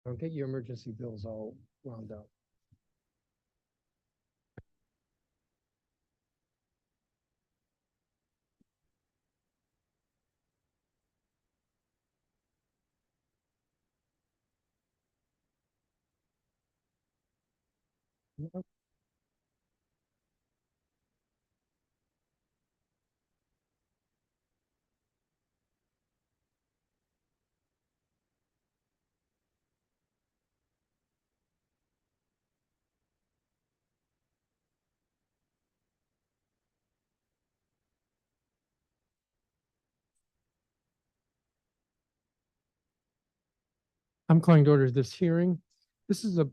Don't get your emergency bills all wound up. I'm calling to order this hearing. This is a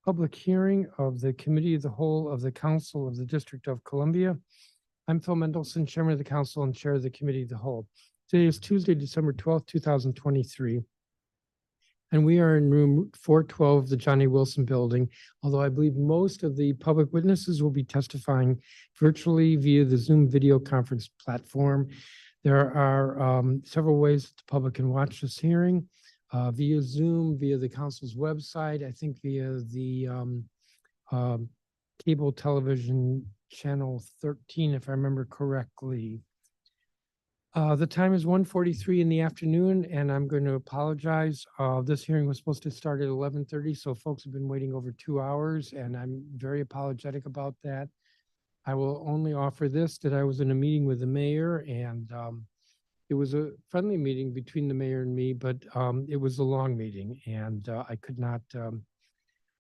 public hearing of the Committee of the Whole of the Council of the District of Columbia. I'm Phil Mendelson, Chairman of the Council and Chair of the Committee of the Whole. Today is Tuesday, December 12th, 2023. And we are in room 412, the Johnny Wilson Building, although I believe most of the public witnesses will be testifying virtually via the Zoom video conference platform. There are several ways that the public can watch this hearing, via Zoom, via the council's website, I think via the cable television channel 13, if I remember correctly. The time is 1:43 in the afternoon, and I'm going to apologize. This hearing was supposed to start at 11:30, so folks have been waiting over 2 hours, and I'm very apologetic about that. I will only offer this, that I was in a meeting with the mayor, and it was a friendly meeting between the mayor and me, but it was a long meeting, and I could not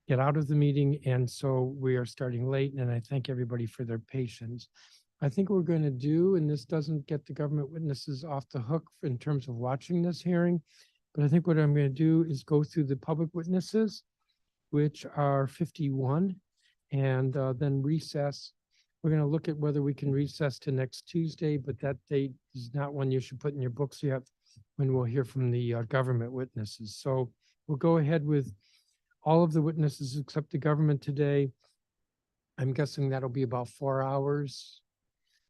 get out of the meeting, and so we are starting late, and I thank everybody for their patience. I think what we're going to do, and this doesn't get the government witnesses off the hook in terms of watching this hearing, but I think what I'm going to do is go through the public witnesses, which are 51, and then recess. We're going to look at whether we can recess to next Tuesday, but that date is not one you should put in your books yet when we'll hear from the government witnesses. So we'll go ahead with all of the witnesses except the government today. I'm guessing that'll be about 4 hours,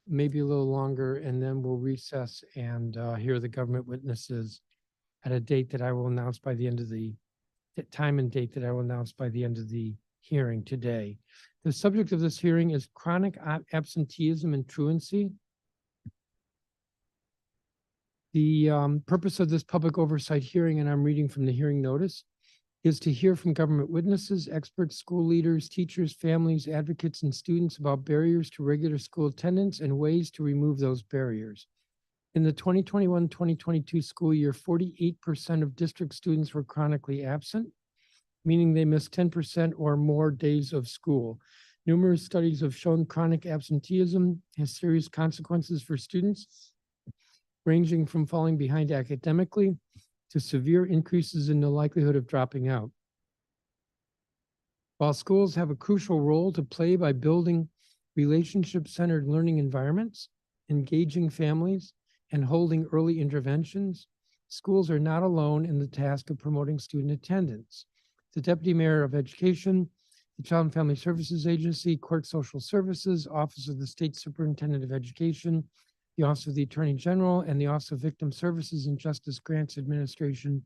maybe a little longer, and then we'll recess and hear the government witnesses at a date that I will announce by the end of the time and date that I will announce by the end of the hearing today. The subject of this hearing is chronic absenteeism and truancy. The purpose of this public oversight hearing, and I'm reading from the hearing notice, is to hear from government witnesses, experts, school leaders, teachers, families, advocates, and students about barriers to regular school attendance and ways to remove those barriers. In the 2021-2022 school year, 48% of district students were chronically absent, meaning they missed 10% or more days of school. Numerous studies have shown chronic absenteeism has serious consequences for students, ranging from falling behind academically to severe increases in the likelihood of dropping out. While schools have a crucial role to play by building relationship-centered learning environments, engaging families, and holding early interventions, schools are not alone in the task of promoting student attendance. The Deputy Mayor of Education, the Child and Family Services Agency, Court Social Services, Office of the State Superintendent of Education, the Office of the Attorney General, and the Office of Victim Services and Justice Grants Administration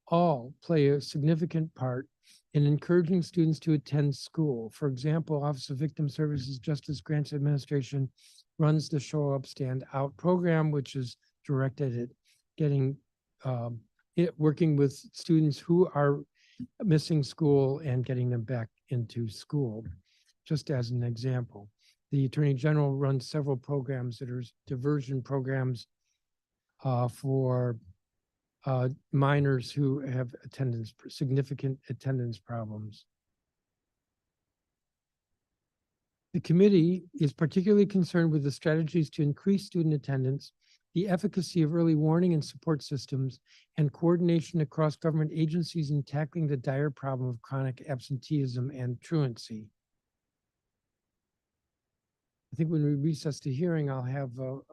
all play a significant part in encouraging students to attend school. For example, Office of Victim Services Justice Grants Administration runs the Show Up, Stand Out program, which is directed at getting working with students who are missing school and getting them back into school, just as an example. The Attorney General runs several programs that are diversion programs for minors who have significant attendance problems. The committee is particularly concerned with the strategies to increase student attendance, the efficacy of early warning and support systems, and coordination across government agencies in tackling the dire problem of chronic absenteeism and truancy. I think when we recess the hearing, I'll have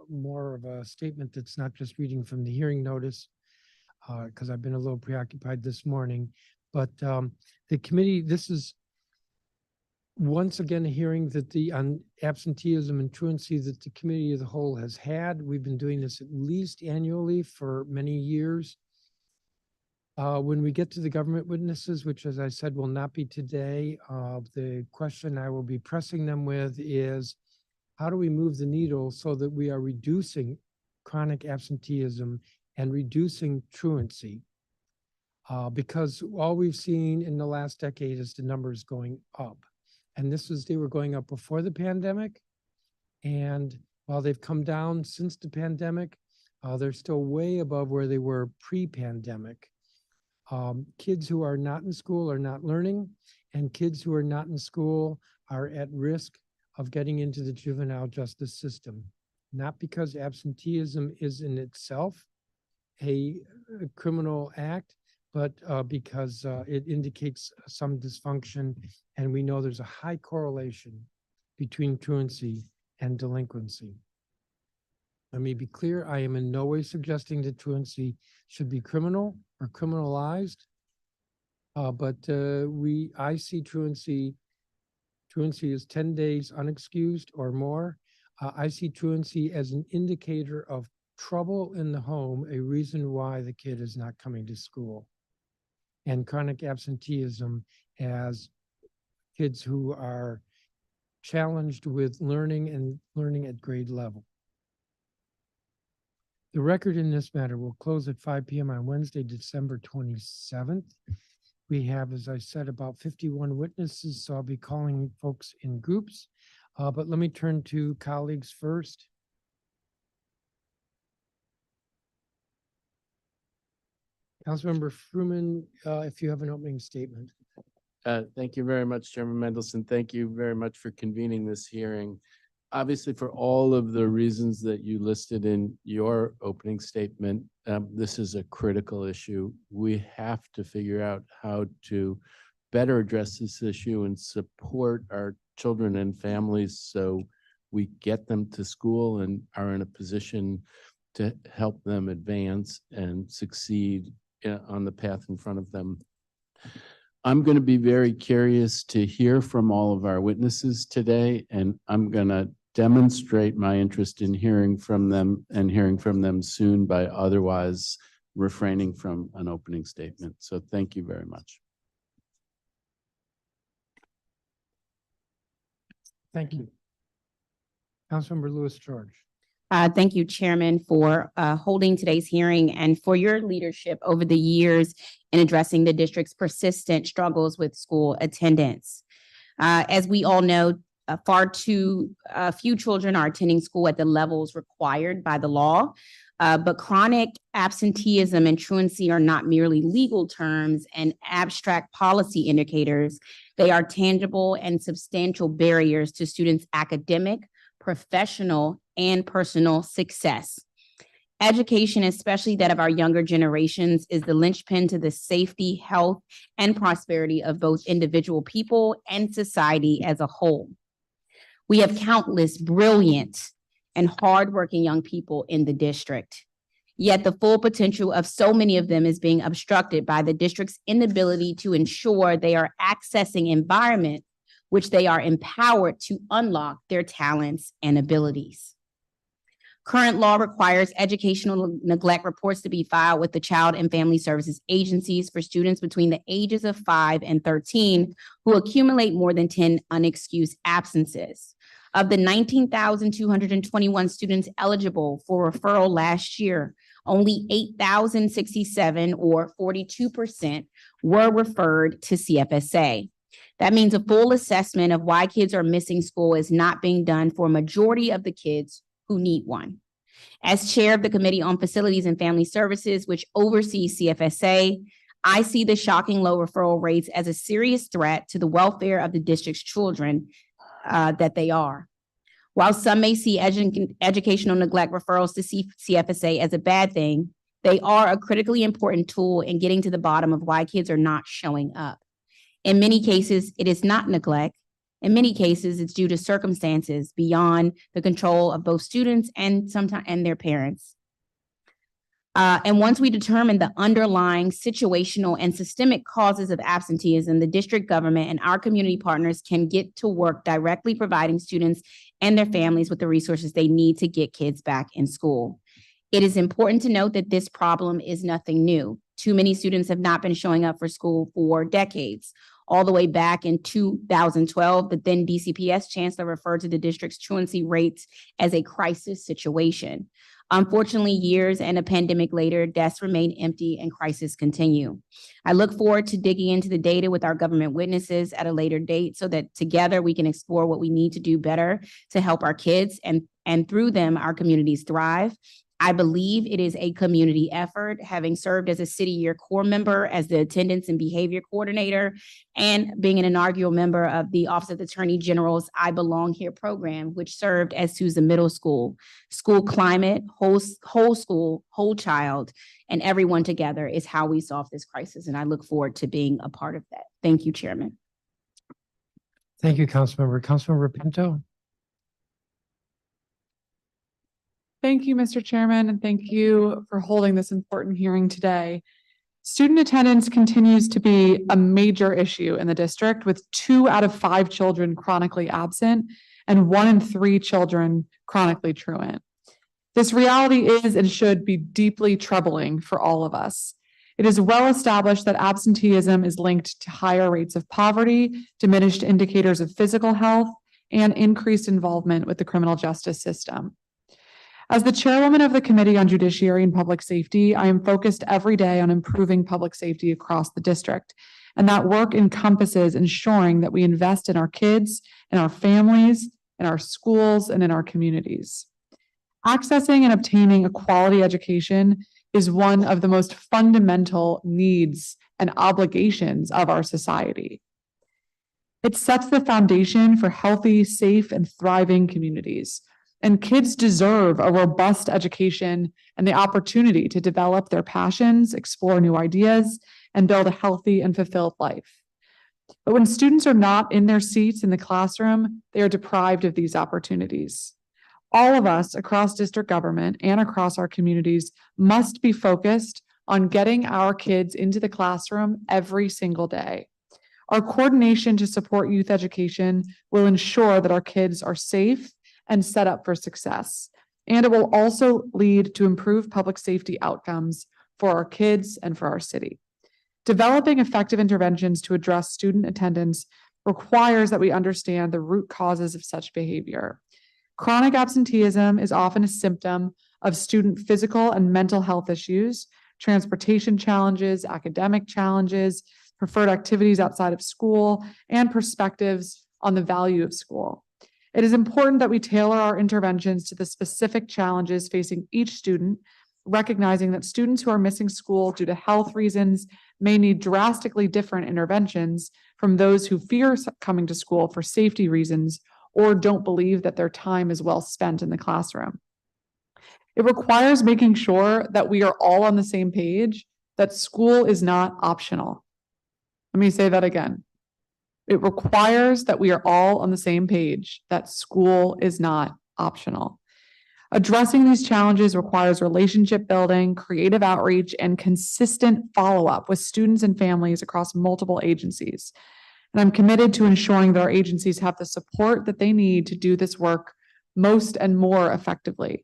more of a statement that's not just reading from the hearing notice, because I've been a little preoccupied this morning. But the committee, this is once again a hearing that on absenteeism and truancy that the Committee of the Whole has had. We've been doing this at least annually for many years. When we get to the government witnesses, which as I said will not be today, the question I will be pressing them with is, how do we move the needle so that we are reducing chronic absenteeism and reducing truancy? Because all we've seen in the last decade is the numbers going up. And they were going up before the pandemic. And while they've come down since the pandemic, they're still way above where they were pre-pandemic. Kids who are not in school are not learning, and kids who are not in school are at risk of getting into the juvenile justice system. Not because absenteeism is in itself a criminal act, but because it indicates some dysfunction, and we know there's a high correlation between truancy and delinquency. Let me be clear, I am in no way suggesting that truancy should be criminal or criminalized, but I see truancy is 10 days unexcused or more. I see truancy as an indicator of trouble in the home, a reason why the kid is not coming to school. And chronic absenteeism as kids who are challenged with learning and learning at grade level. The record in this matter will close at 5 p.m. on Wednesday, December 27th. We have, as I said, about 51 witnesses, so I'll be calling folks in groups. But let me turn to colleagues first. Councilmember Fruman, if you have an opening statement. Thank you very much, Chairman Mendelson. Thank you very much for convening this hearing. Obviously, for all of the reasons that you listed in your opening statement, this is a critical issue. We have to figure out how to better address this issue and support our children and families so we get them to school and are in a position to help them advance and succeed on the path in front of them. I'm going to be very curious to hear from all of our witnesses today, and I'm going to demonstrate my interest in hearing from them and hearing from them soon by otherwise refraining from an opening statement. So thank you very much. Thank you. Councilmember Lewis George. Thank you, Chairman, for holding today's hearing and for your leadership over the years in addressing the district's persistent struggles with school attendance. As we all know, far too few children are attending school at the levels required by the law, but chronic absenteeism and truancy are not merely legal terms and abstract policy indicators. They are tangible and substantial barriers to students' academic, professional, and personal success. Education, especially that of our younger generations, is the linchpin to the safety, health, and prosperity of both individual people and society as a whole. We have countless brilliant and hardworking young people in the district, yet the full potential of so many of them is being obstructed by the district's inability to ensure they are accessing environment which they are empowered to unlock their talents and abilities. Current law requires educational neglect reports to be filed with the Child and Family Services agencies for students between the ages of 5 and 13 who accumulate more than 10 unexcused absences. Of the 19,221 students eligible for referral last year, only 8,067 or 42% were referred to CFSA. That means a full assessment of why kids are missing school is not being done for a majority of the kids who need one. As chair of the Committee on Facilities and Family Services, which oversees CFSA, I see the shocking low referral rates as a serious threat to the welfare of the district's children that they are. While some may see educational neglect referrals to CFSA as a bad thing, they are a critically important tool in getting to the bottom of why kids are not showing up. In many cases, it is not neglect. In many cases, it's due to circumstances beyond the control of both students and sometimes their parents. And once we determine the underlying situational and systemic causes of absenteeism, the district government and our community partners can get to work directly providing students and their families with the resources they need to get kids back in school. It is important to note that this problem is nothing new. Too many students have not been showing up for school for decades. All the way back in 2012, the then DCPS chancellor referred to the district's truancy rates as a crisis situation. Unfortunately, years and a pandemic later, desks remain empty and crises continue. I look forward to digging into the data with our government witnesses at a later date so that together we can explore what we need to do better to help our kids and through them, our communities thrive. I believe it is a community effort, having served as a city year core member, as the attendance and behavior coordinator, and being an inaugural member of the Office of the Attorney General's I Belong Here program, which served as Sousa Middle School. School climate, whole school, whole child, and everyone together is how we solve this crisis. And I look forward to being a part of that. Thank you, Chairman. Thank you, Councilmember. Councilmember Pinto. Thank you, Mr. Chairman, and thank you for holding this important hearing today. Student attendance continues to be a major issue in the district, with 2 out of 5 children chronically absent and 1 in 3 children chronically truant. This reality is and should be deeply troubling for all of us. It is well established that absenteeism is linked to higher rates of poverty, diminished indicators of physical health, and increased involvement with the criminal justice system. As the chairwoman of the Committee on Judiciary and Public Safety, I am focused every day on improving public safety across the district. And that work encompasses ensuring that we invest in our kids, in our families, in our schools, and in our communities. Accessing and obtaining a quality education is one of the most fundamental needs and obligations of our society. It sets the foundation for healthy, safe, and thriving communities. And kids deserve a robust education and the opportunity to develop their passions, explore new ideas, and build a healthy and fulfilled life. But when students are not in their seats in the classroom, they are deprived of these opportunities. All of us across district government and across our communities must be focused on getting our kids into the classroom every single day. Our coordination to support youth education will ensure that our kids are safe and set up for success. And it will also lead to improved public safety outcomes for our kids and for our city. Developing effective interventions to address student attendance requires that we understand the root causes of such behavior. Chronic absenteeism is often a symptom of student physical and mental health issues, transportation challenges, academic challenges, preferred activities outside of school, and perspectives on the value of school. It is important that we tailor our interventions to the specific challenges facing each student, recognizing that students who are missing school due to health reasons may need drastically different interventions from those who fear coming to school for safety reasons or don't believe that their time is well spent in the classroom. It requires making sure that we are all on the same page, that school is not optional. Let me say that again. It requires that we are all on the same page, that school is not optional. Addressing these challenges requires relationship building, creative outreach, and consistent follow-up with students and families across multiple agencies. And I'm committed to ensuring that our agencies have the support that they need to do this work most and more effectively.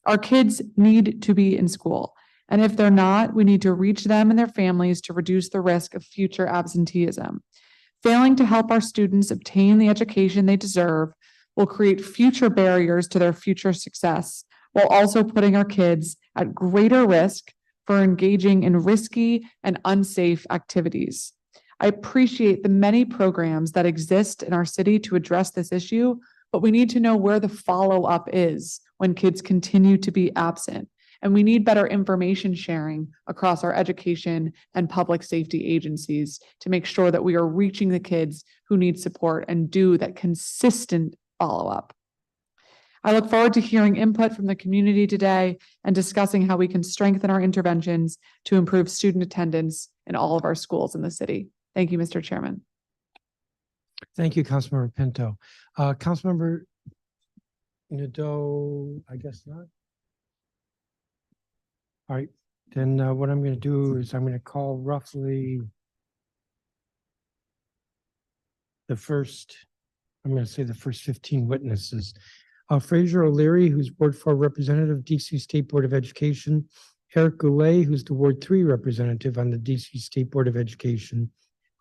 Our kids need to be in school. And if they're not, we need to reach them and their families to reduce the risk of future absenteeism. Failing to help our students obtain the education they deserve will create future barriers to their future success, while also putting our kids at greater risk for engaging in risky and unsafe activities. I appreciate the many programs that exist in our city to address this issue, but we need to know where the follow-up is when kids continue to be absent. And we need better information sharing across our education and public safety agencies to make sure that we are reaching the kids who need support and do that consistent follow-up. I look forward to hearing input from the community today and discussing how we can strengthen our interventions to improve student attendance in all of our schools in the city. Thank you, Mr. Chairman. Thank you, Councilmember Pinto. Councilmember Nadeau, I guess not. All right, then what I'm going to do is I'm going to call roughly the first 15 witnesses. Fraser O'Leary, who's Board 4 Representative, DC State Board of Education, Eric Goulet, who's the Ward 3 representative on the DC State Board of Education,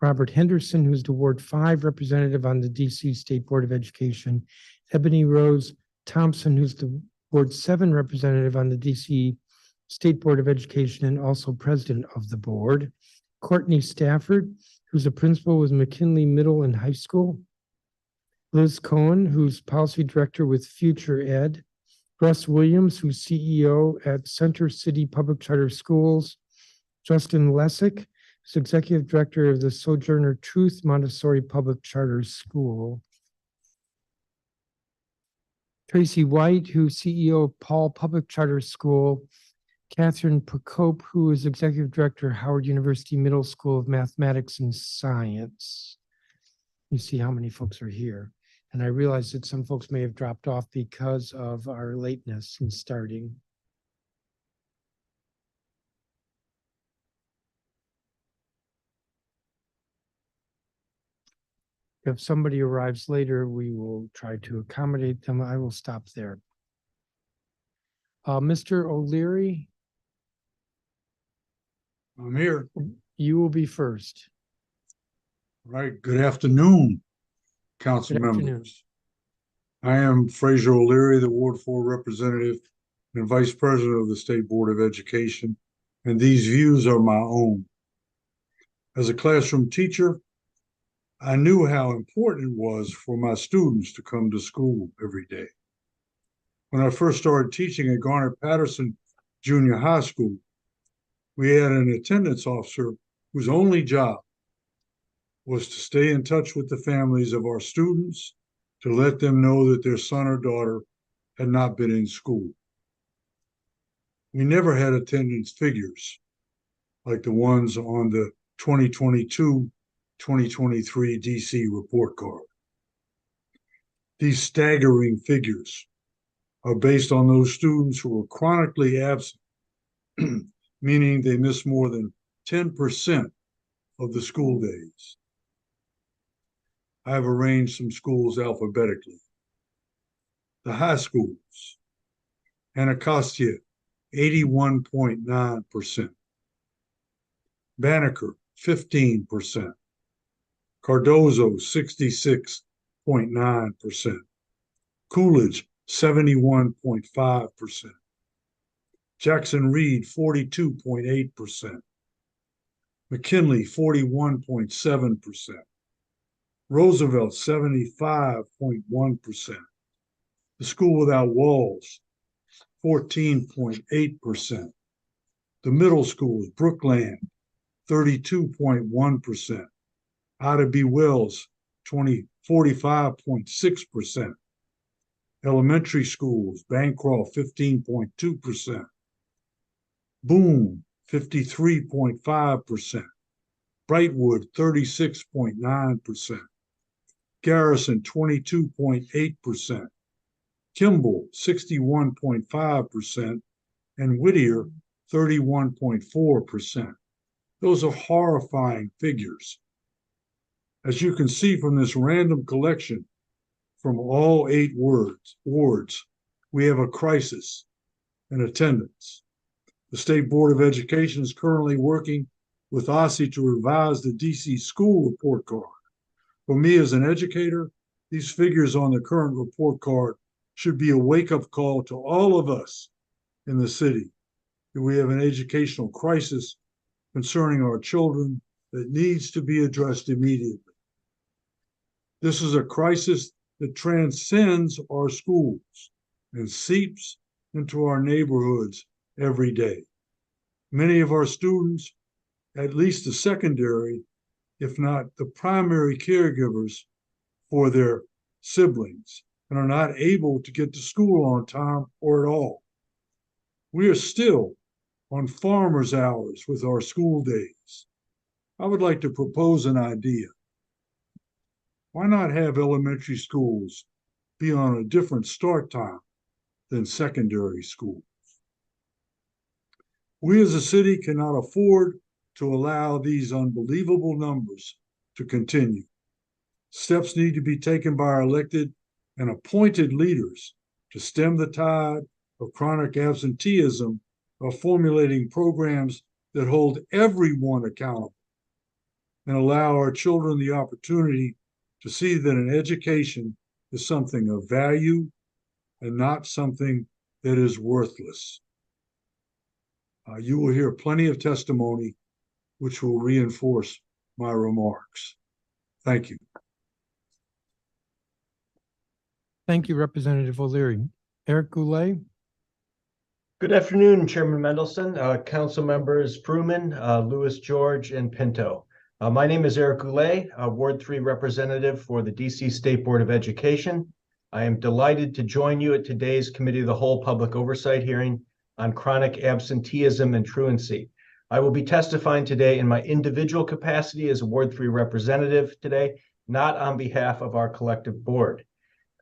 Robert Henderson, who's the Ward 5 representative on the DC State Board of Education, Ebony Rose Thompson, who's the Ward 7 representative on the DC State Board of Education and also president of the board, Courtney Stafford, who's a principal with McKinley Middle and High School, Liz Cohen, who's policy director with Future Ed, Russ Williams, who's CEO at Center City Public Charter Schools, Justin Lessick, who's executive director of the Sojourner Truth Montessori Public Charter School, Tracy White, who's CEO of Paul Public Charter School, Catherine Procope, who is executive director, Howard University Middle School of Mathematics and Science. You see how many folks are here. And I realize that some folks may have dropped off because of our lateness in starting. If somebody arrives later, we will try to accommodate them. I will stop there. Mr. O'Leary, I'm here. you will be first. All right. Good afternoon, council Good afternoon. members. I am Fraser O'Leary, the Ward 4 representative and vice president of the State Board of Education, and these views are my own. As a classroom teacher, I knew how important it was for my students to come to school every day. When I first started teaching at Garnet-Patterson Junior High School, we had an attendance officer whose only job was to stay in touch with the families of our students to let them know that their son or daughter had not been in school. We never had attendance figures like the ones on the 2022-2023 DC report card. These staggering figures are based on those students who were chronically absent, meaning they missed more than 10% of the school days. I have arranged some schools alphabetically. The high schools, Anacostia, 81.9%. Banneker, 15%. Cardozo, 66.9%. Coolidge, 71.5%. Jackson Reed, 42.8%. McKinley, 41.7%. Roosevelt, 75.1%. The School Without Walls, 14.8%. The middle schools, Brookland, 32.1%. Ida B. Wells, 45.6%. Elementary schools, Bancroft, 15.2%. Boone, 53.5%. Brightwood, 36.9%. Garrison, 22.8%. Kimball, 61.5%. And Whittier, 31.4%. Those are horrifying figures. As you can see from this random collection from all 8 wards, we have a crisis in attendance. The State Board of Education is currently working with OSSI to revise the DC school report card. For me as an educator, these figures on the current report card should be a wake-up call to all of us in the city that we have an educational crisis concerning our children that needs to be addressed immediately. This is a crisis that transcends our schools and seeps into our neighborhoods every day. Many of our students, at least the secondary, if not the primary caregivers for their siblings, and are not able to get to school on time or at all. We are still on farmers' hours with our school days. I would like to propose an idea. Why not have elementary schools be on a different start time than secondary schools? We as a city cannot afford to allow these unbelievable numbers to continue. Steps need to be taken by our elected and appointed leaders to stem the tide of chronic absenteeism of formulating programs that hold everyone accountable and allow our children the opportunity to see that an education is something of value and not something that is worthless. You will hear plenty of testimony which will reinforce my remarks. Thank you. Thank you, Representative O'Leary. Eric Goulet. Good afternoon, Chairman Mendelson, Council members Fruman, Lewis, George, and Pinto. My name is Eric Goulet, Ward 3 representative for the DC State Board of Education. I am delighted to join you at today's Committee of the Whole Public Oversight hearing on chronic absenteeism and truancy. I will be testifying today in my individual capacity as a Ward 3 representative today, not on behalf of our collective board.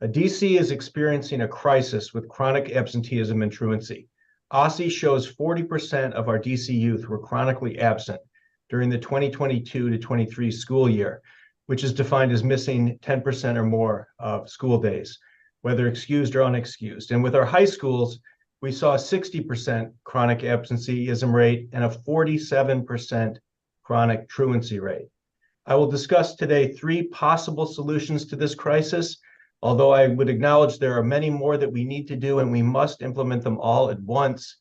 DC is experiencing a crisis with chronic absenteeism and truancy. OSSE shows 40% of our DC youth were chronically absent during the 2022 to 23 school year, which is defined as missing 10% or more of school days, whether excused or unexcused. And with our high schools, we saw a 60% chronic absenteeism rate and a 47% chronic truancy rate. I will discuss today 3 possible solutions to this crisis, although I would acknowledge there are many more that we need to do, and we must implement them all at once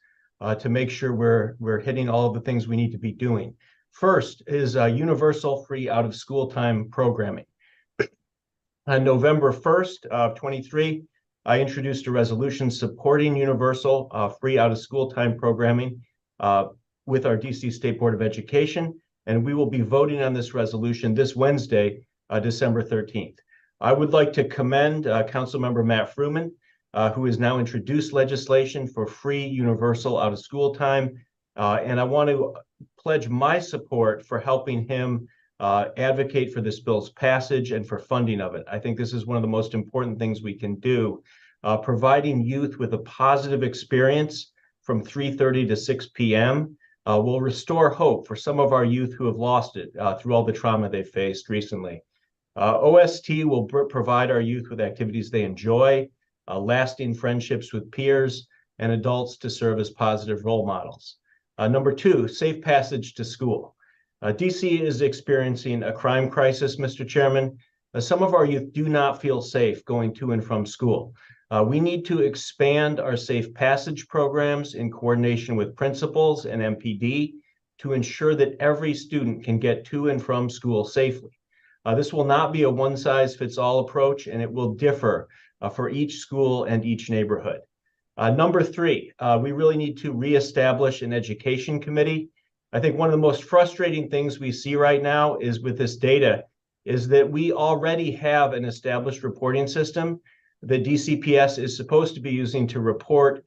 to make sure we're hitting all of the things we need to be doing. First is universal free out of school time programming. On November 1st of 23, I introduced a resolution supporting universal free out of school time programming with our DC State Board of Education, and we will be voting on this resolution this Wednesday, December 13th. I would like to commend Councilmember Matt Fruman, who has now introduced legislation for free universal out of school time. And I want to pledge my support for helping him advocate for this bill's passage and for funding of it. I think this is one of the most important things we can do. Providing youth with a positive experience from 3:30 to 6 p.m. Will restore hope for some of our youth who have lost it through all the trauma they faced recently. OST will provide our youth with activities they enjoy, lasting friendships with peers, and adults to serve as positive role models. Number 2, safe passage to school. DC is experiencing a crime crisis, Mr. Chairman. Some of our youth do not feel safe going to and from school. We need to expand our safe passage programs in coordination with principals and MPD to ensure that every student can get to and from school safely. This will not be a one-size-fits-all approach, and it will differ for each school and each neighborhood. Number 3, we really need to reestablish an education committee. I think one of the most frustrating things we see right now is with this data is that we already have an established reporting system that DCPS is supposed to be using to report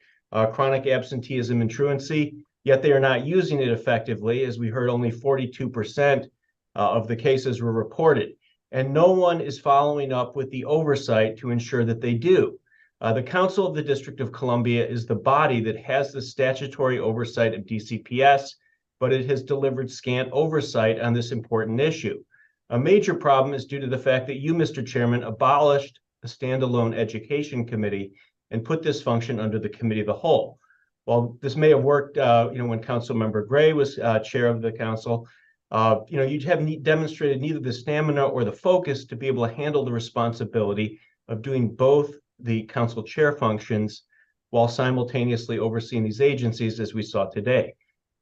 chronic absenteeism and truancy, yet they are not using it effectively. As we heard, only 42% of the cases were reported, and no one is following up with the oversight to ensure that they do. The Council of the District of Columbia is the body that has the statutory oversight of DCPS, but it has delivered scant oversight on this important issue. A major problem is due to the fact that you, Mr. Chairman, abolished a standalone education committee and put this function under the Committee of the Whole. While this may have worked, when Councilmember Gray was chair of the council, you have demonstrated neither the stamina or the focus to be able to handle the responsibility of doing both the council chair functions while simultaneously overseeing these agencies, as we saw today.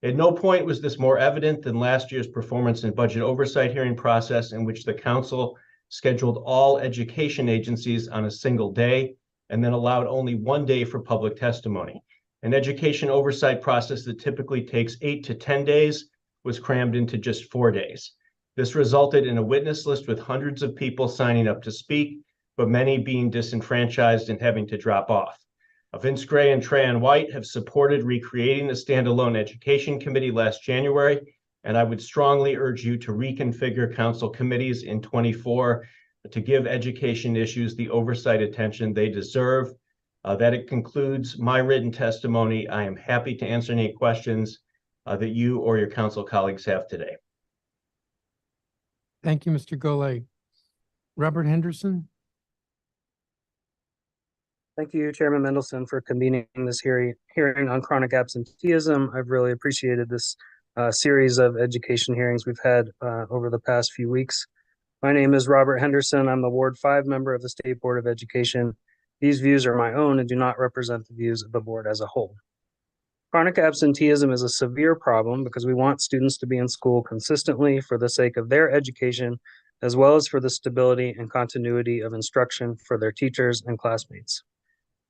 At no point was this more evident than last year's performance and budget oversight hearing process, in which the council scheduled all education agencies on a single day and then allowed only 1 day for public testimony. An education oversight process that typically takes 8 to 10 days was crammed into just 4 days. This resulted in a witness list with hundreds of people signing up to speak, but many being disenfranchised and having to drop off. Vince Gray and Tran White have supported recreating the standalone education committee last January, and I would strongly urge you to reconfigure council committees in 24 to give education issues the oversight attention they deserve. That concludes my written testimony. I am happy to answer any questions that you or your council colleagues have today. Thank you, Mr. Goulet. Robert Henderson. Thank you, Chairman Mendelson, for convening this hearing on chronic absenteeism. I've really appreciated this series of education hearings we've had over the past few weeks. My name is Robert Henderson. I'm the Ward 5 member of the State Board of Education. These views are my own and do not represent the views of the board as a whole. Chronic absenteeism is a severe problem because we want students to be in school consistently for the sake of their education, as well as for the stability and continuity of instruction for their teachers and classmates.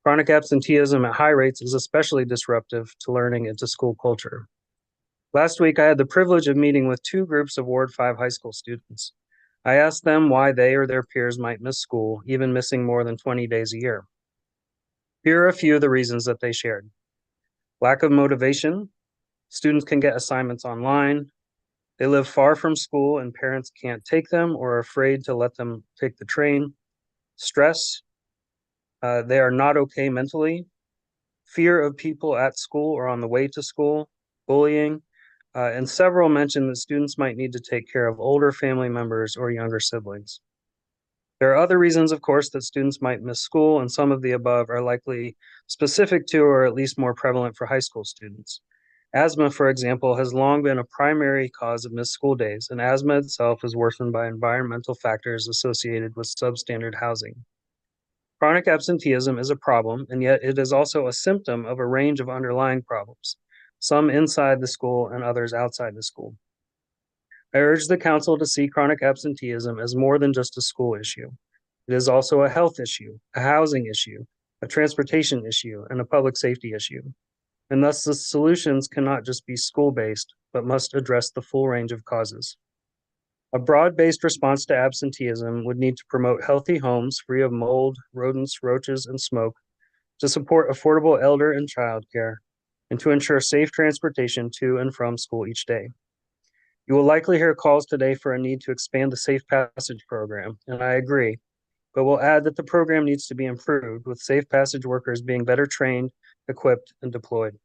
Chronic absenteeism at high rates is especially disruptive to learning and to school culture. Last week, I had the privilege of meeting with two groups of Ward 5 high school students. I asked them why they or their peers might miss school, even missing more than 20 days a year. Here are a few of the reasons that they shared. Lack of motivation. Students can get assignments online. They live far from school and parents can't take them or are afraid to let them take the train. Stress. They are not okay mentally. Fear of people at school or on the way to school. Bullying. And several mentioned that students might need to take care of older family members or younger siblings. There are other reasons, of course, that students might miss school, and some of the above are likely specific to or at least more prevalent for high school students. Asthma, for example, has long been a primary cause of missed school days, and asthma itself is worsened by environmental factors associated with substandard housing. Chronic absenteeism is a problem, and yet it is also a symptom of a range of underlying problems, some inside the school and others outside the school. I urge the council to see chronic absenteeism as more than just a school issue. It is also a health issue, a housing issue, a transportation issue, and a public safety issue. And thus the solutions cannot just be school-based, but must address the full range of causes. A broad-based response to absenteeism would need to promote healthy homes free of mold, rodents, roaches, and smoke, to support affordable elder and child care, and to ensure safe transportation to and from school each day. You will likely hear calls today for a need to expand the Safe Passage program, and I agree, but we'll add that the program needs to be improved, with Safe Passage workers being better trained, equipped, and deployed.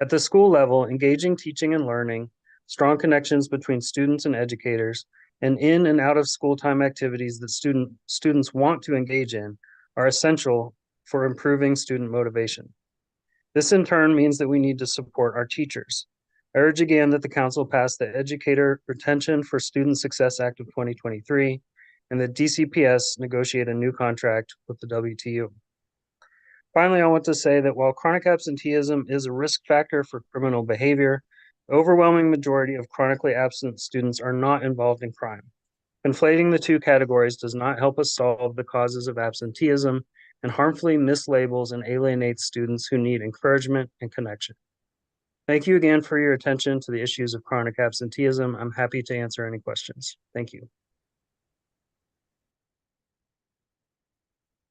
At the school level, engaging teaching and learning, strong connections between students and educators, and in and out of school time activities that students want to engage in are essential for improving student motivation. This in turn means that we need to support our teachers. I urge again that the council pass the Educator Retention for Student Success Act of 2023 and that DCPS negotiate a new contract with the WTU. Finally, I want to say that while chronic absenteeism is a risk factor for criminal behavior, the overwhelming majority of chronically absent students are not involved in crime. Conflating the two categories does not help us solve the causes of absenteeism and harmfully mislabels and alienates students who need encouragement and connection. Thank you again for your attention to the issues of chronic absenteeism. I'm happy to answer any questions. Thank you.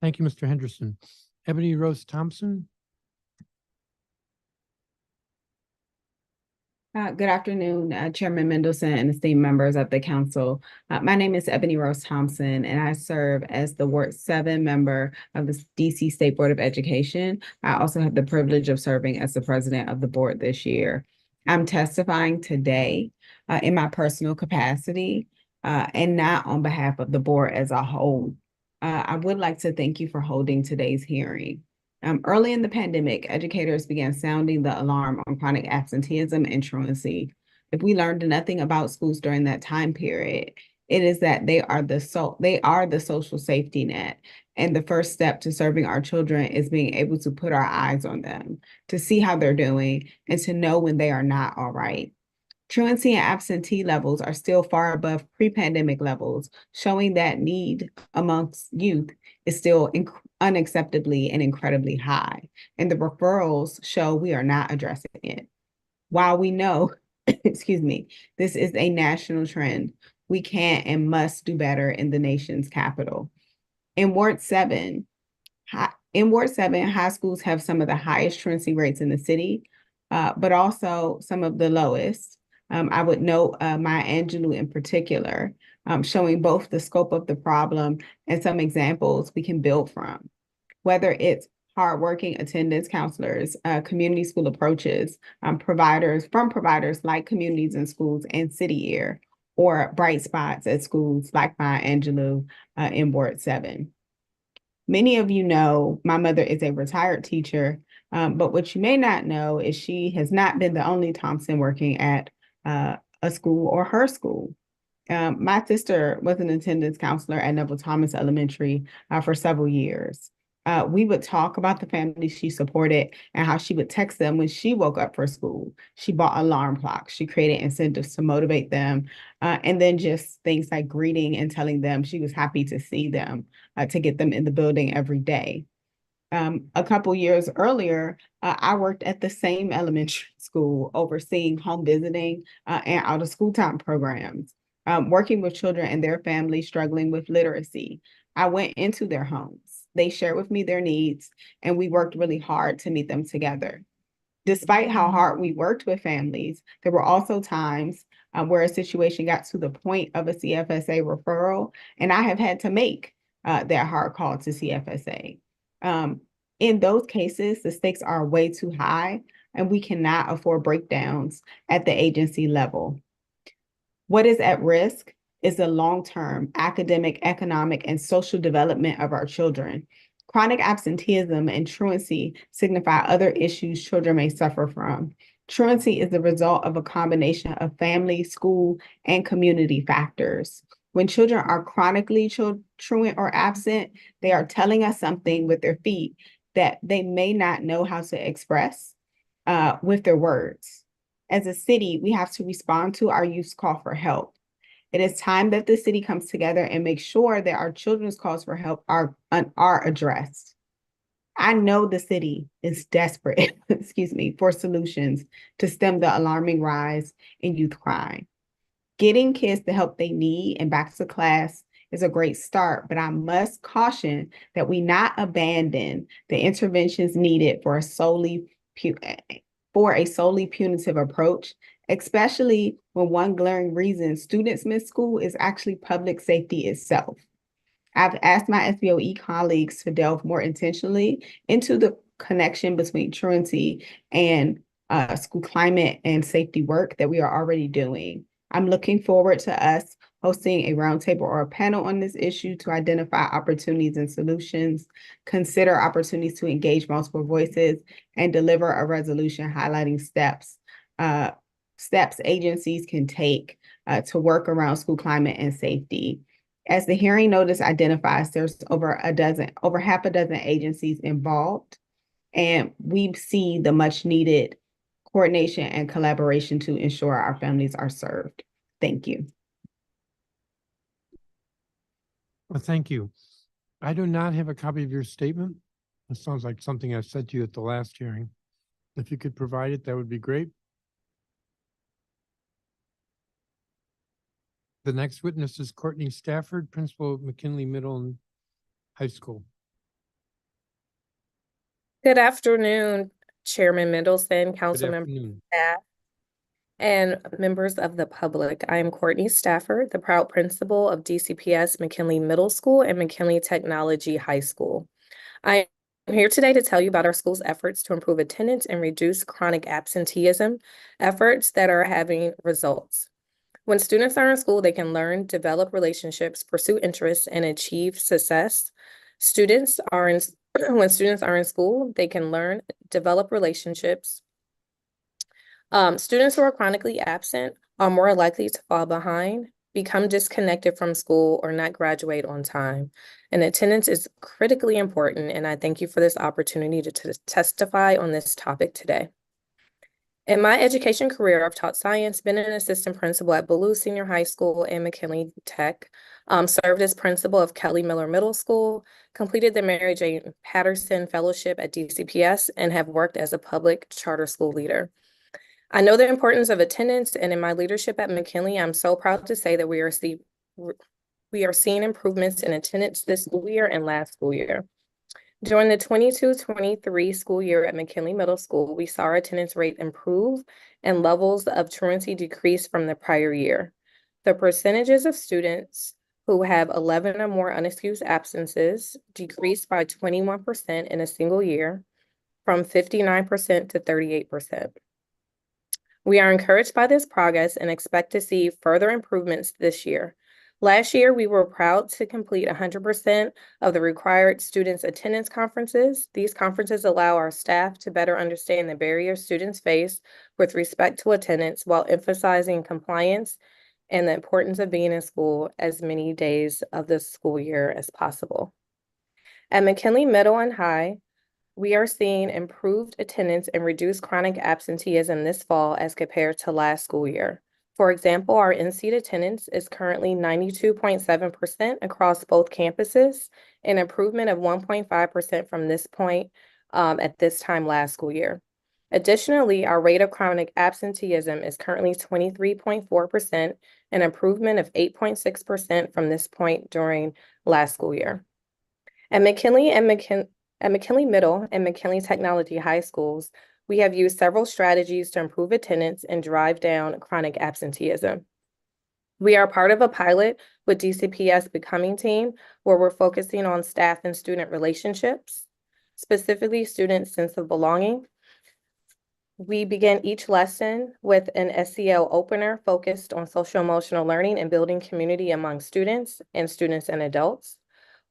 Thank you, Mr. Henderson. Ebony Rose Thompson. Good afternoon, Chairman Mendelson and esteemed members of the council. My name is Ebony Rose Thompson, and I serve as the Ward 7 member of the DC State Board of Education. I also have the privilege of serving as the president of the board this year. I'm testifying today in my personal capacity and not on behalf of the board as a whole. I would like to thank you for holding today's hearing. Early in the pandemic, educators began sounding the alarm on chronic absenteeism and truancy. If we learned nothing about schools during that time period, it is that they are the social safety net. And the first step to serving our children is being able to put our eyes on them, to see how they're doing, and to know when they are not all right. Truancy and absentee levels are still far above pre-pandemic levels, showing that need amongst youth is still unacceptably and incredibly high. And the referrals show we are not addressing it. While we know, excuse me, this is a national trend, we can and must do better in the nation's capital. In Ward 7, high schools have some of the highest truancy rates in the city, but also some of the lowest. I would note Maya Angelou in particular, showing both the scope of the problem and some examples we can build from. Whether it's hardworking attendance counselors, community school approaches, providers like Communities in Schools and City Year, or bright spots at schools like Maya Angelou in Ward 7. Many of you know my mother is a retired teacher, but what you may not know is she has not been the only Thompson working at a school or her school. My sister was an attendance counselor at Neville Thomas Elementary for several years. We would talk about the families she supported and how she would text them when she woke up for school. She bought alarm clocks. She created incentives to motivate them. And then just things like greeting and telling them she was happy to see them, to get them in the building every day. A couple years earlier, I worked at the same elementary school overseeing home visiting and out of school time programs, working with children and their families struggling with literacy. I went into their homes. They shared with me their needs, and we worked really hard to meet them together. Despite how hard we worked with families, there were also times where a situation got to the point of a CFSA referral, and I have had to make that hard call to CFSA. In those cases, the stakes are way too high, and we cannot afford breakdowns at the agency level. What is at risk is the long-term academic, economic, and social development of our children. Chronic absenteeism and truancy signify other issues children may suffer from. Truancy is the result of a combination of family, school, and community factors. When children are chronically truant or absent, they are telling us something with their feet that they may not know how to express with their words. As a city, we have to respond to our youth's call for help. It is time that the city comes together and makes sure that our children's calls for help are addressed. I know the city is desperate, for solutions to stem the alarming rise in youth crime. Getting kids the help they need and back to class is a great start, but I must caution that we not abandon the interventions needed for a solely punitive approach, especially when one glaring reason students miss school is actually public safety itself. I've asked my SBOE colleagues to delve more intentionally into the connection between truancy and school climate and safety work that we are already doing. I'm looking forward to us hosting a roundtable or a panel on this issue to identify opportunities and solutions, consider opportunities to engage multiple voices, and deliver a resolution highlighting steps agencies can take to work around school climate and safety. As the hearing notice identifies, there's over half a dozen agencies involved, and we see the much needed coordination and collaboration to ensure our families are served. Thank you. Well, thank you. I do not have a copy of your statement. It sounds like something I said to you at the last hearing. If you could provide it, that would be great. The next witness is Courtney Stafford, Principal of McKinley Middle and High School. Good afternoon, Chairman Mendelson, Good council members, afternoon. staff, and members of the public. I am Courtney Stafford, the proud principal of DCPS McKinley Middle School and McKinley Technology High School. I am here today to tell you about our school's efforts to improve attendance and reduce chronic absenteeism, efforts that are having results. When students are in school, they can learn, develop relationships, pursue interests, and achieve success. When students are in school, they can learn, develop relationships. Students who are chronically absent are more likely to fall behind, become disconnected from school, or not graduate on time. And attendance is critically important, and I thank you for this opportunity to testify on this topic today. In my education career, I've taught science, been an assistant principal at Ballou Senior High School and McKinley Tech, served as principal of Kelly Miller Middle School, completed the Mary Jane Patterson Fellowship at DCPS, and have worked as a public charter school leader. I know the importance of attendance, and in my leadership at McKinley, I'm so proud to say that we are seeing improvements in attendance this school year and last school year. During the 22-23 school year at McKinley Middle School, we saw our attendance rate improve and levels of truancy decrease from the prior year. The percentages of students who have 11 or more unexcused absences decreased by 21% in a single year, from 59% to 38%. We are encouraged by this progress and expect to see further improvements this year. Last year, we were proud to complete 100% of the required students' attendance conferences. These conferences allow our staff to better understand the barriers students face with respect to attendance while emphasizing compliance and the importance of being in school as many days of the school year as possible. At McKinley Middle and High, we are seeing improved attendance and reduced chronic absenteeism this fall as compared to last school year. For example, our in-seat attendance is currently 92.7% across both campuses, an improvement of 1.5% from this point at this time last school year. Additionally, our rate of chronic absenteeism is currently 23.4%, an improvement of 8.6% from this point during last school year. At McKinley Middle and McKinley Technology High Schools, we have used several strategies to improve attendance and drive down chronic absenteeism. We are part of a pilot with DCPS Becoming Team, where we're focusing on staff and student relationships, specifically student sense of belonging. We begin each lesson with an SEL opener focused on social emotional learning and building community among students and adults.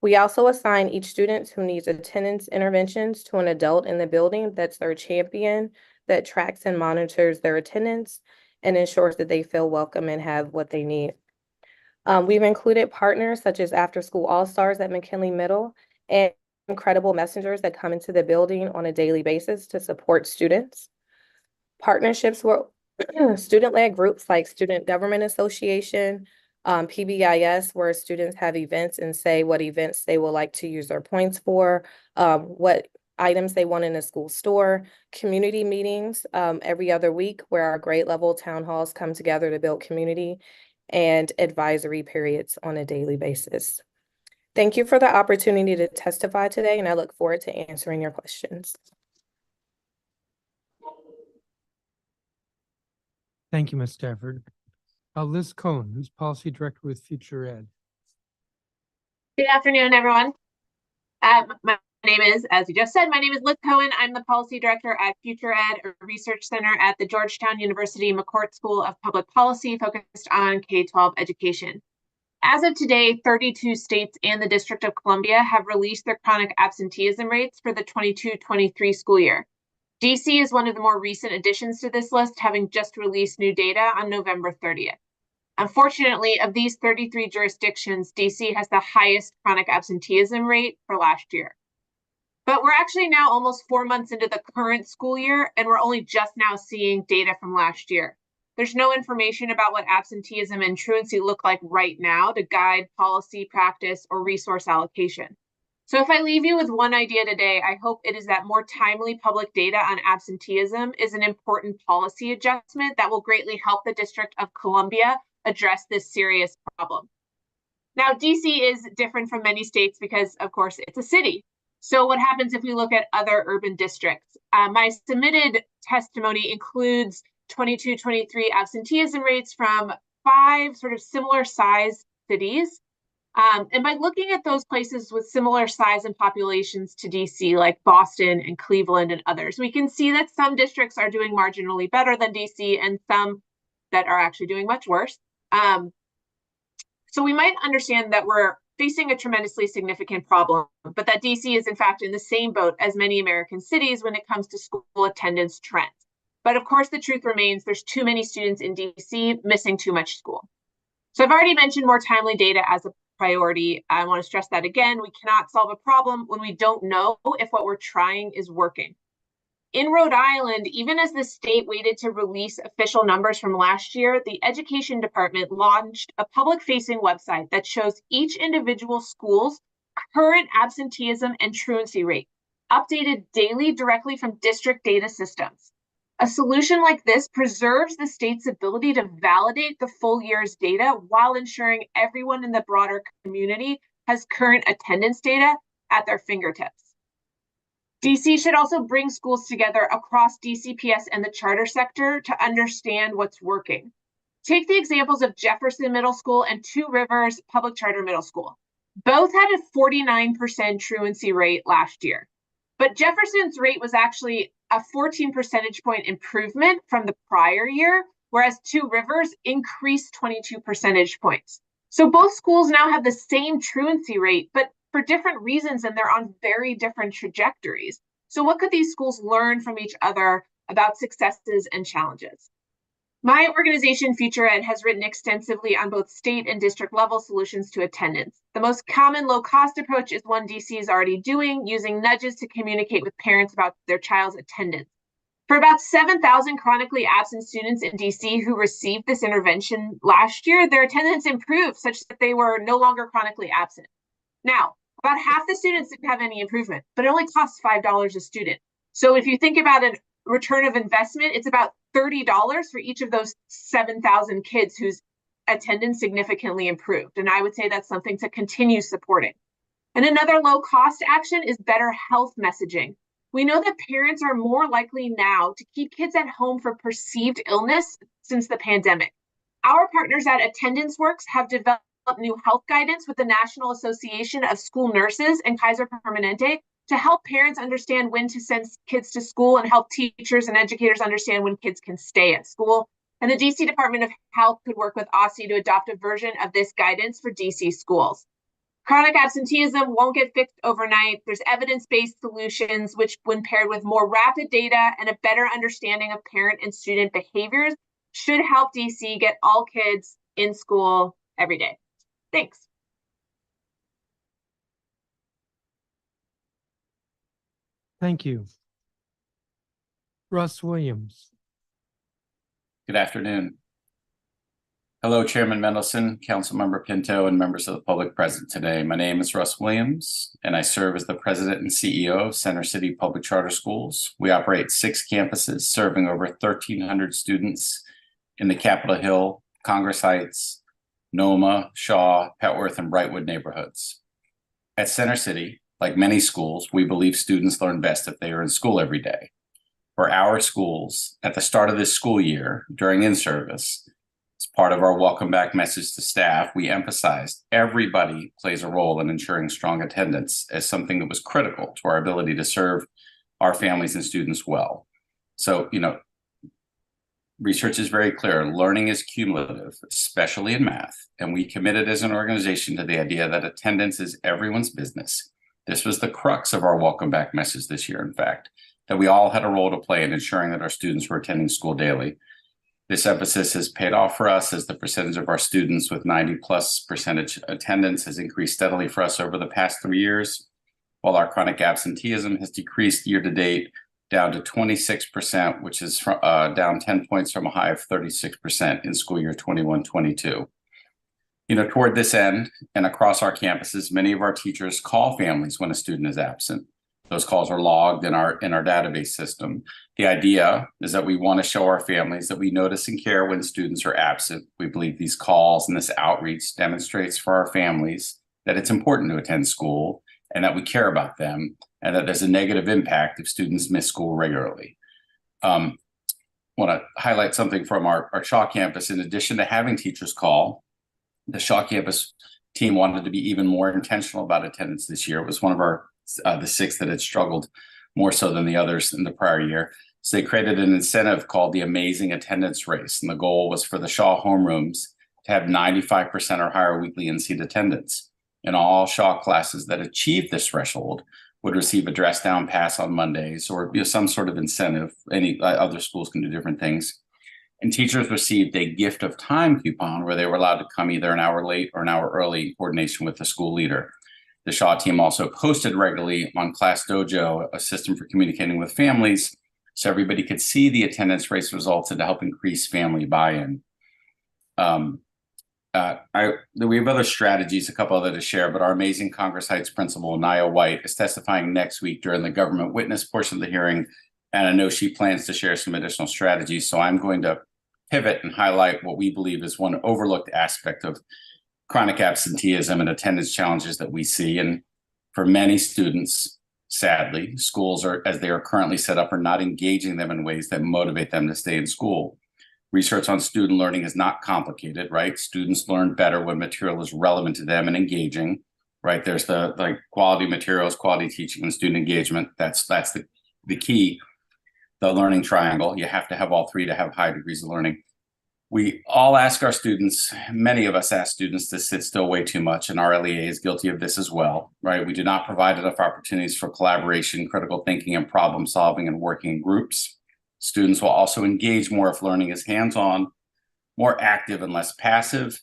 We also assign each student who needs attendance interventions to an adult in the building that's their champion, that tracks and monitors their attendance and ensures that they feel welcome and have what they need. We've included partners such as After School All-Stars at McKinley Middle and incredible messengers that come into the building on a daily basis to support students. Partnerships with student-led groups like Student Government Association, PBIS, where students have events and say what events they would like to use their points for, what items they want in a school store, community meetings every other week where our grade level town halls come together to build community, and advisory periods on a daily basis. Thank you for the opportunity to testify today, and I look forward to answering your questions. Thank you, Ms. Stafford. Liz Cohn, who's Policy Director with Future Ed. Good afternoon, everyone. My name is, as you just said, my name is Liz Cohen. I'm the Policy Director at Future Ed, a research center at the Georgetown University McCourt School of Public Policy focused on K-12 education. As of today, 32 states and the District of Columbia have released their chronic absenteeism rates for the 22-23 school year. DC is one of the more recent additions to this list, having just released new data on November 30th. Unfortunately, of these 33 jurisdictions, DC has the highest chronic absenteeism rate for last year. But we're actually now almost 4 months into the current school year, and we're only just now seeing data from last year. There's no information about what absenteeism and truancy look like right now to guide policy, practice, or resource allocation. So if I leave you with one idea today, I hope it is that more timely public data on absenteeism is an important policy adjustment that will greatly help the District of Columbia address this serious problem. Now, DC is different from many states because, of course, it's a city. So what happens if we look at other urban districts? My submitted testimony includes 22-23 absenteeism rates from 5 sort of similar size cities. And by looking at those places with similar size and populations to DC, like Boston and Cleveland and others, we can see that some districts are doing marginally better than DC and some that are actually doing much worse. So we might understand that we're facing a tremendously significant problem, but that DC is in fact in the same boat as many American cities when it comes to school attendance trends. But of course, the truth remains there's too many students in DC missing too much school. So I've already mentioned more timely data as a priority. I want to stress that again. We cannot solve a problem when we don't know if what we're trying is working. In Rhode Island, even as the state waited to release official numbers from last year, the Education Department launched a public-facing website that shows each individual school's current absenteeism and truancy rate, updated daily directly from district data systems. A solution like this preserves the state's ability to validate the full year's data while ensuring everyone in the broader community has current attendance data at their fingertips. DC should also bring schools together across DCPS and the charter sector to understand what's working. Take the examples of Jefferson Middle School and Two Rivers Public Charter Middle School. Both had a 49% truancy rate last year, but Jefferson's rate was actually a 14 percentage point improvement from the prior year, whereas Two Rivers increased 22 percentage points. So both schools now have the same truancy rate, but for different reasons, and they're on very different trajectories. So what could these schools learn from each other about successes and challenges? My organization, Future Ed, has written extensively on both state and district level solutions to attendance. The most common low-cost approach is one DC is already doing, using nudges to communicate with parents about their child's attendance. For about 7,000 chronically absent students in DC who received this intervention last year, their attendance improved such that they were no longer chronically absent. Now, about half the students didn't have any improvement, but it only costs $5 a student. So if you think about a return of investment, it's about $30 for each of those 7,000 kids whose attendance significantly improved. And I would say that's something to continue supporting. And another low-cost action is better health messaging. We know that parents are more likely now to keep kids at home for perceived illness since the pandemic. Our partners at Attendance Works have developed new health guidance with the National Association of School Nurses and Kaiser Permanente to help parents understand when to send kids to school and help teachers and educators understand when kids can stay at school. And the DC Department of Health could work with OSSI to adopt a version of this guidance for DC schools. Chronic absenteeism won't get fixed overnight. There's evidence-based solutions, which when paired with more rapid data and a better understanding of parent and student behaviors, should help DC get all kids in school every day. Thanks. Thank you. Russ Williams. Good afternoon. Hello, Chairman Mendelson, Councilmember Pinto, and members of the public present today. My name is Russ Williams, and I serve as the President and CEO of Center City Public Charter Schools. We operate 6 campuses, serving over 1,300 students in the Capitol Hill, Congress Heights, Noma, Shaw, Petworth, and Brightwood neighborhoods. At Center City, like many schools, we believe students learn best if they are in school every day. For our schools, at the start of this school year, during in-service, as part of our welcome back message to staff, we emphasized everybody plays a role in ensuring strong attendance as something that was critical to our ability to serve our families and students well. So, research is very clear. Learning is cumulative, especially in math. And we committed as an organization to the idea that attendance is everyone's business. This was the crux of our welcome back message this year, in fact, that we all had a role to play in ensuring that our students were attending school daily. This emphasis has paid off for us as the percentage of our students with 90+% attendance has increased steadily for us over the past 3 years, while our chronic absenteeism has decreased year to date down to 26%, which is down 10 points from a high of 36% in school year 21-22. Toward this end and across our campuses, many of our teachers call families when a student is absent. Those calls are logged in our database system. The idea is that we want to show our families that we notice and care when students are absent. We believe these calls and this outreach demonstrates for our families that it's important to attend school and that we care about them and that there's a negative impact if students miss school regularly. I want to highlight something from our Shaw campus. In addition to having teachers call, the Shaw campus team wanted to be even more intentional about attendance this year. It was one of the 6 that had struggled more so than the others in the prior year. So they created an incentive called the Amazing Attendance Race. And the goal was for the Shaw homerooms to have 95% or higher weekly in-seat attendance. And all Shaw classes that achieved this threshold would receive a dress down pass on Mondays or some sort of incentive. Any other schools can do different things. And teachers received a gift of time coupon where they were allowed to come either an hour late or an hour early in coordination with the school leader. The Shaw team also posted regularly on Class Dojo, a system for communicating with families, so everybody could see the attendance race results and to help increase family buy-in. We have other strategies, a couple other to share, but our amazing Congress Heights principal, Nia White, is testifying next week during the government witness portion of the hearing, and I know she plans to share some additional strategies, so I'm going to pivot and highlight what we believe is one overlooked aspect of chronic absenteeism and attendance challenges that we see. And for many students, sadly, schools as they are currently set up, are not engaging them in ways that motivate them to stay in school. Research on student learning is not complicated, right? Students learn better when material is relevant to them and engaging, right? There's the quality materials, quality teaching, and student engagement. That's the key, the learning triangle. You have to have all 3 to have high degrees of learning. We all ask our students, many of us ask students to sit still way too much, and our LEA is guilty of this as well, right? We do not provide enough opportunities for collaboration, critical thinking, and problem solving and working in groups. Students will also engage more if learning is hands-on, more active, and less passive.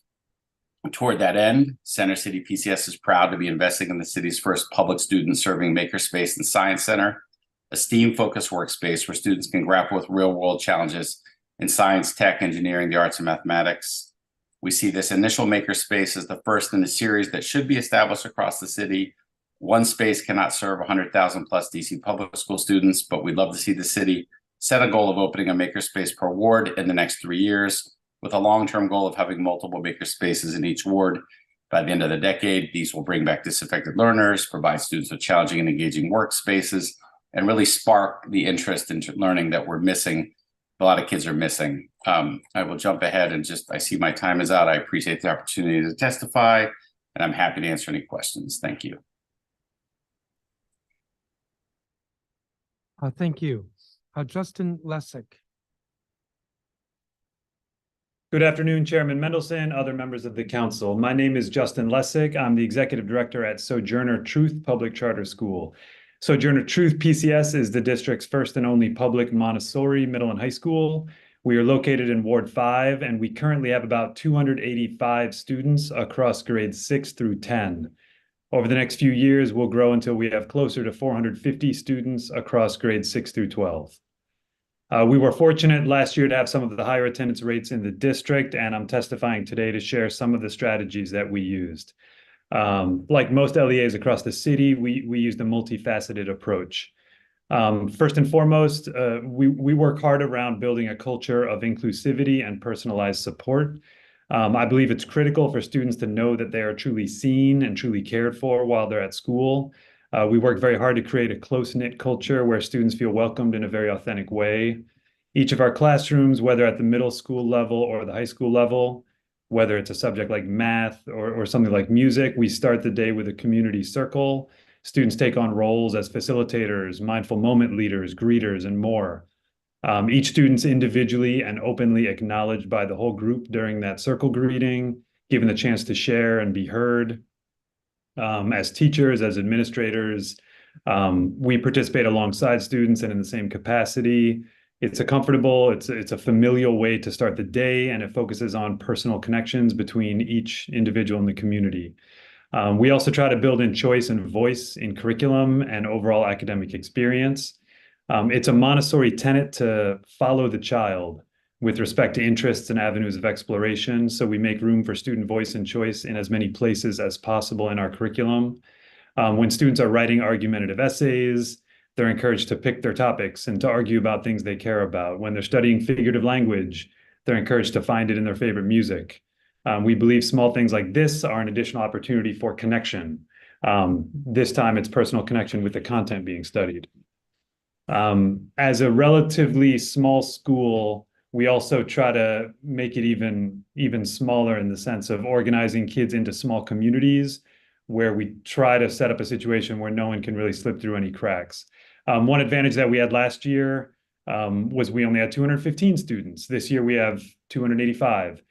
Toward that end, Center City PCS is proud to be investing in the city's first public student-serving makerspace and science center, a STEAM-focused workspace where students can grapple with real-world challenges in science, tech, engineering, the arts, and mathematics. We see this initial makerspace as the first in a series that should be established across the city. One space cannot serve 100,000 plus DC public school students, but we'd love to see the city set a goal of opening a makerspace per ward in the next 3 years, with a long-term goal of having multiple makerspaces in each ward. By the end of the decade, these will bring back disaffected learners, provide students with challenging and engaging workspaces, and really spark the interest in learning that we're missing. A lot of kids are missing. I will jump ahead and I see my time is out. I appreciate the opportunity to testify, and I'm happy to answer any questions. Thank you. Thank you. Justin Lessig. Good afternoon, Chairman Mendelson, other members of the council. My name is Justin Lessig. I'm the Executive Director at Sojourner Truth Public Charter School. Sojourner Truth PCS is the district's first and only public Montessori middle and high school. We are located in Ward 5, and we currently have about 285 students across grades 6 through 10. Over the next few years, we'll grow until we have closer to 450 students across grades 6 through 12. We were fortunate last year to have some of the higher attendance rates in the district, and I'm testifying today to share some of the strategies that we used. Like most LEAs across the city, we used a multifaceted approach. First and foremost, we work hard around building a culture of inclusivity and personalized support. I believe it's critical for students to know that they are truly seen and truly cared for while they're at school. We work very hard to create a close-knit culture where students feel welcomed in a very authentic way. Each of our classrooms, whether at the middle school level or the high school level, whether it's a subject like math or something like music, we start the day with a community circle. Students take on roles as facilitators, mindful moment leaders, greeters, and more. Each student's individually and openly acknowledged by the whole group during that circle greeting, given the chance to share and be heard. As teachers, as administrators, we participate alongside students and in the same capacity. It's a comfortable, it's a familial way to start the day, and it focuses on personal connections between each individual in the community. We also try to build in choice and voice in curriculum and overall academic experience. It's a Montessori tenet to follow the child with respect to interests and avenues of exploration. So we make room for student voice and choice in as many places as possible in our curriculum. When students are writing argumentative essays, they're encouraged to pick their topics and to argue about things they care about. When they're studying figurative language, they're encouraged to find it in their favorite music. We believe small things like this are an additional opportunity for connection. This time it's personal connection with the content being studied. As a relatively small school, we also try to make it even smaller in the sense of organizing kids into small communities where we try to set up a situation where no one can really slip through any cracks. One advantage that we had last year was we only had 215 students. This year we have 285.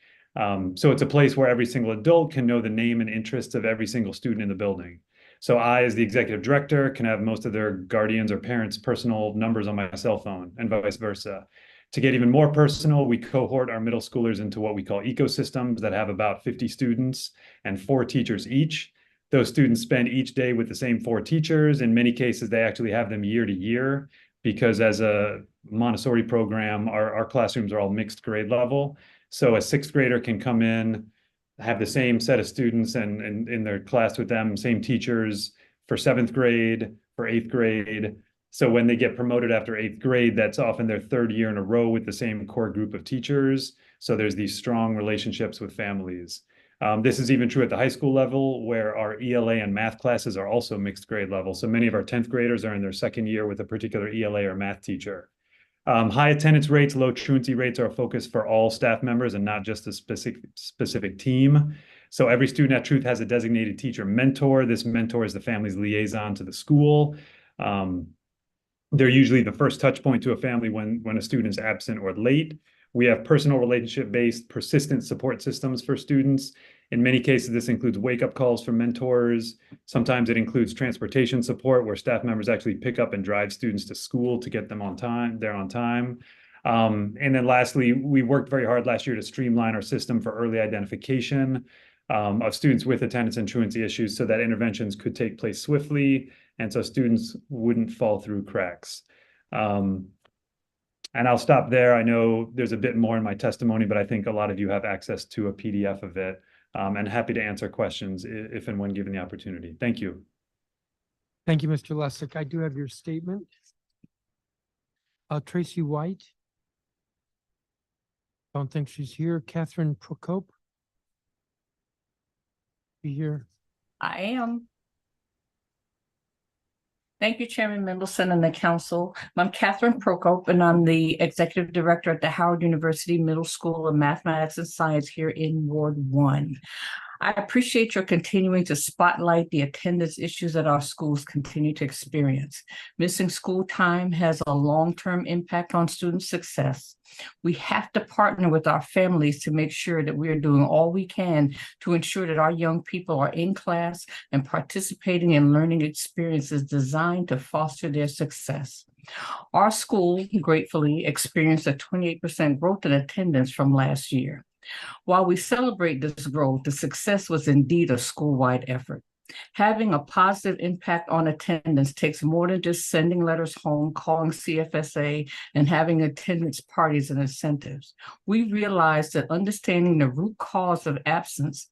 So it's a place where every single adult can know the name and interests of every single student in the building. So I, as the executive director, can have most of their guardians or parents' personal numbers on my cell phone and vice versa. To get even more personal, we cohort our middle schoolers into what we call ecosystems that have about 50 students and 4 teachers each. Those students spend each day with the same 4 teachers. In many cases, they actually have them year to year because as a Montessori program, our classrooms are all mixed grade level. So a 6th grader can come in, have the same set of students and in their class with them, same teachers for 7th grade, for 8th grade. So when they get promoted after 8th grade, that's often their 3rd year in a row with the same core group of teachers. So there's these strong relationships with families. This is even true at the high school level where our ELA and math classes are also mixed grade level. So many of our 10th graders are in their 2nd year with a particular ELA or math teacher. High attendance rates, low truancy rates are a focus for all staff members and not just a specific team. So every student at Truth has a designated teacher mentor. This mentor is the family's liaison to the school. They're usually the first touch point to a family when a student is absent or late. We have personal relationship-based persistent support systems for students. In many cases, this includes wake-up calls from mentors. Sometimes it includes transportation support where staff members actually pick up and drive students to school to get them on time, and then lastly, we worked very hard last year to streamline our system for early identification of students with attendance and truancy issues so that interventions could take place swiftly and so students wouldn't fall through cracks. And I'll stop there. I know there's a bit more in my testimony, but I think a lot of you have access to a PDF of it, and happy to answer questions if and when given the opportunity. Thank you. Thank you, Mr. Lessick. I do have your statement. Tracy White. Don't think she's here. Catherine Prokop. Be here. I am. Thank you, Chairman Mendelson and the council. I'm Catherine Prokop, and I'm the Executive Director at the Howard University Middle School of Mathematics and Science here in Ward 1. I appreciate your continuing to spotlight the attendance issues that our schools continue to experience. Missing school time has a long-term impact on student success. We have to partner with our families to make sure that we are doing all we can to ensure that our young people are in class and participating in learning experiences designed to foster their success. Our school, gratefully, experienced a 28% growth in attendance from last year. While we celebrate this growth, the success was indeed a school-wide effort. Having a positive impact on attendance takes more than just sending letters home, calling CFSA, and having attendance parties and incentives. We realized that understanding the root cause of absences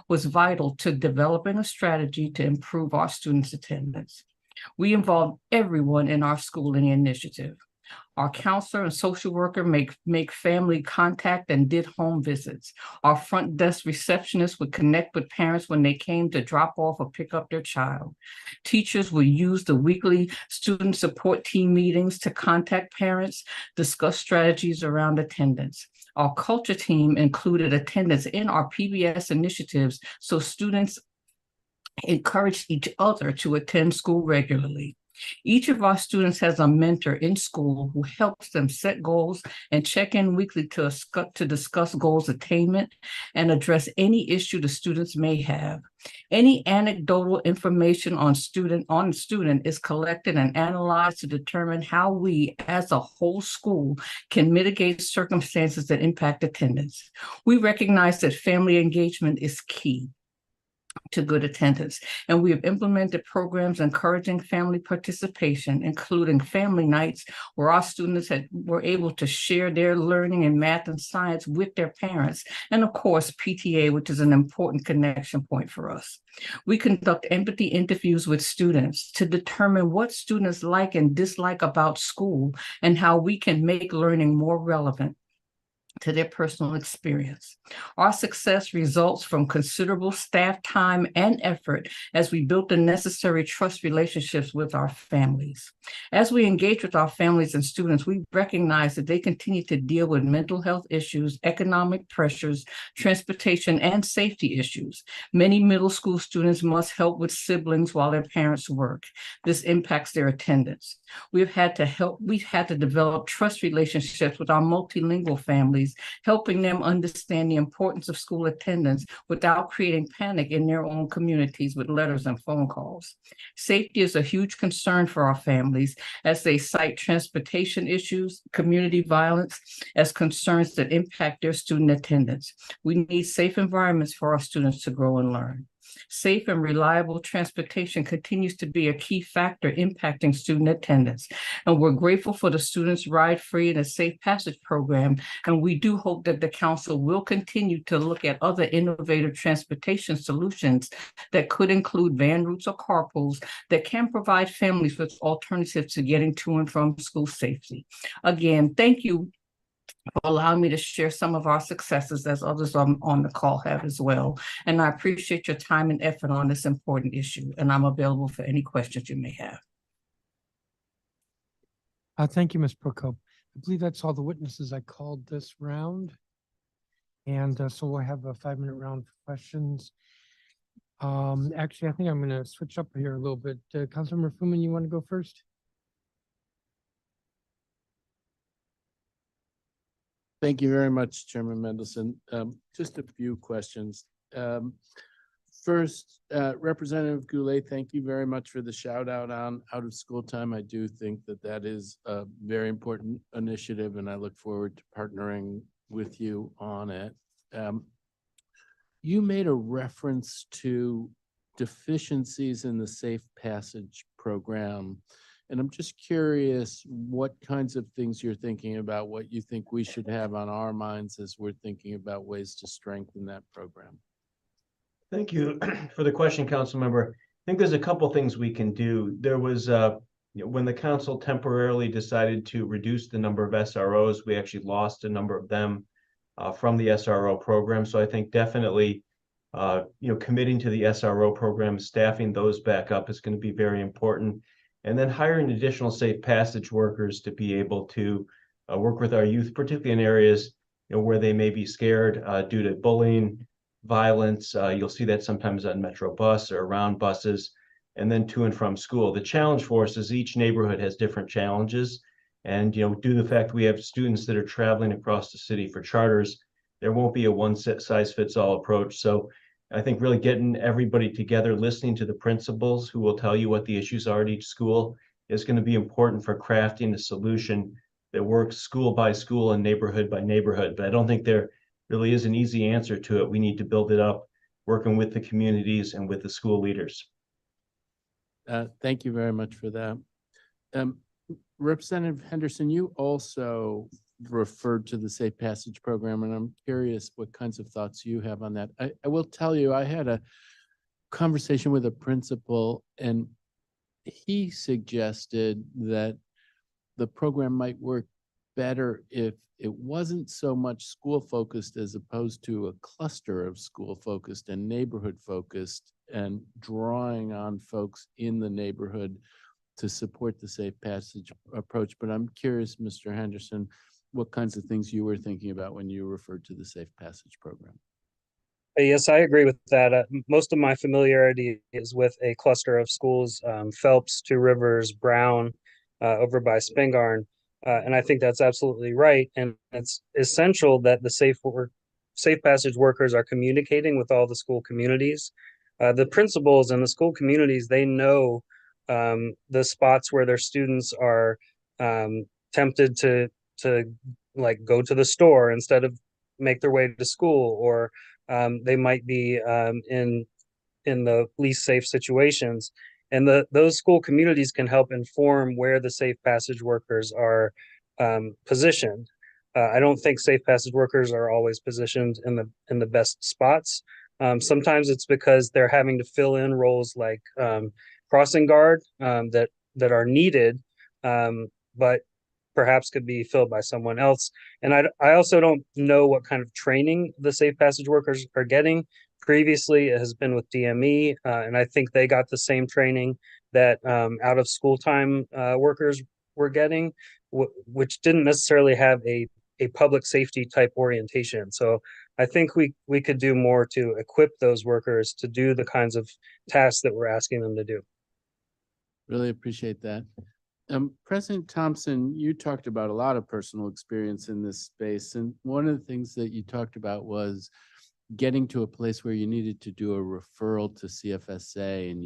was vital to developing a strategy to improve our students' attendance. We involved everyone in our school in the initiative. Our counselor and social worker make family contact and did home visits. Our front desk receptionist would connect with parents when they came to drop off or pick up their child. Teachers would use the weekly student support team meetings to contact parents, discuss strategies around attendance. Our culture team included attendance in our PBS initiatives so students encouraged each other to attend school regularly. Each of our students has a mentor in school who helps them set goals and check in weekly to discuss goals attainment and address any issue the students may have. Any anecdotal information on student is collected and analyzed to determine how we as a whole school can mitigate circumstances that impact attendance. We recognize that family engagement is key to good attendance, and we have implemented programs encouraging family participation, including family nights where our students were able to share their learning in math and science with their parents, and of course PTA, which is an important connection point for us. We conduct empathy interviews with students to determine what students like and dislike about school and how we can make learning more relevant to their personal experience. Our success results from considerable staff time and effort as we built the necessary trust relationships with our families. As we engage with our families and students, we recognize that they continue to deal with mental health issues, economic pressures, transportation, and safety issues. Many middle school students must help with siblings while their parents work. This impacts their attendance. We've had to develop trust relationships with our multilingual families, helping them understand the importance of school attendance without creating panic in their own communities with letters and phone calls. Safety is a huge concern for our families as they cite transportation issues, community violence as concerns that impact their student attendance. We need safe environments for our students to grow and learn. Safe and reliable transportation continues to be a key factor impacting student attendance. And we're grateful for the Students Ride Free and a Safe Passage program. And we do hope that the council will continue to look at other innovative transportation solutions that could include van routes or carpools that can provide families with alternatives to getting to and from school safely. Again, thank you for allowing me to share some of our successes as others on the call have as well. And I appreciate your time and effort on this important issue, and I'm available for any questions you may have. Thank you, Ms. Prokop. I believe that's all the witnesses I called this round. And so we'll have a 5-minute round for questions. Actually, I think I'm going to switch up here a little bit. Councilmember Fuman, you want to go first? Thank you very much, Chairman Mendelson. Just a few questions. First, Representative Goulet, thank you very much for the shout out on out of school time. I do think that that is a very important initiative, and I look forward to partnering with you on it. You made a reference to deficiencies in the Safe Passage program. And I'm just curious what kinds of things you're thinking about, what you think we should have on our minds as we're thinking about ways to strengthen that program. Thank you for the question, council member. I think there's a couple things we can do. There was when the council temporarily decided to reduce the number of SROs, we actually lost a number of them from the SRO program. So I think definitely committing to the SRO program, staffing those back up is going to be very important. And then hiring additional safe passage workers to be able to work with our youth, particularly in areas where they may be scared due to bullying, violence. You'll see that sometimes on Metro bus or around buses, and then to and from school. The challenge for us is each neighborhood has different challenges. And due to the fact we have students that are traveling across the city for charters, there won't be a one size fits all approach. So I think really getting everybody together, listening to the principals who will tell you what the issues are at each school is going to be important for crafting a solution that works school by school and neighborhood by neighborhood. But I don't think there really is an easy answer to it. We need to build it up, working with the communities and with the school leaders. Thank you very much for that. Representative Henderson, you also referred to the Safe Passage program, and I'm curious what kinds of thoughts you have on that. I will tell you, I had a conversation with a principal, and he suggested that the program might work better if it wasn't so much school focused as opposed to a cluster of school focused and neighborhood focused, and drawing on folks in the neighborhood to support the Safe Passage approach. But I'm curious, Mr. Henderson, what kinds of things you were thinking about when you referred to the Safe Passage program. Yes, I agree with that. Most of my familiarity is with a cluster of schools, Phelps, Two Rivers, Brown, over by Spingarn. And I think that's absolutely right. And it's essential that the Safe Passage workers are communicating with all the school communities. The principals and the school communities, they know the spots where their students are tempted to like go to the store instead of make their way to school, or they might be in the least safe situations. And those school communities can help inform where the Safe Passage workers are positioned. I don't think Safe Passage workers are always positioned in the best spots. Sometimes it's because they're having to fill in roles like crossing guard that are needed, but perhaps could be filled by someone else. And I also don't know what kind of training the Safe Passage workers are getting. Previously, it has been with DME, and I think they got the same training that out of school time workers were getting, which didn't necessarily have a public safety type orientation. So I think we could do more to equip those workers to do the kinds of tasks that we're asking them to do. Really appreciate that. President Thompson, you talked about a lot of personal experience in this space. And one of the things that you talked about was getting to a place where you needed to do a referral to CFSA. And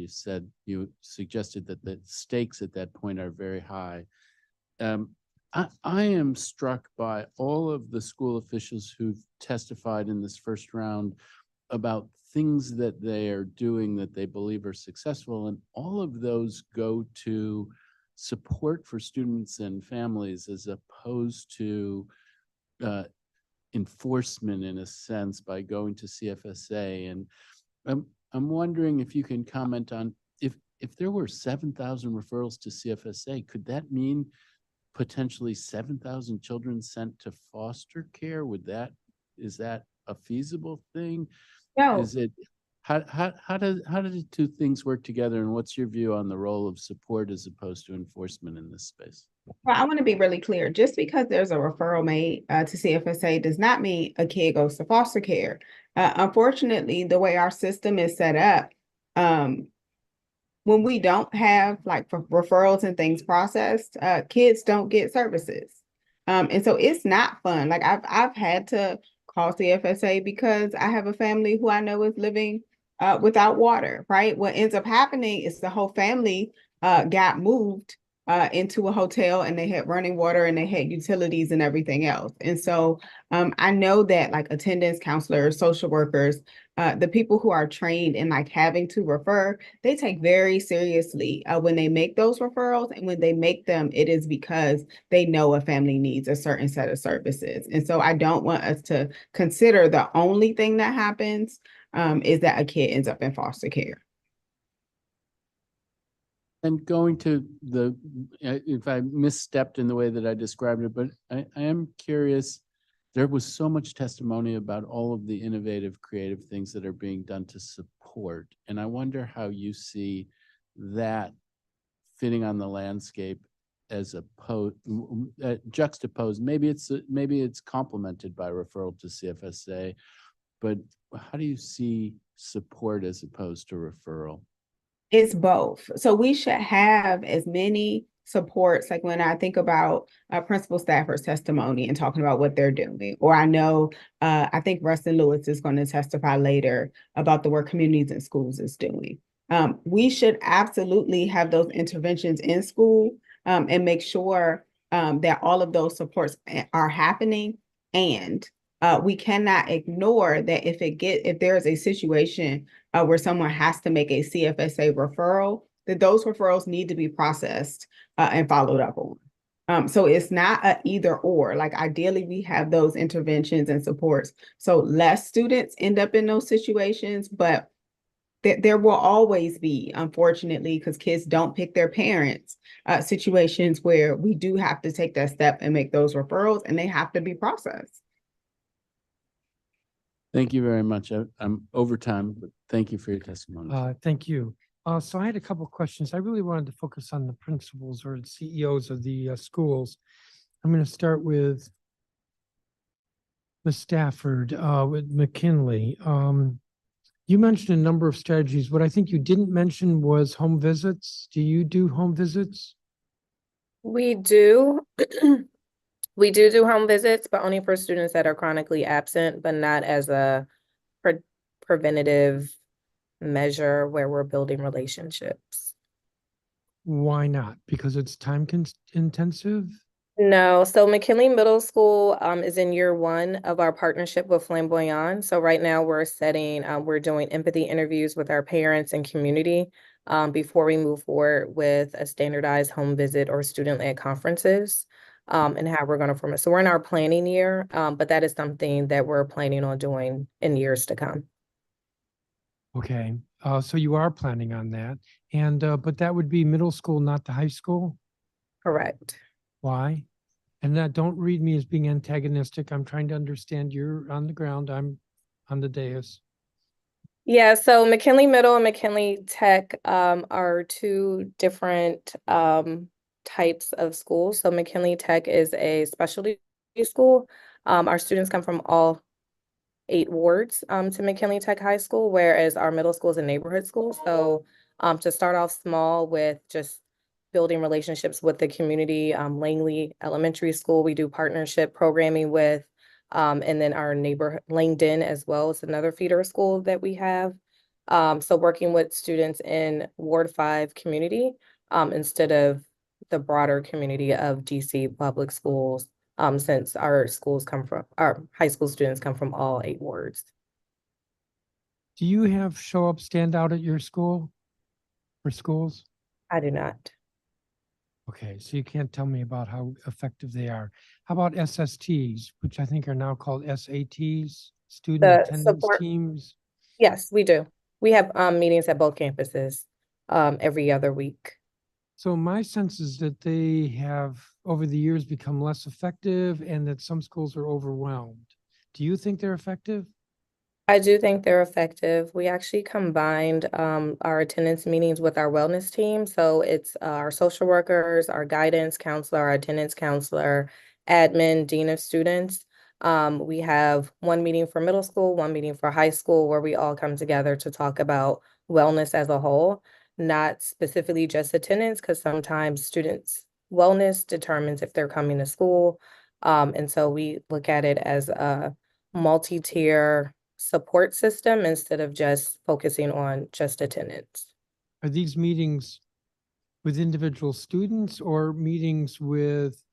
you suggested that the stakes at that point are very high. I am struck by all of the school officials who've testified in this first round about things that they are doing that they believe are successful. And all of those go to support for students and families as opposed to enforcement in a sense by going to CFSA. And I'm wondering if you can comment on if there were 7,000 referrals to CFSA, could that mean potentially 7,000 children sent to foster care? Is that a feasible thing? No. Is it how do the two things work together, and what's your view on the role of support as opposed to enforcement in this space? Well, I want to be really clear. Just because there's a referral made to CFSA does not mean a kid goes to foster care. Unfortunately, the way our system is set up, when we don't have like referrals and things processed, kids don't get services. And so it's not fun. Like I've had to call CFSA because I have a family who I know is living without water, right? What ends up happening is the whole family got moved into a hotel, and they had running water and they had utilities and everything else. And so I know that like attendance counselors, social workers, the people who are trained in like having to refer, they take very seriously when they make those referrals. And when they make them, it is because they know a family needs a certain set of services. And so I don't want us to consider the only thing that happens is that a kid ends up in foster care. And going to the, if I misstepped in the way that I described it, but I am curious, there was so much testimony about all of the innovative, creative things that are being done to support. And I wonder how you see that fitting on the landscape as opposed, juxtaposed. Maybe it's complemented by referral to CFSA, but how do you see support as opposed to referral? It's both. So we should have as many supports, like when I think about principal staffer's testimony and talking about what they're doing, or I know, I think Rustin Lewis is going to testify later about the work communities and schools is doing. We should absolutely have those interventions in school and make sure that all of those supports are happening. And we cannot ignore that if there is a situation where someone has to make a CFSA referral, that those referrals need to be processed and followed up on. So it's not a either or. Like ideally, we have those interventions and supports, so less students end up in those situations. But there will always be, unfortunately, because kids don't pick their parents, situations where we do have to take that step and make those referrals, and they have to be processed. Thank you very much. I'm over time, but thank you for your testimony. Thank you. So I had a couple of questions. I really wanted to focus on the principals or the CEOs of the schools. I'm going to start with Ms. Stafford, with McKinley. You mentioned a number of strategies. What I think you didn't mention was home visits. Do you do home visits? We do. We do home visits, but only for students that are chronically absent, but not as a preventative measure where we're building relationships. Why not? Because it's time intensive? No, so McKinley Middle School is in year 1 of our partnership with Flamboyant. So right now we're doing empathy interviews with our parents and community before we move forward with a standardized home visit or student-led conferences and how we're going to form it. So we're in our planning year, but that is something that we're planning on doing in years to come. Okay, so you are planning on that. And, but that would be middle school, not the high school? Correct. Why? And that, don't read me as being antagonistic. I'm trying to understand. You're on the ground. I'm on the dais. Yeah, so McKinley Middle and McKinley Tech are 2 different types of schools. So McKinley Tech is a specialty school. Our students come from all 8 wards to McKinley Tech High School, whereas our middle school is a neighborhood school. So to start off small with just building relationships with the community, Langley Elementary School, we do partnership programming with, and then our neighbor Langdon as well is another feeder school that we have. So working with students in Ward 5 community instead of the broader community of DC public schools, since our high school students come from all 8 wards. Do you have show up, stand out at your school or schools? I do not. Okay, so you can't tell me about how effective they are. How about SSTs, which I think are now called SATs, student The attendance support- teams? Yes, we do. We have meetings at both campuses every other week. So my sense is that they have, over the years, become less effective and that some schools are overwhelmed. Do you think they're effective? I do think they're effective. We actually combined our attendance meetings with our wellness team. So it's our social workers, our guidance counselor, our attendance counselor, admin, dean of students. We have one meeting for middle school, one meeting for high school, where we all come together to talk about wellness as a whole, not specifically just attendance, because sometimes students' wellness determines if they're coming to school. And so we look at it as a multi-tier support system instead of just focusing on just attendance. Are these meetings with individual students or meetings with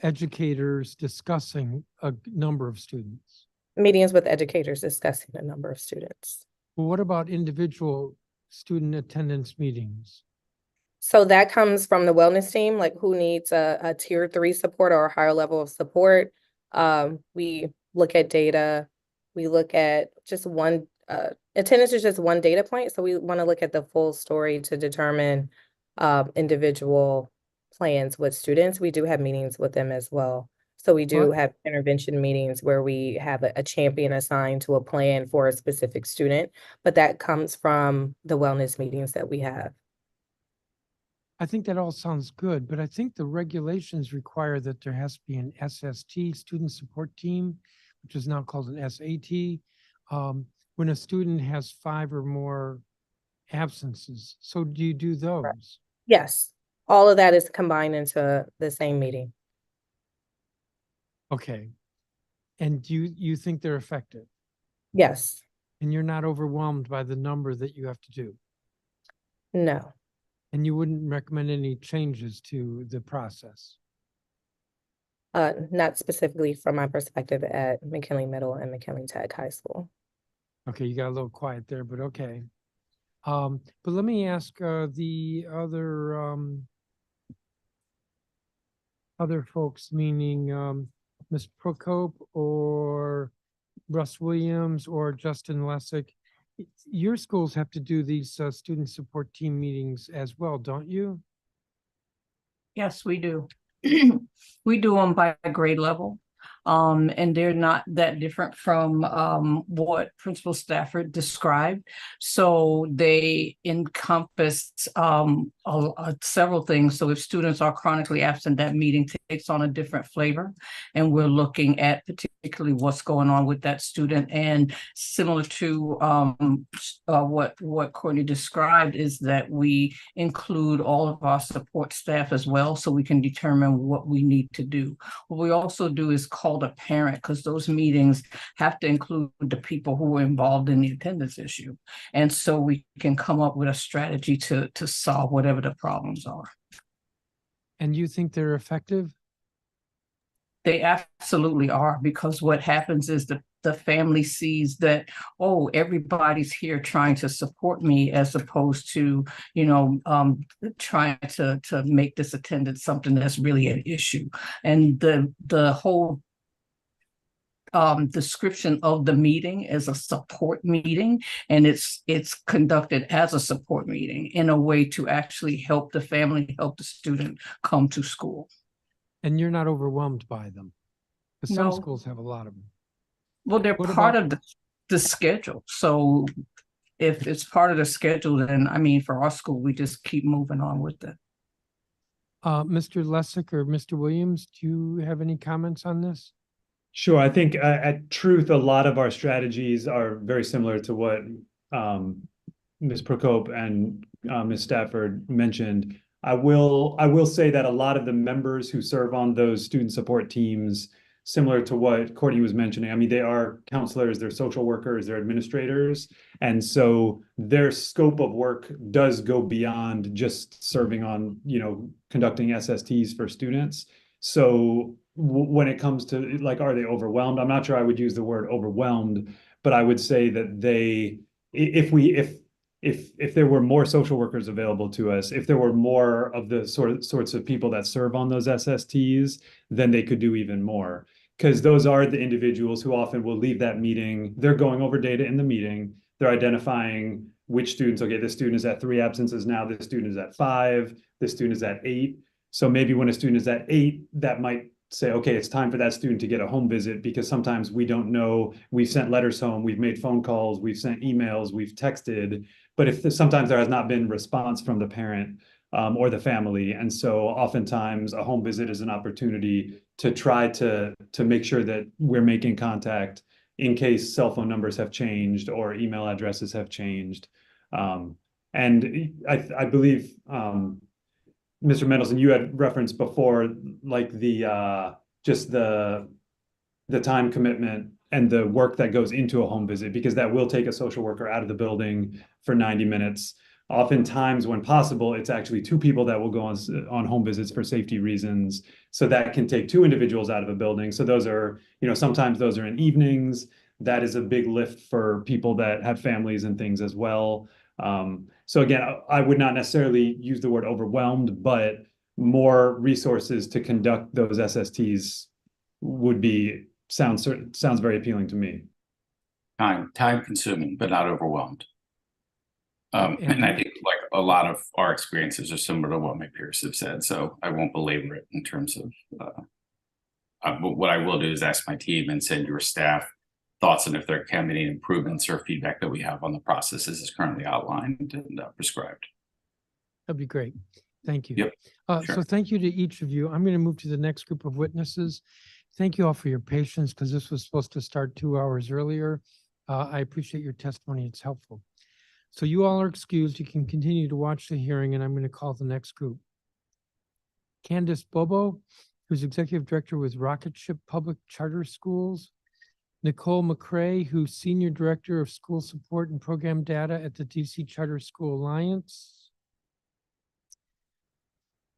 educators discussing a number of students? Meetings with educators discussing a number of students. Well, what about individual student attendance meetings? So that comes from the wellness team, like who needs a tier 3 support or a higher level of support. We look at data. We look at just one, attendance is just one data point. So we want to look at the full story to determine individual plans with students. We do have meetings with them as well. So we do have intervention meetings where we have a champion assigned to a plan for a specific student, but that comes from the wellness meetings that we have. I think that all sounds good, but I think the regulations require that there has to be an SST, student support team, which is now called an SAT, when a student has 5 or more absences. So do you do those? Yes, all of that is combined into the same meeting. Okay. And do you think they're effective? Yes, And you're not overwhelmed by the number that you have to do? no, And you wouldn't recommend any changes to the process? not specifically from my perspective at McKinley Middle and McKinley Tech High School. Okay, you got a little quiet there, but okay. But let me ask the other folks, meaning Ms. Procope or Russ Williams or Justin Lessick. Your schools have to do these student support team meetings as well, don't you? Yes, we do. We do them by grade level. And they're not that different from what Principal Stafford described. So they encompass several things. So if students are chronically absent, that meeting takes on a different flavor. And we're looking at particularly what's going on with that student. And similar to what Courtney described is that we include all of our support staff as well, so we can determine what we need to do. What we also do is call the parent, because those meetings have to include the people who were involved in the attendance issue. And so we can come up with a strategy to solve whatever the problems are. And you think they're effective? They absolutely are, because what happens is the family sees that, oh, everybody's here trying to support me, as opposed to, trying to make this attendance something that's really an issue. And the whole description of the meeting as a support meeting, and it's conducted as a support meeting in a way to actually help the family, help the student come to school. And you're not overwhelmed by them? Because some No. schools have a lot of them. Well, they're What part about- of the schedule. So if it's part of the schedule, then I mean, for our school, we just keep moving on with it. Mr. Lessick or Mr. Williams, do you have any comments on this? Sure. I think at Truth, a lot of our strategies are very similar to what Ms. Procope and Ms. Stafford mentioned. I will say that a lot of the members who serve on those student support teams, similar to what Courtney was mentioning, I mean, they are counselors, they're social workers, they're administrators. And so their scope of work does go beyond just serving on, conducting SSTs for students. So when it comes to like, are they overwhelmed? I'm not sure I would use the word overwhelmed, but I would say that if there were more social workers available to us, if there were more of the sorts of people that serve on those SSTs, then they could do even more. Because those are the individuals who often will leave that meeting. They're going over data in the meeting. They're identifying which students, okay, this student is at 3 absences now, this student is at 5, this student is at 8. So maybe when a student is at 8, that might say, okay, it's time for that student to get a home visit, because sometimes we don't know. We've sent letters home, we've made phone calls, we've sent emails, we've texted, but sometimes there has not been response from the parent or the family. And so oftentimes a home visit is an opportunity to try to make sure that we're making contact in case cell phone numbers have changed or email addresses have changed. And I believe, Mr. Mendelson, you had referenced before, like the just the time commitment and the work that goes into a home visit, because that will take a social worker out of the building for 90 minutes. Oftentimes, when possible, it's actually two people that will go on home visits for safety reasons. So that can take two individuals out of a building. So those are, sometimes those are in evenings. That is a big lift for people that have families and things as well. So again, I would not necessarily use the word overwhelmed, but more resources to conduct those SSTs would sounds very appealing to me. Time consuming, but not overwhelmed. And I think like a lot of our experiences are similar to what my peers have said, so I won't belabor it in terms of but what I will do is ask my team and send your staff thoughts and if there can be any improvements or feedback that we have on the processes as currently outlined and prescribed. That'd be great. Thank you. Yep. Sure. So thank you to each of you. I'm going to move to the next group of witnesses. Thank you all for your patience because this was supposed to start 2 hours earlier. I appreciate your testimony. It's helpful. So you all are excused. You can continue to watch the hearing, and I'm going to call the next group. Candace Bobo, who's Executive Director with Rocket Ship Public Charter Schools. Nicole McCrae, who's Senior Director of School Support and Program Data at the DC Charter School Alliance.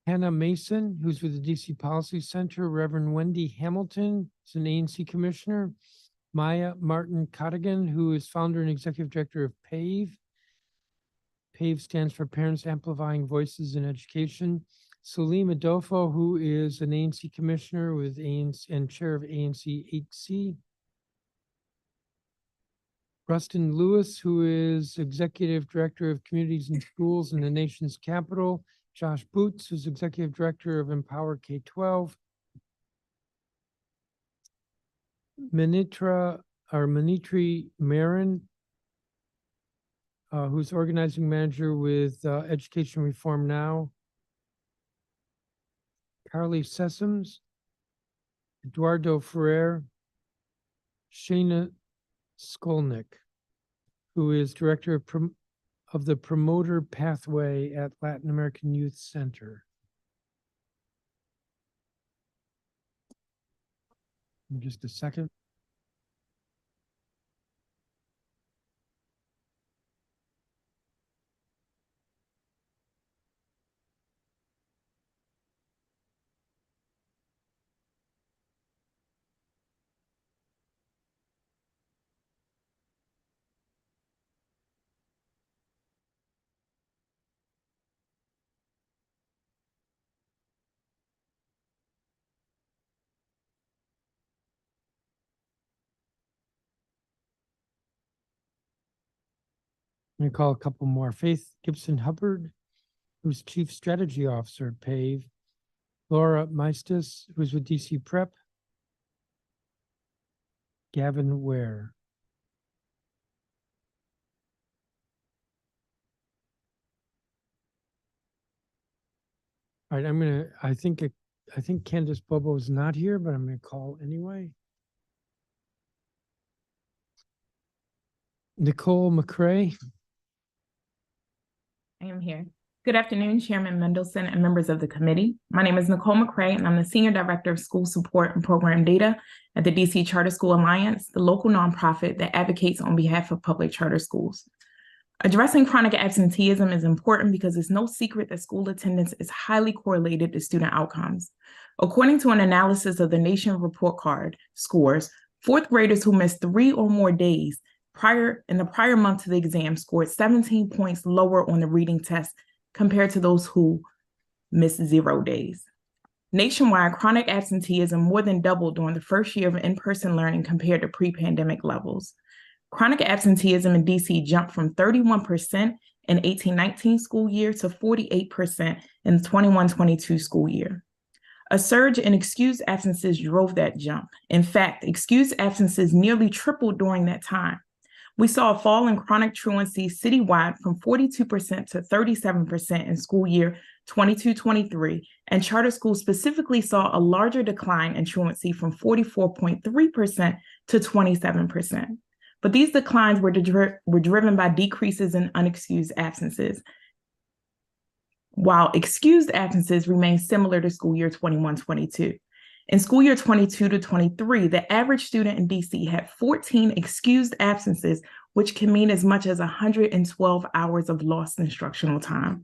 Hannah Mason, who's with the DC Policy Center. Reverend Wendy Hamilton, who's an ANC Commissioner. Maya Martin Cottigan, who is Founder and Executive Director of PAVE. PAVE stands for Parents Amplifying Voices in Education. Salim Adolfo, who is an ANC Commissioner with ANC and Chair of ANC HC. Rustin Lewis, who is Executive Director of Communities and Schools in the nation's capital. Josh Boots, who's Executive Director of Empower K-12. Manitri Marin, who's Organizing Manager with Education Reform Now. Carly Sessoms, Eduardo Ferrer, Shana Skolnick, who is Director of the Promoter Pathway at Latin American Youth Center. In just a second. I'm going to call a couple more. Faith Gibson Hubbard, who's Chief Strategy Officer at PAVE. Laura Meistis, who's with DC Prep. Gavin Ware. All right, I think Candace Bobo is not here, but I'm going to call anyway. Nicole McCrae. I am here. Good afternoon, Chairman Mendelson and members of the committee. My name is Nicole McCrae, and I'm the Senior Director of School Support and Program Data at the DC Charter School Alliance, the local nonprofit that advocates on behalf of public charter schools. Addressing chronic absenteeism is important because it's no secret that school attendance is highly correlated to student outcomes. According to an analysis of the Nation Report Card scores, fourth graders who missed 3 or more days in the prior month to the exam scored 17 points lower on the reading test compared to those who missed 0 days. Nationwide, chronic absenteeism more than doubled during the first year of in-person learning compared to pre-pandemic levels. Chronic absenteeism in DC jumped from 31% in 18-19 school year to 48% in the 21-22 school year. A surge in excused absences drove that jump. In fact, excused absences nearly tripled during that time. We saw a fall in chronic truancy citywide from 42% to 37% in school year 22-23, and charter schools specifically saw a larger decline in truancy from 44.3% to 27%. But these declines were driven by decreases in unexcused absences, while excused absences remained similar to school year 21-22. In school year 22 to 23, the average student in DC had 14 excused absences, which can mean as much as 112 hours of lost instructional time.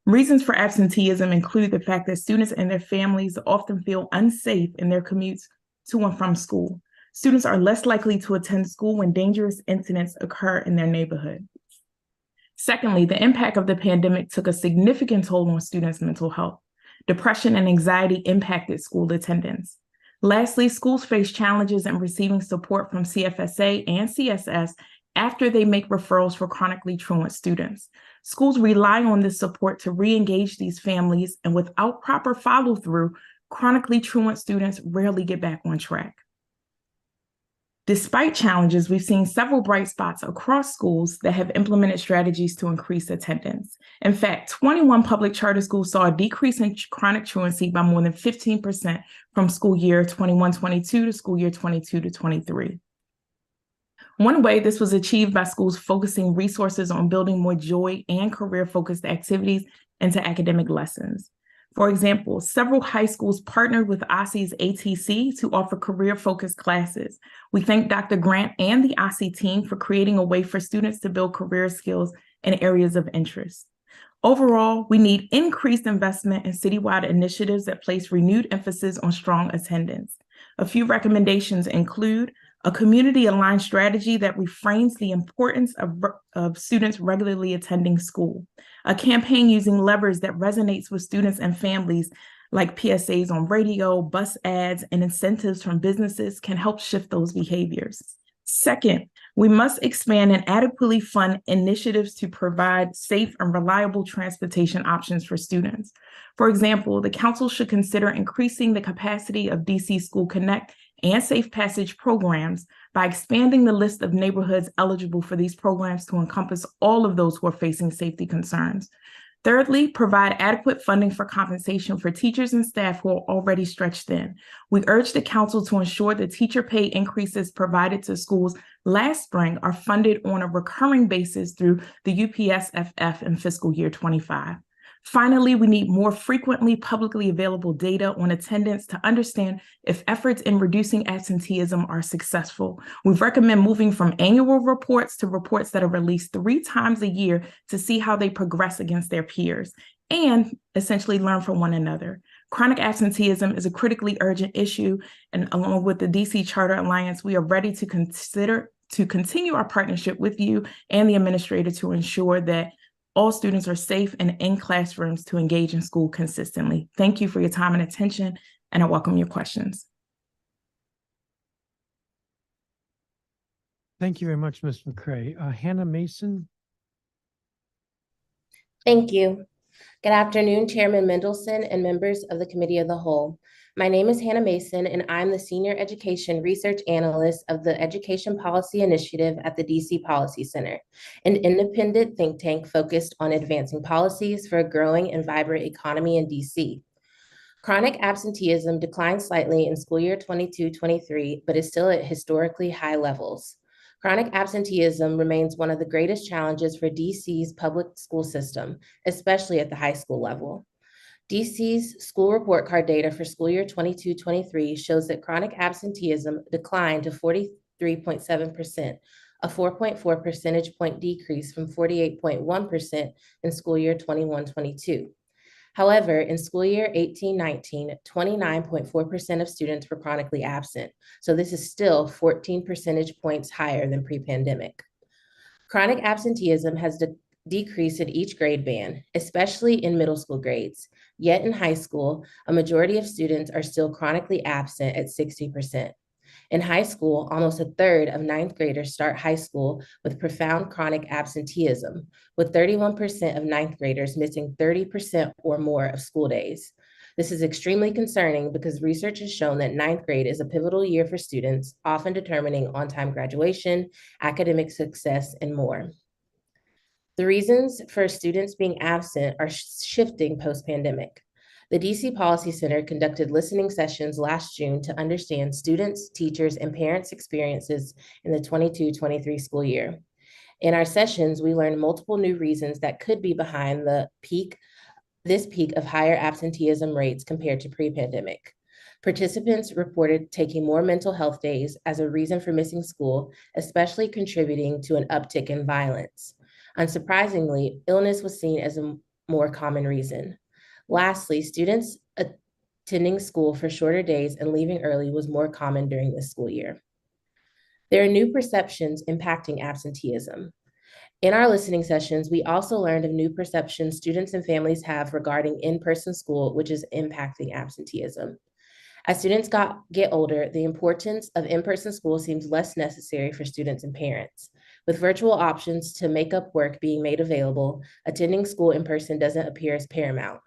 Reasons for absenteeism include the fact that students and their families often feel unsafe in their commutes to and from school. Students are less likely to attend school when dangerous incidents occur in their neighborhood. Secondly, the impact of the pandemic took a significant toll on students' mental health. Depression and anxiety impacted school attendance. Lastly, schools face challenges in receiving support from CFSA and CSS after they make referrals for chronically truant students. Schools rely on this support to re-engage these families, and without proper follow-through, chronically truant students rarely get back on track. Despite challenges, we've seen several bright spots across schools that have implemented strategies to increase attendance. In fact, 21 public charter schools saw a decrease in chronic truancy by more than 15% from school year 21-22 to school year 22 to 23. One way this was achieved by schools focusing resources on building more joy and career-focused activities into academic lessons. For example, several high schools partnered with OSSE's ATC to offer career-focused classes. We thank Dr. Grant and the OSSE team for creating a way for students to build career skills in areas of interest. Overall, we need increased investment in citywide initiatives that place renewed emphasis on strong attendance. A few recommendations include a community-aligned strategy that reframes the importance of students regularly attending school, a campaign using levers that resonates with students and families, like PSAs on radio, bus ads, and incentives from businesses can help shift those behaviors. Second, we must expand and adequately fund initiatives to provide safe and reliable transportation options for students. For example, the council should consider increasing the capacity of DC School Connect and Safe Passage programs by expanding the list of neighborhoods eligible for these programs to encompass all of those who are facing safety concerns. Thirdly, provide adequate funding for compensation for teachers and staff who are already stretched thin. We urge the council to ensure the teacher pay increases provided to schools last spring are funded on a recurring basis through the UPSFF in fiscal year 25. Finally, we need more frequently publicly available data on attendance to understand if efforts in reducing absenteeism are successful. We recommend moving from annual reports to reports that are released 3 times a year to see how they progress against their peers and essentially learn from one another. Chronic absenteeism is a critically urgent issue, and along with the DC Charter Alliance, we are ready to continue our partnership with you and the administrator to ensure that all students are safe and in classrooms to engage in school consistently. Thank you for your time and attention, and I welcome your questions. Thank you very much, Ms. McCray. Hannah Mason. Thank you. Good afternoon, Chairman Mendelson and members of the Committee of the Whole. My name is Hannah Mason, and I'm the Senior Education Research Analyst of the Education Policy Initiative at the DC Policy Center, an independent think tank focused on advancing policies for a growing and vibrant economy in DC. Chronic absenteeism declined slightly in school year 22-23, but is still at historically high levels. Chronic absenteeism remains one of the greatest challenges for DC's public school system, especially at the high school level. DC's school report card data for school year 22-23 shows that chronic absenteeism declined to 43.7%, a 4.4 percentage point decrease from 48.1% in school year 21-22. However, in school year 18-19, 29.4% of students were chronically absent, so this is still 14 percentage points higher than pre-pandemic. Chronic absenteeism has decreased in each grade band, especially in middle school grades. Yet in high school, a majority of students are still chronically absent at 60%. In high school, almost a third of 9th graders start high school with profound chronic absenteeism, with 31% of 9th graders missing 30% or more of school days. This is extremely concerning because research has shown that 9th grade is a pivotal year for students, often determining on-time graduation, academic success, and more. The reasons for students being absent are shifting post-pandemic. The DC Policy Center conducted listening sessions last June to understand students, teachers, and parents' experiences in the 22-23 school year. In our sessions, we learned multiple new reasons that could be behind this peak of higher absenteeism rates compared to pre-pandemic. Participants reported taking more mental health days as a reason for missing school, especially contributing to an uptick in violence. Unsurprisingly, illness was seen as a more common reason. Lastly, students attending school for shorter days and leaving early was more common during this school year. There are new perceptions impacting absenteeism. In our listening sessions, we also learned of new perceptions students and families have regarding in-person school, which is impacting absenteeism. As students get older, the importance of in-person school seems less necessary for students and parents. With virtual options to make up work being made available, attending school in person doesn't appear as paramount.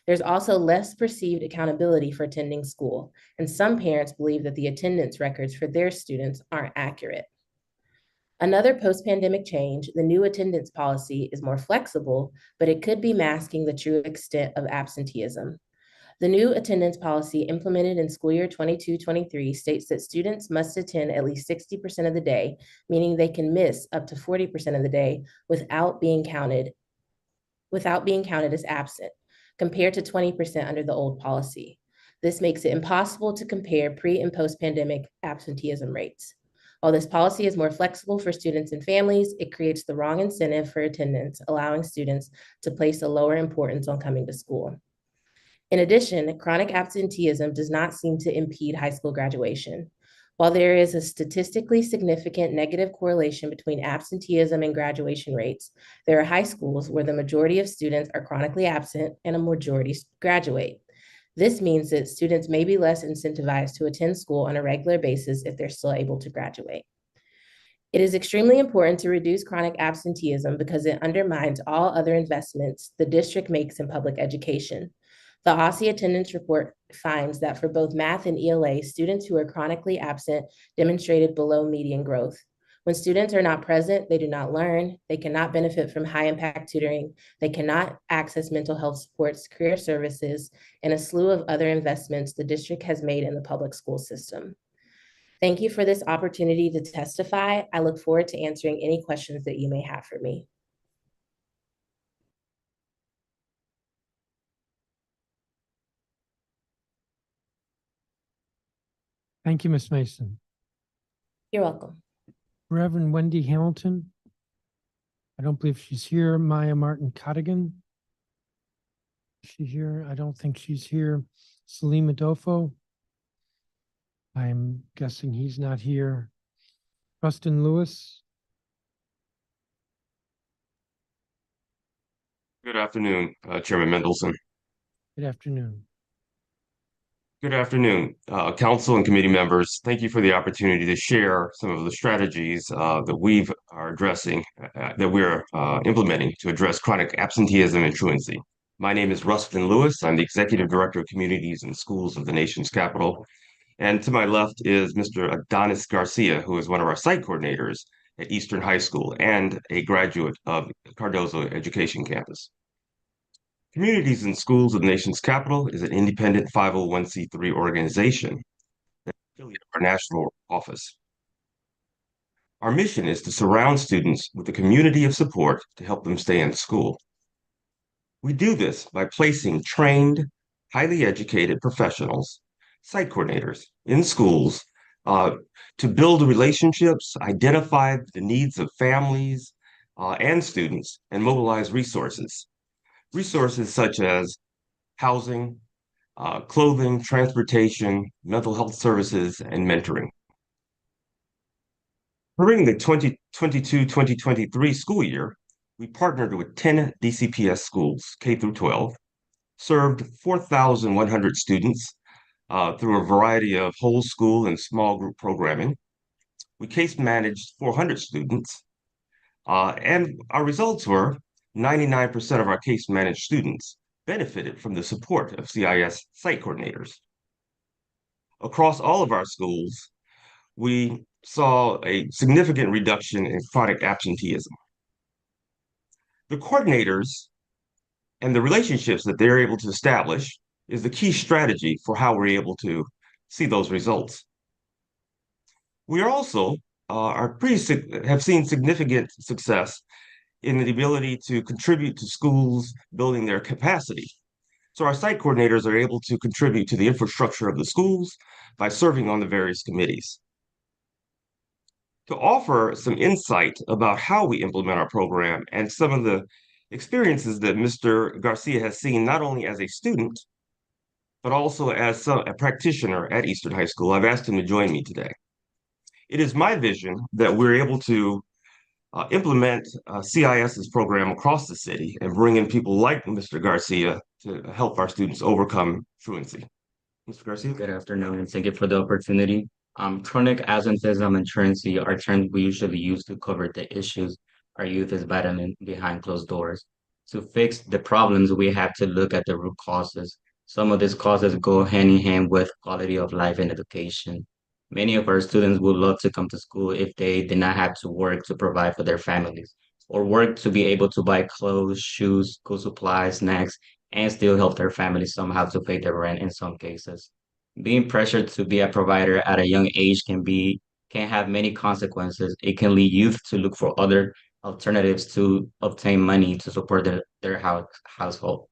There's also less perceived accountability for attending school, and some parents believe that the attendance records for their students aren't accurate. Another post-pandemic change, the new attendance policy is more flexible, but it could be masking the true extent of absenteeism. The new attendance policy implemented in school year 22-23 states that students must attend at least 60% of the day, meaning they can miss up to 40% of the day without being counted as absent, compared to 20% under the old policy. This makes it impossible to compare pre- and post-pandemic absenteeism rates. While this policy is more flexible for students and families, it creates the wrong incentive for attendance, allowing students to place a lower importance on coming to school. In addition, chronic absenteeism does not seem to impede high school graduation. While there is a statistically significant negative correlation between absenteeism and graduation rates, there are high schools where the majority of students are chronically absent and a majority graduate. This means that students may be less incentivized to attend school on a regular basis if they're still able to graduate. It is extremely important to reduce chronic absenteeism because it undermines all other investments the district makes in public education. The OSSE attendance report finds that for both math and ELA, students who are chronically absent demonstrated below median growth. When students are not present, they do not learn, they cannot benefit from high impact tutoring, they cannot access mental health supports, career services, and a slew of other investments the district has made in the public school system. Thank you for this opportunity to testify. I look forward to answering any questions that you may have for me. Thank you, Ms. Mason. You're welcome. Reverend Wendy Hamilton. I don't believe she's here. Maya Martin Cottigan. Is she here? I don't think she's here. Salim Adolfo. I'm guessing he's not here. Rustin Lewis. Good afternoon, Chairman Mendelson. Good afternoon. Good afternoon, council and committee members. Thank you for the opportunity to share some of the strategies that we're implementing to address chronic absenteeism and truancy. My name is Rustin Lewis. I'm the Executive Director of Communities and Schools of the nation's capital. And to my left is Mr. Adonis Garcia, who is one of our site coordinators at Eastern High School and a graduate of Cardozo Education Campus. Communities and Schools of the nation's capital is an independent 501c3 organization that is affiliated with our national office. Our mission is to surround students with a community of support to help them stay in school. We do this by placing trained, highly educated professionals, site coordinators in schools to build relationships, identify the needs of families and students, and mobilize resources. Resources such as housing, clothing, transportation, mental health services, and mentoring. During the 2022-2023 school year, we partnered with 10 DCPS schools, K through 12, served 4,100 students through a variety of whole school and small group programming. We case managed 400 students, and our results were 99% of our case managed students benefited from the support of CIS site coordinators. Across all of our schools, we saw a significant reduction in chronic absenteeism. The coordinators and the relationships that they're able to establish is the key strategy for how we're able to see those results. We are also have seen significant success in the ability to contribute to schools building their capacity. So our site coordinators are able to contribute to the infrastructure of the schools by serving on the various committees. To offer some insight about how we implement our program and some of the experiences that Mr. Garcia has seen not only as a student, but also as a practitioner at Eastern High School, I've asked him to join me today. It is my vision that we're able to implement CIS's program across the city and bring in people like Mr. Garcia to help our students overcome truancy. Mr. Garcia? Good afternoon, and thank you for the opportunity. Chronic absenteeism and truancy are terms we usually use to cover the issues our youth is battling behind closed doors. To fix the problems, we have to look at the root causes. Some of these causes go hand in hand with quality of life and education. Many of our students would love to come to school if they did not have to work to provide for their families, or work to be able to buy clothes, shoes, school supplies, snacks, and still help their families somehow to pay their rent in some cases. Being pressured to be a provider at a young age can have many consequences. It can lead youth to look for other alternatives to obtain money to support their household.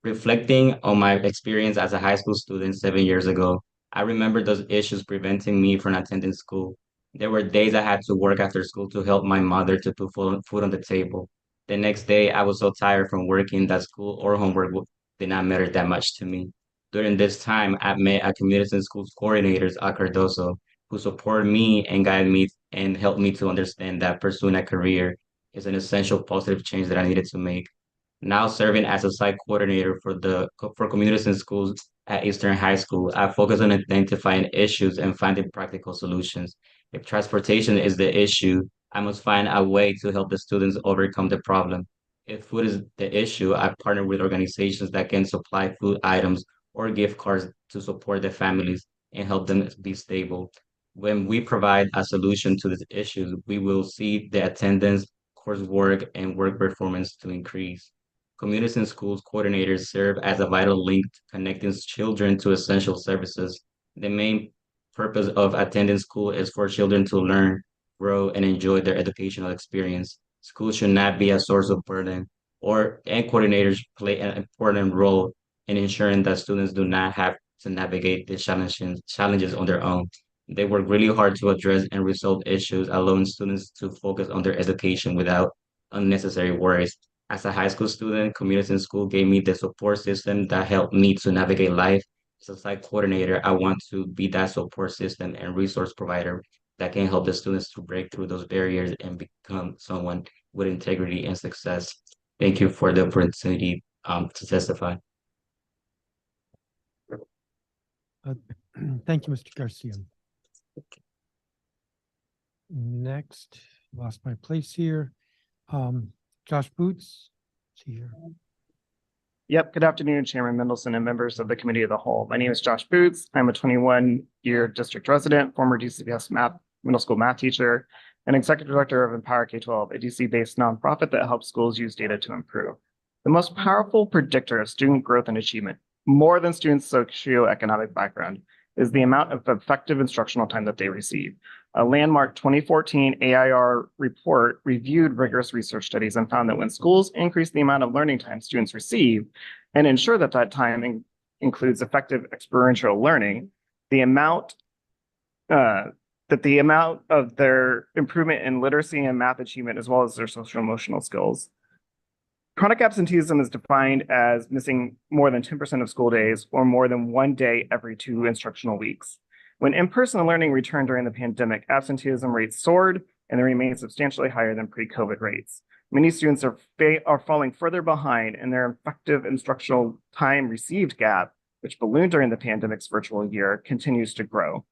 Reflecting on my experience as a high school student 7 years ago, I remember those issues preventing me from attending school. There were days I had to work after school to help my mother to put food on the table. The next day, I was so tired from working that school or homework did not matter that much to me. During this time, I met a community and schools coordinators at Cardoso who supported me and guided me and helped me to understand that pursuing a career is an essential positive change that I needed to make. Now serving as a site coordinator for communities and schools at Eastern High School, I focus on identifying issues and finding practical solutions. If transportation is the issue, I must find a way to help the students overcome the problem. If food is the issue, I partner with organizations that can supply food items or gift cards to support the families and help them be stable. When we provide a solution to these issues, we will see the attendance, coursework, and work performance to increase. Communities and schools coordinators serve as a vital link connecting children to essential services. The main purpose of attending school is for children to learn, grow, and enjoy their educational experience. School should not be a source of burden, and coordinators play an important role in ensuring that students do not have to navigate the challenges on their own. They work really hard to address and resolve issues, allowing students to focus on their education without unnecessary worries. As a high school student, community and school gave me the support system that helped me to navigate life. As a site coordinator, I want to be that support system and resource provider that can help the students to break through those barriers and become someone with integrity and success. Thank you for the opportunity to testify. Thank you, Mr. Garcia. Next, lost my place here. Josh Boots, see here. Yep. Good afternoon, Chairman Mendelson and members of the Committee of the Whole. My name is Josh Boots. I'm a 21-year district resident, former DCPS middle school math teacher, and executive director of Empower K-12, a DC-based nonprofit that helps schools use data to improve. The most powerful predictor of student growth and achievement, more than students' socioeconomic background, is the amount of effective instructional time that they receive. A landmark 2014 AIR report reviewed rigorous research studies and found that when schools increase the amount of learning time students receive and ensure that that time includes effective experiential learning, the amount of their improvement in literacy and math achievement, as well as their social emotional skills. Chronic absenteeism is defined as missing more than 10% of school days or more than one day every 2 instructional weeks. When in-person learning returned during the pandemic, absenteeism rates soared and they remain substantially higher than pre-COVID rates. Many students are falling further behind, and their effective instructional time received gap, which ballooned during the pandemic's virtual year, continues to grow.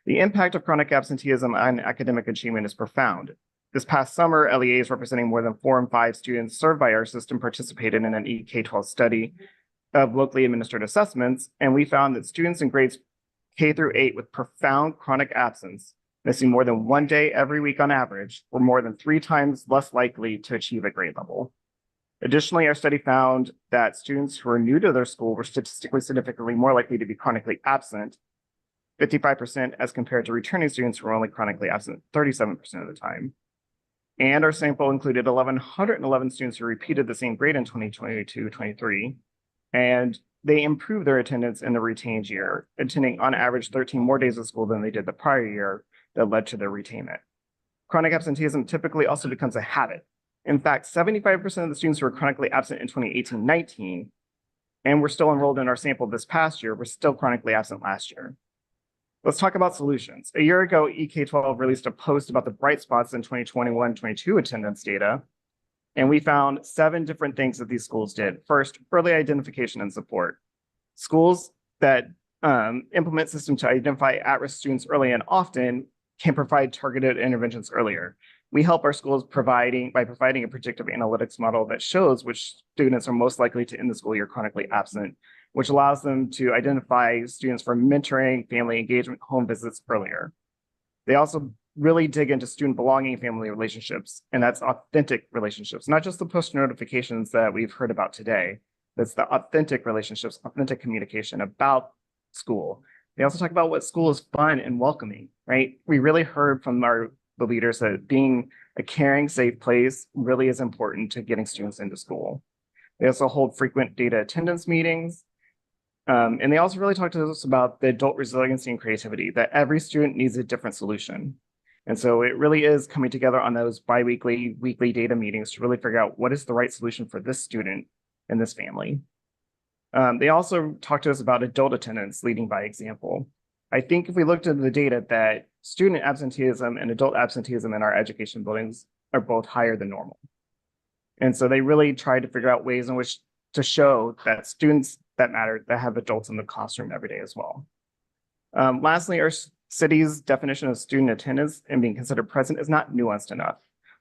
The impact of chronic absenteeism on academic achievement is profound. This past summer, LEAs representing more than 4 in 5 students served by our system participated in an EK-12 study of locally administered assessments, and we found that students in grades K through 8 with profound chronic absence, missing more than one day every week on average, were more than 3 times less likely to achieve a grade level. Additionally, our study found that students who are new to their school were statistically significantly more likely to be chronically absent, 55%, as compared to returning students who were only chronically absent 37% of the time. And our sample included 1,111 students who repeated the same grade in 2022-23, and they improved their attendance in the retained year, attending on average 13 more days of school than they did the prior year that led to their retainment. Chronic absenteeism typically also becomes a habit. In fact, 75% of the students who were chronically absent in 2018-19 and were still enrolled in our sample this past year were still chronically absent last year. Let's talk about solutions. A year ago, EK12 released a post about the bright spots in 2021-22 attendance data, and we found 7 different things that these schools did. First, early identification and support. Schools that implement systems to identify at-risk students early and often can provide targeted interventions earlier. We help our schools by providing a predictive analytics model that shows which students are most likely to end the school year chronically absent, which allows them to identify students for mentoring, family engagement, home visits earlier. They also really dig into student belonging family relationships, and that's authentic relationships, not just the push notifications that we've heard about today. That's the authentic relationships, authentic communication about school. They also talk about what school is fun and welcoming, right? We really heard from the leaders that being a caring, safe place really is important to getting students into school. They also hold frequent data attendance meetings. And they also really talk to us about the adult resiliency and creativity, that every student needs a different solution. And so it really is coming together on those biweekly, weekly data meetings to really figure out what is the right solution for this student and this family. They also talk to us about adult attendance leading by example. I think if we looked at the data that student absenteeism and adult absenteeism in our education buildings are both higher than normal. And so they really tried to figure out ways in which to show that students that matter, that have adults in the classroom every day as well. Lastly, our city's definition of student attendance and being considered present is not nuanced enough.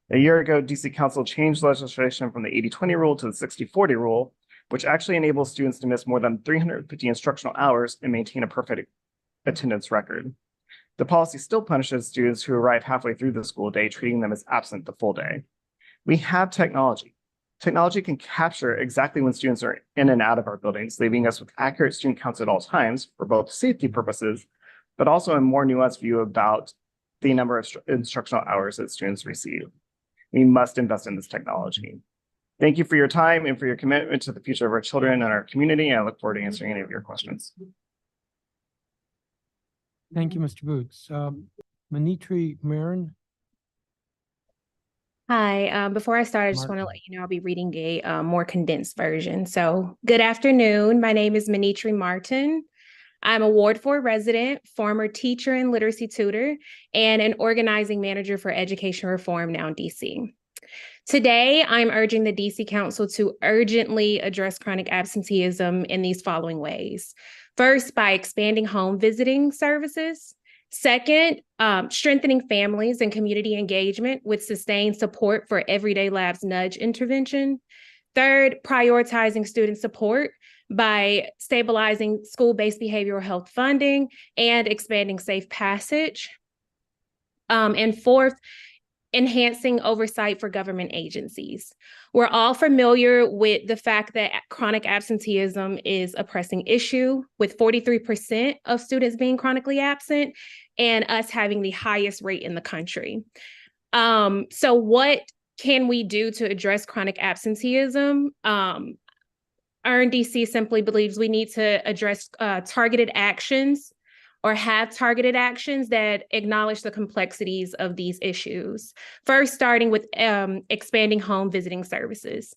A year ago, DC Council changed legislation from the 80-20 rule to the 60-40 rule, which actually enables students to miss more than 350 instructional hours and maintain a perfect attendance record. The policy still punishes students who arrive halfway through the school day, treating them as absent the full day. We have technology. Technology can capture exactly when students are in and out of our buildings, leaving us with accurate student counts at all times for both safety purposes, but also a more nuanced view about the number of instructional hours that students receive. We must invest in this technology. Thank you for your time and for your commitment to the future of our children and our community. And I look forward to answering any of your questions. Thank you, Mr. Boots. Manitri Marin. Hi, before I start, I just want to let you know I'll be reading a more condensed version. So good afternoon. My name is Manitri Martin. I'm a Ward 4 resident, former teacher and literacy tutor, and an organizing manager for education reform now in DC. Today, I'm urging the DC Council to urgently address chronic absenteeism in these following ways. First, by expanding home visiting services. Second, strengthening families and community engagement with sustained support for Everyday Labs nudge intervention. Third, prioritizing student support by stabilizing school-based behavioral health funding and expanding safe passage. And fourth, enhancing oversight for government agencies. We're all familiar with the fact that chronic absenteeism is a pressing issue, with 43% of students being chronically absent and us having the highest rate in the country. So what can we do to address chronic absenteeism? RNDC simply believes we need to address targeted actions or have targeted actions that acknowledge the complexities of these issues. First, starting with expanding home visiting services.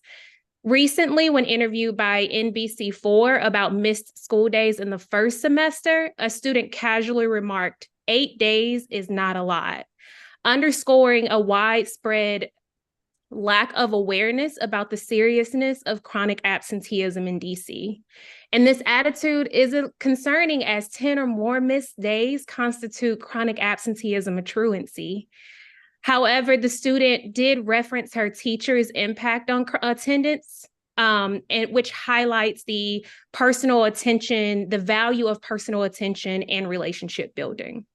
Recently, when interviewed by NBC4 about missed school days in the first semester, a student casually remarked, 8 days is not a lot, underscoring a widespread lack of awareness about the seriousness of chronic absenteeism in DC. And this attitude is concerning, as 10 or more missed days constitute chronic absenteeism or truancy. However, the student did reference her teacher's impact on attendance, and which highlights the personal attention, the value of personal attention and relationship building.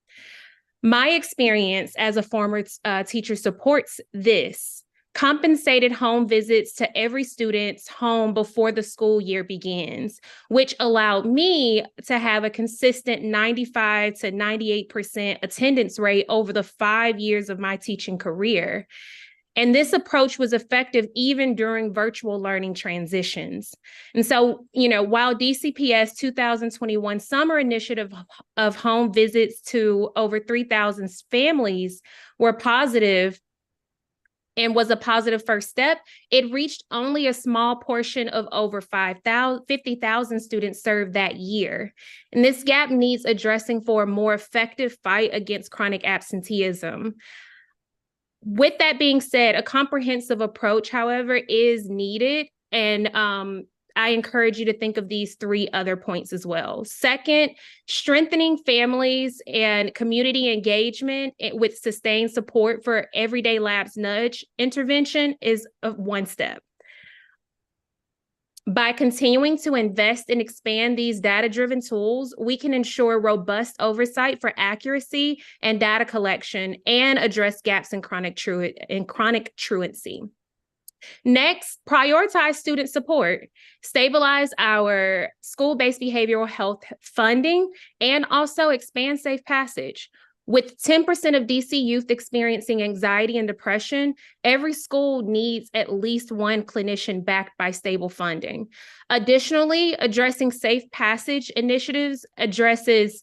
My experience as a former teacher supports this. Compensated home visits to every student's home before the school year begins, which allowed me to have a consistent 95 to 98% attendance rate over the 5 years of my teaching career. And this approach was effective even during virtual learning transitions. And so, while DCPS 2021 summer initiative of home visits to over 3,000 families were positive and was a positive first step, it reached only a small portion of over 50,000 students served that year. And this gap needs addressing for a more effective fight against chronic absenteeism. With that being said, a comprehensive approach, however, is needed. And I encourage you to think of these 3 other points as well. Second, strengthening families and community engagement with sustained support for everyday labs nudge intervention is one step. By continuing to invest and expand these data-driven tools, we can ensure robust oversight for accuracy and data collection and address gaps in chronic truancy. Next, prioritize student support, stabilize our school-based behavioral health funding, and also expand safe passage. With 10% of DC youth experiencing anxiety and depression, every school needs at least one clinician backed by stable funding. Additionally, addressing safe passage initiatives addresses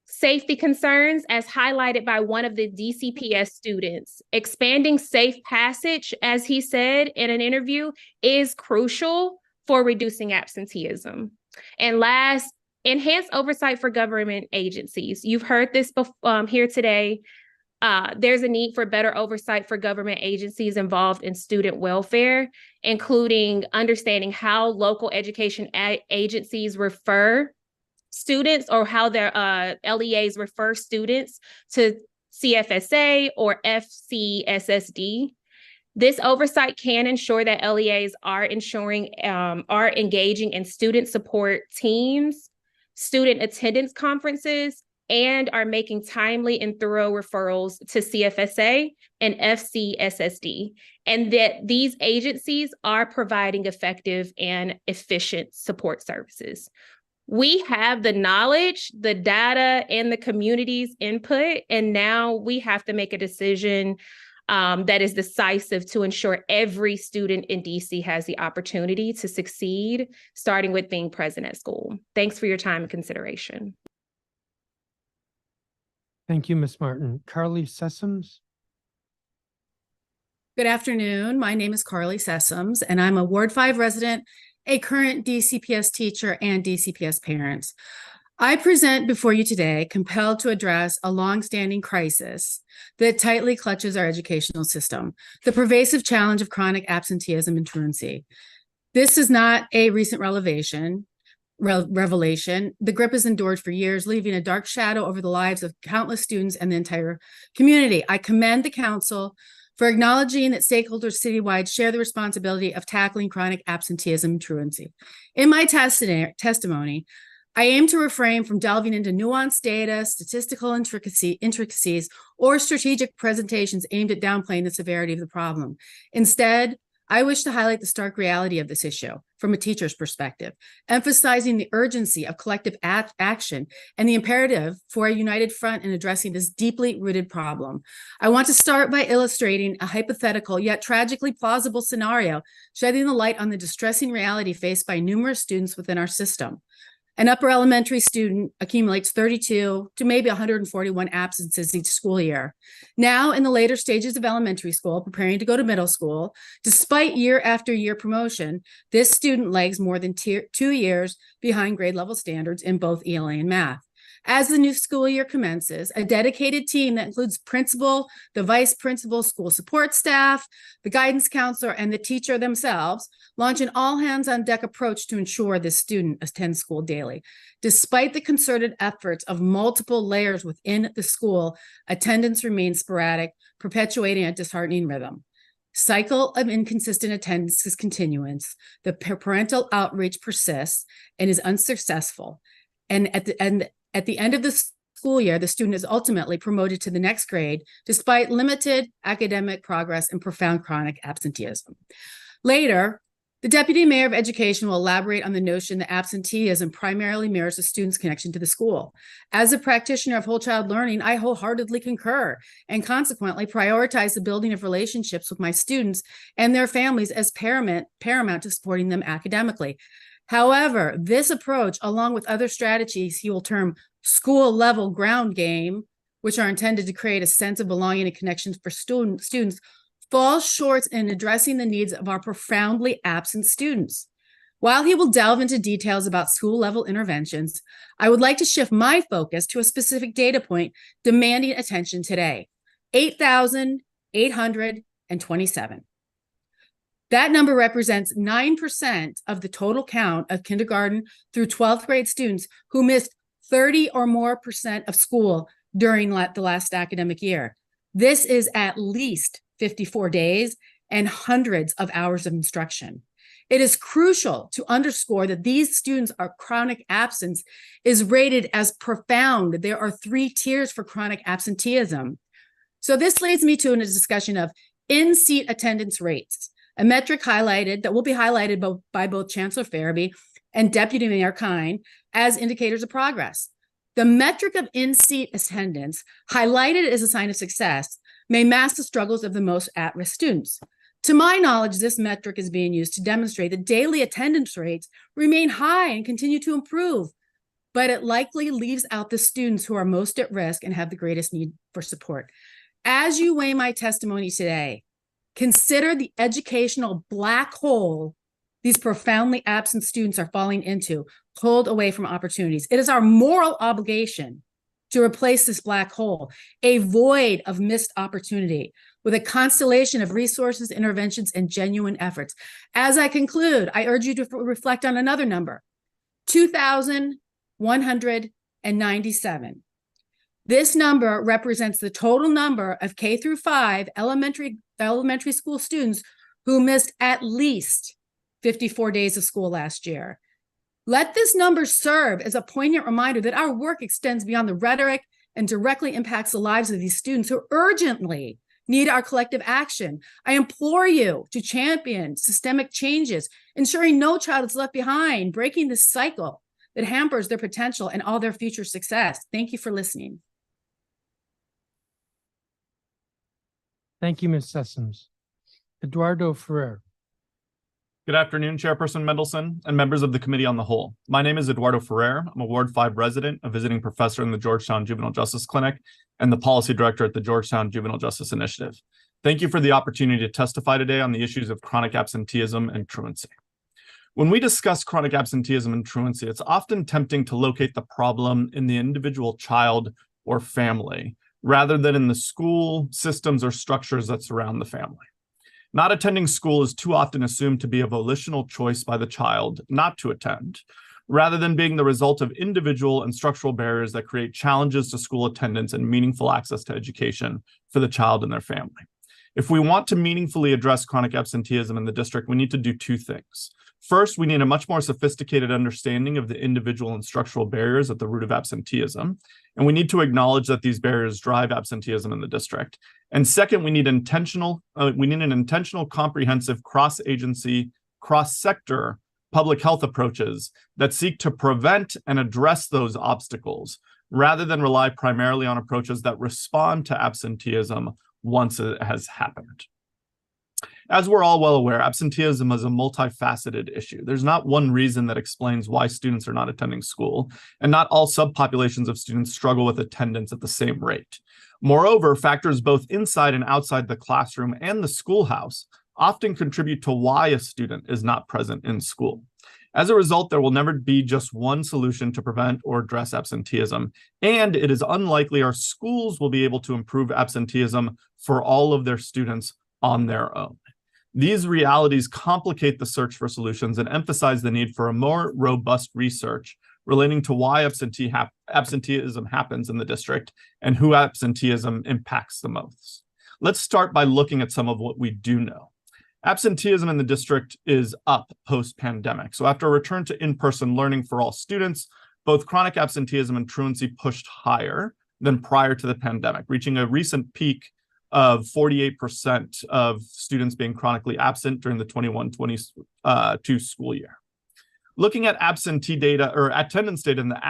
safety concerns as highlighted by one of the DCPS students. Expanding safe passage, as he said in an interview, is crucial for reducing absenteeism. And last, enhance oversight for government agencies. You've heard this here today. There's a need for better oversight for government agencies involved in student welfare, including understanding how local education agencies refer students or how their LEAs refer students to CFSA or FCSSD. This oversight can ensure that LEAs are engaging in student support teams, student attendance conferences, and are making timely and thorough referrals to CFSA and FCSSD, and that these agencies are providing effective and efficient support services. We have the knowledge, the data, and the community's input, and now we have to make a decision that is decisive to ensure every student in DC has the opportunity to succeed, starting with being present at school. Thanks for your time and consideration. Thank you, Ms. Martin. Carly Sessoms. Good afternoon. My name is Carly Sessoms, and I'm a Ward 5 resident, a current DCPS teacher, and DCPS parent. I present before you today compelled to address a longstanding crisis that tightly clutches our educational system, the pervasive challenge of chronic absenteeism and truancy. This is not a recent revelation. The grip has endured for years, leaving a dark shadow over the lives of countless students and the entire community. I commend the council for acknowledging that stakeholders citywide share the responsibility of tackling chronic absenteeism and truancy. In my testimony, I aim to refrain from delving into nuanced data, statistical intricacies, or strategic presentations aimed at downplaying the severity of the problem. Instead, I wish to highlight the stark reality of this issue from a teacher's perspective, emphasizing the urgency of collective action and the imperative for a united front in addressing this deeply rooted problem. I want to start by illustrating a hypothetical yet tragically plausible scenario, shedding the light on the distressing reality faced by numerous students within our system. An upper elementary student accumulates 32 to maybe 141 absences each school year. Now, in the later stages of elementary school, preparing to go to middle school, despite year after year promotion, this student lags more than 2 years behind grade level standards in both ELA and math. As the new school year commences, a dedicated team that includes principal, the vice principal, school support staff, the guidance counselor, and the teacher themselves launch an all-hands-on-deck approach to ensure this student attends school daily. Despite the concerted efforts of multiple layers within the school, attendance remains sporadic, perpetuating a disheartening rhythm. Cycle of inconsistent attendance is continuance. The parental outreach persists and is unsuccessful. And at the end of the school year, the student is ultimately promoted to the next grade, despite limited academic progress and profound chronic absenteeism. Later, The Deputy Mayor of Education will elaborate on the notion that absenteeism primarily mirrors a student's connection to the school. As a practitioner of whole child learning, I wholeheartedly concur and consequently prioritize the building of relationships with my students and their families as paramount to supporting them academically. However, this approach, along with other strategies he will term school-level ground game, which are intended to create a sense of belonging and connections for students, falls short in addressing the needs of our profoundly absent students. While he will delve into details about school-level interventions, I would like to shift my focus to a specific data point demanding attention today: 8,827. That number represents 9% of the total count of kindergarten through 12th grade students who missed 30 or more % of school during the last academic year. This is at least 54 days and hundreds of hours of instruction. It is crucial to underscore that these students' chronic absence is rated as profound. There are 3 tiers for chronic absenteeism. So this leads me to a discussion of in-seat attendance rates, a metric that will be highlighted by both Chancellor Farabee and Deputy Mayor Kine as indicators of progress. The metric of in-seat attendance, highlighted as a sign of success, may mask the struggles of the most at-risk students. To my knowledge, this metric is being used to demonstrate that daily attendance rates remain high and continue to improve, but it likely leaves out the students who are most at risk and have the greatest need for support. As you weigh my testimony today, consider the educational black hole these profoundly absent students are falling into, pulled away from opportunities. It is our moral obligation to replace this black hole, a void of missed opportunity, with a constellation of resources, interventions, and genuine efforts. As I conclude, I urge you to reflect on another number: 2,197. This number represents the total number of K through 5 elementary school students who missed at least 54 days of school last year. Let this number serve as a poignant reminder that our work extends beyond the rhetoric and directly impacts the lives of these students who urgently need our collective action. I implore you to champion systemic changes, ensuring no child is left behind, breaking this cycle that hampers their potential and all their future success. Thank you for listening. Thank you, Ms. Sessoms. Eduardo Ferrer. Good afternoon, Chairperson Mendelson and members of the Committee on the Whole. My name is Eduardo Ferrer. I'm a Ward 5 resident, a visiting professor in the Georgetown Juvenile Justice Clinic, and the policy director at the Georgetown Juvenile Justice Initiative. Thank you for the opportunity to testify today on the issues of chronic absenteeism and truancy. When we discuss chronic absenteeism and truancy, it's often tempting to locate the problem in the individual child or family, rather than in the school, systems, or structures that surround the family. Not attending school is too often assumed to be a volitional choice by the child not to attend, rather than being the result of individual and structural barriers that create challenges to school attendance and meaningful access to education for the child and their family. If we want to meaningfully address chronic absenteeism in the district, we need to do 2 things. First, we need a much more sophisticated understanding of the individual and structural barriers at the root of absenteeism, and we need to acknowledge that these barriers drive absenteeism in the district. And second, we need an intentional, comprehensive, cross-agency, cross-sector public health approaches that seek to prevent and address those obstacles, rather than rely primarily on approaches that respond to absenteeism once it has happened. As we're all well aware, absenteeism is a multifaceted issue. There's not one reason that explains why students are not attending school, and not all subpopulations of students struggle with attendance at the same rate. Moreover, factors both inside and outside the classroom and the schoolhouse often contribute to why a student is not present in school. As a result, there will never be just one solution to prevent or address absenteeism, and it is unlikely our schools will be able to improve absenteeism for all of their students on their own. These realities complicate the search for solutions and emphasize the need for a more robust research relating to why absenteeism happens in the district and who absenteeism impacts the most. Let's start by looking at some of what we do know. Absenteeism in the district is up post-pandemic. So after a return to in-person learning for all students, both chronic absenteeism and truancy pushed higher than prior to the pandemic, reaching a recent peak of 48% of students being chronically absent during the 21-22 school year. Looking at absentee data or attendance data in the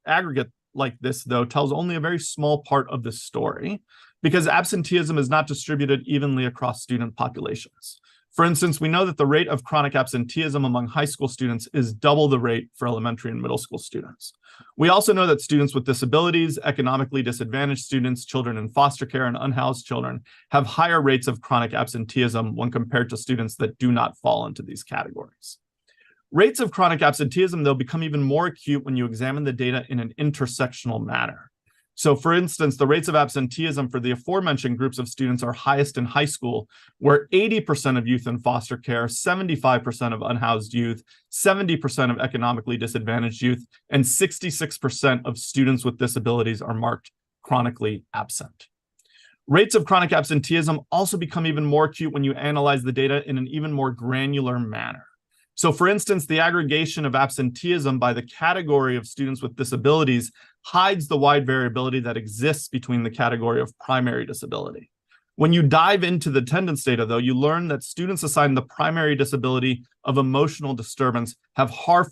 aggregate like this, though, tells only a very small part of the story, because absenteeism is not distributed evenly across student populations. For instance, we know that the rate of chronic absenteeism among high school students is double the rate for elementary and middle school students. We also know that students with disabilities, economically disadvantaged students, children in foster care, and unhoused children have higher rates of chronic absenteeism when compared to students that do not fall into these categories. Rates of chronic absenteeism, though, become even more acute when you examine the data in an intersectional manner. So, for instance, the rates of absenteeism for the aforementioned groups of students are highest in high school, where 80% of youth in foster care, 75% of unhoused youth, 70% of economically disadvantaged youth, and 66% of students with disabilities are marked chronically absent. Rates of chronic absenteeism also become even more acute when you analyze the data in an even more granular manner. So, for instance, the aggregation of absenteeism by the category of students with disabilities hides the wide variability that exists between the category of primary disability. When you dive into the attendance data, though, you learn that students assigned the primary disability of emotional disturbance have far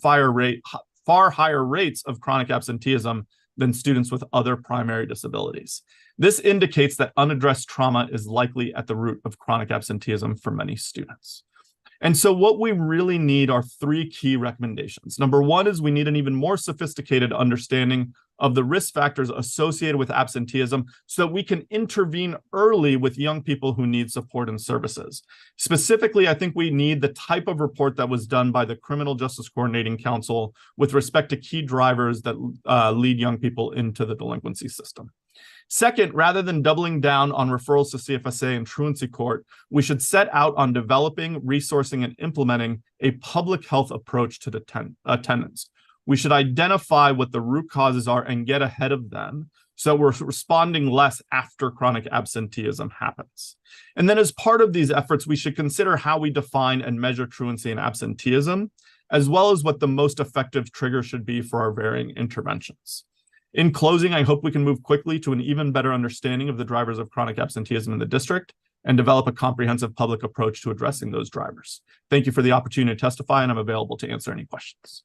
higher rates of chronic absenteeism than students with other primary disabilities. This indicates that unaddressed trauma is likely at the root of chronic absenteeism for many students. And so what we really need are three key recommendations. Number one is we need an even more sophisticated understanding of the risk factors associated with absenteeism so that we can intervene early with young people who need support and services. Specifically, I think we need the type of report that was done by the Criminal Justice Coordinating Council with respect to key drivers that lead young people into the delinquency system. Second, rather than doubling down on referrals to CFSA and truancy court, we should set out on developing, resourcing, and implementing a public health approach to attendance. We should identify what the root causes are and get ahead of them so we're responding less after chronic absenteeism happens. And then as part of these efforts, we should consider how we define and measure truancy and absenteeism, as well as what the most effective trigger should be for our varying interventions. In closing, I hope we can move quickly to an even better understanding of the drivers of chronic absenteeism in the district and develop a comprehensive public approach to addressing those drivers. Thank you for the opportunity to testify, and I'm available to answer any questions.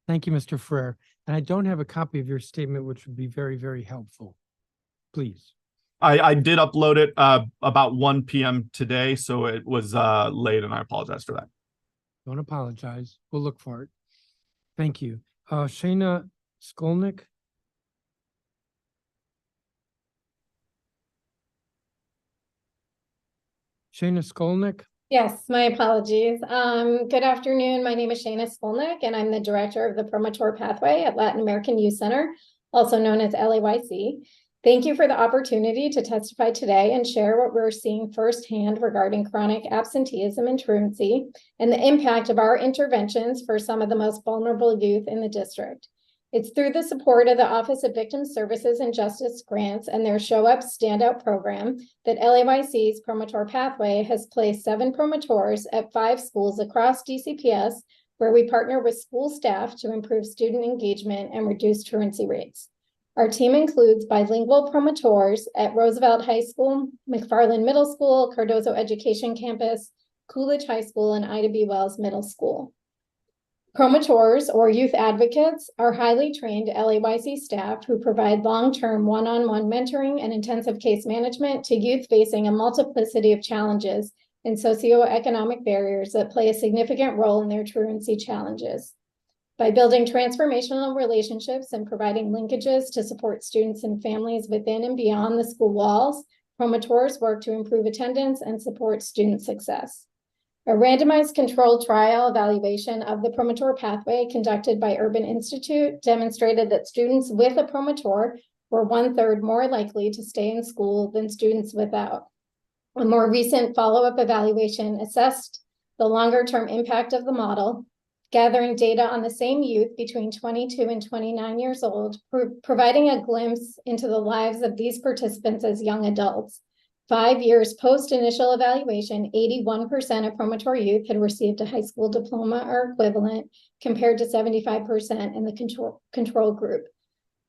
Thank you, Mr. Ferrer. And I don't have a copy of your statement, which would be very, very helpful. Please. I did upload it about 1 p.m. today, so it was late, and I apologize for that. Don't apologize. We'll look for it. Thank you. Shayna Skolnick. Shayna Skolnick. Yes, my apologies. Good afternoon. My name is Shayna Skolnick, and I'm the director of the Promotor Pathway at Latin American Youth Center, also known as LAYC. Thank you for the opportunity to testify today and share what we're seeing firsthand regarding chronic absenteeism and truancy and the impact of our interventions for some of the most vulnerable youth in the district. It's through the support of the Office of Victim Services and Justice Grants and their Show Up Standout program that LAYC's Promotor Pathway has placed 7 promotors at 5 schools across DCPS, where we partner with school staff to improve student engagement and reduce truancy rates. Our team includes bilingual promotors at Roosevelt High School, McFarland Middle School, Cardozo Education Campus, Coolidge High School, and Ida B. Wells Middle School. Promotors, or youth advocates, are highly trained LAYC staff who provide long-term one-on-one mentoring and intensive case management to youth facing a multiplicity of challenges and socioeconomic barriers that play a significant role in their truancy challenges. By building transformational relationships and providing linkages to support students and families within and beyond the school walls, promotors work to improve attendance and support student success. A randomized controlled trial evaluation of the Promotor Pathway conducted by Urban Institute demonstrated that students with a promotor were 1/3 more likely to stay in school than students without. A more recent follow-up evaluation assessed the longer-term impact of the model, gathering data on the same youth between 22 and 29 years old, providing a glimpse into the lives of these participants as young adults. 5 years post-initial evaluation, 81% of promotor youth had received a high school diploma or equivalent, compared to 75% in the control group.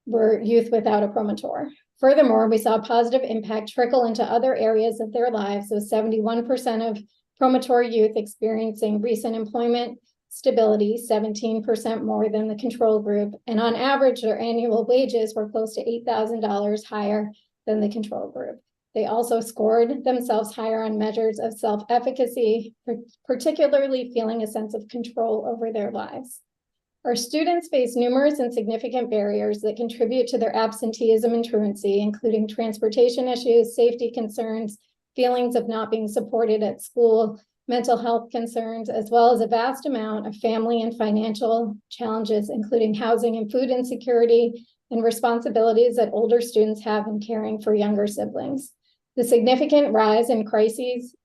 were youth without a promotor. Furthermore, we saw a positive impact trickle into other areas of their lives, with 71% of promotor youth experiencing recent employment stability, 17% more than the control group, and on average, their annual wages were close to $8,000 higher than the control group. They also scored themselves higher on measures of self-efficacy, particularly feeling a sense of control over their lives. Our students face numerous and significant barriers that contribute to their absenteeism and truancy, including transportation issues, safety concerns, feelings of not being supported at school, mental health concerns, as well as a vast amount of family and financial challenges, including housing and food insecurity and responsibilities that older students have in caring for younger siblings. The significant rise in crises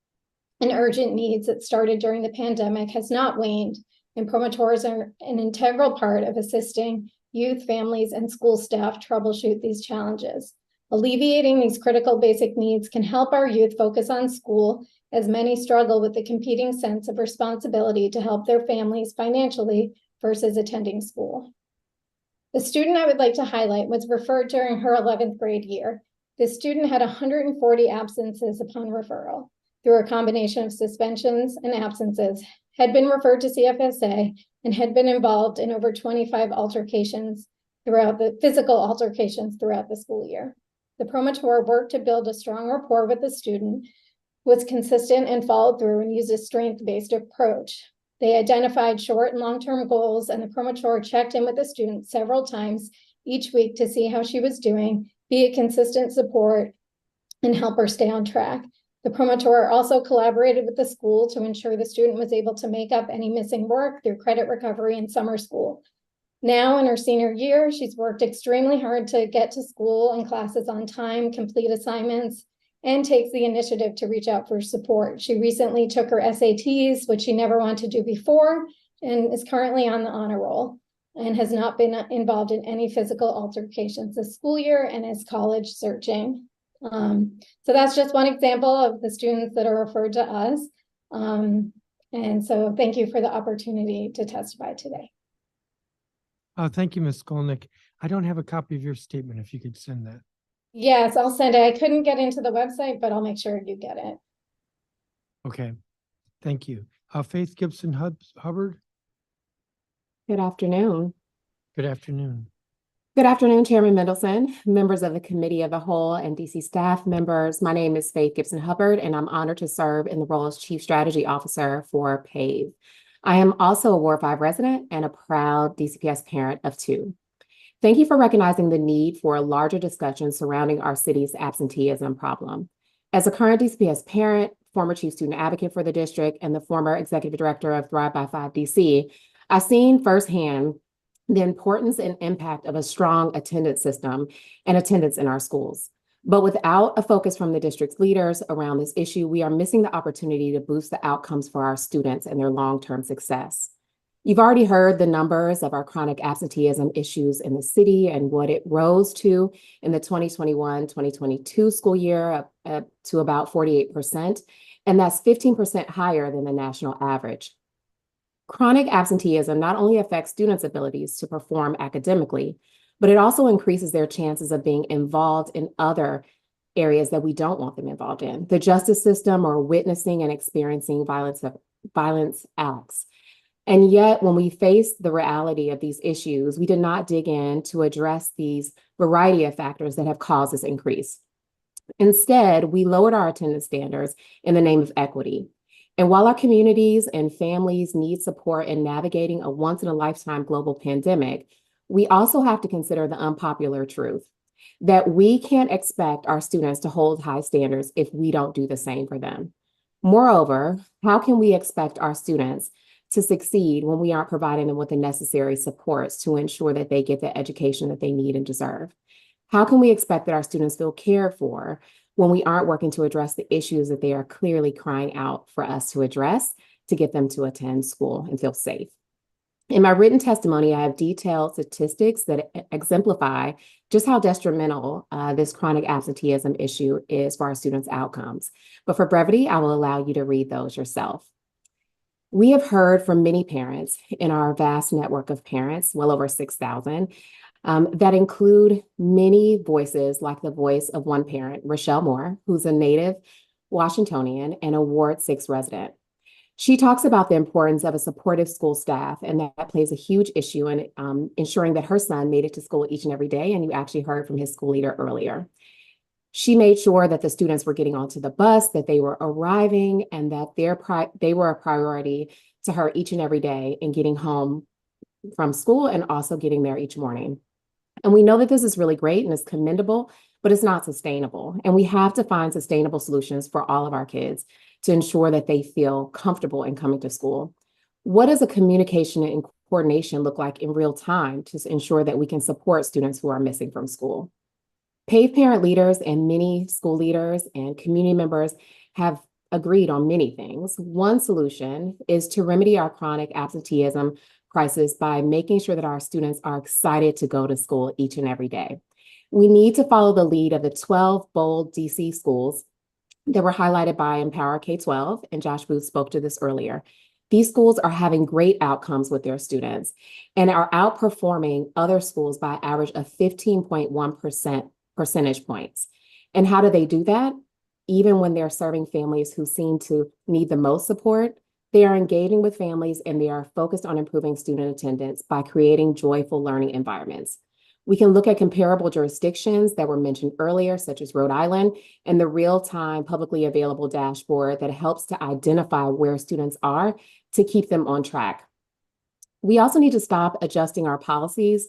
and urgent needs that started during the pandemic has not waned, and promotors are an integral part of assisting youth, families, and school staff troubleshoot these challenges. Alleviating these critical basic needs can help our youth focus on school, as many struggle with the competing sense of responsibility to help their families financially versus attending school. The student I would like to highlight was referred during her 11th grade year. This student had 140 absences upon referral. Through a combination of suspensions and absences, had been referred to CFSA and had been involved in over 25 physical altercations throughout the school year. The promotor worked to build a strong rapport with the student, was consistent and followed through, and used a strength-based approach. They identified short and long-term goals, and the promotor checked in with the student several times each week to see how she was doing, be a consistent support, and help her stay on track. The promotor also collaborated with the school to ensure the student was able to make up any missing work through credit recovery and summer school. Now in her senior year, she's worked extremely hard to get to school and classes on time, complete assignments, and takes the initiative to reach out for support. She recently took her SATs, which she never wanted to do before, and is currently on the honor roll and has not been involved in any physical altercations this school year and is college searching. So that's just one example of the students that are referred to us. And so thank you for the opportunity to testify today. Thank you, Ms. Skolnick. I don't have a copy of your statement, if you could send that. Yes, I'll send it. I couldn't get into the website, but I'll make sure you get it. Okay, thank you. Faith Gibson Hubbard. Good afternoon. Good afternoon. Good afternoon, Chairman Mendelson, members of the Committee of the Whole, and DC staff members. My name is Faith Gibson Hubbard, and I'm honored to serve in the role as Chief Strategy Officer for PAVE. I am also a Ward 5 resident and a proud DCPS parent of 2. Thank you for recognizing the need for a larger discussion surrounding our city's absenteeism problem. As a current DCPS parent, former chief student advocate for the district, and the former executive director of Thrive by 5 DC, I've seen firsthand the importance and impact of a strong attendance system and attendance in our schools. But without a focus from the district's leaders around this issue, we are missing the opportunity to boost the outcomes for our students and their long-term success. You've already heard the numbers of our chronic absenteeism issues in the city and what it rose to in the 2021-2022 school year up to about 48%, and that's 15% higher than the national average. Chronic absenteeism not only affects students' abilities to perform academically, but it also increases their chances of being involved in other areas that we don't want them involved in, the justice system, or witnessing and experiencing violence acts. And yet, when we face the reality of these issues, we did not dig in to address these variety of factors that have caused this increase. Instead, we lowered our attendance standards in the name of equity. And while our communities and families need support in navigating a once-in-a-lifetime global pandemic, we also have to consider the unpopular truth that we can't expect our students to hold high standards if we don't do the same for them. Moreover, how can we expect our students to succeed when we aren't providing them with the necessary supports to ensure that they get the education that they need and deserve? How can we expect that our students feel cared for when we aren't working to address the issues that they are clearly crying out for us to address to get them to attend school and feel safe? In my written testimony, I have detailed statistics that exemplify just how detrimental this chronic absenteeism issue is for our students' outcomes. But for brevity, I will allow you to read those yourself. We have heard from many parents in our vast network of parents, well over 6,000, that include many voices like the voice of one parent, Rochelle Moore, who's a native Washingtonian and a Ward 6 resident. She talks about the importance of a supportive school staff, and that plays a huge issue in ensuring that her son made it to school each and every day, and you actually heard from his school leader earlier. She made sure that the students were getting onto the bus, that they were arriving, and that they were a priority to her each and every day in getting home from school and also getting there each morning. And we know that this is really great and it's commendable, but it's not sustainable. And we have to find sustainable solutions for all of our kids to ensure that they feel comfortable in coming to school. What does a communication and coordination look like in real time to ensure that we can support students who are missing from school? PAVE parent leaders and many school leaders and community members have agreed on many things. One solution is to remedy our chronic absenteeism crisis by making sure that our students are excited to go to school each and every day. We need to follow the lead of the 12 bold DC schools that were highlighted by Empower K-12, and Josh Booth spoke to this earlier. These schools are having great outcomes with their students and are outperforming other schools by an average of 15.1% percentage points. And how do they do that? Even when they're serving families who seem to need the most support, they are engaging with families and they are focused on improving student attendance by creating joyful learning environments. We can look at comparable jurisdictions that were mentioned earlier, such as Rhode Island, and the real-time publicly available dashboard that helps to identify where students are to keep them on track. We also need to stop adjusting our policies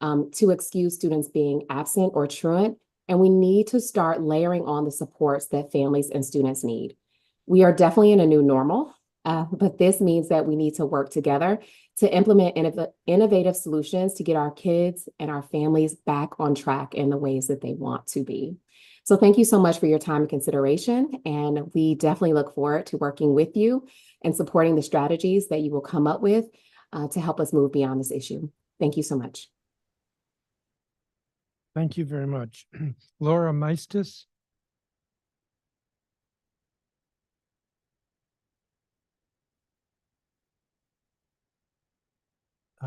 to excuse students being absent or truant, and we need to start layering on the supports that families and students need. We are definitely in a new normal, but this means that we need to work together to implement innovative solutions to get our kids and our families back on track in the ways that they want to be. So thank you so much for your time and consideration, and we definitely look forward to working with you and supporting the strategies that you will come up with to help us move beyond this issue. Thank you so much. Thank you very much. Laura Meistis.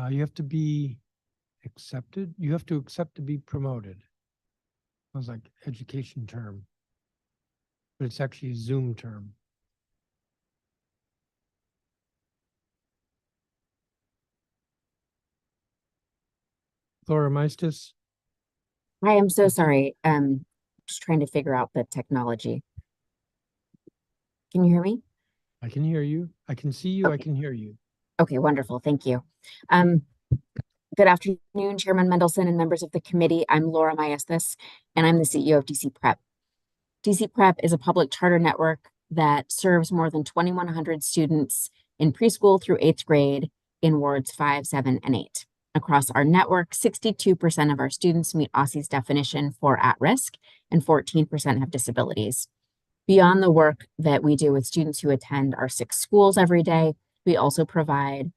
You have to be accepted. You have to accept to be promoted. Sounds like education term, but it's actually a Zoom term. Laura Meistis. I am so sorry. Just trying to figure out the technology. Can you hear me? I can hear you. I can see you. Okay. I can hear you. Okay, wonderful. Thank you. Good afternoon, Chairman Mendelson and members of the committee. I'm Laura Maestas, and I'm the CEO of DC Prep. DC Prep is a public charter network that serves more than 2,100 students in preschool through 8th grade in wards 5, 7, and 8. Across our network, 62% of our students meet OSSE's definition for at-risk, and 14% have disabilities. Beyond the work that we do with students who attend our 6 schools every day, we also provide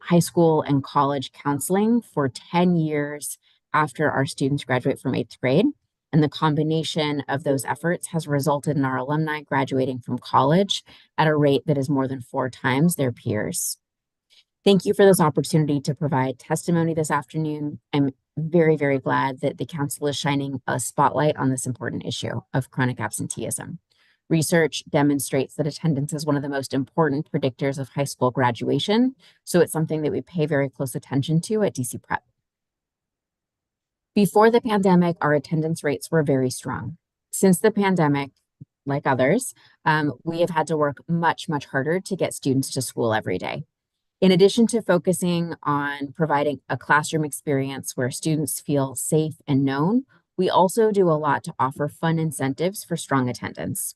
high school and college counseling for 10 years after our students graduate from 8th grade. And the combination of those efforts has resulted in our alumni graduating from college at a rate that is more than 4 times their peers. Thank you for this opportunity to provide testimony this afternoon. I'm very, very glad that the council is shining a spotlight on this important issue of chronic absenteeism. Research demonstrates that attendance is one of the most important predictors of high school graduation, so it's something that we pay very close attention to at DC Prep. Before the pandemic, our attendance rates were very strong. Since the pandemic, like others, we have had to work much, much harder to get students to school every day. In addition to focusing on providing a classroom experience where students feel safe and known, we also do a lot to offer fun incentives for strong attendance.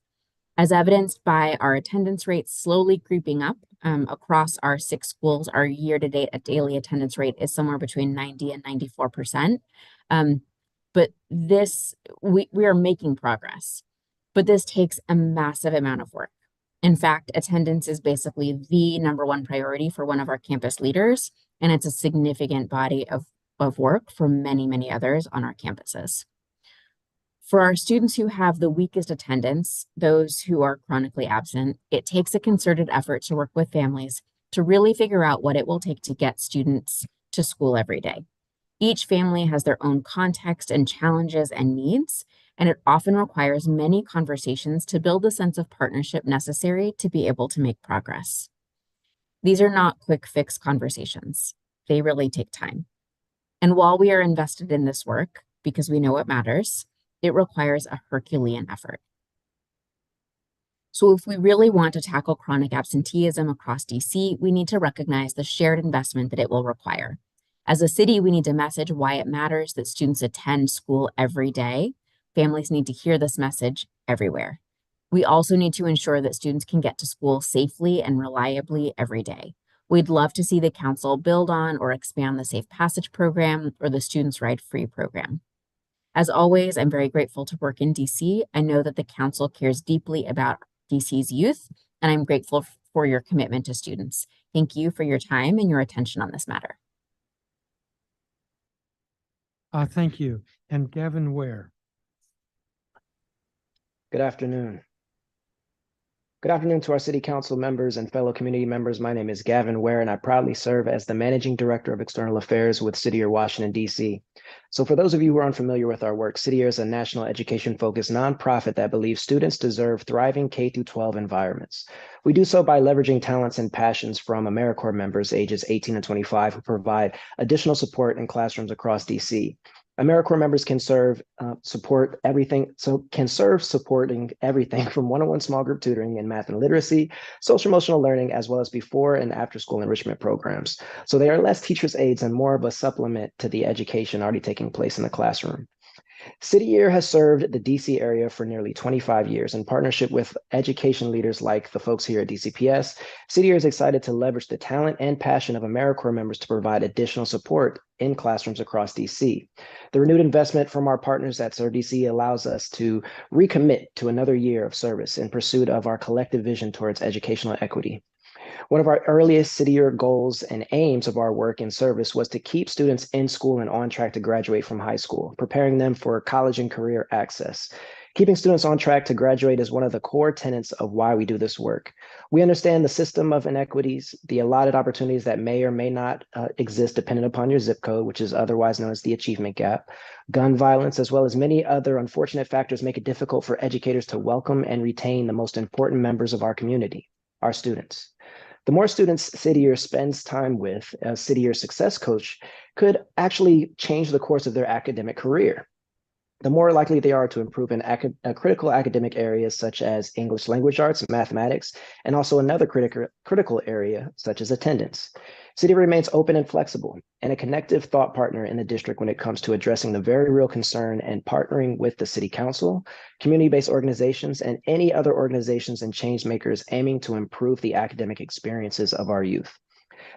As evidenced by our attendance rates slowly creeping up across our 6 schools, our year-to-date daily attendance rate is somewhere between 90 and 94%. But we are making progress, but this takes a massive amount of work. In fact, attendance is basically the #1 priority for one of our campus leaders, and it's a significant body of work for many, many others on our campuses. For our students who have the weakest attendance, those who are chronically absent, it takes a concerted effort to work with families to really figure out what it will take to get students to school every day. Each family has their own context and challenges and needs, and it often requires many conversations to build the sense of partnership necessary to be able to make progress. These are not quick fix conversations. They really take time. And while we are invested in this work, because we know it matters, it requires a Herculean effort. So if we really want to tackle chronic absenteeism across DC, we need to recognize the shared investment that it will require. As a city, we need to message why it matters that students attend school every day. Families need to hear this message everywhere. We also need to ensure that students can get to school safely and reliably every day. We'd love to see the council build on or expand the Safe Passage program or the Students Ride Free program. As always, I'm very grateful to work in DC. I know that the council cares deeply about DC's youth, and I'm grateful for your commitment to students. Thank you for your time and your attention on this matter. Thank you. And Gavin Ware. Good afternoon. Good afternoon to our city council members and fellow community members. My name is Gavin Ware, and I proudly serve as the Managing Director of External Affairs with City Year Washington, D.C. So for those of you who are unfamiliar with our work, City Year is a national education-focused nonprofit that believes students deserve thriving K-12 environments. We do so by leveraging talents and passions from AmeriCorps members ages 18 and 25 who provide additional support in classrooms across D.C. AmeriCorps members can serve supporting everything from one-on-one small group tutoring in math and literacy, social emotional learning, as well as before and after school enrichment programs. So they are less teachers' aides and more of a supplement to the education already taking place in the classroom. City Year has served the DC area for nearly 25 years in partnership with education leaders like the folks here at DCPS. City Year is excited to leverage the talent and passion of AmeriCorps members to provide additional support in classrooms across DC. The renewed investment from our partners at Serve DC allows us to recommit to another year of service in pursuit of our collective vision towards educational equity. One of our earliest City Year goals and aims of our work in service was to keep students in school and on track to graduate from high school, preparing them for college and career access. Keeping students on track to graduate is one of the core tenets of why we do this work. We understand the system of inequities, the allotted opportunities that may or may not exist depending upon your zip code, which is otherwise known as the achievement gap, gun violence, as well as many other unfortunate factors make it difficult for educators to welcome and retain the most important members of our community, our students. The more students City Year spends time with as City Year success coach could actually change the course of their academic career. The more likely they are to improve in critical academic areas such as English language arts, mathematics, and also another critical area such as attendance. City remains open and flexible and a connective thought partner in the district when it comes to addressing the very real concern and partnering with the City Council, community-based organizations, and any other organizations and change makers aiming to improve the academic experiences of our youth.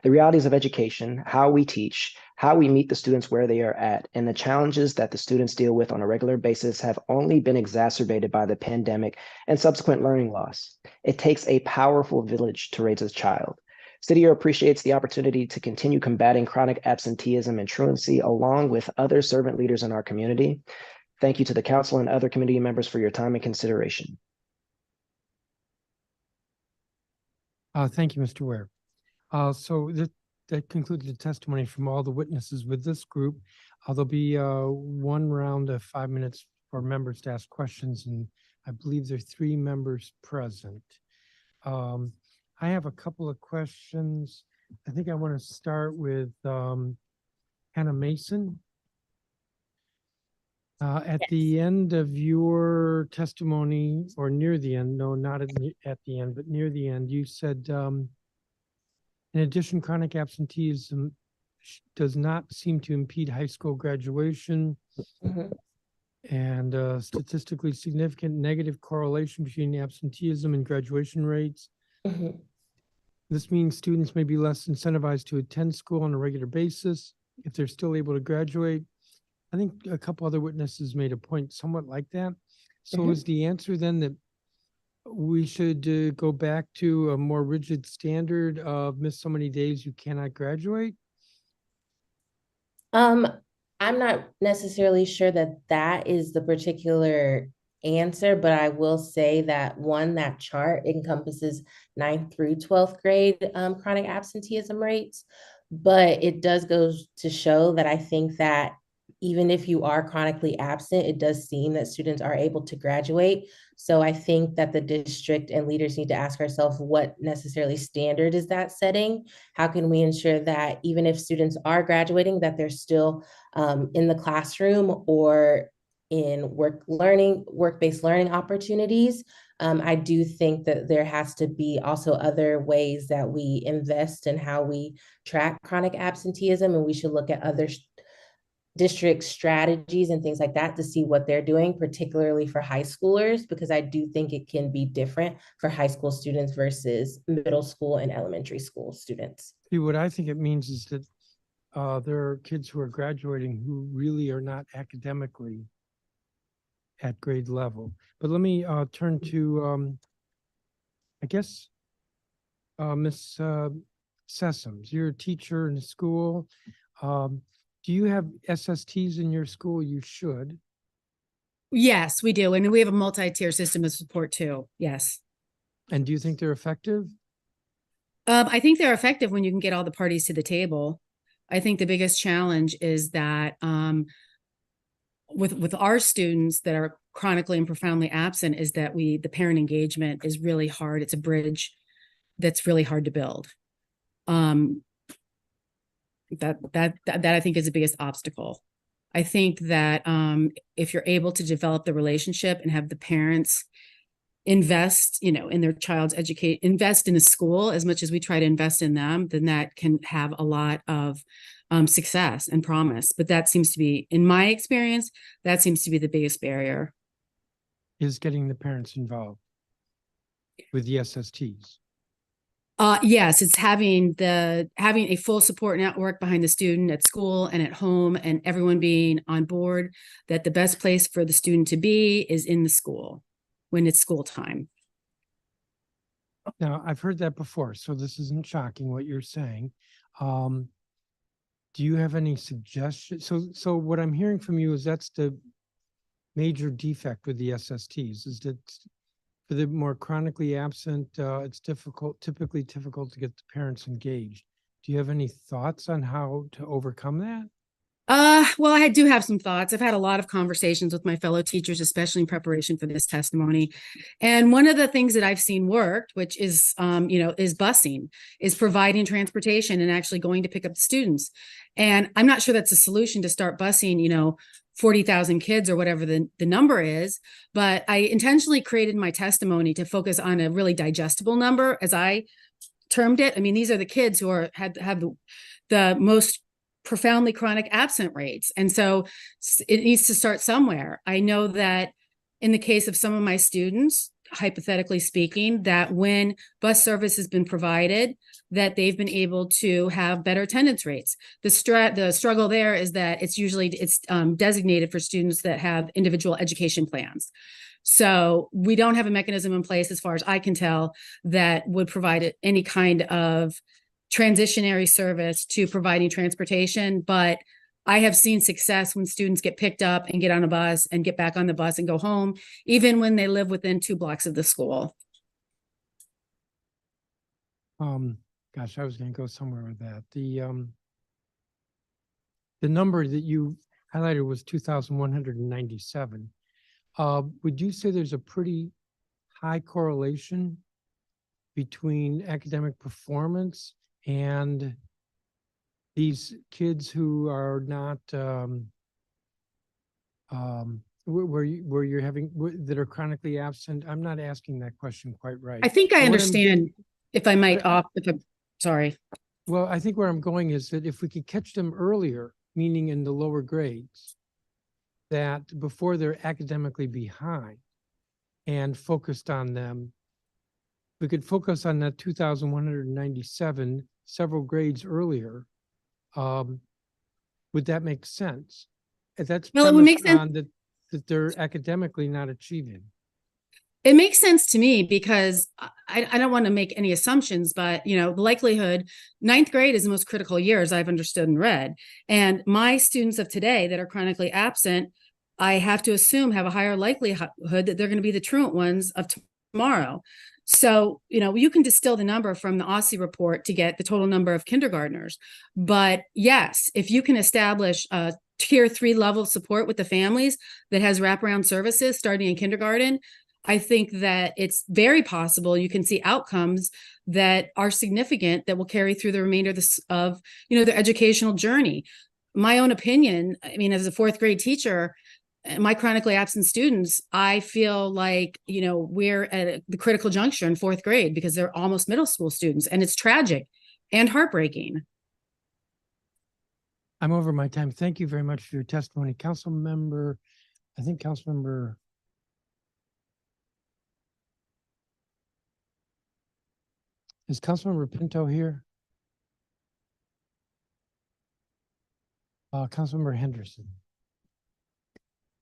The realities of education, how we teach, how we meet the students where they are at, and the challenges that the students deal with on a regular basis have only been exacerbated by the pandemic and subsequent learning loss. It takes a powerful village to raise a child. City Year appreciates the opportunity to continue combating chronic absenteeism and truancy along with other servant leaders in our community. Thank you to the council and other community members for your time and consideration. Thank you, Mr. Ware. So that concludes the testimony from all the witnesses with this group. There'll be one round of 5 minutes for members to ask questions, and I believe there are 3 members present. I have a couple of questions. I think I want to start with Hannah Mason. At the end of your testimony, or near the end, no, not at the end, but near the end, you said, in addition, chronic absenteeism does not seem to impede high school graduation. And statistically significant negative correlation between absenteeism and graduation rates. This means students may be less incentivized to attend school on a regular basis if they're still able to graduate. I think a couple other witnesses made a point somewhat like that. So is the answer then that we should go back to a more rigid standard of miss so many days you cannot graduate? I'm not necessarily sure that that is the particular answer, but I will say that that chart encompasses 9th through 12th grade chronic absenteeism rates. But it does go to show that I think that even if you are chronically absent, it does seem that students are able to graduate. So I think that the district and leaders need to ask ourselves, what necessarily standard is that setting? How can we ensure that even if students are graduating, that they're still in the classroom or in work-based learning opportunities? I do think that there has to be also other ways that we invest in how we track chronic absenteeism, and we should look at other district strategies and things like that to see what they're doing, particularly for high schoolers, because I do think it can be different for high school students versus middle school and elementary school students. See, what I think it means is that there are kids who are graduating who really are not academically at grade level. But let me turn to, I guess, Ms. Sessoms. You're a teacher in a school. Do you have SSTs in your school? You should. Yes, we do. And we have a multi-tier system of support too. Yes. And do you think they're effective? I think they're effective when you can get all the parties to the table. I think the biggest challenge is that with our students that are chronically and profoundly absent is that the parent engagement is really hard. It's a bridge that's really hard to build. That I think is the biggest obstacle. I think that if you're able to develop the relationship and have the parents invest, in their child's invest in the school as much as we try to invest in them, then that can have a lot of success and promise. But that seems to be, in my experience, that seems to be the biggest barrier. Is getting the parents involved with the SSTs. Yes, it's having a full support network behind the student at school and at home, and everyone being on board that the best place for the student to be is in the school when it's school time. Now, I've heard that before, so this isn't shocking what you're saying. Do you have any suggestions? So what I'm hearing from you is that's the major defect with the SSTs, is that for the more chronically absent, it's typically difficult to get the parents engaged. Do you have any thoughts on how to overcome that? Well, I do have some thoughts. I've had a lot of conversations with my fellow teachers, especially in preparation for this testimony. And one of the things that I've seen worked, which is, is busing, is providing transportation and actually going to pick up the students. And I'm not sure that's a solution to start busing, 40,000 kids or whatever the number is, but I intentionally created my testimony to focus on a really digestible number, as I termed it. I mean, these are the kids who have the most profoundly chronic absent rates. And so it needs to start somewhere. I know that in the case of some of my students, hypothetically speaking, that when bus service has been provided, that they've been able to have better attendance rates. The struggle there is that it's designated for students that have individual education plans. So we don't have a mechanism in place, as far as I can tell, that would provide any kind of transitionary service to providing transportation. But I have seen success when students get picked up and get on a bus and get back on the bus and go home, even when they live within 2 blocks of the school. Gosh, I was going to go somewhere with that. The number that you highlighted was 2,197. Would you say there's a pretty high correlation between academic performance and these kids who are not where you're having that are chronically absent? I'm not asking that question quite right. I think I understand. If I might sorry. Well, I think where I'm going is that if we could catch them earlier, meaning in the lower grades, that before they're academically behind, and focused on them, we could focus on that 2,197 several grades earlier. Would that make sense? That's well, it would make sense that they're academically not achieving. It makes sense to me because I don't want to make any assumptions, but the likelihood, 9th grade is the most critical year, as I've understood and read. And my students of today that are chronically absent, I have to assume have a higher likelihood that they're going to be the truant ones of tomorrow. So, you can distill the number from the OSSE report to get the total number of kindergartners. But yes, if you can establish a tier 3 level support with the families that has wraparound services starting in kindergarten, I think that it's very possible you can see outcomes that are significant that will carry through the remainder of their educational journey. My own opinion, I mean, as a 4th grade teacher, my chronically absent students, I feel like, we're at the critical juncture in 4th grade because they're almost middle school students, and it's tragic and heartbreaking. I'm over my time. Thank you very much for your testimony. Councilmember, is Councilmember Pinto here? Councilmember Henderson.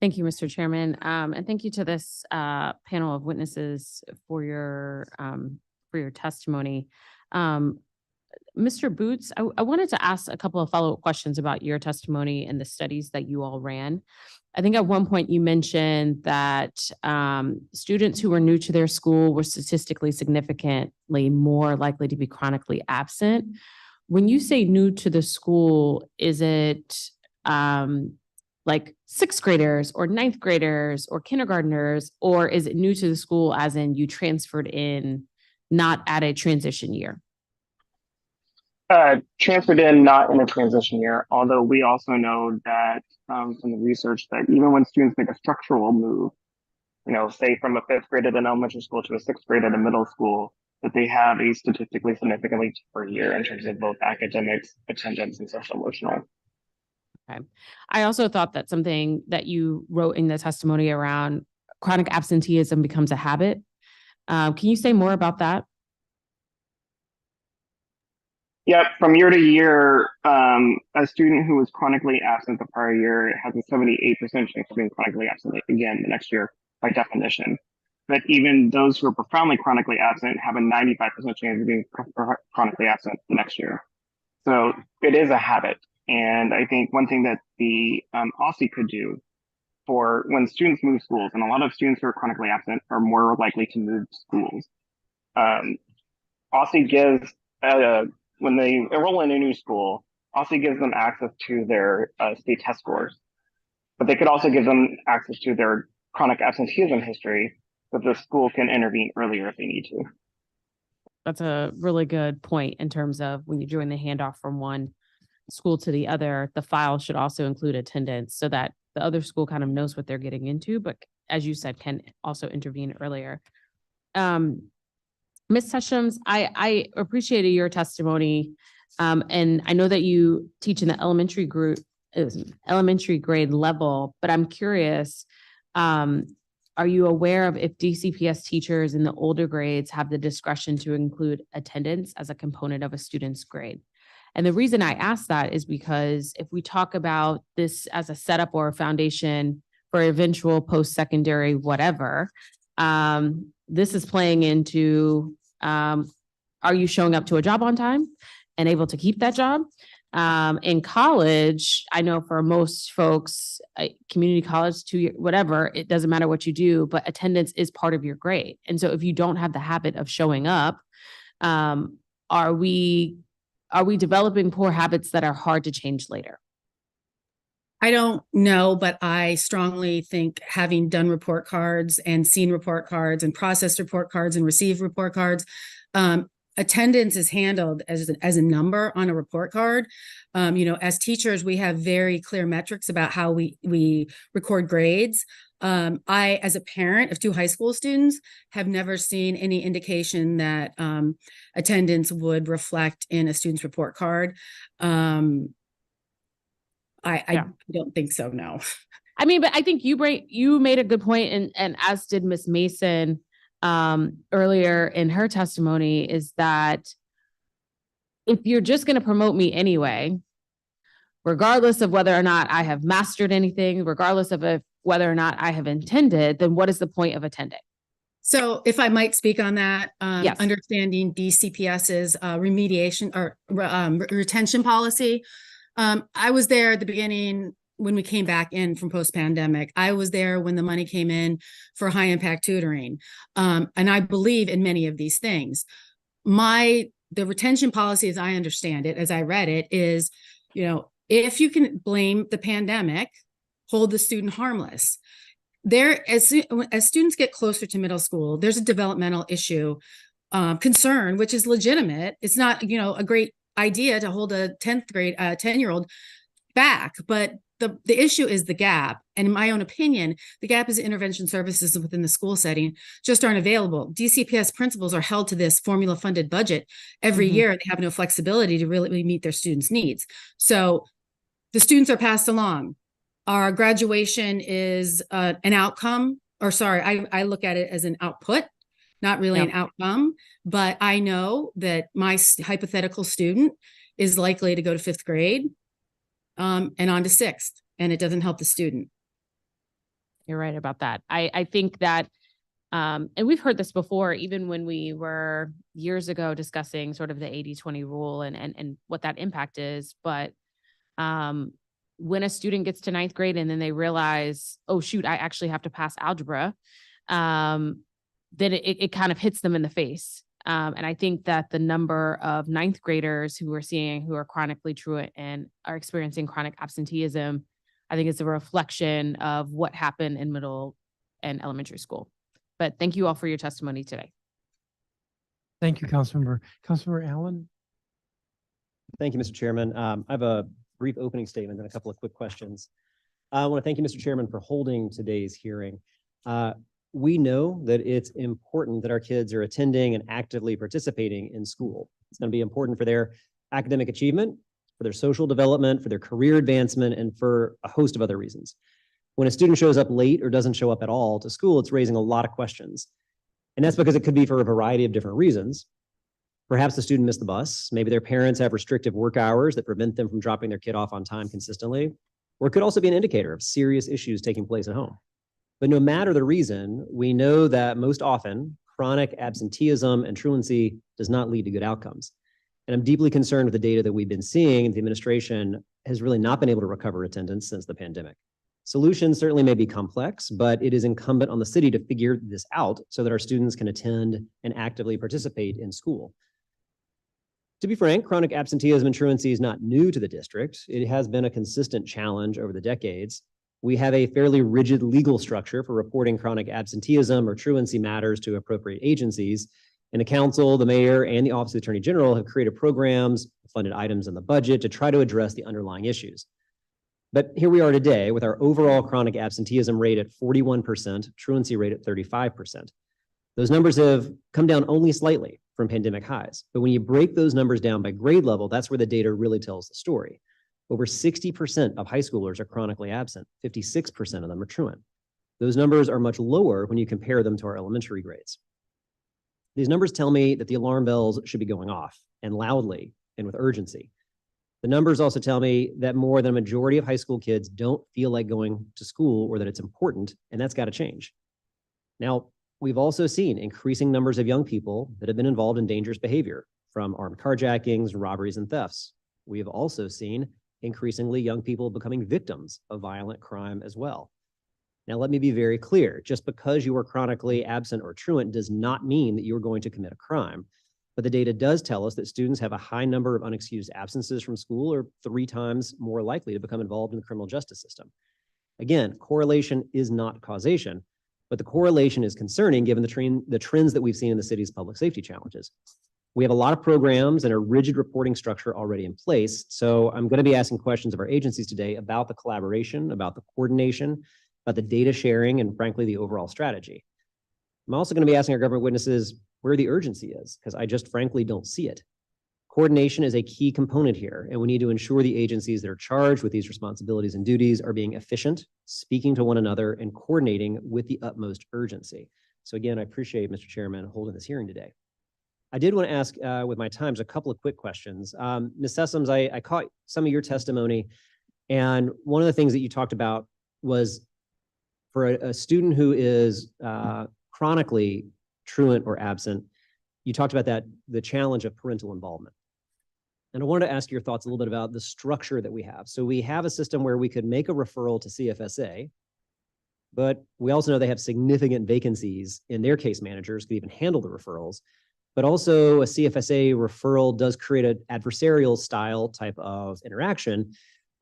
Thank you, Mr. Chairman, and thank you to this panel of witnesses for your testimony. Mr. Boots, I wanted to ask a couple of follow-up questions about your testimony and the studies that you all ran. I think at one point you mentioned that students who were new to their school were statistically significantly more likely to be chronically absent. When you say new to the school, is it like 6th graders or 9th graders or kindergartners, or is it new to the school as in you transferred in not at a transition year? Transferred in, not in a transition year, although we also know that from the research that even when students make a structural move, say from a 5th grade at an elementary school to a 6th grade at a middle school, that they have a statistically significantly per year in terms of both academics, attendance, and social emotional. Okay. I also thought that something that you wrote in the testimony around chronic absenteeism becomes a habit. Can you say more about that? Yep, from year to year, a student who was chronically absent the prior year has a 78% chance of being chronically absent again the next year by definition. But even those who are profoundly chronically absent have a 95% chance of being chronically absent the next year. So it is a habit. And I think one thing that the OSSE could do for when students move schools, and a lot of students who are chronically absent are more likely to move schools. OSSE gives, when they enroll in a new school, OSSE gives them access to their state test scores. But they could also give them access to their chronic absenteeism history so the school can intervene earlier if they need to. That's a really good point in terms of when you're doing the handoff from one school to the other, the file should also include attendance so that the other school kind of knows what they're getting into, but as you said, can also intervene earlier. Ms. Sessions, I appreciated your testimony. And I know that you teach in the elementary grade level, but I'm curious, are you aware of if DCPS teachers in the older grades have the discretion to include attendance as a component of a student's grade? And the reason I ask that is because if we talk about this as a setup or a foundation for eventual post-secondary whatever, this is playing into, are you showing up to a job on time and able to keep that job? In college, I know for most folks, community college, 2 year, whatever, it doesn't matter what you do, but attendance is part of your grade. And so if you don't have the habit of showing up, are we developing poor habits that are hard to change later? I don't know, but I strongly think having done report cards and seen report cards and processed report cards and received report cards, attendance is handled as a number on a report card. As teachers, we have very clear metrics about how we record grades. I, as a parent of 2 high school students, have never seen any indication that attendance would reflect in a student's report card. I don't think so, no. I mean, but I think you made a good point, and as did Ms. Mason earlier in her testimony, is that if you're just going to promote me anyway, regardless of whether or not I have mastered anything, regardless of whether or not I have intended, then what is the point of attending? So if I might speak on that, yes. Understanding DCPS's remediation or retention policy. I was there at the beginning when we came back in from post-pandemic. I was there when the money came in for high impact tutoring. And I believe in many of these things. The retention policy, as I understand it, as I read it, is, if you can blame the pandemic, hold the student harmless. As students get closer to middle school, there's a developmental issue, concern, which is legitimate. It's not, a great idea to hold a 10-year-old back, but the issue is the gap. And in my own opinion, the gap is intervention services within the school setting just aren't available. DCPS principals are held to this formula funded budget every year. They have no flexibility to really meet their students' needs. So the students are passed along. Our graduation is an outcome, or sorry, I look at it as an output, not really an outcome. But I know that my hypothetical student is likely to go to 5th grade and on to 6th, and it doesn't help the student. You're right about that. I think that, and we've heard this before, even when we were years ago discussing sort of the 80-20 rule and what that impact is. But when a student gets to 9th grade and then they realize, oh shoot, I actually have to pass algebra, then it kind of hits them in the face. And I think that the number of 9th graders who are chronically truant and are experiencing chronic absenteeism, I think it's a reflection of what happened in middle and elementary school. But thank you all for your testimony today. Thank you, Councilmember. Councilmember Allen? Thank you, Mr. Chairman. I have a brief opening statement and a couple of quick questions. I want to thank you, Mr. Chairman, for holding today's hearing. We know that it's important that our kids are attending and actively participating in school. It's going to be important for their academic achievement, for their social development, for their career advancement, and for a host of other reasons. When a student shows up late or doesn't show up at all to school, it's raising a lot of questions. And that's because it could be for a variety of different reasons. Perhaps the student missed the bus. Maybe their parents have restrictive work hours that prevent them from dropping their kid off on time consistently. Or it could also be an indicator of serious issues taking place at home. But no matter the reason, we know that most often chronic absenteeism and truancy does not lead to good outcomes. And I'm deeply concerned with the data that we've been seeing. The administration has really not been able to recover attendance since the pandemic. Solutions certainly may be complex, but it is incumbent on the city to figure this out so that our students can attend and actively participate in school. To be frank, chronic absenteeism and truancy is not new to the district. It has been a consistent challenge over the decades. We have a fairly rigid legal structure for reporting chronic absenteeism or truancy matters to appropriate agencies. And the council, the mayor, and the Office of the Attorney General have created programs, funded items in the budget to try to address the underlying issues. But here we are today with our overall chronic absenteeism rate at 41%, truancy rate at 35%. Those numbers have come down only slightly from pandemic highs. But when you break those numbers down by grade level, that's where the data really tells the story. Over 60% of high schoolers are chronically absent. 56% of them are truant. Those numbers are much lower when you compare them to our elementary grades. These numbers tell me that the alarm bells should be going off, and loudly and with urgency. The numbers also tell me that more than a majority of high school kids don't feel like going to school or that it's important, and that's got to change. Now, we've also seen increasing numbers of young people that have been involved in dangerous behavior, from armed carjackings, robberies, and thefts. We have also seen increasingly young people becoming victims of violent crime as well. Now, let me be very clear. Just because you are chronically absent or truant does not mean that you are going to commit a crime. But the data does tell us that students have a high number of unexcused absences from school or 3 times more likely to become involved in the criminal justice system. Again, correlation is not causation, but the correlation is concerning given the trends that we've seen in the city's public safety challenges. We have a lot of programs and a rigid reporting structure already in place. So I'm going to be asking questions of our agencies today about the collaboration, about the coordination, about the data sharing, and frankly, the overall strategy. I'm also going to be asking our government witnesses where the urgency is, because I just frankly don't see it. Coordination is a key component here, and we need to ensure the agencies that are charged with these responsibilities and duties are being efficient, speaking to one another, and coordinating with the utmost urgency. So again, I appreciate, Mr. Chairman, holding this hearing today. I did want to ask, with my time, just a couple of quick questions. Ms. Sessoms, I caught some of your testimony, and one of the things that you talked about was for a student who is chronically truant or absent, you talked about the challenge of parental involvement. And I wanted to ask your thoughts a little bit about the structure that we have. So we have a system where we could make a referral to CFSA, but we also know they have significant vacancies in their case managers could even handle the referrals. But also a CFSA referral does create an adversarial style type of interaction,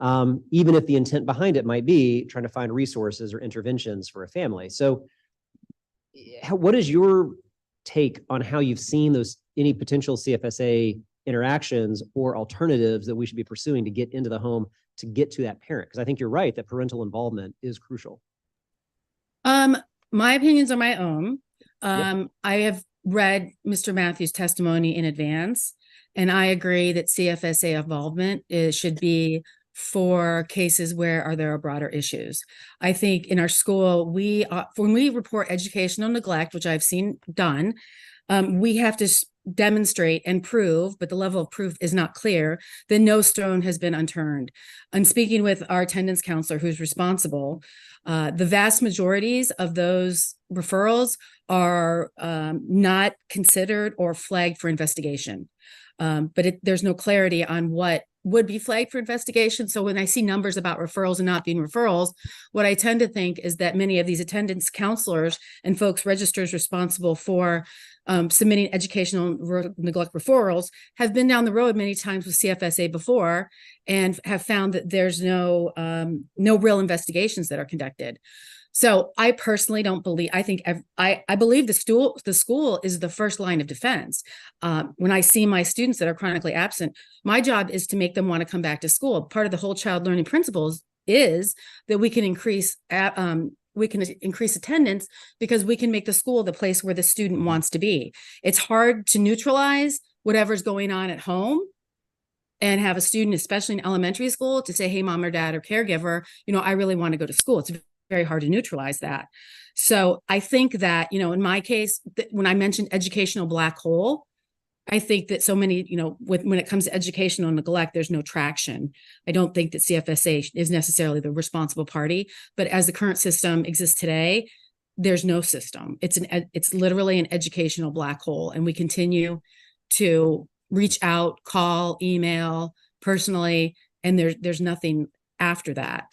even if the intent behind it might be trying to find resources or interventions for a family. So what is your take on how you've seen those, any potential CFSA interactions or alternatives that we should be pursuing to get into the home to get to that parent? Because I think you're right that parental involvement is crucial. My opinions are my own. I have read Mr. Matthews' testimony in advance, and I agree that CFSA involvement should be for cases where there are broader issues. I think in our school, when we report educational neglect, which I've seen done, we have to demonstrate and prove, but the level of proof is not clear, that no stone has been unturned. And speaking with our attendance counselor who's responsible, the vast majorities of those referrals are not considered or flagged for investigation. But there's no clarity on what would be flagged for investigation. So when I see numbers about referrals and not being referrals, what I tend to think is that many of these attendance counselors and folks registers responsible for submitting educational neglect referrals have been down the road many times with CFSA before and have found that there's no real investigations that are conducted. So I personally don't believe, I believe the school is the first line of defense. When I see my students that are chronically absent, my job is to make them want to come back to school. Part of the whole child learning principles is that we can increase attendance because we can make the school the place where the student wants to be. It's hard to neutralize whatever's going on at home and have a student, especially in elementary school, to say, hey, mom or dad or caregiver, I really want to go to school. It's very hard to neutralize that. So I think that, in my case, when I mentioned educational black hole, I think that so many, when it comes to educational neglect, there's no traction. I don't think that CFSA is necessarily the responsible party, but as the current system exists today, there's no system. It's literally an educational black hole, and we continue to reach out, call, email personally, and there's nothing after that.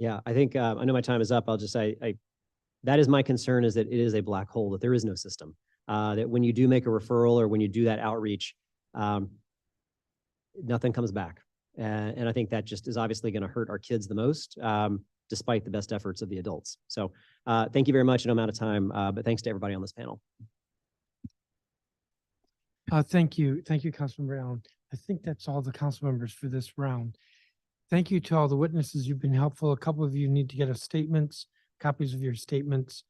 Yeah, I think I know my time is up. I'll just say that is my concern, is that it is a black hole, that there is no system. That when you do make a referral or when you do that outreach, nothing comes back. And I think that just is obviously going to hurt our kids the most, despite the best efforts of the adults. So thank you very much. And I'm out of time, but thanks to everybody on this panel. Thank you. Thank you, Councilman Brown. I think that's all the council members for this round. Thank you to all the witnesses. You've been helpful. A couple of you need to get us statements, copies of your statements.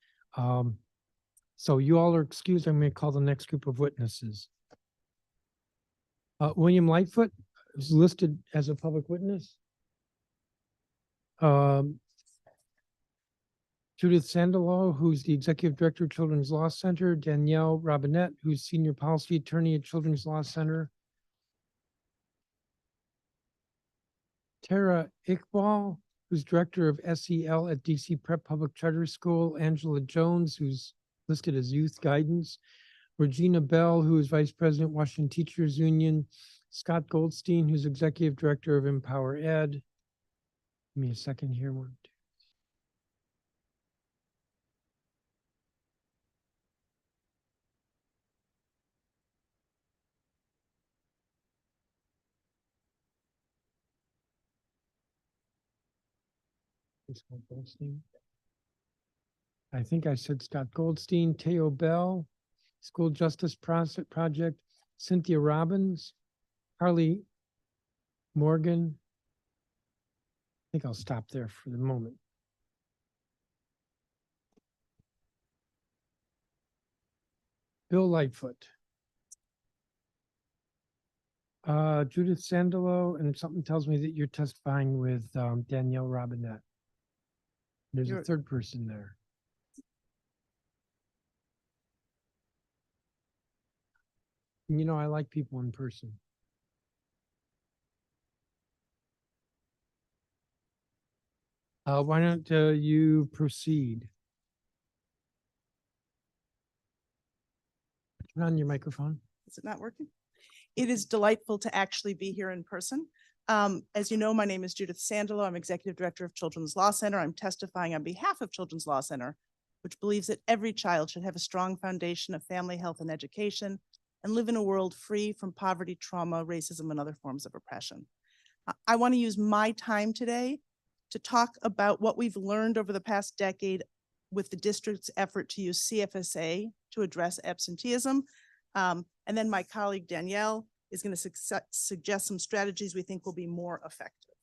So you all are excused. I'm going to call the next group of witnesses. William Lightfoot is listed as a public witness. Judith Sandelow, who's the Executive Director of Children's Law Center. Danielle Robinette, who's Senior Policy Attorney at Children's Law Center. Tara Iqbal, who's Director of SEL at DC Prep Public Charter School. Angela Jones, who's listed as Youth Guidance. Regina Bell, who is Vice President, Washington Teachers Union. Scott Goldstein, who's Executive Director of Empower Ed. Give me a second here. Scott Goldstein. I think I said Scott Goldstein, Teo Bell, School Justice Project, Cynthia Robbins, Harley Morgan. I think I'll stop there for the moment. Bill Lightfoot. Judith Sandelow, and something tells me that you're testifying with Danielle Robinette. There's a third person there. I like people in person. Why don't you proceed? Turn on your microphone. Is it not working? It is delightful to actually be here in person. As you know, my name is Judith Sandalo. I'm Executive Director of Children's Law Center. I'm testifying on behalf of Children's Law Center, which believes that every child should have a strong foundation of family, health, and education, and live in a world free from poverty, trauma, racism, and other forms of oppression. I want to use my time today to talk about what we've learned over the past decade with the district's effort to use CFSA to address absenteeism. And then my colleague Danielle is going to suggest some strategies we think will be more effective.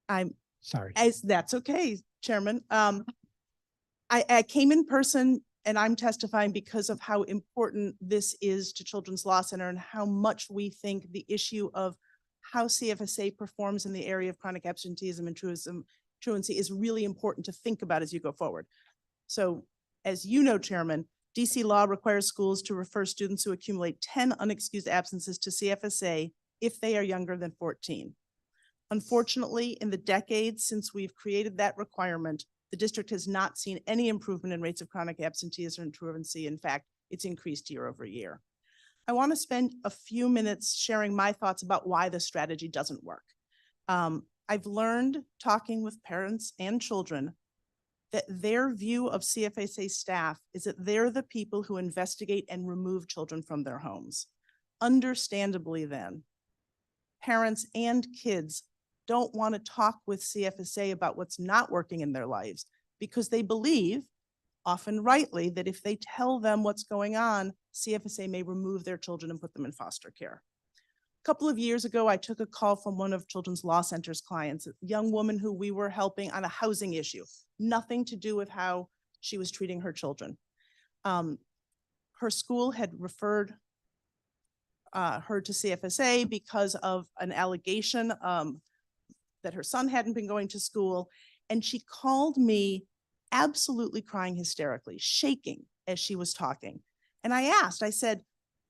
I'm sorry. That's okay, Chairman. I came in person and I'm testifying because of how important this is to Children's Law Center and how much we think the issue of how CFSA performs in the area of chronic absenteeism and truancy is really important to think about as you go forward. So as you know, Chairman, DC law requires schools to refer students who accumulate 10 unexcused absences to CFSA if they are younger than 14. Unfortunately, in the decades since we've created that requirement, the district has not seen any improvement in rates of chronic absenteeism and truancy. In fact, it's increased year over year. I want to spend a few minutes sharing my thoughts about why the strategy doesn't work. I've learned talking with parents and children that their view of CFSA staff is that they're the people who investigate and remove children from their homes. Understandably then, parents and kids don't want to talk with CFSA about what's not working in their lives because they believe, often rightly, that if they tell them what's going on, CFSA may remove their children and put them in foster care. A couple of years ago, I took a call from one of Children's Law Center's clients, a young woman who we were helping on a housing issue, nothing to do with how she was treating her children. Her school had referred her to CFSA because of an allegation that her son hadn't been going to school. And she called me absolutely crying hysterically, shaking as she was talking. And I said,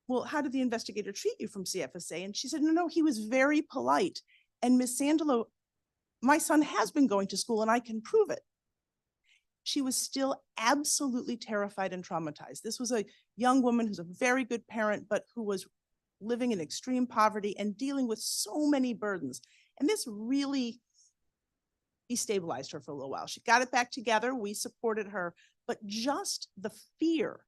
well, how did the investigator treat you from CFSA? And she said, no, he was very polite. And Ms. Sandalo, my son has been going to school and I can prove it. She was still absolutely terrified and traumatized. This was a young woman who's a very good parent, but who was living in extreme poverty and dealing with so many burdens. And this really destabilized her for a little while. She got it back together. We supported her, but just the fear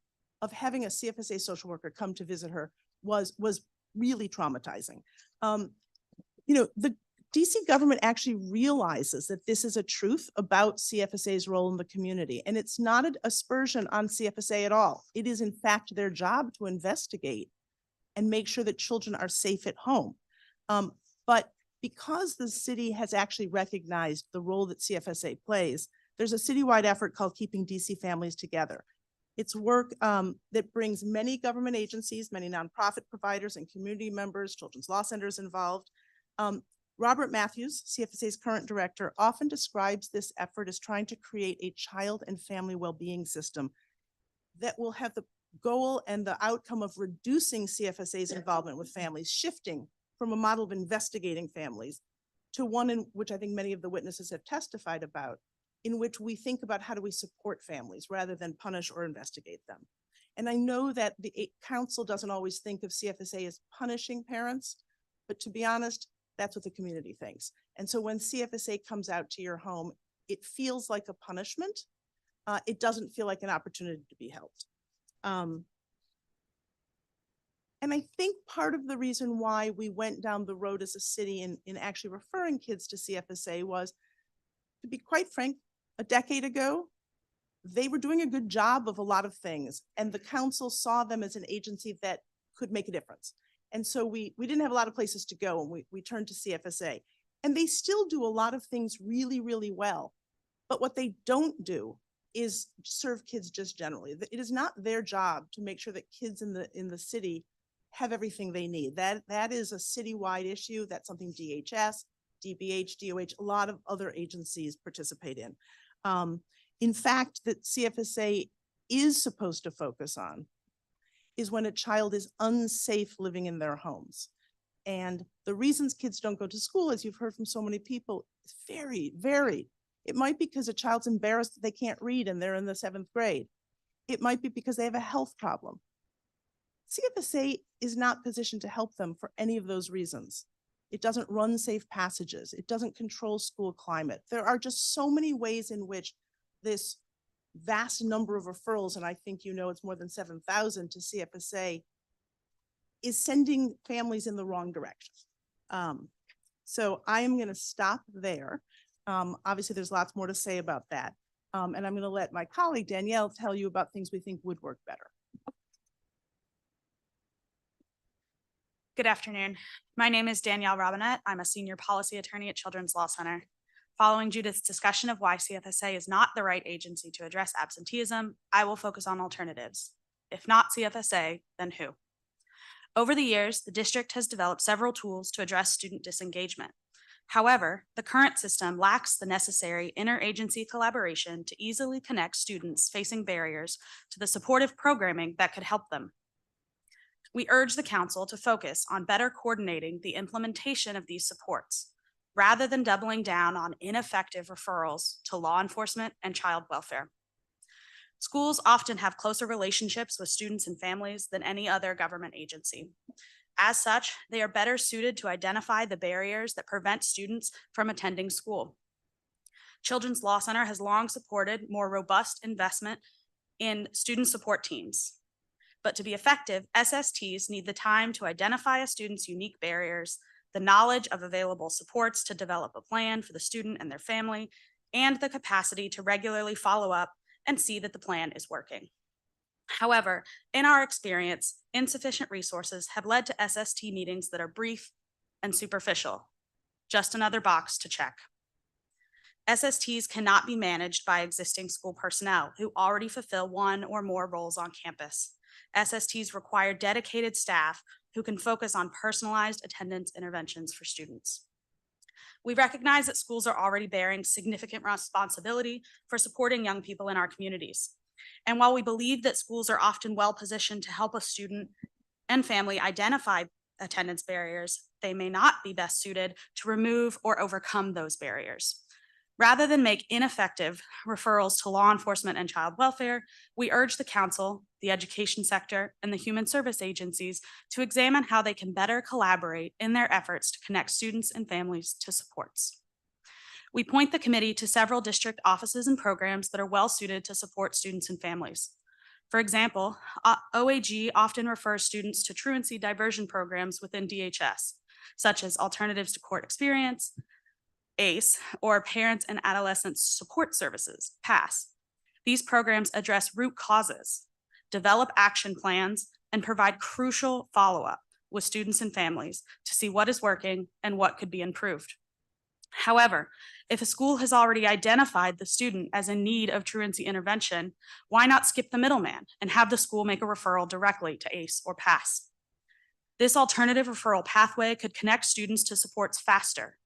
of having a CFSA social worker come to visit her was really traumatizing. The DC government actually realizes that this is a truth about CFSA's role in the community, and it's not an aspersion on CFSA at all. It is in fact their job to investigate and make sure that children are safe at home. But because the city has actually recognized the role that CFSA plays, there's a citywide effort called Keeping DC Families Together. It's work that brings many government agencies, many nonprofit providers and community members, Children's Law Centers involved. Robert Matthews, CFSA's current director, often describes this effort as trying to create a child and family well-being system that will have the goal and the outcome of reducing CFSA's involvement with families, shifting from a model of investigating families to one in which I think many of the witnesses have testified about, in which we think about how do we support families rather than punish or investigate them. And I know that the council doesn't always think of CFSA as punishing parents, but to be honest, that's what the community thinks. And so when CFSA comes out to your home, it feels like a punishment. It doesn't feel like an opportunity to be helped. And I think part of the reason why we went down the road as a city in actually referring kids to CFSA was, to be quite frank, a decade ago, they were doing a good job of a lot of things, and the council saw them as an agency that could make a difference. And so we didn't have a lot of places to go, and we turned to CFSA. And they still do a lot of things really, really well. But what they don't do is serve kids just generally. It is not their job to make sure that kids in the city have everything they need. That is a citywide issue. That's something DHS, DBH, DOH, a lot of other agencies participate in. In fact, that CFSA is supposed to focus on is when a child is unsafe living in their homes. And the reasons kids don't go to school, as you've heard from so many people, is very, very It might be because a child's embarrassed that they can't read and they're in the 7th grade. It might be because they have a health problem. CFSA is not positioned to help them for any of those reasons. It doesn't run safe passages. It doesn't control school climate. There are just so many ways in which this vast number of referrals, and I think you know it's more than 7,000 to CFSA, is sending families in the wrong direction. So I am going to stop there. Obviously, there's lots more to say about that. And I'm going to let my colleague Danielle tell you about things we think would work better. Good afternoon. My name is Danielle Robinette. I'm a senior policy attorney at Children's Law Center. Following Judith's discussion of why CFSA is not the right agency to address absenteeism, I will focus on alternatives. If not CFSA, then who? Over the years, the district has developed several tools to address student disengagement. However, the current system lacks the necessary interagency collaboration to easily connect students facing barriers to the supportive programming that could help them. We urge the council to focus on better coordinating the implementation of these supports, rather than doubling down on ineffective referrals to law enforcement and child welfare. Schools often have closer relationships with students and families than any other government agency. As such, they are better suited to identify the barriers that prevent students from attending school. Children's Law Center has long supported more robust investment in student support teams. But to be effective, SSTs need the time to identify a student's unique barriers, the knowledge of available supports to develop a plan for the student and their family, and the capacity to regularly follow up and see that the plan is working. However, in our experience, insufficient resources have led to SST meetings that are brief and superficial, just another box to check. SSTs cannot be managed by existing school personnel who already fulfill one or more roles on campus. SSTs require dedicated staff who can focus on personalized attendance interventions for students. We recognize that schools are already bearing significant responsibility for supporting young people in our communities. And while we believe that schools are often well positioned to help a student and family identify attendance barriers, they may not be best suited to remove or overcome those barriers. Rather than make ineffective referrals to law enforcement and child welfare, we urge the council, the education sector, and the human service agencies to examine how they can better collaborate in their efforts to connect students and families to supports. We point the committee to several district offices and programs that are well suited to support students and families. For example, OAG often refers students to truancy diversion programs within DHS, such as Alternatives to Court Experience, ACE, or Parents and Adolescents Support Services, PASS. These programs address root causes, develop action plans, and provide crucial follow-up with students and families to see what is working and what could be improved. However, if a school has already identified the student as in need of truancy intervention, why not skip the middleman and have the school make a referral directly to ACE or PASS? This alternative referral pathway could connect students to supports faster,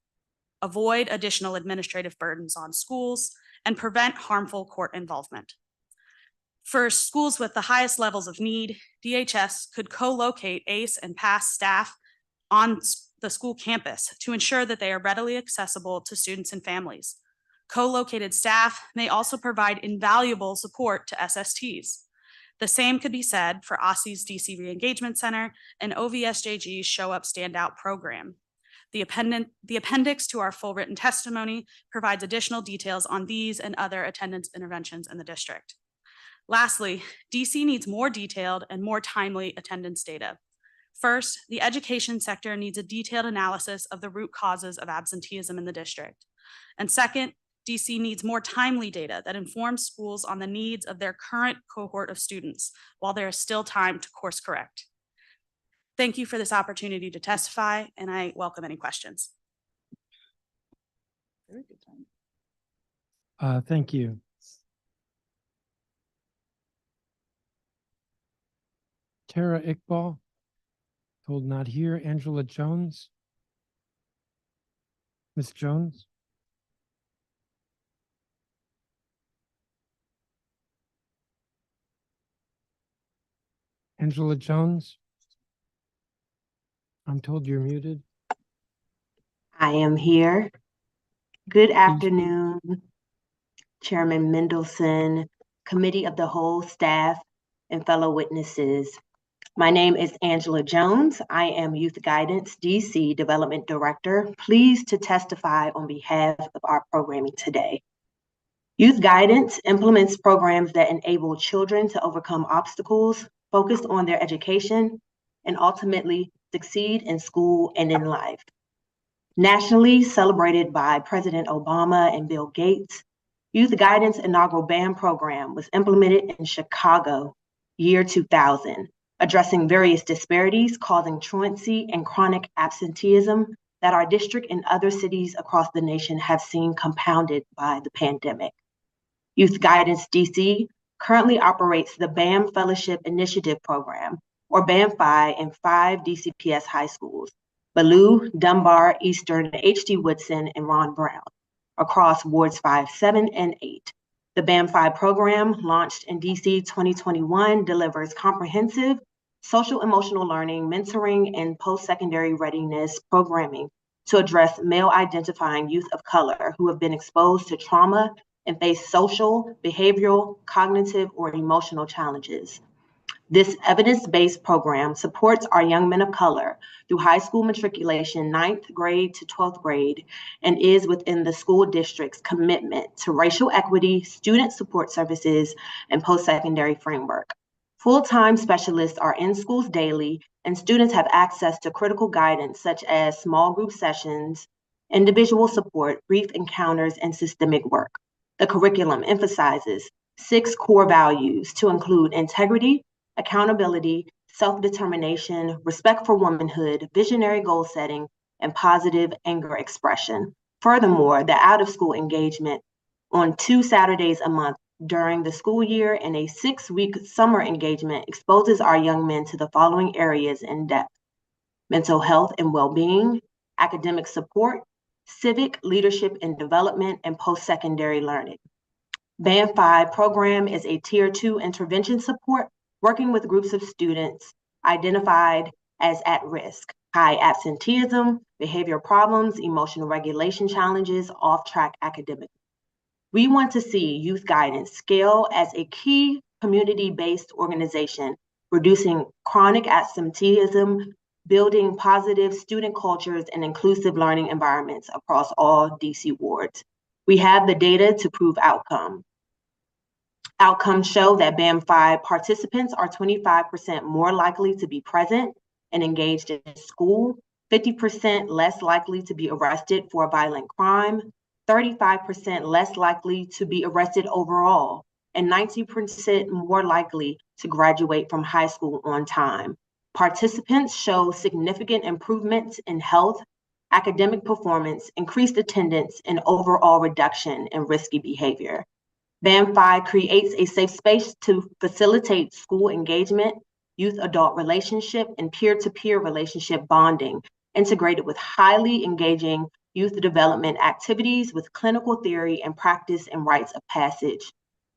avoid additional administrative burdens on schools, and prevent harmful court involvement. For schools with the highest levels of need, DHS could co-locate ACE and PASS staff on the school campus to ensure that they are readily accessible to students and families. Co-located staff may also provide invaluable support to SSTs. The same could be said for OSSI's DC Reengagement Center and OVSJG's Show Up Stand Out program. The appendix to our full written testimony provides additional details on these and other attendance interventions in the district. Lastly, DC needs more detailed and more timely attendance data. First, the education sector needs a detailed analysis of the root causes of absenteeism in the district. And second, DC needs more timely data that informs schools on the needs of their current cohort of students while there is still time to course correct. Thank you for this opportunity to testify, and I welcome any questions. Very good time. Thank you. Tara Iqbal, told not here. Angela Jones. Ms. Jones. Angela Jones. I'm told you're muted. I am here. Good afternoon, Chairman Mendelson, Committee of the Whole staff, and fellow witnesses. My name is Angela Jones. I am Youth Guidance DC Development Director, pleased to testify on behalf of our programming today. Youth Guidance implements programs that enable children to overcome obstacles, focus on their education, and ultimately succeed in school and in life. Nationally celebrated by President Obama and Bill Gates, Youth Guidance inaugural band program was implemented in Chicago, year 2000, addressing various disparities causing truancy and chronic absenteeism that our district and other cities across the nation have seen compounded by the pandemic. Youth Guidance DC currently operates the BAM Fellowship Initiative Program, or BAM-FI, in 5 DCPS high schools: Ballou, Dunbar, Eastern, H.D. Woodson, and Ron Brown, across wards 5, 7, and 8. The BAM-FI program, launched in DC 2021, delivers comprehensive social emotional learning, mentoring, and post-secondary readiness programming to address male-identifying youth of color who have been exposed to trauma and face social, behavioral, cognitive, or emotional challenges. This evidence-based program supports our young men of color through high school matriculation, 9th grade to 12th grade, and is within the school district's commitment to racial equity, student support services, and post-secondary framework. Full-time specialists are in schools daily, and students have access to critical guidance such as small group sessions, individual support, brief encounters, and systemic work. The curriculum emphasizes 6 core values to include integrity, accountability, self-determination, respect for womanhood, visionary goal setting, and positive anger expression. Furthermore, the out-of-school engagement on 2 Saturdays a month during the school year and a 6-week summer engagement exposes our young men to the following areas in depth: mental health and well-being, academic support, civic leadership and development, and post-secondary learning. BAM-FI program is a Tier 2 intervention support working with groups of students identified as at risk: high absenteeism, behavior problems, emotional regulation challenges, off-track academic. We want to see Youth Guidance scale as a key community-based organization, reducing chronic absenteeism, building positive student cultures and inclusive learning environments across all DC wards. We have the data to prove outcome. Outcomes show that BAM-FI participants are 25% more likely to be present and engaged in school, 50% less likely to be arrested for a violent crime, 35% less likely to be arrested overall, and 90% more likely to graduate from high school on time. Participants show significant improvements in health, academic performance, increased attendance, and overall reduction in risky behavior. BAM-FI creates a safe space to facilitate school engagement, youth-adult relationship, and peer-to-peer relationship bonding, integrated with highly engaging youth development activities with clinical theory and practice and rites of passage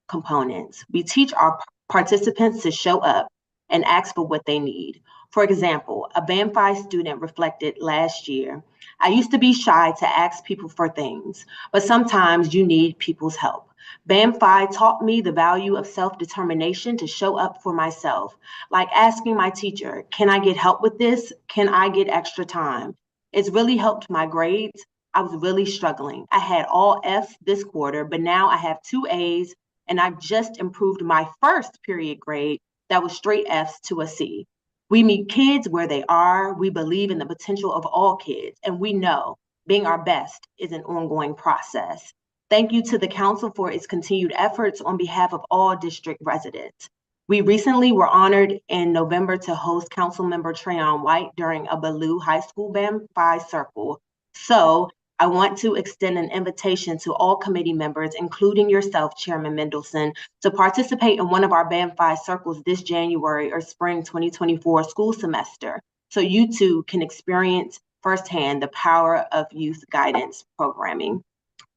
components. We teach our participants to show up and ask for what they need. For example, a BAM-FI student reflected last year, "I used to be shy to ask people for things, but sometimes you need people's help. BAM-FI taught me the value of self-determination to show up for myself, like asking my teacher, 'Can I get help with this? Can I get extra time?' It's really helped my grades. I was really struggling. I had all F's this quarter, but now I have 2 A's, and I've just improved my first period grade that was straight F's to a C. We meet kids where they are. We believe in the potential of all kids, and we know being our best is an ongoing process." Thank you to the council for its continued efforts on behalf of all district residents. We recently were honored in November to host Councilmember Trayon White during a Ballou High School BAM-FI circle. So I want to extend an invitation to all committee members, including yourself, Chairman Mendelson, to participate in one of our BAM-FI circles this January or spring 2024 school semester, so you too can experience firsthand the power of youth guidance programming.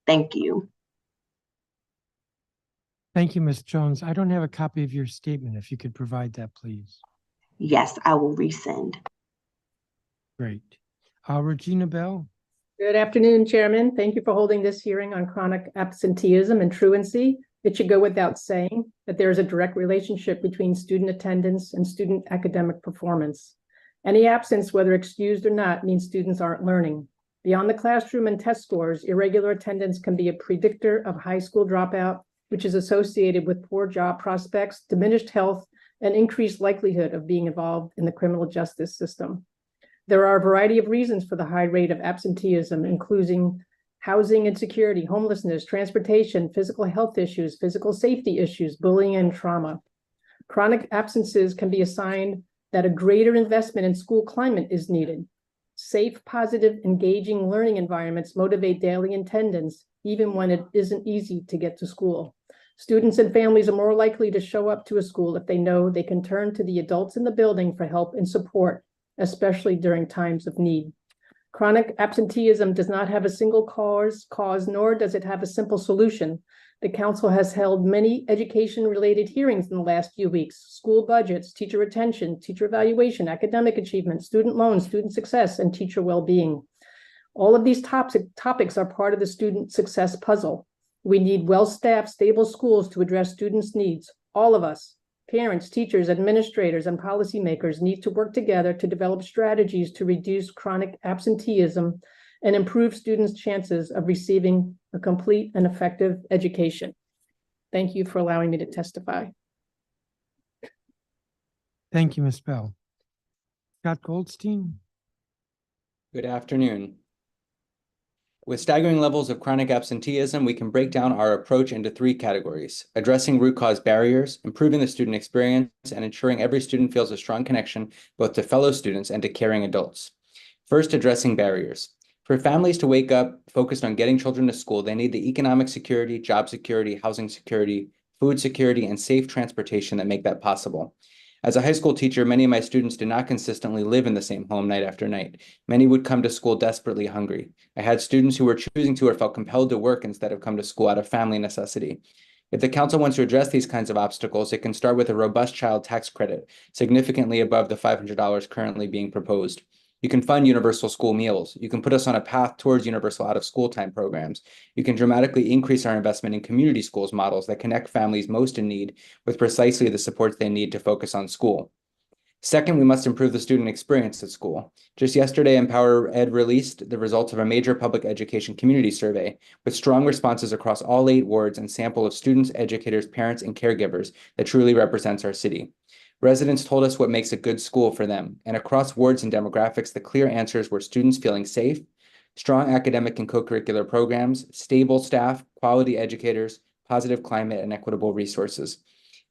Thank you. Thank you, Ms. Jones. I don't have a copy of your statement. If you could provide that, please. Yes, I will resend. Great. Regina Bell? Good afternoon, Chairman. Thank you for holding this hearing on chronic absenteeism and truancy. It should go without saying that there is a direct relationship between student attendance and student academic performance. Any absence, whether excused or not, means students aren't learning. Beyond the classroom and test scores, irregular attendance can be a predictor of high school dropout, which is associated with poor job prospects, diminished health, and increased likelihood of being involved in the criminal justice system. There are a variety of reasons for the high rate of absenteeism, including housing insecurity, homelessness, transportation, physical health issues, physical safety issues, bullying, and trauma. Chronic absences can be assigned that a greater investment in school climate is needed. Safe, positive, engaging learning environments motivate daily attendance, even when it isn't easy to get to school. Students and families are more likely to show up to a school if they know they can turn to the adults in the building for help and support, especially during times of need. Chronic absenteeism does not have a single cause, nor does it have a simple solution. The council has held many education-related hearings in the last few weeks: school budgets, teacher retention, teacher evaluation, academic achievement, student loans, student success, and teacher well-being. All of these topics are part of the student success puzzle. We need well-staffed, stable schools to address students' needs. All of us, parents, teachers, administrators, and policymakers, need to work together to develop strategies to reduce chronic absenteeism and improve students' chances of receiving a complete and effective education. Thank you for allowing me to testify. Thank you, Ms. Bell. Scott Goldstein. Good afternoon. With staggering levels of chronic absenteeism, we can break down our approach into three categories: addressing root cause barriers, improving the student experience, and ensuring every student feels a strong connection both to fellow students and to caring adults. First, addressing barriers. For families to wake up focused on getting children to school, they need the economic security, job security, housing security, food security, and safe transportation that make that possible. As a high school teacher, many of my students did not consistently live in the same home night after night. Many would come to school desperately hungry. I had students who were choosing to or felt compelled to work instead of come to school out of family necessity. If the council wants to address these kinds of obstacles, it can start with a robust child tax credit, significantly above the $500 currently being proposed. You can fund universal school meals. You can put us on a path towards universal out-of-school time programs. You can dramatically increase our investment in community schools models that connect families most in need with precisely the supports they need to focus on school. Second, we must improve the student experience at school. Just yesterday, Empower Ed released the results of a major public education community survey with strong responses across all 8 wards and sample of students, educators, parents, and caregivers that truly represents our city. Residents told us what makes a good school for them, and across wards and demographics, the clear answers were students feeling safe, strong academic and co-curricular programs, stable staff, quality educators, positive climate, and equitable resources.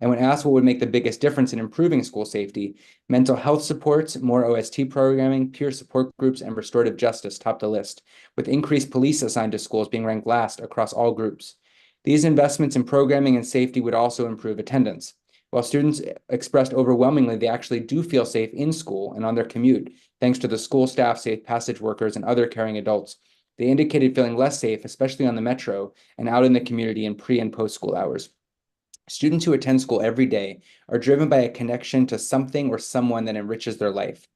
And when asked what would make the biggest difference in improving school safety, mental health supports, more OST programming, peer support groups, and restorative justice topped the list, with increased police assigned to schools being ranked last across all groups. These investments in programming and safety would also improve attendance. While students expressed overwhelmingly they actually do feel safe in school and on their commute, thanks to the school staff, safe passage workers, and other caring adults, they indicated feeling less safe, especially on the metro and out in the community in pre- and post-school hours. Students who attend school every day are driven by a connection to something or someone that enriches their life.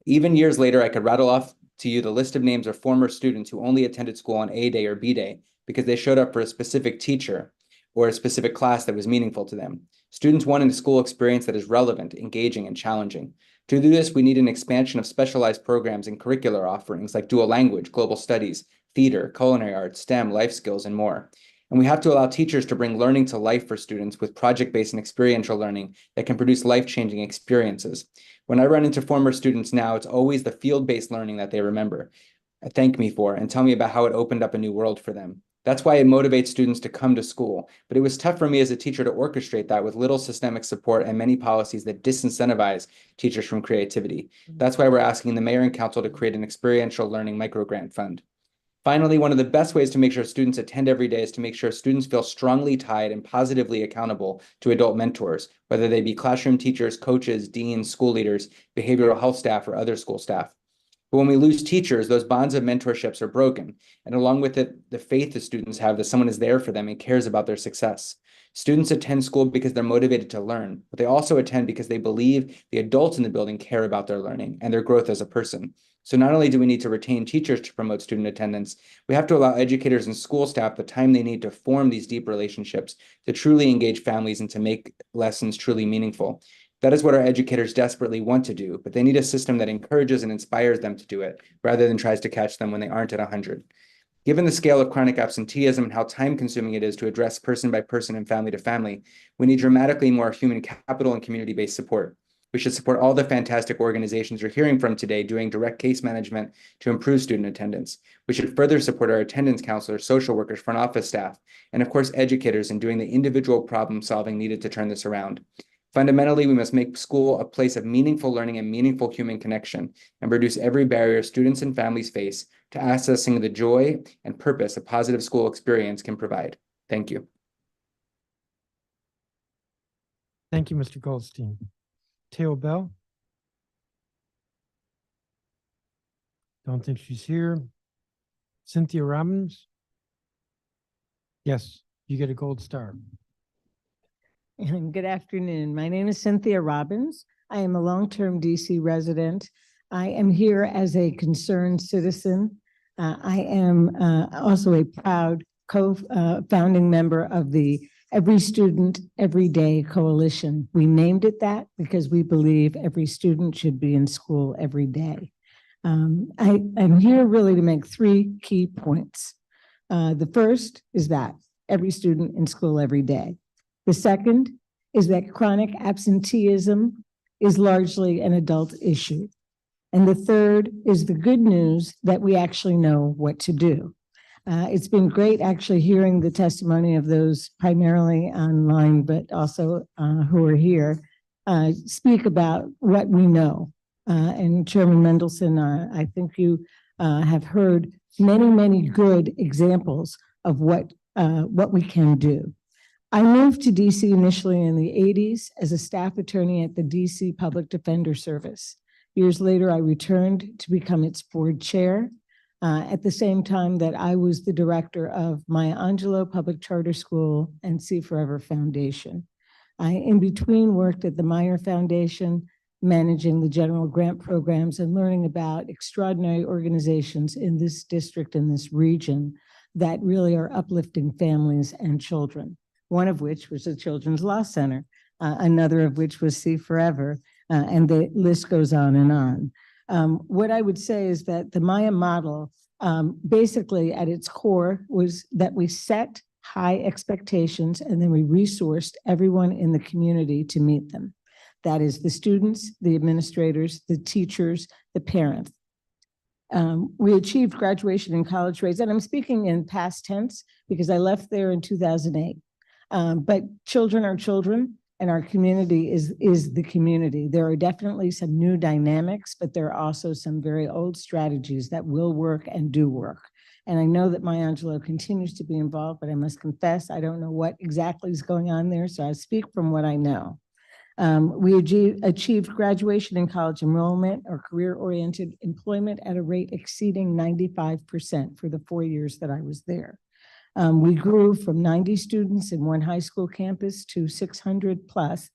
Even years later, I could rattle off to you the list of names of former students who only attended school on A day or B day because they showed up for a specific teacher or a specific class that was meaningful to them. Students want a school experience that is relevant, engaging, and challenging. To do this, we need an expansion of specialized programs and curricular offerings like dual language, global studies, theater, culinary arts, STEM, life skills, and more. And we have to allow teachers to bring learning to life for students with project-based and experiential learning that can produce life-changing experiences. When I run into former students now, it's always the field-based learning that they remember, thank me for, and tell me about how it opened up a new world for them. That's why it motivates students to come to school. But it was tough for me as a teacher to orchestrate that with little systemic support and many policies that disincentivize teachers from creativity. That's why we're asking the mayor and council to create an experiential learning microgrant fund. Finally, one of the best ways to make sure students attend every day is to make sure students feel strongly tied and positively accountable to adult mentors, whether they be classroom teachers, coaches, deans, school leaders, behavioral health staff, or other school staff. But when we lose teachers, those bonds of mentorships are broken. And along with it, the faith the students have that someone is there for them and cares about their success. Students attend school because they're motivated to learn, but they also attend because they believe the adults in the building care about their learning and their growth as a person. So not only do we need to retain teachers to promote student attendance, we have to allow educators and school staff the time they need to form these deep relationships, to truly engage families and to make lessons truly meaningful. That is what our educators desperately want to do, but they need a system that encourages and inspires them to do it, rather than tries to catch them when they aren't at 100. Given the scale of chronic absenteeism and how time-consuming it is to address person by person and family to family, we need dramatically more human capital and community-based support. We should support all the fantastic organizations you're hearing from today doing direct case management to improve student attendance. We should further support our attendance counselors, social workers, front office staff, and of course, educators in doing the individual problem solving needed to turn this around. Fundamentally, we must make school a place of meaningful learning and meaningful human connection, and reduce every barrier students and families face to accessing the joy and purpose a positive school experience can provide. Thank you. Thank you, Mr. Goldstein. Teo Bell? Don't think she's here. Cynthia Robbins? Yes, you get a gold star. Good afternoon. My name is Cynthia Robbins. I am a long-term DC resident. I am here as a concerned citizen. I am also a proud co-founding member of the Every Student, Every Day Coalition. We named it that because we believe every student should be in school every day. I'm here really to make three key points. The first is that every student in school every day. The second is that chronic absenteeism is largely an adult issue. And the third is the good news that we actually know what to do. It's been great actually hearing the testimony of those primarily online, but also who are here, speak about what we know. And Chairman Mendelson, I think you have heard many, many good examples of what we can do. I moved to DC initially in the 80s as a staff attorney at the DC Public Defender Service. Years later, I returned to become its board chair. At the same time that I was the director of Maya Angelou Public Charter School and See Forever Foundation. I, in between, worked at the Meyer Foundation, managing the general grant programs and learning about extraordinary organizations in this district, in this region, that really are uplifting families and children. One of which was the Children's Law Center, another of which was See Forever, and the list goes on and on. What I would say is that the Maya model, basically at its core, was that we set high expectations and then we resourced everyone in the community to meet them. That is the students, the administrators, the teachers, the parents. We achieved graduation and college rates, and I'm speaking in past tense because I left there in 2008. But children are children, and our community is the community. There are definitely some new dynamics, but there are also some very old strategies that will work and do work. And I know that Maya Angelou continues to be involved, but I must confess, I don't know what exactly is going on there, so I speak from what I know. We achieved graduation and college enrollment or career-oriented employment at a rate exceeding 95% for the 4 years that I was there. We grew from 90 students in one high school campus to 600 plus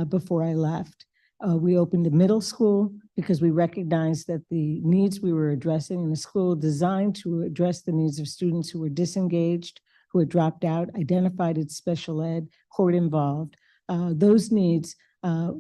before I left. We opened a middle school because we recognized that the needs we were addressing in a school designed to address the needs of students who were disengaged, who had dropped out, identified as special ed, court involved. Those needs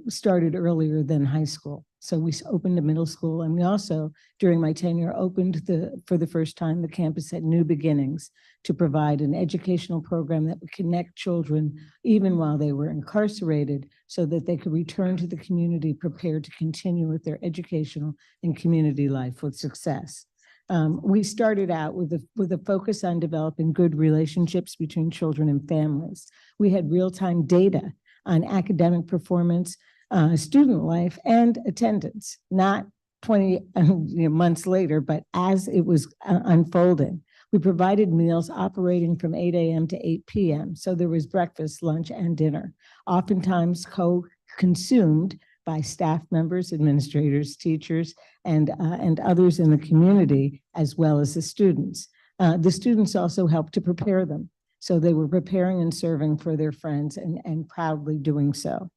started earlier than high school. So we opened a middle school, and we also, during my tenure, opened for the first time the campus at New Beginnings to provide an educational program that would connect children even while they were incarcerated so that they could return to the community prepared to continue with their educational and community life with success. We started out with a focus on developing good relationships between children and families. We had real-time data on academic performance, student life, and attendance, not 20 months later, but as it was unfolding. We provided meals operating from 8 a.m. to 8 p.m. So there was breakfast, lunch, and dinner, oftentimes co-consumed by staff members, administrators, teachers, and others in the community, as well as the students. The students also helped to prepare them. So they were preparing and serving for their friends and proudly doing so.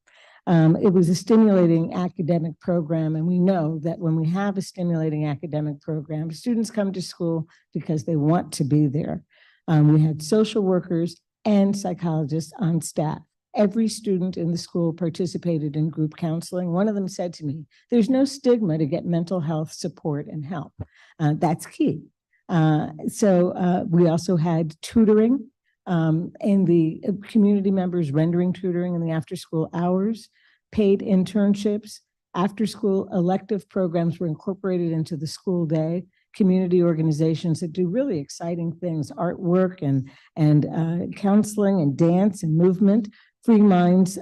It was a stimulating academic program, and we know that when we have a stimulating academic program, students come to school because they want to be there. We had social workers and psychologists on staff. Every student in the school participated in group counseling. One of them said to me, there's no stigma to get mental health support and help. That's key. So we also had tutoring in the community members rendering tutoring in the after-school hours, paid internships, after-school elective programs were incorporated into the school day, community organizations that do really exciting things, artwork and counseling and dance and movement, Free Minds,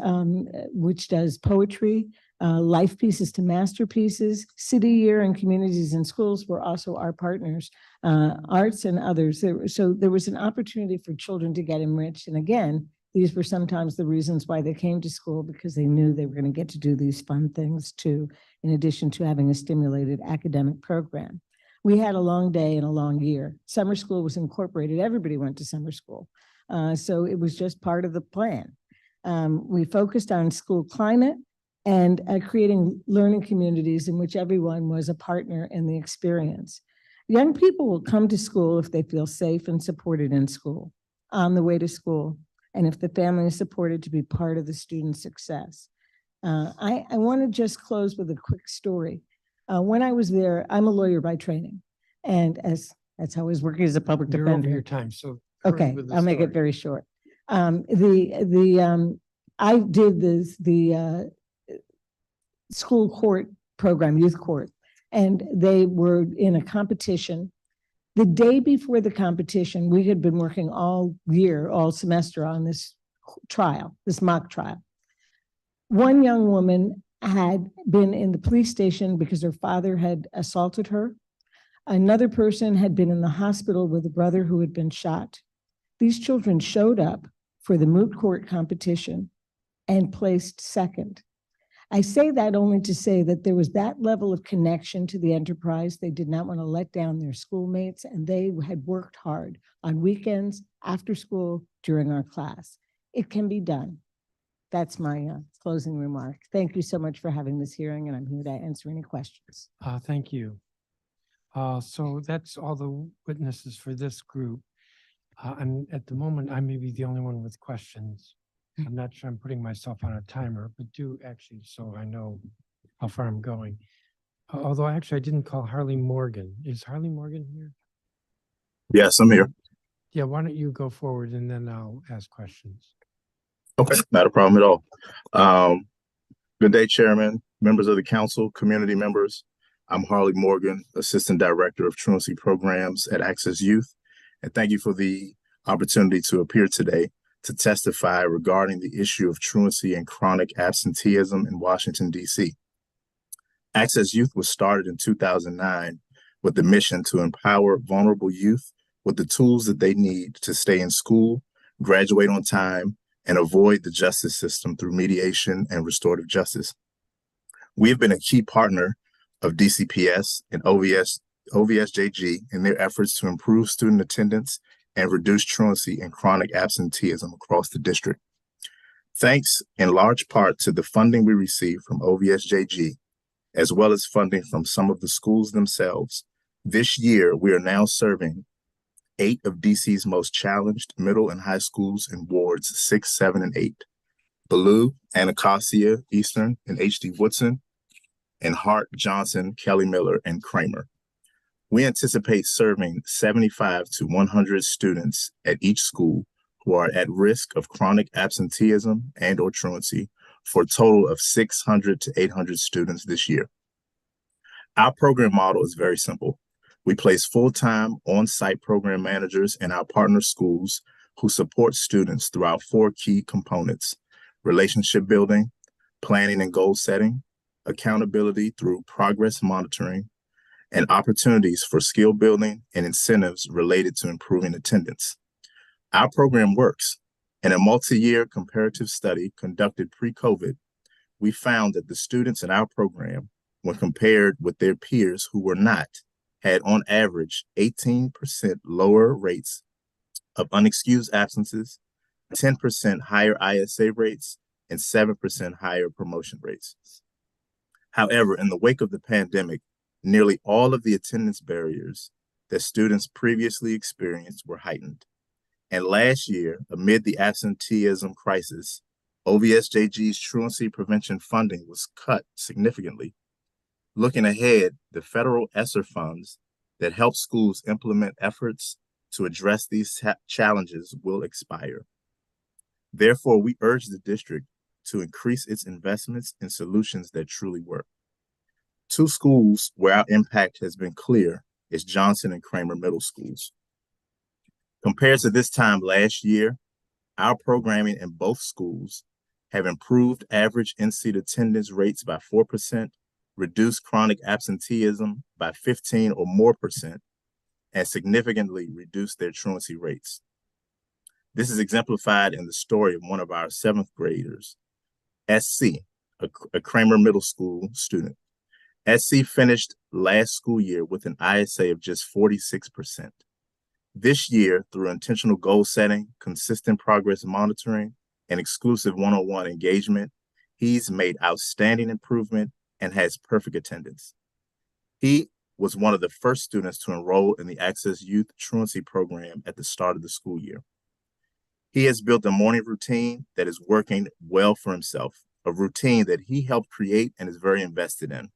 which does poetry, life pieces to masterpieces, City Year and Communities in Schools were also our partners, arts and others. So there was an opportunity for children to get enriched. And again, these were sometimes the reasons why they came to school, because they knew they were going to get to do these fun things too, in addition to having a stimulated academic program. We had a long day and a long year. Summer school was incorporated. Everybody went to summer school. So it was just part of the plan. We focused on school climate and creating learning communities in which everyone was a partner in the experience. Young people will come to school if they feel safe and supported in school, on the way to school, and if the family is supported to be part of the student's success. I want to just close with a quick story. When I was there, I'm a lawyer by training, and that's how I was working as a public You're defender. over your time, so. hurry Okay, with the I'll make it story. very short. I did the school court program, youth court, and they were in a competition. The day before the competition, we had been working all year, all semester on this trial, this mock trial. One young woman had been in the police station because her father had assaulted her. Another person had been in the hospital with a brother who had been shot. These children showed up for the moot court competition and placed second. I say that only to say that there was that level of connection to the enterprise. They did not want to let down their schoolmates, and they had worked hard on weekends, after school, during our class. It can be done. That's my closing remark. Thank you so much for having this hearing, and I'm here to answer any questions. Thank you. So that's all the witnesses for this group. And at the moment, I may be the only one with questions. I'm not sure I'm putting myself on a timer, but do actually, so I know how far I'm going. Although actually I didn't call Harley Morgan. Is Harley Morgan here? Yes, I'm here. Yeah, why don't you go forward and then I'll ask questions. Okay, not a problem at all. Good day, Chairman, members of the council, community members. I'm Harley Morgan, Assistant Director of Truancy Programs at Access Youth, and thank you for the opportunity to appear today to testify regarding the issue of truancy and chronic absenteeism in Washington, D.C. Access Youth was started in 2009 with the mission to empower vulnerable youth with the tools that they need to stay in school, graduate on time, and avoid the justice system through mediation and restorative justice. We have been a key partner of DCPS and OVSJG in their efforts to improve student attendance and reduce truancy and chronic absenteeism across the district. Thanks in large part to the funding we receive from OVSJG, as well as funding from some of the schools themselves, this year we are now serving 8 of DC's most challenged middle and high schools in wards 6, 7, and 8. Ballou, Anacostia, Eastern, and H.D. Woodson, and Hart, Johnson, Kelly Miller, and Kramer. We anticipate serving 75 to 100 students at each school who are at risk of chronic absenteeism and or truancy for a total of 600 to 800 students this year. Our program model is very simple. We place full-time on-site program managers in our partner schools who support students through our 4 key components: relationship building, planning and goal setting, accountability through progress monitoring, and opportunities for skill building and incentives related to improving attendance. Our program works. In a multi-year comparative study conducted pre-COVID, we found that the students in our program, when compared with their peers who were not, had on average 18% lower rates of unexcused absences, 10% higher ISA rates, and 7% higher promotion rates. However, in the wake of the pandemic, nearly all of the attendance barriers that students previously experienced were heightened. And last year, amid the absenteeism crisis, OVSJG's truancy prevention funding was cut significantly. Looking ahead, the federal ESSER funds that help schools implement efforts to address these challenges will expire. Therefore, we urge the district to increase its investments in solutions that truly work. Two schools where our impact has been clear is Johnson and Kramer Middle Schools. Compared to this time last year, our programming in both schools have improved average in-seat attendance rates by 4%, reduced chronic absenteeism by 15 or more %, and significantly reduced their truancy rates. This is exemplified in the story of one of our 7th graders, SC, a Kramer Middle School student. SC finished last school year with an ISA of just 46%. This year, through intentional goal setting, consistent progress monitoring, and exclusive one-on-one engagement, he's made outstanding improvement and has perfect attendance. He was one of the first students to enroll in the Access Youth Truancy program at the start of the school year. He has built a morning routine that is working well for himself, a routine that he helped create and is very invested in.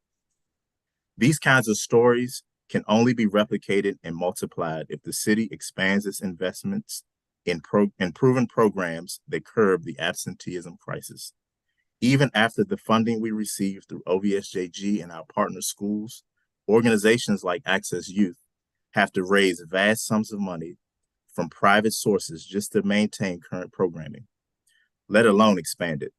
These kinds of stories can only be replicated and multiplied if the city expands its investments in proven programs that curb the absenteeism crisis. Even after the funding we receive through OVSJG and our partner schools, organizations like Access Youth have to raise vast sums of money from private sources just to maintain current programming, let alone expand it.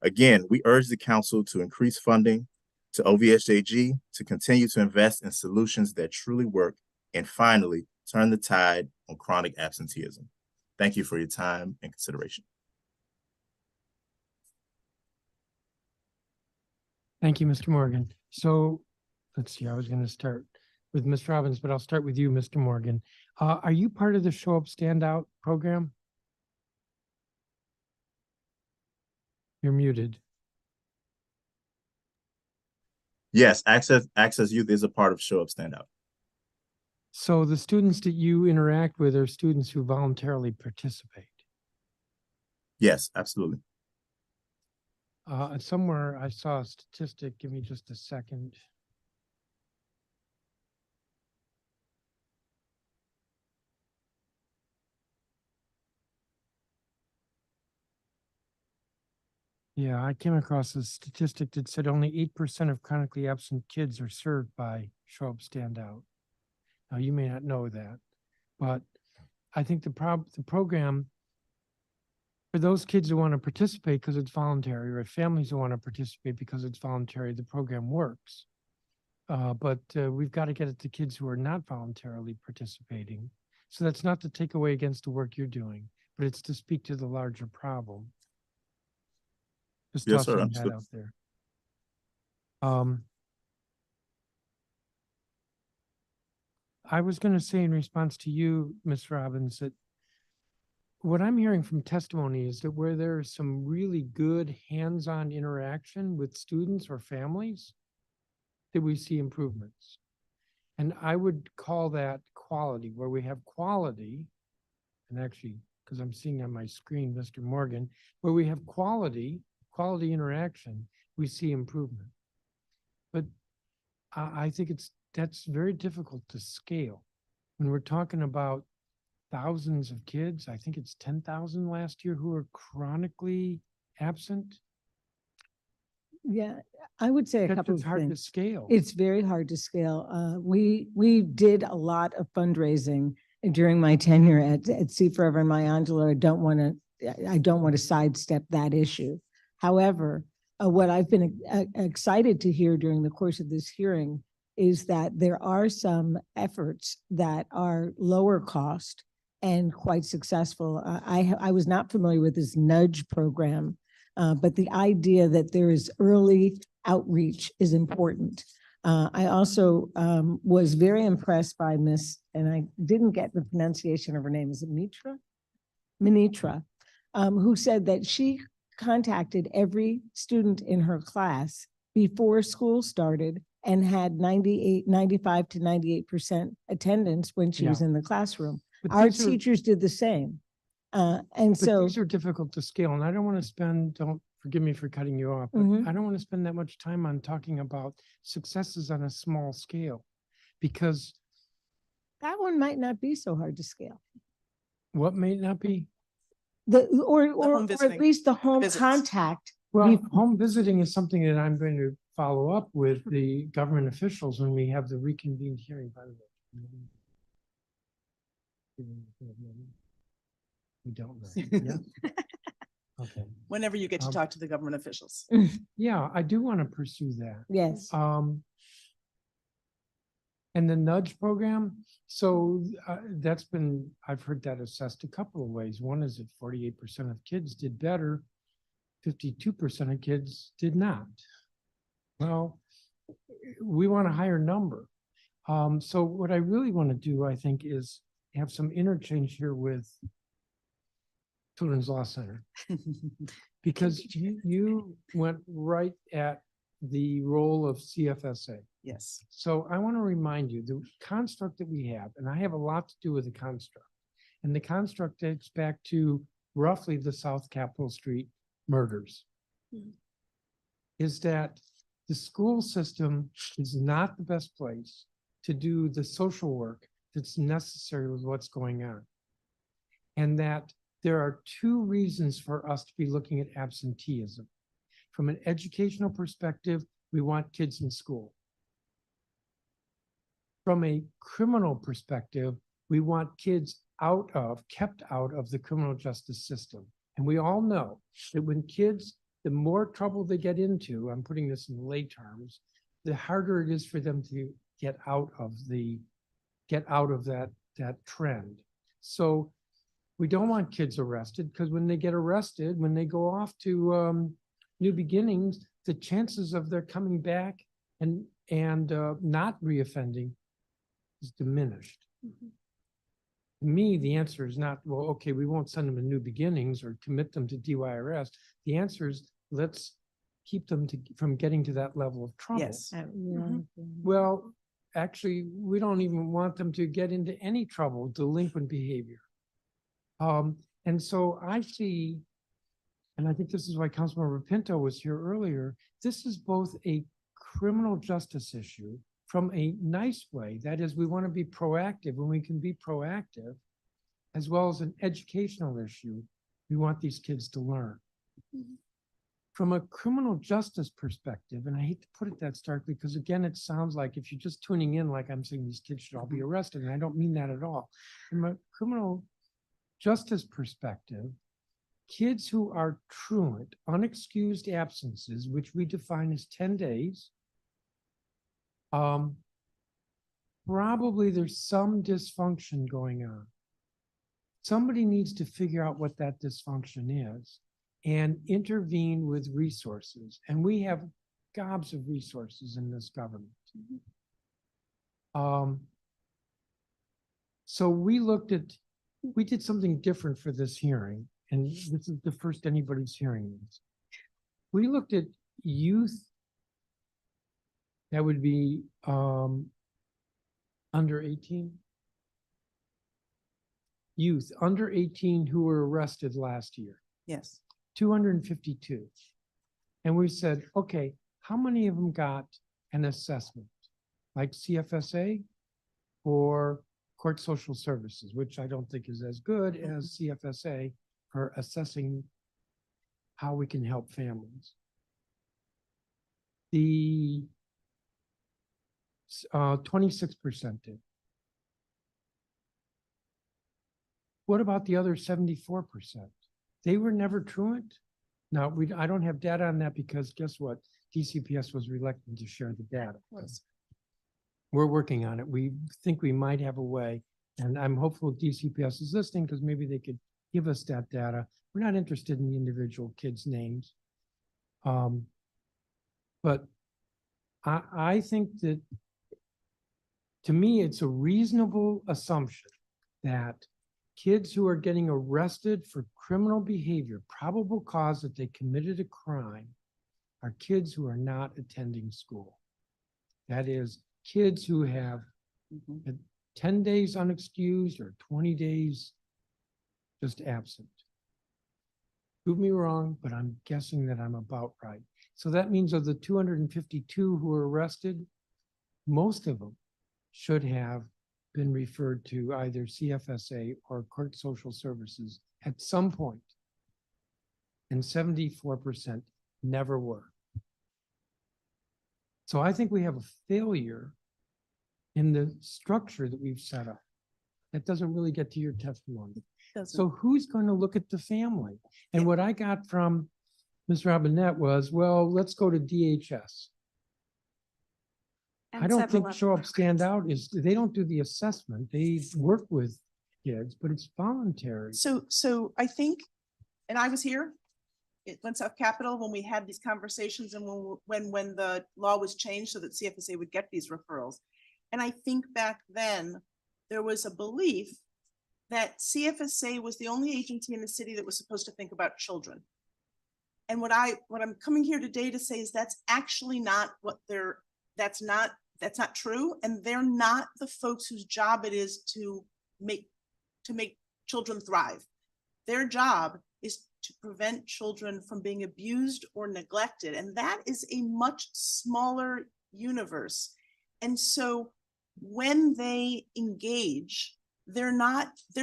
Again, we urge the council to increase funding to OVSJG, to continue to invest in solutions that truly work, and finally, turn the tide on chronic absenteeism. Thank you for your time and consideration. Thank you, Mr. Morgan. So let's see, I was going to start with Ms. Robbins, but I'll start with you, Mr. Morgan. Are you part of the Show Up Stand Out program? You're muted. Yes, Access Youth is a part of Show Up Stand Out. So the students that you interact with are students who voluntarily participate? Yes, absolutely. Somewhere I saw a statistic, give me just a second. Yeah, I came across a statistic that said only 8% of chronically absent kids are served by Show Up Stand Out. Now, you may not know that, but I think the program, for those kids who want to participate because it's voluntary, or families who want to participate because it's voluntary, the program works. But we've got to get it to kids who are not voluntarily participating. So that's not to take away against the work you're doing, but it's to speak to the larger problem. Just Yes, sir. tossing that out there. I was going to say in response to you, Ms. Robbins, that what I'm hearing from testimony is that where there is some really good hands-on interaction with students or families, that we see improvements. And I would call that quality, where we have quality, and actually, because I'm seeing on my screen, Mr. Morgan, where we have quality interaction, we see improvement. But I think that's very difficult to scale. When we're talking about thousands of kids, I think it's 10,000 last year who are chronically absent. Yeah, I would say a couple of It's hard to things. scale. It's very hard to scale. We did a lot of fundraising during my tenure at See Forever and My Angela. I don't want to sidestep that issue. However, what I've been excited to hear during the course of this hearing is that there are some efforts that are lower cost and quite successful. I was not familiar with this nudge program, but the idea that there is early outreach is important. I also was very impressed by Miss, and I didn't get the pronunciation of her name, is it Mitra? Minitra, who said that she contacted every student in her class before school started and had 95 to 98% attendance when she was Yeah. in the classroom. But Our these are- teachers did the same. And But so, these are difficult to scale, and I don't want to spend, don't forgive me for cutting you off, but Mhm. I don't want to spend that much time on talking about successes on a small scale. Because that one might not be so hard to scale. what may not be, Or at visiting, least the home visits. contact. well, home visiting is something that I'm going to follow up with the government officials when we have the reconvened hearing, by the way. We don't know. Yeah? Okay. Whenever you get to Um, talk to the government officials. Yeah, I do want to pursue that. Yes. And the nudge program, so that's been, I've heard that assessed a couple of ways. One is that 48% of kids did better, 52% of kids did not. Well, we want a higher number. So what I really want to do, I think, is have some interchange here with Children's Law Center. Because you went right at the role of CFSA. Yes. So I want to remind you, the construct that we have, and I have a lot to do with the construct, and the construct dates back to roughly the South Capitol Street murders, is that the school system is not the best place to do the social work that's necessary with what's going on. And that there are two reasons for us to be looking at absenteeism. From an educational perspective, we want kids in school. From a criminal perspective, we want kids kept out of the criminal justice system. And we all know that when kids, the more trouble they get into, I'm putting this in lay terms, the harder it is for them to get out of that trend. So we don't want kids arrested, because when they get arrested, when they go off to new beginnings, the chances of their coming back and not reoffending is diminished. To me, the answer is not, well, okay, we won't send them to new beginnings or commit them to DYRS. The answer is, let's keep them from getting to that level of trouble. Yes. Well, actually, we don't even want them to get into any trouble, delinquent behavior. And so I see, and I think this is why Councilmember Pinto was here earlier, this is both a criminal justice issue from a nice way. That is, we want to be proactive when we can be proactive, as well as an educational issue. We want these kids to learn. From a criminal justice perspective, and I hate to put it that starkly, because again, it sounds like if you're just tuning in, like I'm saying these kids should all be arrested, and I don't mean that at all. From a criminal justice perspective, kids who are truant, unexcused absences, which we define as 10 days, probably there's some dysfunction going on. Somebody needs to figure out what that dysfunction is and intervene with resources. And we have gobs of resources in this government. So we did something different for this hearing, and this is the first anybody's hearing this. We looked at youth that would be under 18. Youth under 18 who were arrested last year. Yes. 252. And we said, okay, how many of them got an assessment like CFSA or court social services, which I don't think is as good as CFSA for assessing how we can help families. The 26% did. What about the other 74%? They were never truant. Now, I don't have data on that because guess what? DCPS was reluctant to share the data. We're working on it. We think we might have a way, and I'm hopeful DCPS is listening because maybe they could give us that data. We're not interested in the individual kids' names. But I think that, to me, it's a reasonable assumption that kids who are getting arrested for criminal behavior, probable cause that they committed a crime, are kids who are not attending school. That is, kids who have 10 days unexcused or 20 days just absent. Prove me wrong, but I'm guessing that I'm about right. So that means of the 252 who were arrested, most of them should have been referred to either CFSA or court social services at some point. And 74% never were. So I think we have a failure in the structure that we've set up. That doesn't really get to your testimony. So who's going to look at the family? And what I got from Ms. Robinette was, well, let's go to DHS. I don't think show up, stand out is, they don't do the assessment. They work with kids, but it's voluntary. So I think, and I was here, it went South Capitol when we had these conversations and when the law was changed so that CFSA would get these referrals. And I think back then there was a belief that CFSA was the only agency in the city that was supposed to think about children. And what I'm coming here today to say is that's actually not what that's not true. And they're not the folks whose job it is to make children thrive. Their job is to prevent children from being abused or neglected. And that is a much smaller universe. And so when they engage, their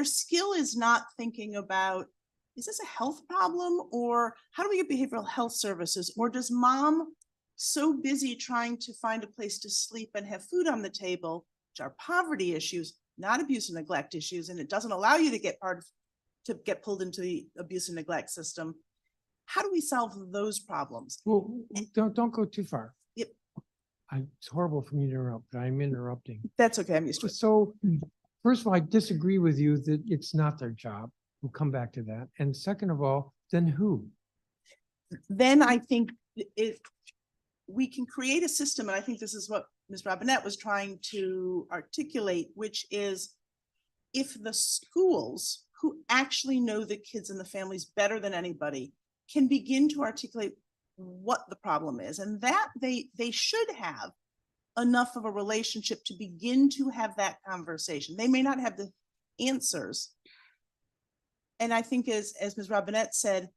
skill is not thinking about, is this a health problem, or how do we get behavioral health services? Or does mom so busy trying to find a place to sleep and have food on the table, which are poverty issues, not abuse and neglect issues, and it doesn't allow you to get pulled into the abuse and neglect system. How do we solve those problems? Well, don't go too far. Yep. It's horrible for me to interrupt, but I'm interrupting. That's okay, I'm used to it. So first of all, I disagree with you that it's not their job. We'll come back to that. And second of all, then who? Then I think we can create a system, and I think this is what Ms. Robinette was trying to articulate, which is if the schools who actually know the kids and the families better than anybody can begin to articulate what the problem is, and that they should have enough of a relationship to begin to have that conversation. They may not have the answers. And I think as Ms. Robinette said,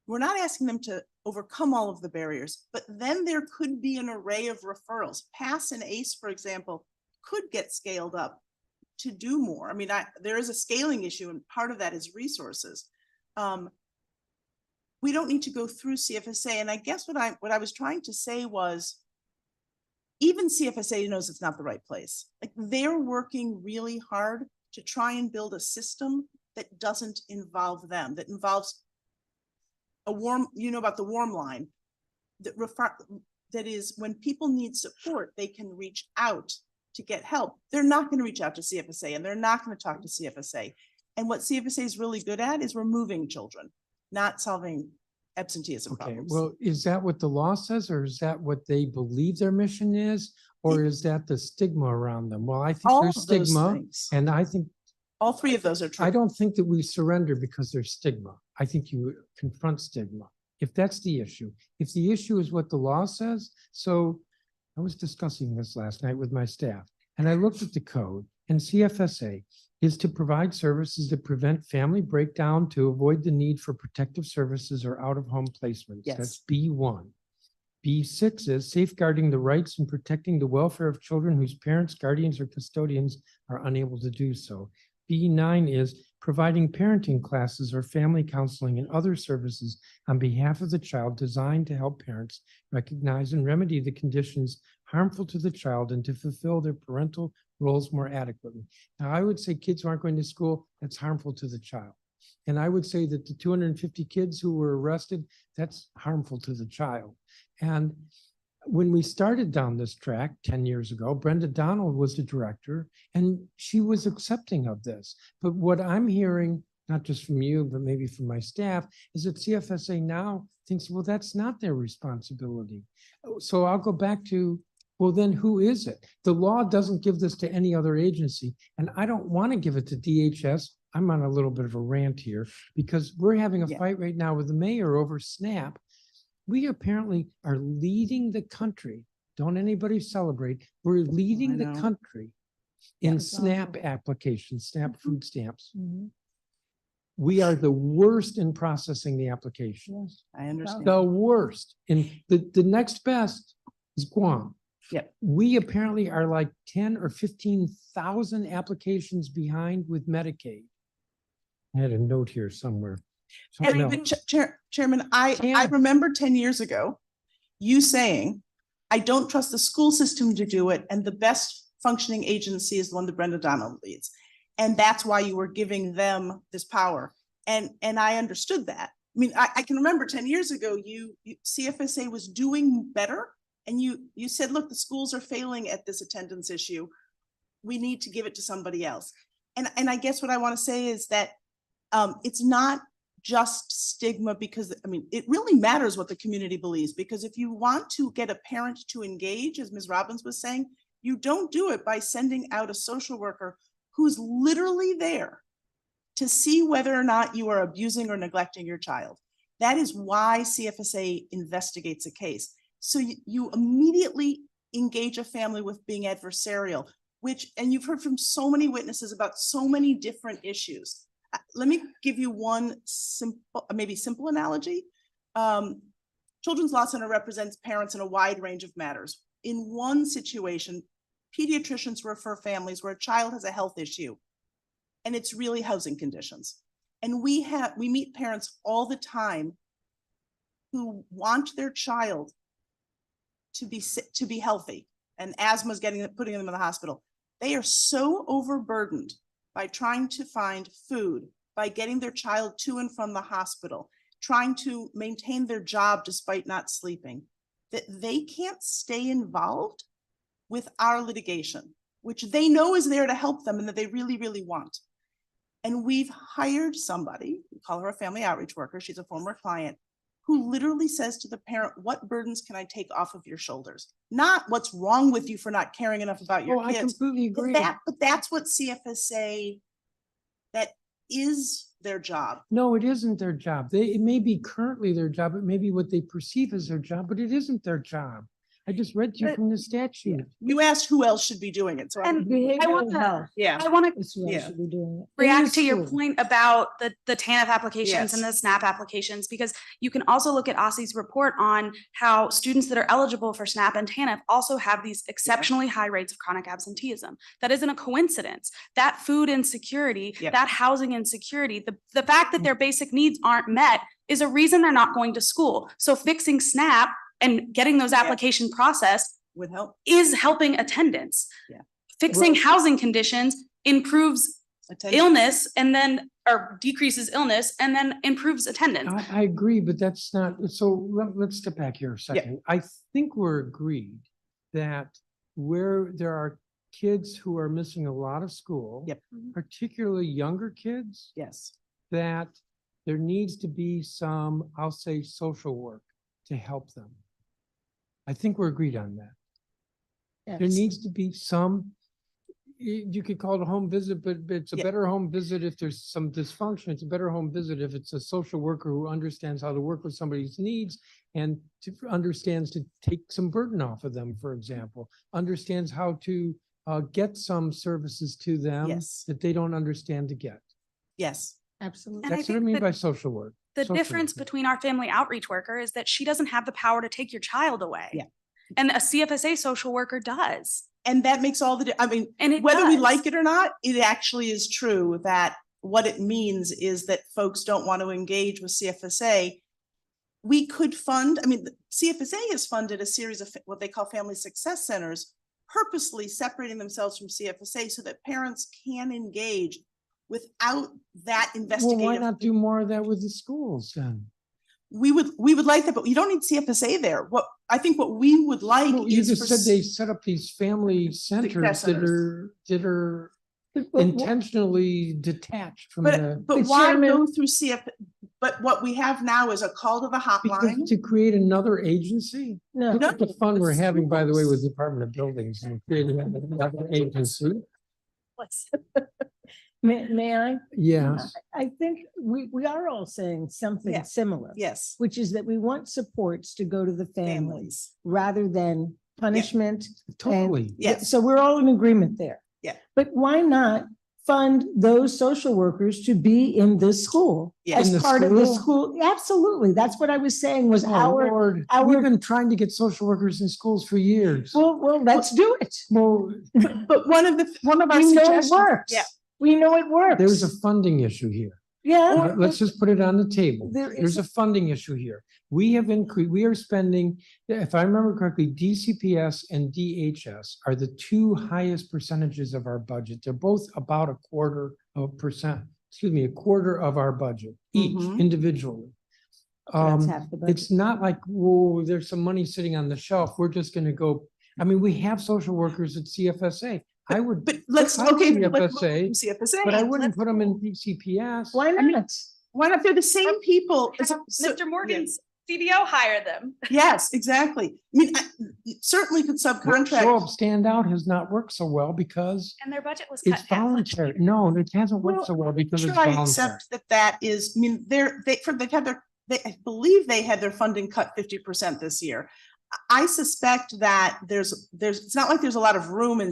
we're not asking them to overcome all of the barriers, but then there could be an array of referrals. PASS and ACE, for example, could get scaled up to do more. I mean, there is a scaling issue, and part of that is resources. We don't need to go through CFSA. And I guess what I was trying to say was, even CFSA knows it's not the right place. Like, they're working really hard to try and build a system that doesn't involve them, that involves a warm, about the warm line, that is when people need support, they can reach out to get help. They're not going to reach out to CFSA, and they're not going to talk to CFSA. And what CFSA is really good at is removing children, not solving absenteeism problems. Well, is that what the law says, or is that what they believe their mission is, or is that the stigma around them? Well, I think All there's of those stigma, things. and I think all three of those are true. I don't think that we surrender because there's stigma. I think you confront stigma, if that's the issue. If the issue is what the law says, so I was discussing this last night with my staff, and I looked at the code, and CFSA is to provide services that prevent family breakdown, to avoid the need for protective services or out-of-home placements. Yes. That's B1. B6 is safeguarding the rights and protecting the welfare of children whose parents, guardians, or custodians are unable to do so. B9 is providing parenting classes or family counseling and other services on behalf of the child designed to help parents recognize and remedy the conditions harmful to the child and to fulfill their parental roles more adequately. Now, I would say kids who aren't going to school, that's harmful to the child. And I would say that the 250 kids who were arrested, that's harmful to the child. And when we started down this track 10 years ago, Brenda Donald was the director, and she was accepting of this. But what I'm hearing, not just from you, but maybe from my staff, is that CFSA now thinks, well, that's not their responsibility. So I'll go back to, well, then who is it? The law doesn't give this to any other agency, and I don't want to give it to DHS I'm on a little bit of a rant here because we're having a Yeah. fight right now with the mayor over SNAP. We apparently are leading the country. Don't anybody celebrate. We're leading the know. country in Yes. SNAP applications, SNAP food stamps. Mm-hmm. We are the worst in processing the applications. I understand. The worst. And the next best is Guam. Yep. We apparently are like 10 or 15,000 applications behind with Medicaid. I had a note here somewhere. And Something even else. Chairman, I Yeah. remember 10 years ago, you saying, I don't trust the school system to do it, and the best functioning agency is the one that Brenda Donald leads. And that's why you were giving them this power. And I understood that. I mean, I can remember 10 years ago, CFSA was doing better. And you said, look, the schools are failing at this attendance issue. We need to give it to somebody else. And I guess what I want to say is that it's not just stigma, because I mean, it really matters what the community believes, because if you want to get a parent to engage, as Ms. Robbins was saying, you don't do it by sending out a social worker who's literally there to see whether or not you are abusing or neglecting your child. That is why CFSA investigates a case. So you immediately engage a family with being adversarial, and you've heard from so many witnesses about so many different issues. Let me give you one simple, maybe simple analogy. Children's Law Center represents parents in a wide range of matters. In one situation, pediatricians refer families where a child has a health issue, and it's really housing conditions. And we meet parents all the time who want their child to be healthy, and asthma is putting them in the hospital. They are so overburdened by trying to find food, by getting their child to and from the hospital, trying to maintain their job despite not sleeping, that they can't stay involved with our litigation, which they know is there to help them and that they really, really want. And we've hired somebody, we call her a family outreach worker, she's a former client, who literally says to the parent, what burdens can I take off of your shoulders? Not what's wrong with you for not caring enough about your kids. I completely agree. But that's what CFSA, that is their job. No, it isn't their job. It may be currently their job. It may be what they perceive as their job, but it isn't their job. I just read to you But- from the statute. You asked who else should be doing it, so And I Behavioral want health to, yeah. I want to is what Yeah. should be doing. react to your school. point about the TANF applications and Yes. the SNAP applications, because you can also look at OSSI's report on how students that are eligible for SNAP and TANF also have these exceptionally high rates of chronic absenteeism. That isn't a coincidence. That food insecurity, Yep. that housing insecurity, the fact that their basic needs aren't met is a reason they're not going to school. So fixing SNAP and getting those application processed Would help. is helping attendance. Yeah. Fixing housing conditions improves Attention. illness or decreases illness and then improves attendance. I agree, but that's not, so let's step back here a second. I think we're agreed that where there are kids who are missing a lot of school, Yep. particularly younger kids, Yes. that there needs to be some, I'll say, social work to help them. I think we're agreed on that. There Yes. needs to be some, you could call it a home visit, but it's a Yeah. better home visit if there's some dysfunction. It's a better home visit if it's a social worker who understands how to work with somebody's needs and understands to take some burden off of them, for example, understands how to get some services to them Yes. that they don't understand to get. Yes. Absolutely. And I That's what I think mean that by social work. the social difference work. between our family outreach worker is that she doesn't have the power to take your child away. Yeah. And a CFSA social worker does. And that makes all the, I mean, And it whether we does. like it or not, it actually is true that what it means is that folks don't want to engage with CFSA. We could fund, I mean, the CFSA has funded a series of what they call family success centers, purposely separating themselves from CFSA so that parents can engage without that Well, investigative. why not do more of that with the schools then? We would like that, but you don't need CFSA there. I think what we would like Well, you is just for said they set up these family centers that are intentionally detached from the. But why go through but what we have now is a call to the hotline. Because to create another agency? No. Look at the fun we're having, by the way, with Department of Buildings and creating another agency. May I? Yes. I think we are all saying something Yeah. similar. Yes. Which is that we want supports to go to the families Families. rather than punishment. Totally. And Yes. so we're all in agreement there. Yeah. But why not fund those social workers to be in this school? Yeah. As In the part of the school? school? Absolutely. That's what I was saying was Oh, our, Lord, our. we've been trying to get social workers in schools for years. Well, let's do it. Well, But one of our We know it suggestions. works. Yeah. We know it works. there's a funding issue here. Yeah. Let's just put it on the table. There is There's a funding issue here. We are spending, if I remember correctly, DCPS and DHS are the two highest percentages of our budget. They're both about a quarter of our budget each Mhm. individually. That's half the budget. It's not like, whoa, there's some money sitting on the shelf. We're just gonna go. I mean, we have social workers at CFSA. I would. But let's, put okay, CFSA, CFSA. but I wouldn't put them in DCPS. Why I mean, not? Why not? They're the same people. Mr. Morgan's CDO hired them. Yes, exactly. I mean, certainly could Show subcontract. Up, Stand Out has not worked so well because And their budget was cut it's in half last voluntary. year. No, it hasn't worked so well because it's Sure, I voluntary. accept that is, I mean, I believe they had their funding cut 50% this year. I suspect that it's not like there's a lot of room in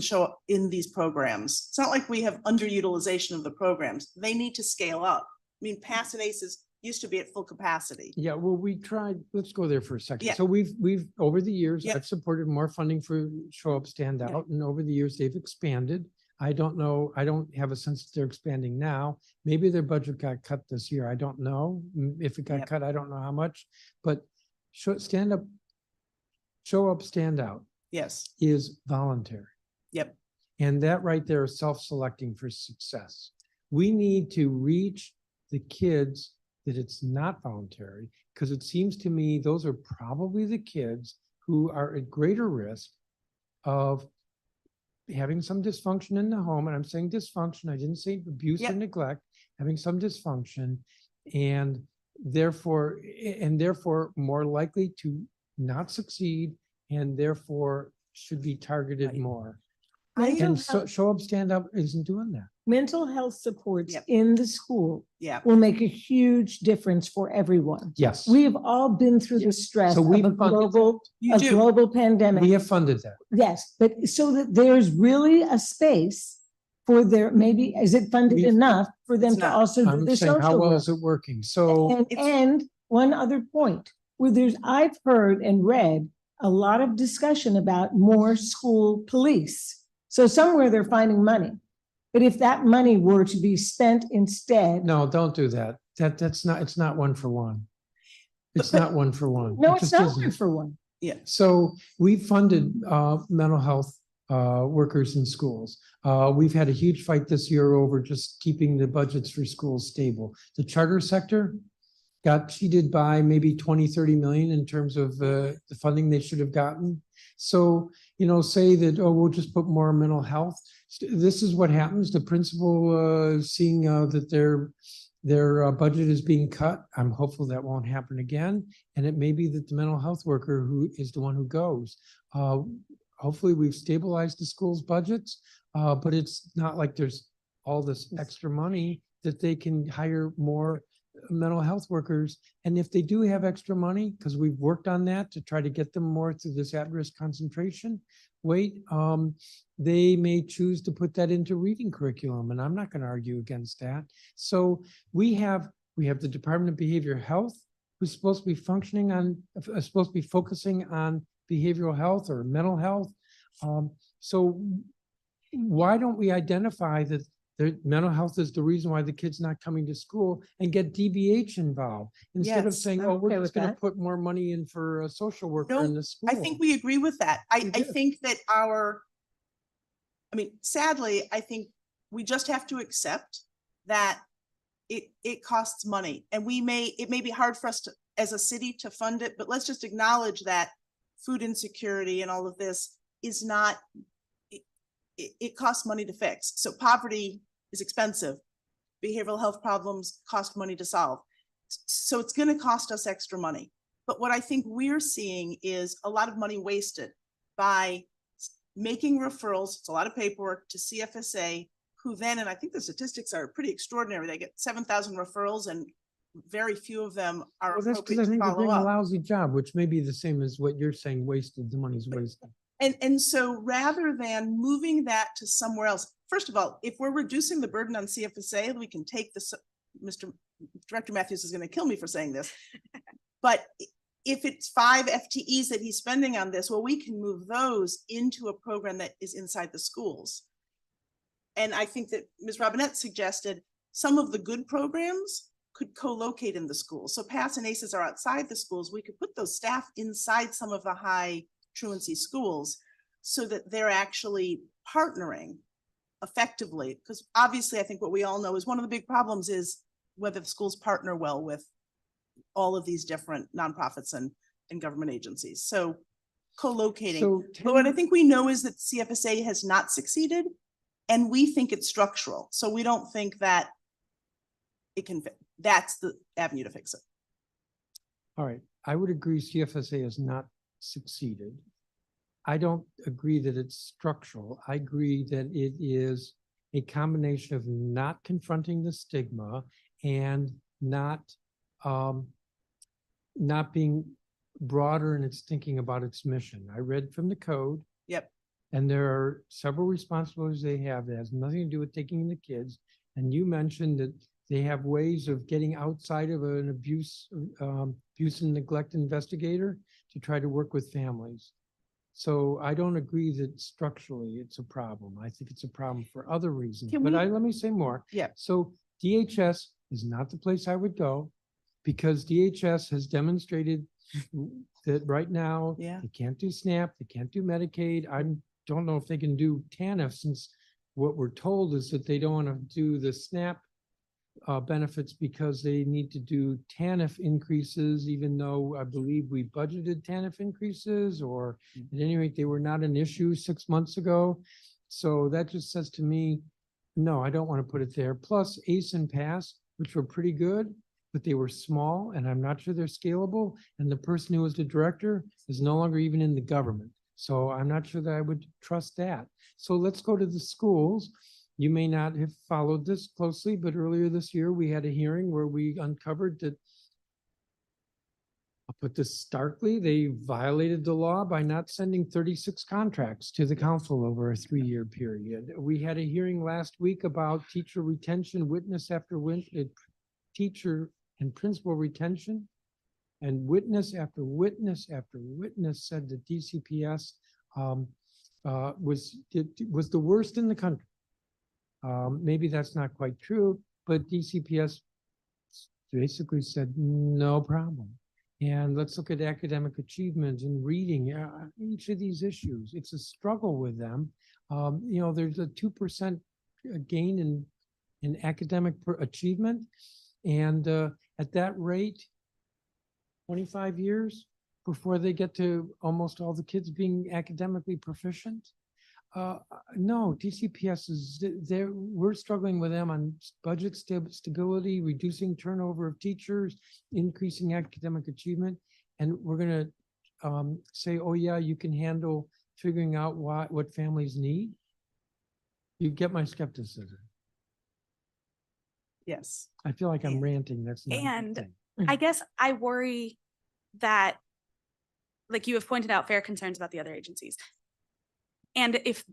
these programs. It's not like we have underutilization of the programs. They need to scale up. I mean, Pass and Aces used to be at full capacity. Yeah, well, we tried, let's go there for a second. Yeah. So we've, over the years, Yeah. I've supported more funding for Show Up, Stand Out, and over the years, they've expanded. I don't know, I don't have a sense that they're expanding now. Maybe their budget got cut this year. I don't know. If it got Yep. cut, I don't know how much, but Show Up, Stand Out Yes. is voluntary. Yep. And that right there is self-selecting for success. We need to reach the kids that it's not voluntary, because it seems to me those are probably the kids who are at greater risk of having some dysfunction in the home. And I'm saying dysfunction, I didn't say abuse or Yep. neglect, having some dysfunction and therefore more likely to not succeed and therefore should be targeted Right. more. Mental And so health- Show Up, Stand Up isn't doing that. Mental health supports Yep. in the school Yeah. will make a huge difference for everyone. Yes. We have all been through the stress So of we've a funded You do. global pandemic. We have funded that. Yes, but so that there's really a space for their, maybe, is it funded We've- enough for them It's to not. also do I'm the saying, how social well work? is it working? So And one other point, where I've heard and read a lot of discussion about more school police. So somewhere they're finding money. But if that money were to be spent instead. no, don't do that. It's not one for one. It's not one for one. No, It it's just not isn't. one for one. Yeah. So we funded mental health workers in schools. We've had a huge fight this year over just keeping the budgets for schools stable. The charter sector got cheated by maybe 20, 30 million in terms of the funding they should have gotten. So, say that, oh, we'll just put more mental health. This is what happens. The principal seeing that their budget is being cut. I'm hopeful that won't happen again. And it may be that the mental health worker who is the one who goes. Hopefully we've stabilized the school's budgets, but it's not like there's all this extra money that they can hire more mental health workers. And if they do have extra money, because we've worked on that to try to get them more through this at-risk concentration, they may choose to put that into reading curriculum, and I'm not going to argue against that. So we have the Department of Behavioral Health, who's supposed to be focusing on behavioral health or mental health. So why don't we identify that their mental health is the reason why the kid's not coming to school and get DBH involved instead of Yes, saying, I'm oh, we're okay just with going to that. put more money in for a social worker No, in the school. I think we agree with that. I do. think that sadly, I think we just have to accept that it costs money, and it may be hard for us as a city to fund it, but let's just acknowledge that food insecurity and all of this is not, it costs money to fix. So poverty is expensive. Behavioral health problems cost money to solve. So it's going to cost us extra money. But what I think we're seeing is a lot of money wasted by making referrals. It's a lot of paperwork to CFSA, who then, and I think the statistics are pretty extraordinary, they get 7,000 referrals and very few of them are Well, that's because appropriate I to think they're follow doing a up. lousy job, which may be the same as what you're saying, wasted, the money's wasted. And so rather than moving that to somewhere else, first of all, if we're reducing the burden on CFSA, we can take this, Mr. Director Matthews is going to kill me for saying this, but if it's 5 FTEs that he's spending on this, well, we can move those into a program that is inside the schools. And I think that Ms. Robinette suggested some of the good programs could co-locate in the schools. So PASS and ACEs are outside the schools. We could put those staff inside some of the high truancy schools so that they're actually partnering effectively. Because obviously, I think what we all know is one of the big problems is whether the schools partner well with all of these different nonprofits and government agencies. So co-locating. But what I think we know is that CFSA has not succeeded, and we think it's structural. So we don't think that it can, that's the avenue to fix it. All right, I would agree CFSA has not succeeded. I don't agree that it's structural. I agree that it is a combination of not confronting the stigma and not being broader in its thinking about its mission. I read from the code. Yep. And there are several responsibilities they have that has nothing to do with taking the kids. And you mentioned that they have ways of getting outside of an abuse and neglect investigator to try to work with families. So I don't agree that structurally it's a problem. I think it's a problem for other reasons. But let me say more. Yeah. So DHS is not the place I would go because DHS has demonstrated that right now they can't do SNAP, they can't do Medicaid. I don't know if they can do TANF since what we're told is that they don't want to do the SNAP benefits because they need to do TANF increases, even though I believe we budgeted TANF increases, or at any rate, they were not an issue 6 months ago. So that just says to me, no, I don't want to put it there. Plus ACE and PASS, which were pretty good, but they were small and I'm not sure they're scalable. And the person who was the director is no longer even in the government. So I'm not sure that I would trust that. So let's go to the schools. You may not have followed this closely, but earlier this year, we had a hearing where we uncovered that, I'll put this starkly, they violated the law by not sending 36 contracts to the council over a 3-year period. We had a hearing last week about teacher retention, witness after witness, teacher and principal retention. And witness after witness after witness said that DCPS was the worst in the country. Maybe that's not quite true, but DCPS basically said, no problem. And let's look at academic achievement and reading, each of these issues. It's a struggle with them. You know, there's a 2% gain in academic achievement. And at that rate, 25 years before they get to almost all the kids being academically proficient. No, DCPS is there. We're struggling with them on budget stability, reducing turnover of teachers, increasing academic achievement. And we're going to say, oh yeah, you can handle figuring out what families need. You get my skepticism. Yes. I feel like I'm ranting. That's not a good And thing. I guess I worry that, like you have pointed out, fair concerns about the other agencies. And if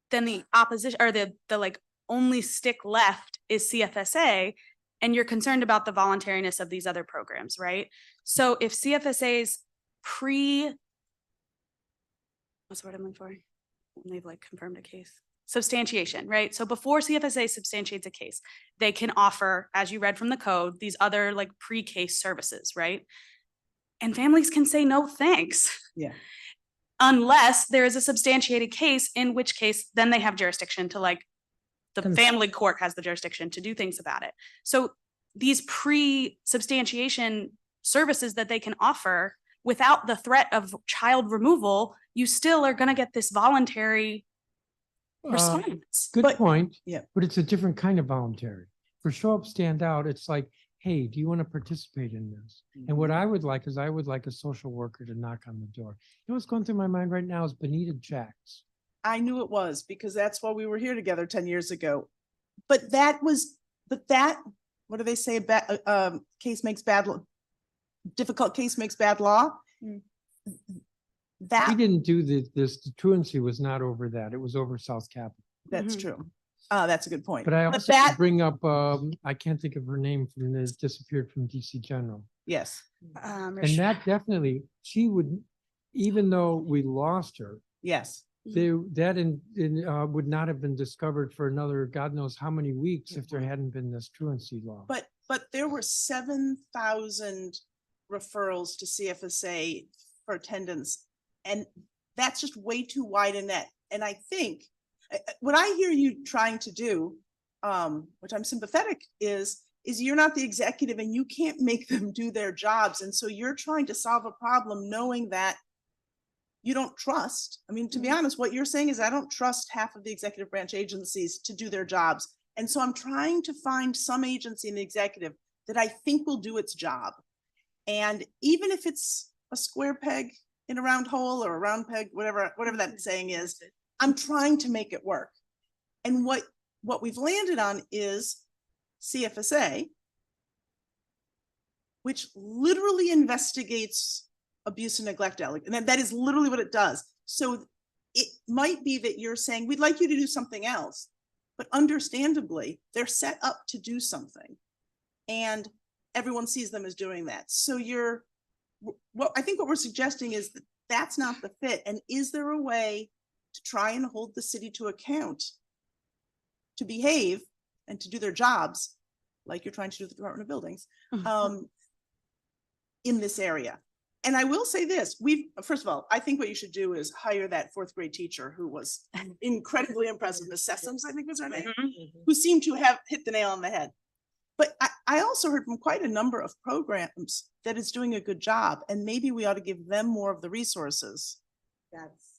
then the opposition or the like only stick left is CFSA, and you're concerned about the voluntariness of these other programs, right? So if CFSA's what's the word I'm looking for? When they've like confirmed a case. Substantiation, right? So before CFSA substantiates a case, they can offer, as you read from the code, these other like pre-case services, right? And families can say no thanks. Yeah. Unless there is a substantiated case, in which case then they have jurisdiction to like, the family court has the jurisdiction to do things about it. So these pre-substantiation services that they can offer without the threat of child removal, you still are going to get this voluntary response. Good point. Yeah. But it's a different kind of voluntary. For show up, stand out, it's like, hey, do you want to participate in this? And what I would like is I would like a social worker to knock on the door. You know what's going through my mind right now is Benita Jacks. I knew it was because that's why we were here together 10 years ago. But that, what do they say? Case makes bad law. Difficult case makes bad law. We That, didn't do this, the truancy was not over that. It was over South Capitol. that's true. That's a good point. But I But also that, bring up, I can't think of her name from this, disappeared from DC General. yes. And that definitely, she would, even though we lost her, Yes. that would not have been discovered for another, God knows how many weeks if there hadn't been this truancy law. But there were 7,000 referrals to CFSA for attendance. And that's just way too wide a net. And I think what I hear you trying to do, which I'm sympathetic, is you're not the executive and you can't make them do their jobs. And so you're trying to solve a problem knowing that you don't trust. I mean, to be honest, what you're saying is I don't trust half of the executive branch agencies to do their jobs. And so I'm trying to find some agency in the executive that I think will do its job. And even if it's a square peg in a round hole or a round peg, whatever that saying is, I'm trying to make it work. And what we've landed on is CFSA, which literally investigates abuse and neglect, and that is literally what it does. So it might be that you're saying, we'd like you to do something else, but understandably, they're set up to do something. And everyone sees them as doing that. So I think what we're suggesting is that that's not the fit. And is there a way to try and hold the city to account to behave and to do their jobs, like you're trying to do with the Department of Buildings, in this area? And I will say this, first of all, I think what you should do is hire that 4th grade teacher who was incredibly impressive, Miss Sessoms, I think was her name, who seemed to have hit the nail on the head. But I also heard from quite a number of programs that it's doing a good job, and maybe we ought to give them more of the resources.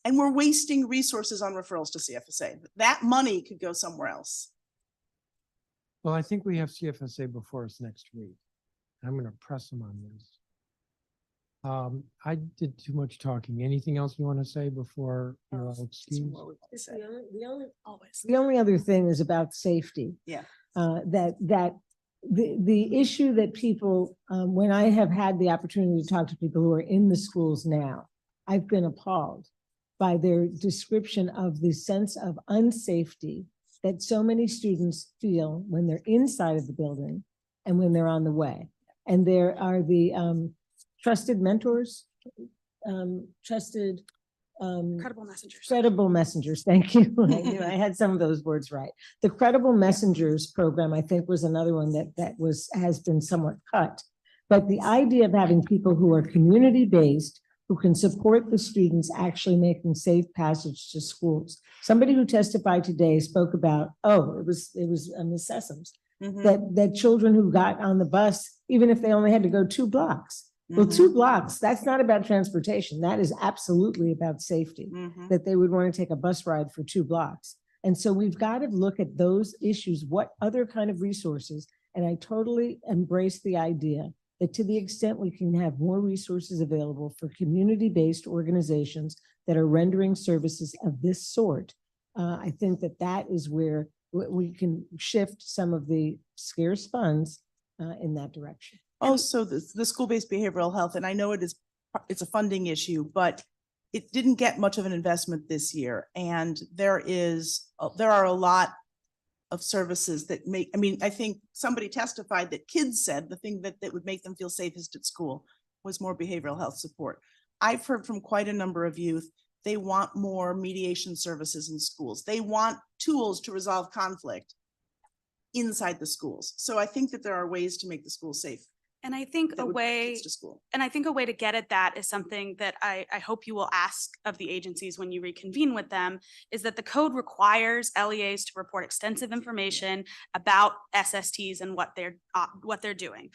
And we're wasting resources on referrals to CFSA. That money could go somewhere else. Well, I think we have CFSA before us next week. I'm going to press them on this. I did too much talking. Anything else you want to say before you're all excused? The only other thing is about safety. Yeah. That the issue that people, when I have had the opportunity to talk to people who are in the schools now, I've been appalled by their description of the sense of unsafety that so many students feel when they're inside of the building and when they're on the way. And there are the trusted mentors, credible messengers. Thank you. I knew I had some of those words right. The credible messengers program, I think, was another one that has been somewhat cut. But the idea of having people who are community-based, who can support the students actually making safe passage to schools. Somebody who testified today spoke about, it was Ms. Sessoms, that children who got on the bus, even if they only had to go 2 blocks. Well, 2 blocks, that's not about transportation. That is absolutely about safety, that they would want to take a bus ride for 2 blocks. And so we've got to look at those issues, what other kind of resources, and I totally embrace the idea that to the extent we can have more resources available for community-based organizations that are rendering services of this sort, I think that is where we can shift some of the scarce funds in that direction. Also, the school-based behavioral health, and I know it's a funding issue, but it didn't get much of an investment this year. And there are a lot of services that I think somebody testified that kids said the thing that would make them feel safest at school was more behavioral health support. I've heard from quite a number of youth, they want more mediation services in schools. They want tools to resolve conflict inside the schools. So I think that there are ways to make the schools safe. And I think a way to get at that is something that I hope you will ask of the agencies when you reconvene with them, is that the code requires LEAs to report extensive information about SSTs and what they're doing.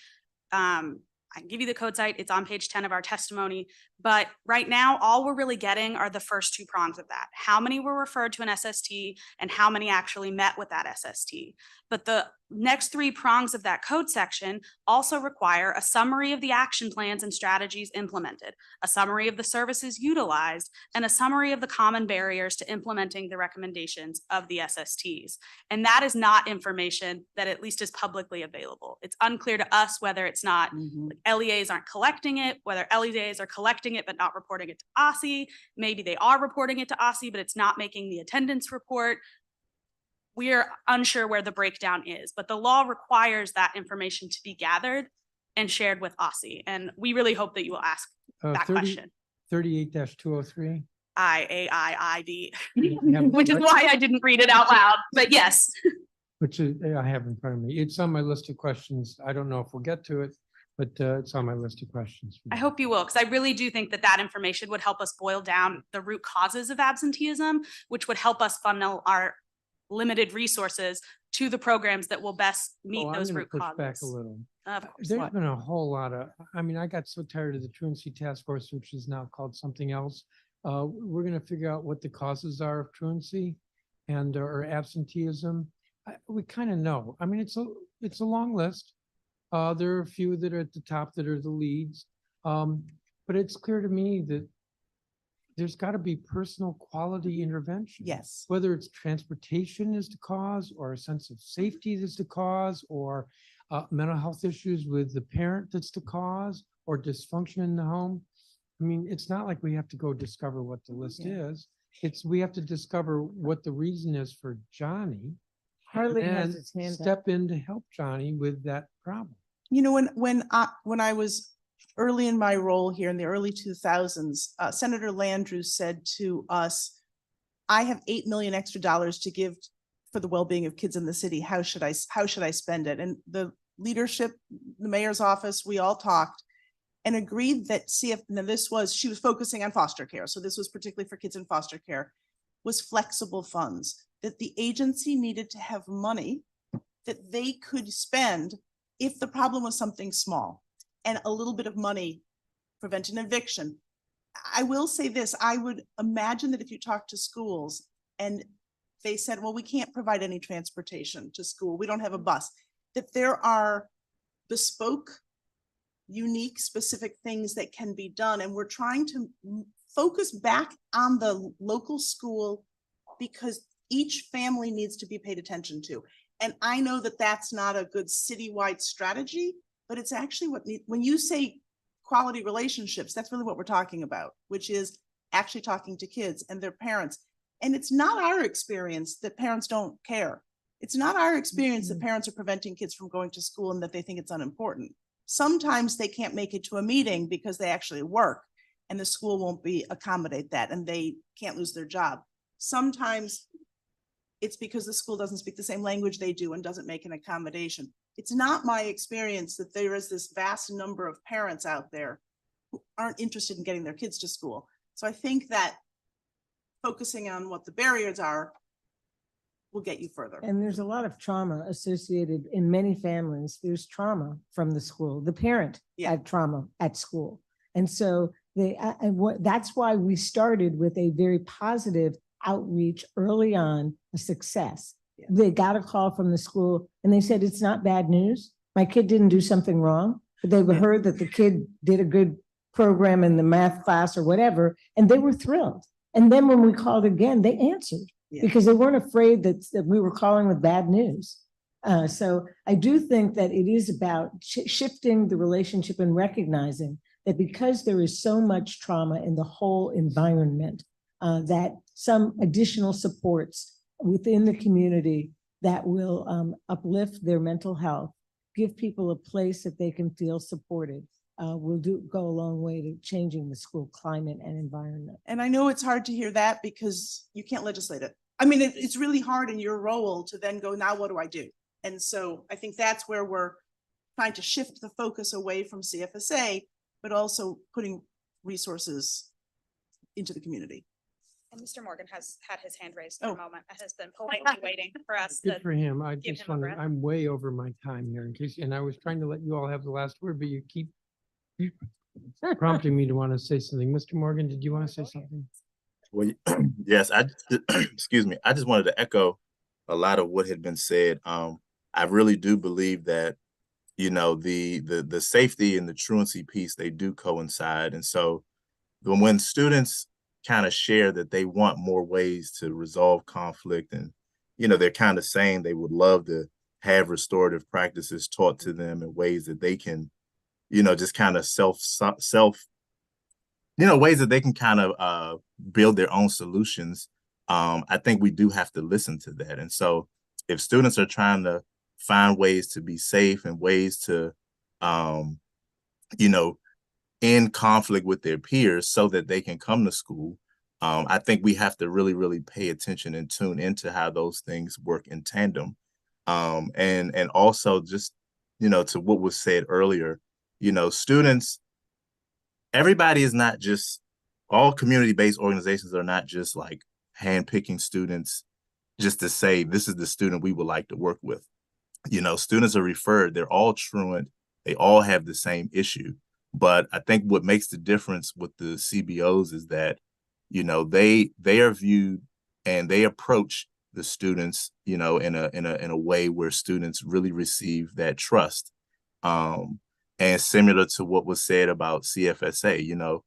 I can give you the code site. It's on page 10 of our testimony. But right now, all we're really getting are the first two prongs of that. How many were referred to an SST and how many actually met with that SST. But the next three prongs of that code section also require a summary of the action plans and strategies implemented, a summary of the services utilized, and a summary of the common barriers to implementing the recommendations of the SSTs. And that is not information that at least is publicly available. It's unclear to us whether it's not, LEAs aren't collecting it, whether LEAs are collecting it but not reporting it to OSSI. Maybe they are reporting it to OSSI, but it's not making the attendance report. We are unsure where the breakdown is, but the law requires that information to be gathered and shared with OSSI. And we really hope that you will ask that question. 38-203. IAIID, which is why I didn't read it out loud, but yes. Which is, I have in front of me. It's on my list of questions. I don't know if we'll get to it, but it's on my list of questions. I hope you will, because I really do think that that information would help us boil down the root causes of absenteeism, which would help us funnel our limited resources to the programs that will best meet I'm those gonna root push causes. back a little. Of course. There's been a whole lot of, I mean, I got so tired of the Truancy Task Force, which is now called something else. We're going to figure out what the causes are of truancy and or absenteeism. We kind of know. I mean, it's a long list. There are a few that are at the top that are the leads. But it's clear to me that there's got to be personal quality intervention. Yes. Whether it's transportation is the cause, or a sense of safety is the cause, or mental health issues with the parent that's the cause, or dysfunction in the home. I mean, it's not like we have to go discover what the list is. We have to discover what the reason is for Johnny. Harley has and his hand up. step in to help Johnny with that problem. You know, when I was early in my role here in the early 2000s, Senator Landrieu said to us, I have $8 million extra to give for the well-being of kids in the city. How should I spend it? And the leadership, the mayor's office, we all talked and agreed that she was focusing on foster care. So this was particularly for kids in foster care, was flexible funds, that the agency needed to have money that they could spend if the problem was something small, and a little bit of money prevent an eviction. I will say this, I would imagine that if you talk to schools and they said, well, we can't provide any transportation to school, we don't have a bus, that there are bespoke, unique, specific things that can be done. And we're trying to focus back on the local school because each family needs to be paid attention to. And I know that that's not a good citywide strategy, but it's actually when you say quality relationships, that's really what we're talking about, which is actually talking to kids and their parents. And it's not our experience that parents don't care. It's not our experience that parents are preventing kids from going to school and that they think it's unimportant. Sometimes they can't make it to a meeting because they actually work and the school won't accommodate that and they can't lose their job. Sometimes it's because the school doesn't speak the same language they do and doesn't make an accommodation. It's not my experience that there is this vast number of parents out there who aren't interested in getting their kids to school. So I think that focusing on what the barriers are will get you further. And there's a lot of trauma associated in many families. There's trauma from the school. The parent had trauma at school. And so that's why we started with a very positive outreach early on, a success. They got a call from the school and they said, it's not bad news. My kid didn't do something wrong, but they heard that the kid did a good program in the math class or whatever, and they were thrilled. And then when we called again, they answered because they weren't afraid that we were calling with bad news. So I do think that it is about shifting the relationship and recognizing that because there is so much trauma in the whole environment, that some additional supports within the community that will uplift their mental health, give people a place that they can feel supported, will go a long way to changing the school climate and environment. And I know it's hard to hear that because you can't legislate it. I mean, it's really hard in your role to then go, now what do I do? And so I think that's where we're trying to shift the focus away from CFSA, but also putting resources into the community. And Mr. Morgan has had his hand raised for a moment and has been politely waiting for us. Good for him. I give just him a want to, breath. I'm way over my time here in case, and I was trying to let you all have the last word, but you keep prompting me to want to say something. Mr. Morgan, did you want to say something? Well, yes, excuse me. I just wanted to echo a lot of what had been said. I really do believe that, the safety and the truancy piece, they do coincide. And so when students kind of share that they want more ways to resolve conflict, and, they're kind of saying they would love to have restorative practices taught to them in ways that they can, just kind of ways that they can kind of build their own solutions. I think we do have to listen to that. And so if students are trying to find ways to be safe and ways to, you know, in conflict with their peers so that they can come to school, I think we have to really, really pay attention and tune into how those things work in tandem. And also just, to what was said earlier, students, everybody is not just, all community-based organizations are not just like handpicking students just to say, this is the student we would like to work with. Students are referred, they're all truant, they all have the same issue. But I think what makes the difference with the CBOs is that, they are viewed and they approach the students, in a way where students really receive that trust. And similar to what was said about CFSA,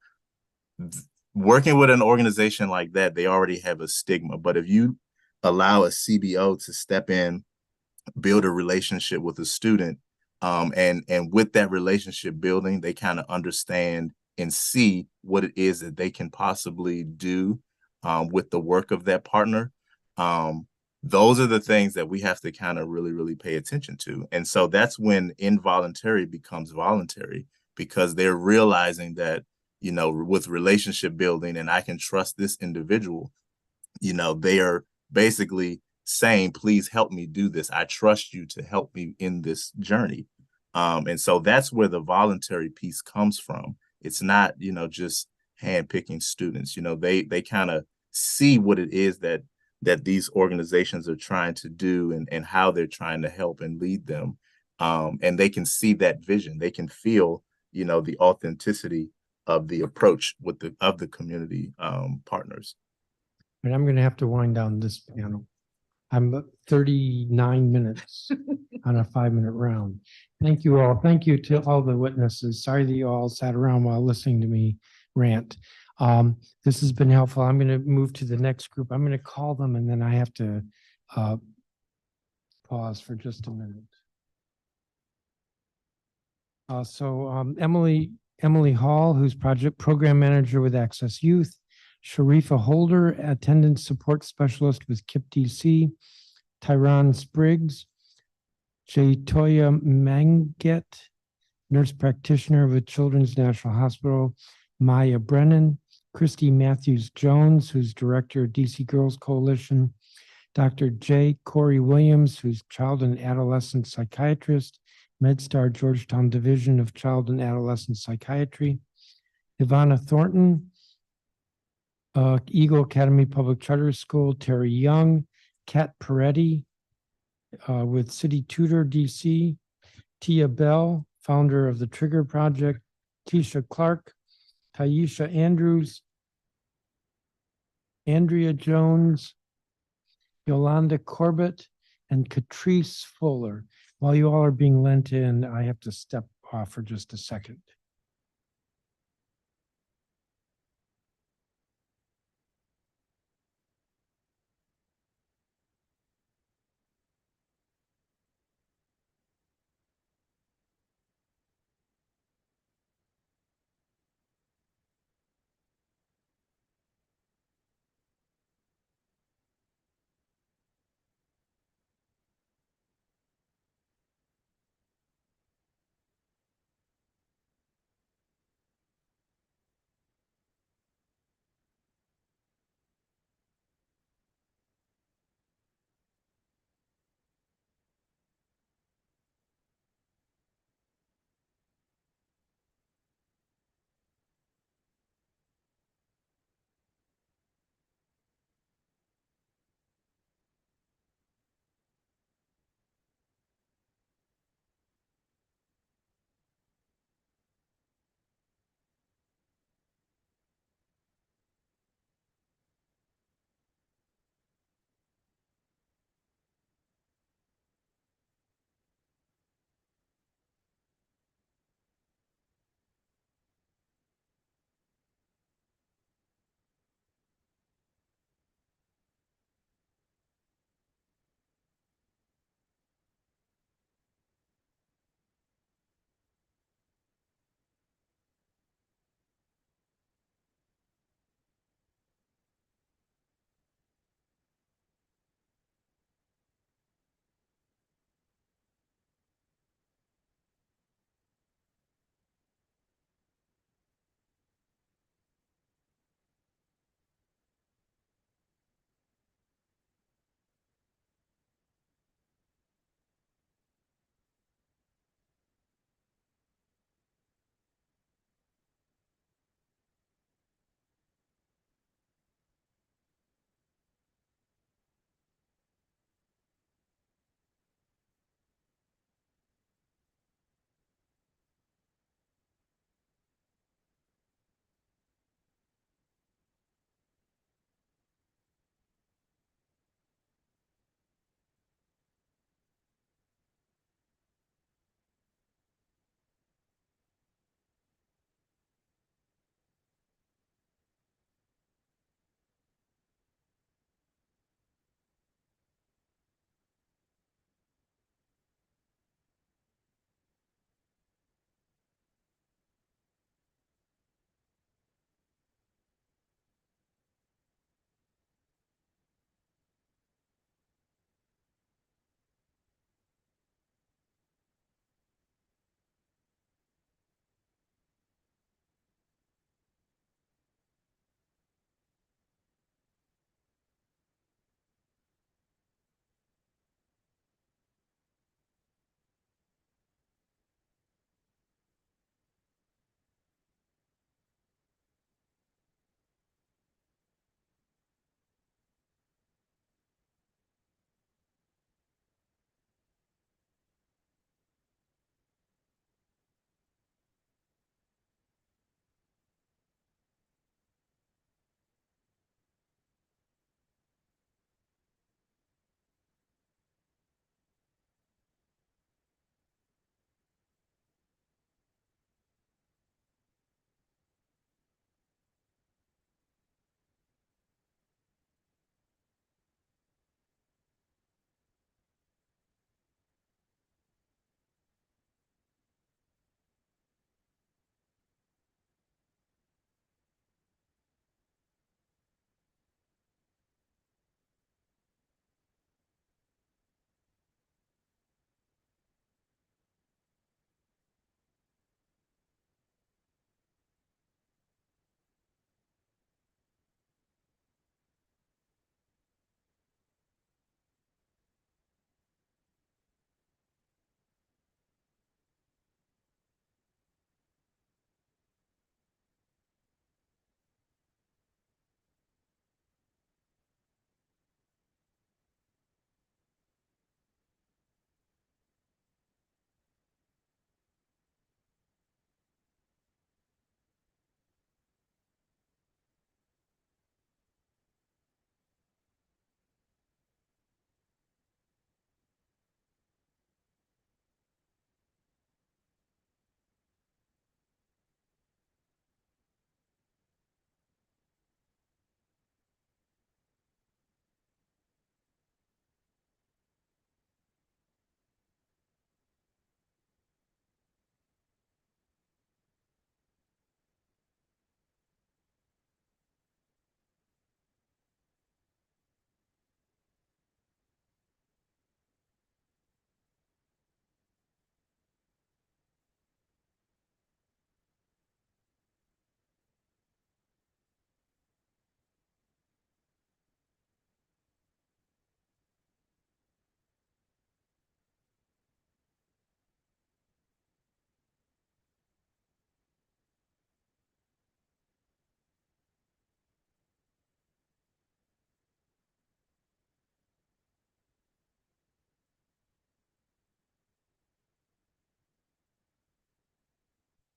working with an organization like that, they already have a stigma. But if you allow a CBO to step in, build a relationship with a student, and with that relationship building, they kind of understand and see what it is that they can possibly do with the work of that partner. Those are the things that we have to kind of really, really pay attention to. And so that's when involuntary becomes voluntary, because they're realizing that, with relationship building and I can trust this individual, they are basically saying, please help me do this. I trust you to help me in this journey. And so that's where the voluntary piece comes from. It's not, just handpicking students. They kind of see what it is that these organizations are trying to do, and how they're trying to help and lead them. And they can see that vision. They can feel, the authenticity of the approach of the community partners. And I'm going to have to wind down this panel. I'm at 39 minutes on a 5-minute round. Thank you all. Thank you to all the witnesses. Sorry that you all sat around while listening to me rant. This has been helpful. I'm going to move to the next group. I'm going to call them, and then I have to pause for just a minute. Emily Hall, who's project program manager with Access Youth. Sharifa Holder, attendance support specialist with KIP DC. Tyron Spriggs. Jaytoya Manget, nurse practitioner with Children's National Hospital. Maya Brennan. Christy Matthews Jones, who's director of DC Girls Coalition. Dr. J. Corey Williams, who's child and adolescent psychiatrist, MedStar Georgetown Division of Child and Adolescent Psychiatry. Ivana Thornton, Eagle Academy Public Charter School. Terry Young. Kat Peretti, with City Tutor DC. Tia Bell, founder of the Trigger Project. Keisha Clark. Taisha Andrews. Andrea Jones. Yolanda Corbett, and Catrice Fuller. While you all are being lent in, I have to step off for just a second.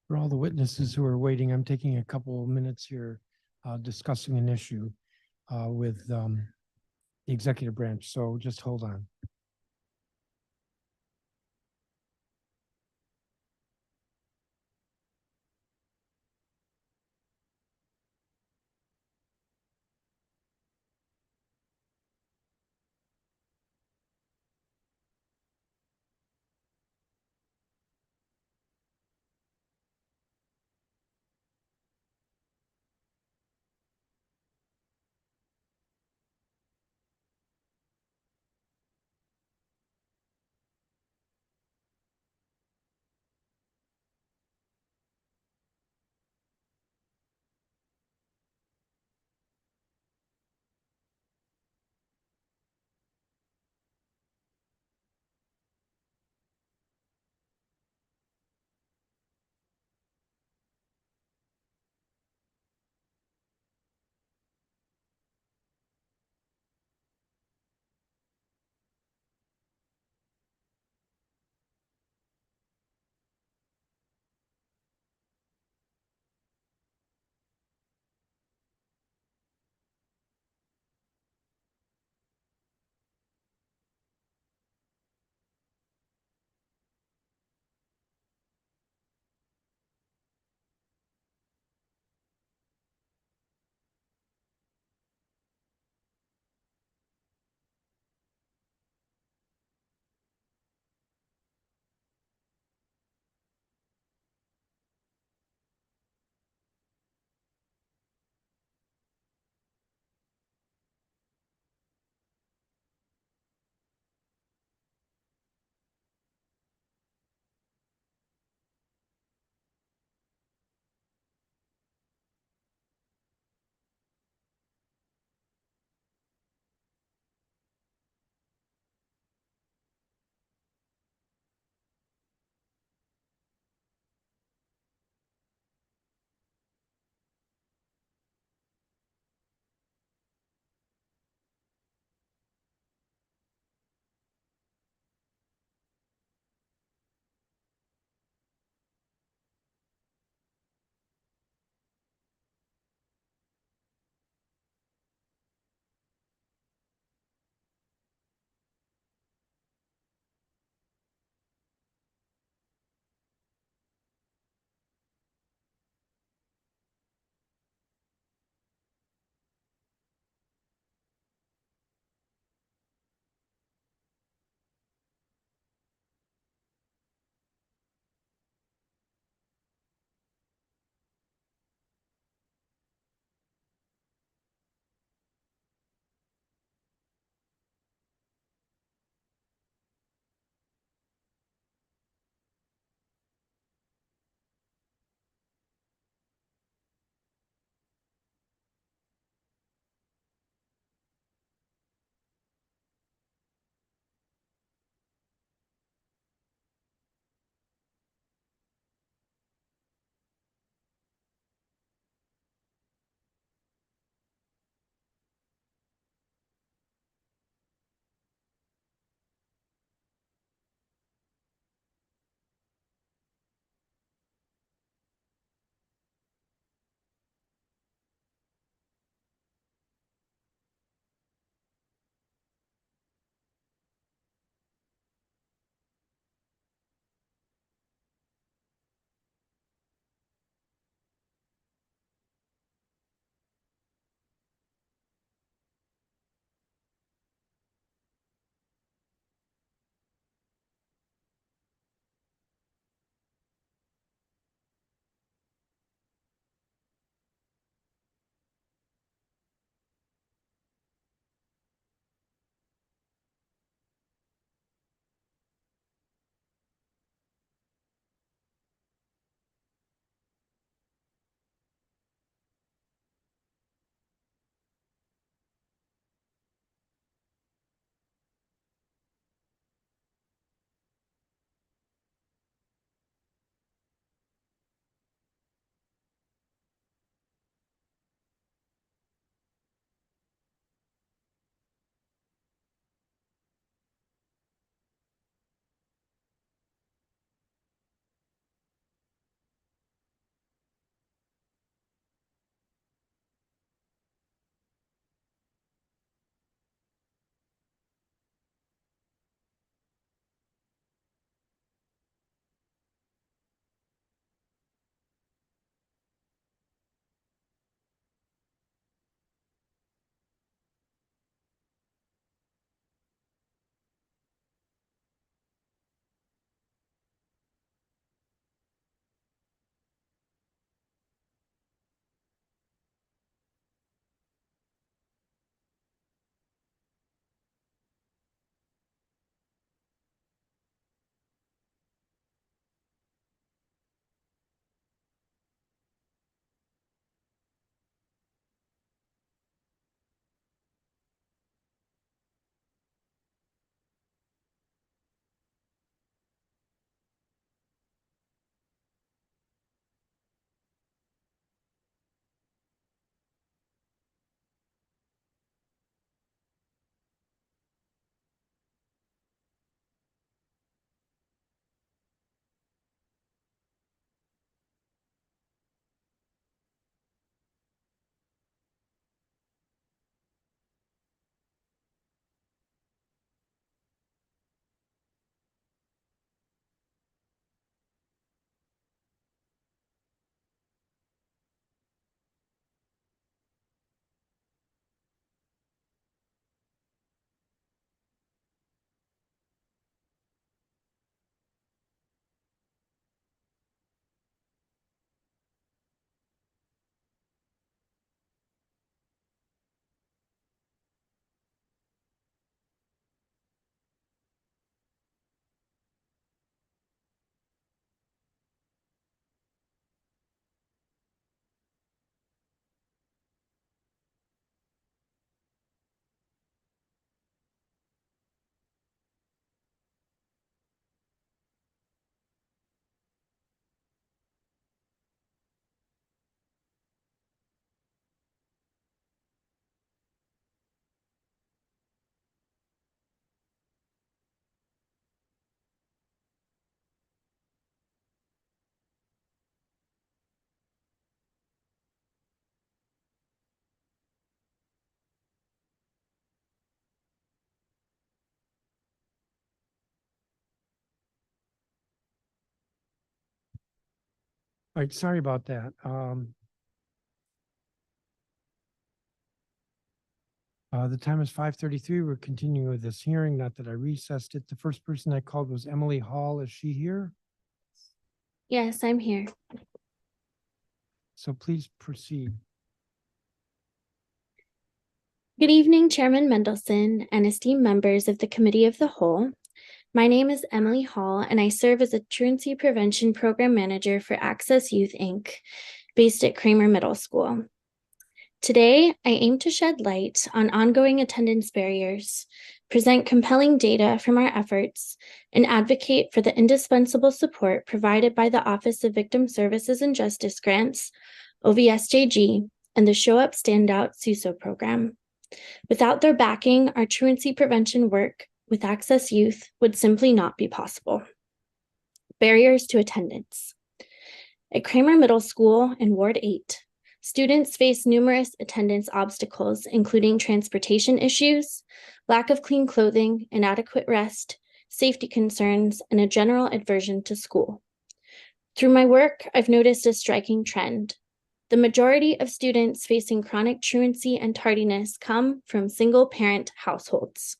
For all the witnesses who are waiting, I'm taking a couple of minutes here discussing an issue with the executive branch, so just hold on. All right, sorry about that. The time is 5:33. We're continuing with this hearing, not that I recessed it. The first person I called was Emily Hall. Is she here? Yes, I'm here. So please proceed. Good evening, Chairman Mendelson and esteemed members of the Committee of the Whole. My name is Emily Hall, and I serve as a Truancy Prevention Program Manager for Access Youth, Inc., based at Kramer Middle School. Today, I aim to shed light on ongoing attendance barriers, present compelling data from our efforts, and advocate for the indispensable support provided by the Office of Victim Services and Justice Grants, OVSJG, and the Show Up Stand Out SUSO program. Without their backing, our truancy prevention work with Access Youth would simply not be possible. Barriers to attendance. At Kramer Middle School in Ward 8, students face numerous attendance obstacles, including transportation issues, lack of clean clothing, inadequate rest, safety concerns, and a general aversion to school. Through my work, I've noticed a striking trend. The majority of students facing chronic truancy and tardiness come from single-parent households.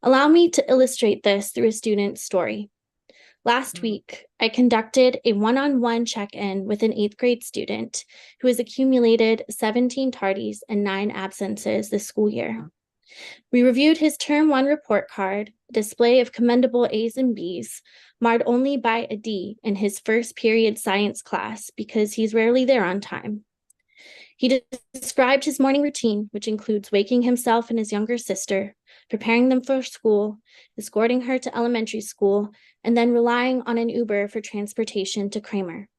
Allow me to illustrate this through a student's story. Last week, I conducted a one-on-one check-in with an 8th grade student who has accumulated 17 tardies and 9 absences this school year. We reviewed his Term 1 report card, a display of commendable A's and B's, marred only by a D in his first period science class because he's rarely there on time. He described his morning routine, which includes waking himself and his younger sister, preparing them for school, escorting her to elementary school, and then relying on an Uber for transportation to Kramer.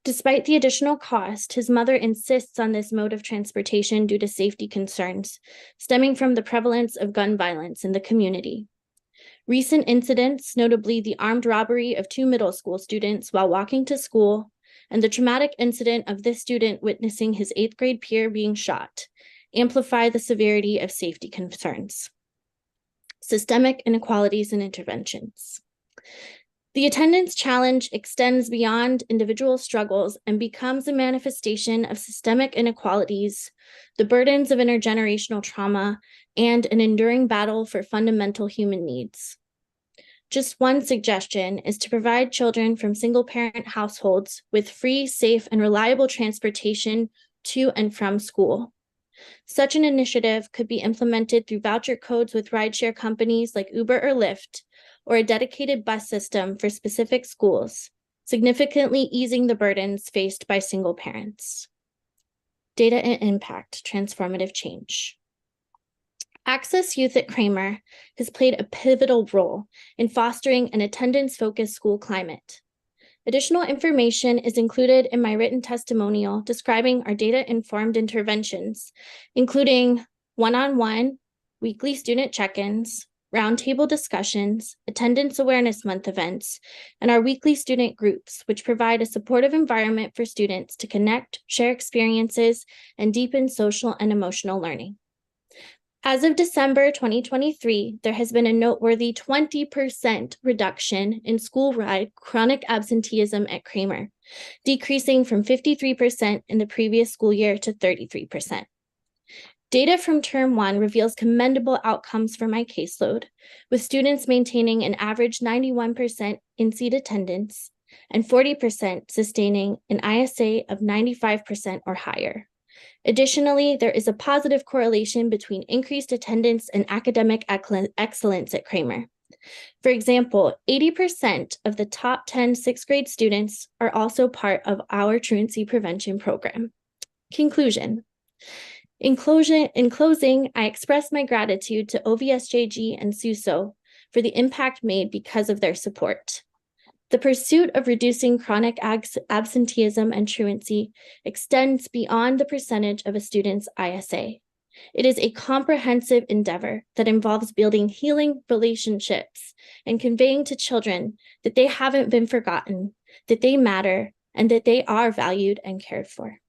Despite the additional cost, his mother insists on this mode of transportation due to safety concerns, stemming from the prevalence of gun violence in the community. Recent incidents, notably the armed robbery of 2 middle school students while walking to school, and the traumatic incident of this student witnessing his 8th grade peer being shot, amplify the severity of safety concerns. Systemic inequalities and interventions. The attendance challenge extends beyond individual struggles and becomes a manifestation of systemic inequalities, the burdens of intergenerational trauma, and an enduring battle for fundamental human needs. Just one suggestion is to provide children from single-parent households with free, safe, and reliable transportation to and from school. Such an initiative could be implemented through voucher codes with rideshare companies like Uber or Lyft, or a dedicated bus system for specific schools, significantly easing the burdens faced by single parents. Data and impact, transformative change. Access Youth at Kramer has played a pivotal role in fostering an attendance-focused school climate. Additional information is included in my written testimonial describing our data-informed interventions, including one-on-one, weekly student check-ins, roundtable discussions, Attendance Awareness Month events, and our weekly student groups, which provide a supportive environment for students to connect, share experiences, and deepen social and emotional learning. As of December 2023, there has been a noteworthy 20% reduction in school-wide chronic absenteeism at Kramer, decreasing from 53% in the previous school year to 33%. Data from Term 1 reveals commendable outcomes for my caseload, with students maintaining an average 91% in-seat attendance and 40% sustaining an ISA of 95% or higher. Additionally, there is a positive correlation between increased attendance and academic excellence at Kramer. For example, 80% of the top 10 6th grade students are also part of our truancy prevention program. Conclusion. In closing, I express my gratitude to OVSJG and SUSO for the impact made because of their support. The pursuit of reducing chronic absenteeism and truancy extends beyond the percentage of a student's ISA. It is a comprehensive endeavor that involves building healing relationships and conveying to children that they haven't been forgotten, that they matter, and that they are valued and cared for.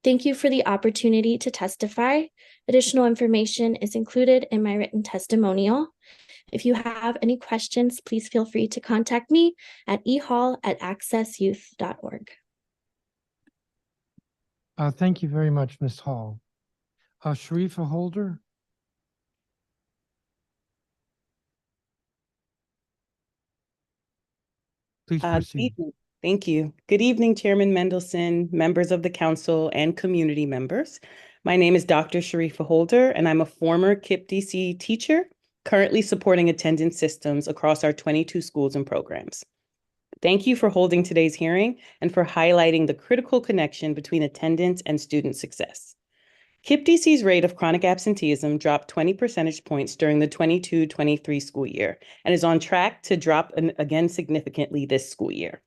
Thank you for the opportunity to testify. Additional information is included in my written testimonial. If you have any questions, please feel free to contact me at ehall@accessyouth.org. Thank you very much, Ms. Hall. Sharifa Holder? Please Good proceed. evening. Thank you. Good evening, Chairman Mendelson, members of the council, and community members. My name is Dr. Sharifa Holder, and I'm a former KIPP DC teacher, currently supporting attendance systems across our 22 schools and programs. Thank you for holding today's hearing and for highlighting the critical connection between attendance and student success. KIPP DC's rate of chronic absenteeism dropped 20 percentage points during the 22-23 school year and is on track to drop again significantly this school year.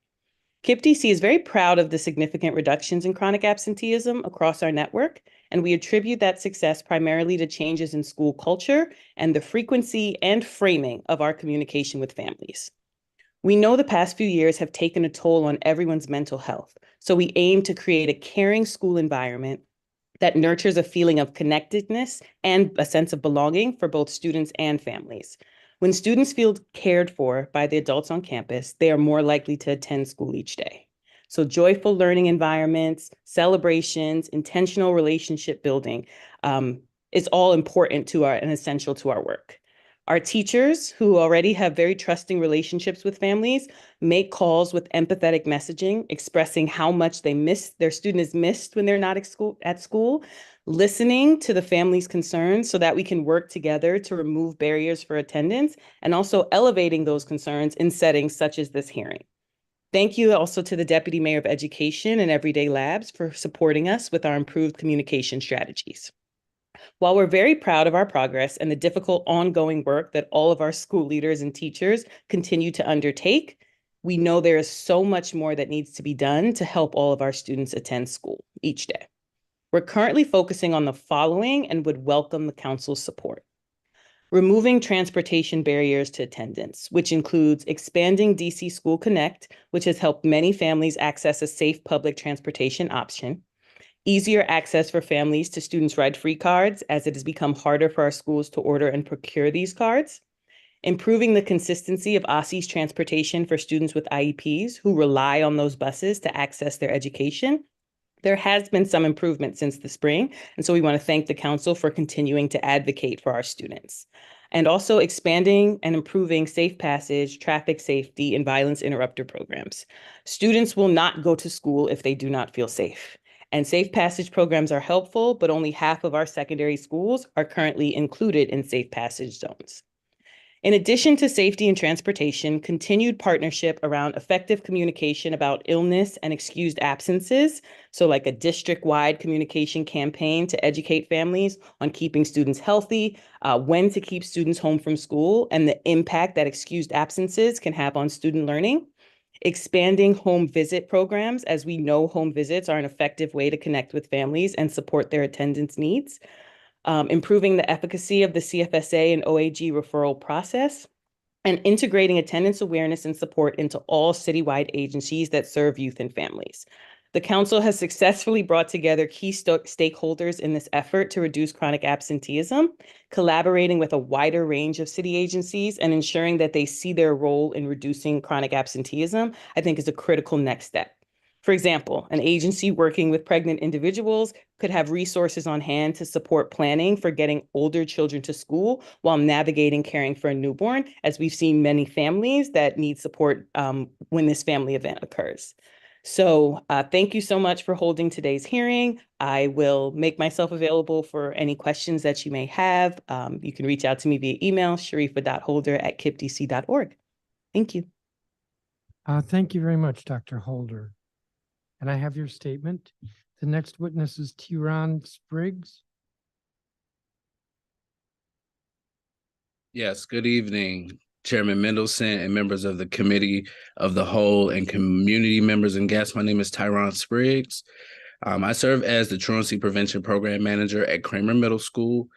KIPP DC is very proud of the significant reductions in chronic absenteeism across our network, and we attribute that success primarily to changes in school culture and the frequency and framing of our communication with families. We know the past few years have taken a toll on everyone's mental health, so we aim to create a caring school environment that nurtures a feeling of connectedness and a sense of belonging for both students and families. When students feel cared for by the adults on campus, they are more likely to attend school each day. So joyful learning environments, celebrations, intentional relationship building is all important to and essential to our work. Our teachers, who already have very trusting relationships with families, make calls with empathetic messaging, expressing how much their student is missed when they're not at school, listening to the family's concerns so that we can work together to remove barriers for attendance, and also elevating those concerns in settings such as this hearing. Thank you also to the Deputy Mayor of Education and Everyday Labs for supporting us with our improved communication strategies. While we're very proud of our progress and the difficult ongoing work that all of our school leaders and teachers continue to undertake, we know there is so much more that needs to be done to help all of our students attend school each day. We're currently focusing on the following and would welcome the council's support. Removing transportation barriers to attendance, which includes expanding DC School Connect, which has helped many families access a safe public transportation option. Easier access for families to students' ride-free cards, as it has become harder for our schools to order and procure these cards. Improving the consistency of OSSI's transportation for students with IEPs who rely on those buses to access their education. There has been some improvement since the spring, and so we want to thank the council for continuing to advocate for our students. And also expanding and improving safe passage, traffic safety, and violence interrupter programs. Students will not go to school if they do not feel safe. And safe passage programs are helpful, but only half of our secondary schools are currently included in safe passage zones. In addition to safety and transportation, continued partnership around effective communication about illness and excused absences, so like a district-wide communication campaign to educate families on keeping students healthy, when to keep students home from school, and the impact that excused absences can have on student learning. Expanding home visit programs, as we know home visits are an effective way to connect with families and support their attendance needs. Improving the efficacy of the CFSA and OAG referral process, and integrating attendance awareness and support into all citywide agencies that serve youth and families. The council has successfully brought together key stakeholders in this effort to reduce chronic absenteeism, collaborating with a wider range of city agencies and ensuring that they see their role in reducing chronic absenteeism, I think is a critical next step. For example, an agency working with pregnant individuals could have resources on hand to support planning for getting older children to school while navigating caring for a newborn, as we've seen many families that need support when this family event occurs. So thank you so much for holding today's hearing. I will make myself available for any questions that you may have. You can reach out to me via email, sharifa.holder@kipdc.org. Thank you. Thank you very much, Dr. Holder. And I have your statement. The next witness is Truancy Spriggs. Yes, good evening, Chairman Mendelson and members of the Committee of the Whole and community members and guests. My name is Truancy Spriggs. I serve as the Truancy Prevention Program Manager at Kramer Middle School.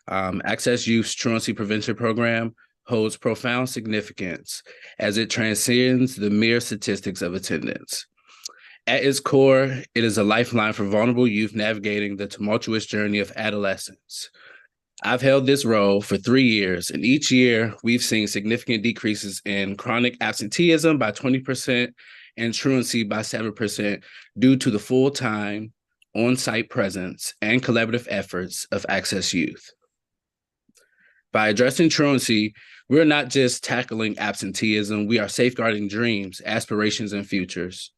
Access Youth's Truancy Prevention Program holds profound significance as it transcends the mere statistics of attendance. At its core, it is a lifeline for vulnerable youth navigating the tumultuous journey of adolescence. I've held this role for 3 years, and each year we've seen significant decreases in chronic absenteeism by 20% and truancy by 7% due to the full-time, on-site presence, and collaborative efforts of Access Youth. By addressing truancy, we're not just tackling absenteeism, we are safeguarding dreams, aspirations, and futures.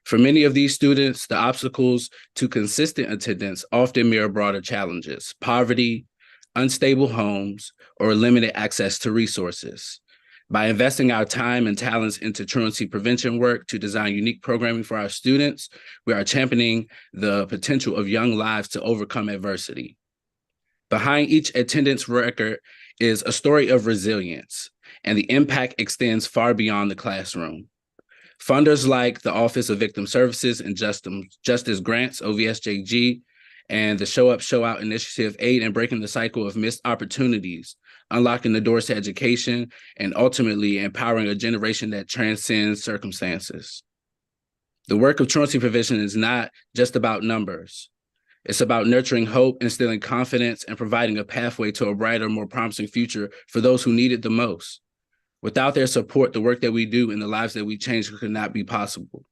For many of these students, the obstacles to consistent attendance often mirror broader challenges: poverty, unstable homes, or limited access to resources. By investing our time and talents into truancy prevention work to design unique programming for our students, we are championing the potential of young lives to overcome adversity. Behind each attendance record is a story of resilience, and the impact extends far beyond the classroom. Funders like the Office of Victim Services and Justice Grants, OVSJG, and the Show Up, Show Out initiative aid in breaking the cycle of missed opportunities, unlocking the doors to education, and ultimately empowering a generation that transcends circumstances. The work of truancy prevention is not just about numbers. It's about nurturing hope, instilling confidence, and providing a pathway to a brighter, more promising future for those who need it the most. Without their support, the work that we do and the lives that we change could not be possible.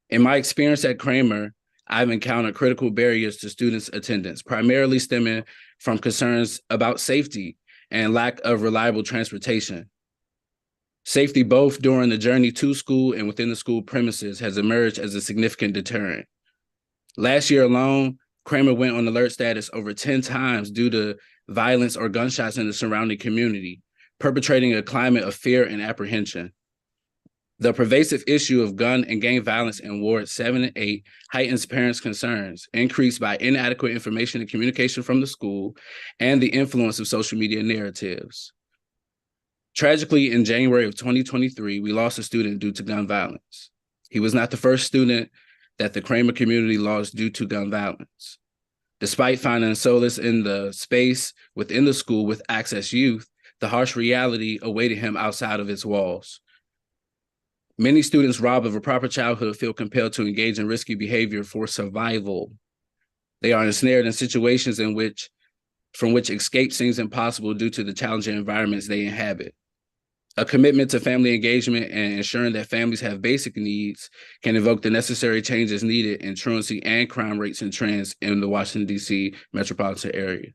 In my experience at Kramer, I've encountered critical barriers to students' attendance, primarily stemming from concerns about safety and lack of reliable transportation. Safety, both during the journey to school and within the school premises, has emerged as a significant deterrent. Last year alone, Kramer went on alert status over 10 times due to violence or gunshots in the surrounding community, perpetrating a climate of fear and apprehension. The pervasive issue of gun and gang violence in Wards 7 and 8 heightens parents' concerns, increased by inadequate information and communication from the school and the influence of social media narratives. Tragically, in January of 2023, we lost a student due to gun violence. He was not the first student that the Kramer community lost due to gun violence. Despite finding solace in the space within the school with Access Youth, the harsh reality awaited him outside of its walls. Many students robbed of a proper childhood feel compelled to engage in risky behavior for survival. They are ensnared in situations from which escape seems impossible due to the challenging environments they inhabit. A commitment to family engagement and ensuring that families have basic needs can evoke the necessary changes needed in truancy and crime rates and trends in the Washington, D.C. metropolitan area.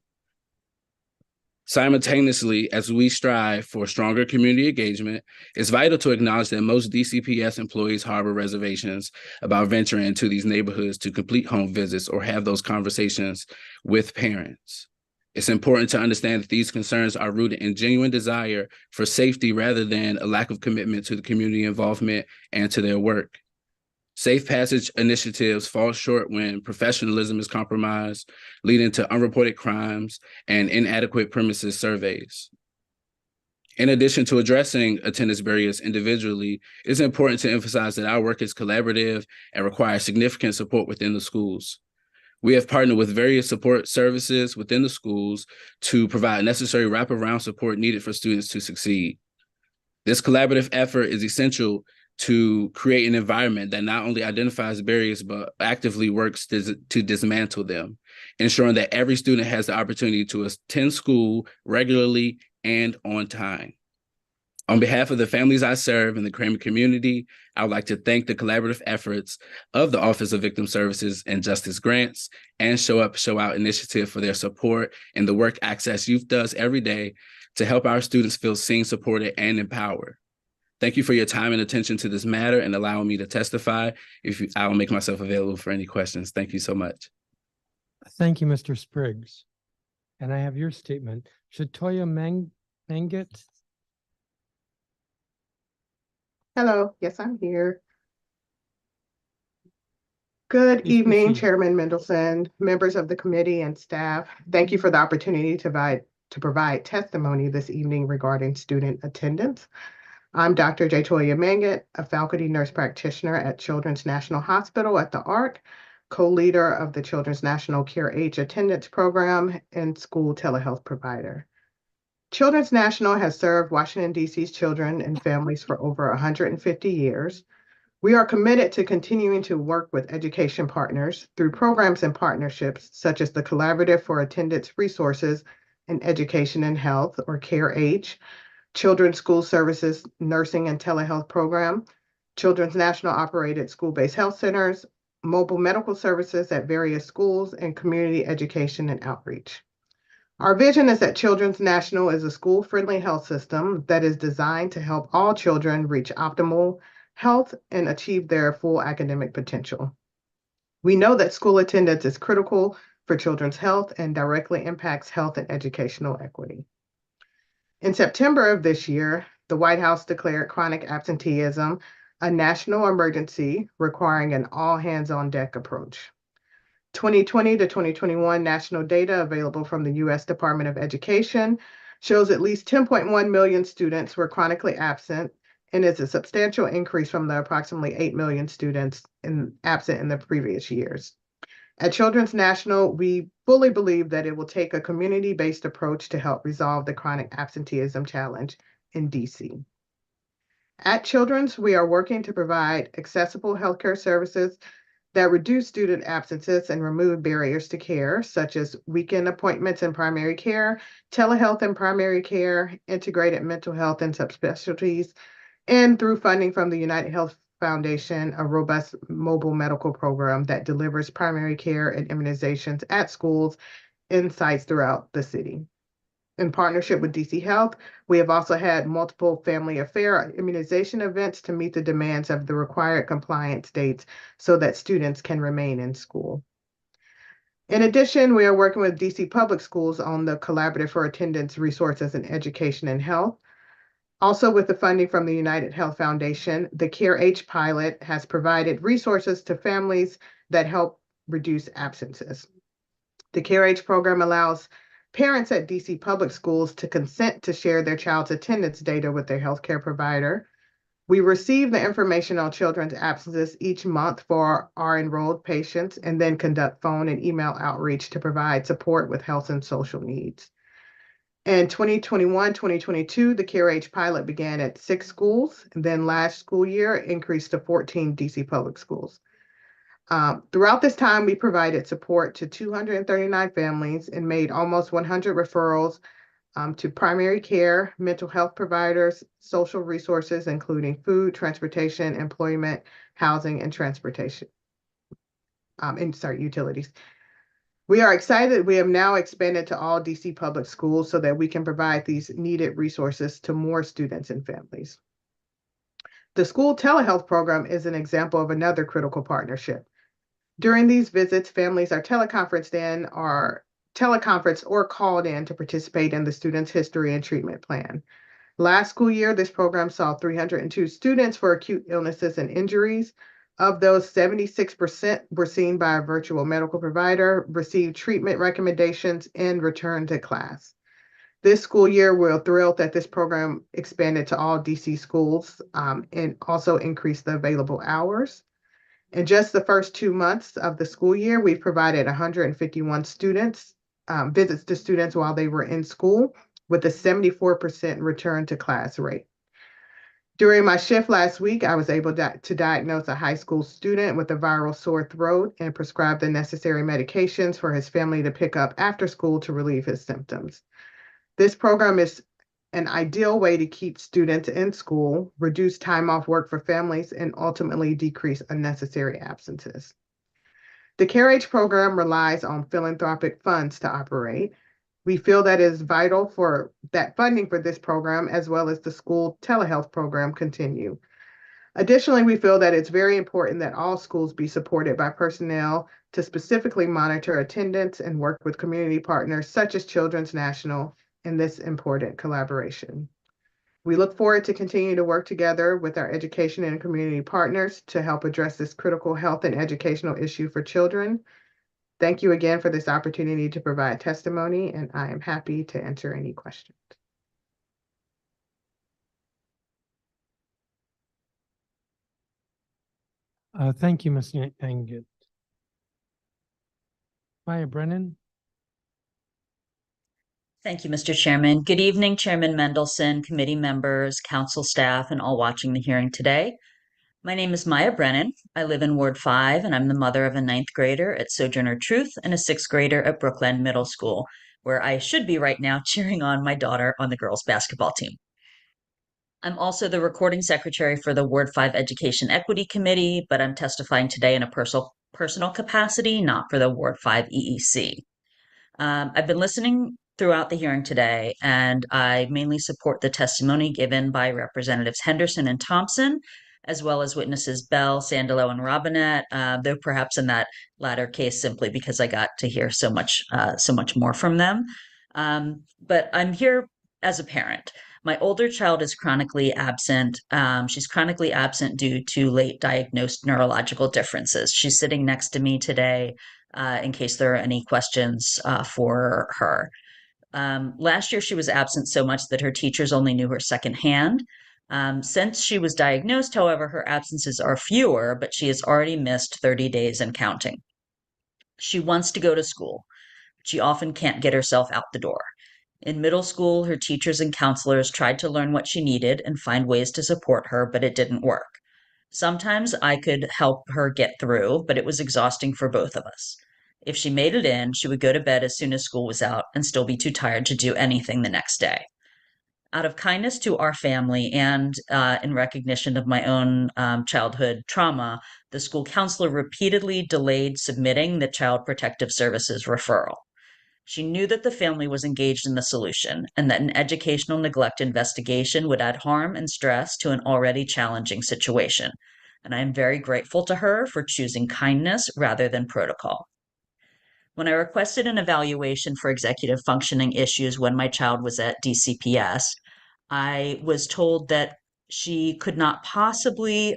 Simultaneously, as we strive for stronger community engagement, it's vital to acknowledge that most DCPS employees harbor reservations about venturing into these neighborhoods to complete home visits or have those conversations with parents. It's important to understand that these concerns are rooted in genuine desire for safety rather than a lack of commitment to the community involvement and to their work. Safe passage initiatives fall short when professionalism is compromised, leading to unreported crimes and inadequate premises surveys. In addition to addressing attendance barriers individually, it's important to emphasize that our work is collaborative and requires significant support within the schools. We have partnered with various support services within the schools to provide necessary wraparound support needed for students to succeed. This collaborative effort is essential to create an environment that not only identifies barriers, but actively works to dismantle them, ensuring that every student has the opportunity to attend school regularly and on time. On behalf of the families I serve in the Kramer community, I would like to thank the collaborative efforts of the Office of Victim Services and Justice Grants and Show Up, Show Out initiative for their support and the work Access Youth does every day to help our students feel seen, supported, and empowered. Thank you for your time and attention to this matter and allowing me to testify. I will make myself available for any questions. Thank you so much. Thank you, Mr. Spriggs. And I have your statement. Shatoya Mangat. Hello, yes, I'm here. Good Please evening, proceed. Chairman Mendelson, members of the committee and staff. Thank you for the opportunity to provide testimony this evening regarding student attendance. I'm Dr. Jatoya Mangat, a faculty nurse practitioner at Children's National Hospital at the ARC, co-leader of the Children's National Care Age Attendance Program and school telehealth provider. Children's National has served Washington, D.C.'s children and families for over 150 years. We are committed to continuing to work with education partners through programs and partnerships such as the Collaborative for Attendance Resources in Education and Health, or CARE-H, Children's School Services Nursing and Telehealth Program, Children's National Operated School-Based Health Centers, mobile medical services at various schools, and community education and outreach. Our vision is that Children's National is a school-friendly health system that is designed to help all children reach optimal health and achieve their full academic potential. We know that school attendance is critical for children's health and directly impacts health and educational equity. In September of this year, the White House declared chronic absenteeism a national emergency requiring an all-hands-on-deck approach. 2020 to 2021 national data available from the U.S. Department of Education shows at least 10.1 million students were chronically absent and is a substantial increase from the approximately 8 million students absent in the previous years. At Children's National, we fully believe that it will take a community-based approach to help resolve the chronic absenteeism challenge in DC. At Children's, we are working to provide accessible healthcare services that reduce student absences and remove barriers to care, such as weekend appointments in primary care, telehealth in primary care, integrated mental health and subspecialties, and through funding from the United Health Foundation, a robust mobile medical program that delivers primary care and immunizations at schools and sites throughout the city. In partnership with DC Health, we have also had multiple family affair immunization events to meet the demands of the required compliance dates so that students can remain in school. In addition, we are working with DC Public Schools on the Collaborative for Attendance Resources in Education and Health. Also, with the funding from the United Health Foundation, the CARE-H pilot has provided resources to families that help reduce absences. The CARE-H program allows parents at DC Public Schools to consent to share their child's attendance data with their healthcare provider. We receive the information on children's absences each month for our enrolled patients and then conduct phone and email outreach to provide support with health and social needs. In 2021-2022, the CARE-H pilot began at 6 schools, and then last school year increased to 14 DC Public Schools. Throughout this time, we provided support to 239 families and made almost 100 referrals to primary care, mental health providers, social resources, including food, transportation, employment, housing, and transportation. Utilities. We are excited we have now expanded to all DC Public Schools so that we can provide these needed resources to more students and families. The school telehealth program is an example of another critical partnership. During these visits, families are teleconferenced or called in to participate in the student's history and treatment plan. Last school year, this program saw 302 students for acute illnesses and injuries. Of those, 76% were seen by a virtual medical provider, received treatment recommendations, and returned to class. This school year, we're thrilled that this program expanded to all DC schools and also increased the available hours. In just the first 2 months of the school year, we've provided 151 visits to students while they were in school, with a 74% return to class rate. During my shift last week, I was able to diagnose a high school student with a viral sore throat and prescribe the necessary medications for his family to pick up after school to relieve his symptoms. This program is an ideal way to keep students in school, reduce time off work for families, and ultimately decrease unnecessary absences. The CARE-H program relies on philanthropic funds to operate. We feel that it is vital for that funding for this program, as well as the school telehealth program, continue. Additionally, we feel that it's very important that all schools be supported by personnel to specifically monitor attendance and work with community partners such as Children's National in this important collaboration. We look forward to continue to work together with our education and community partners to help address this critical health and educational issue for children. Thank you again for this opportunity to provide testimony, and I am happy to answer any questions. Thank you, Ms. Angut. Maya Brennan. Thank you, Mr. Chairman. Good evening, Chairman Mendelson, committee members, council staff, and all watching the hearing today. My name is Maya Brennan. I live in Ward 5, and I'm the mother of a 9th grader at Sojourner Truth and a 6th grader at Brookland Middle School, where I should be right now cheering on my daughter on the girls' basketball team. I'm also the recording secretary for the Ward 5 Education Equity Committee, but I'm testifying today in a personal capacity, not for the Ward 5 EEC. I've been listening throughout the hearing today, and I mainly support the testimony given by Representatives Henderson and Thompson, as well as witnesses Bell, Sandalo, and Robinette, though perhaps in that latter case simply because I got to hear so much more from them. But I'm here as a parent. My older child is chronically absent. She's chronically absent due to late diagnosed neurological differences. She's sitting next to me today in case there are any questions for her. Last year, she was absent so much that her teachers only knew her secondhand. Since she was diagnosed, however, her absences are fewer, but she has already missed 30 days and counting. She wants to go to school. She often can't get herself out the door. In middle school, her teachers and counselors tried to learn what she needed and find ways to support her, but it didn't work. Sometimes I could help her get through, but it was exhausting for both of us. If she made it in, she would go to bed as soon as school was out and still be too tired to do anything the next day. Out of kindness to our family and in recognition of my own childhood trauma, the school counselor repeatedly delayed submitting the Child Protective Services referral. She knew that the family was engaged in the solution and that an educational neglect investigation would add harm and stress to an already challenging situation. And I am very grateful to her for choosing kindness rather than protocol. When I requested an evaluation for executive functioning issues when my child was at DCPS, I was told that she could not possibly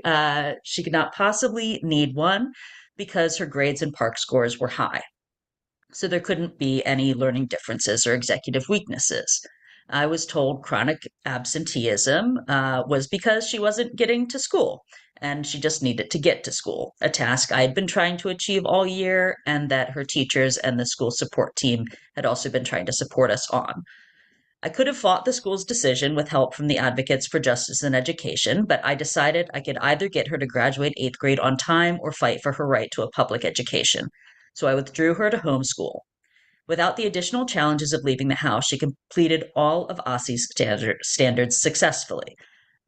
need one because her grades and PARCC scores were high. So there couldn't be any learning differences or executive weaknesses. I was told chronic absenteeism was because she wasn't getting to school and she just needed to get to school, a task I had been trying to achieve all year and that her teachers and the school support team had also been trying to support us on. I could have fought the school's decision with help from the Advocates for Justice in Education, but I decided I could either get her to graduate 8th grade on time or fight for her right to a public education. So I withdrew her to homeschool. Without the additional challenges of leaving the house, she completed all of OSSI's standards successfully.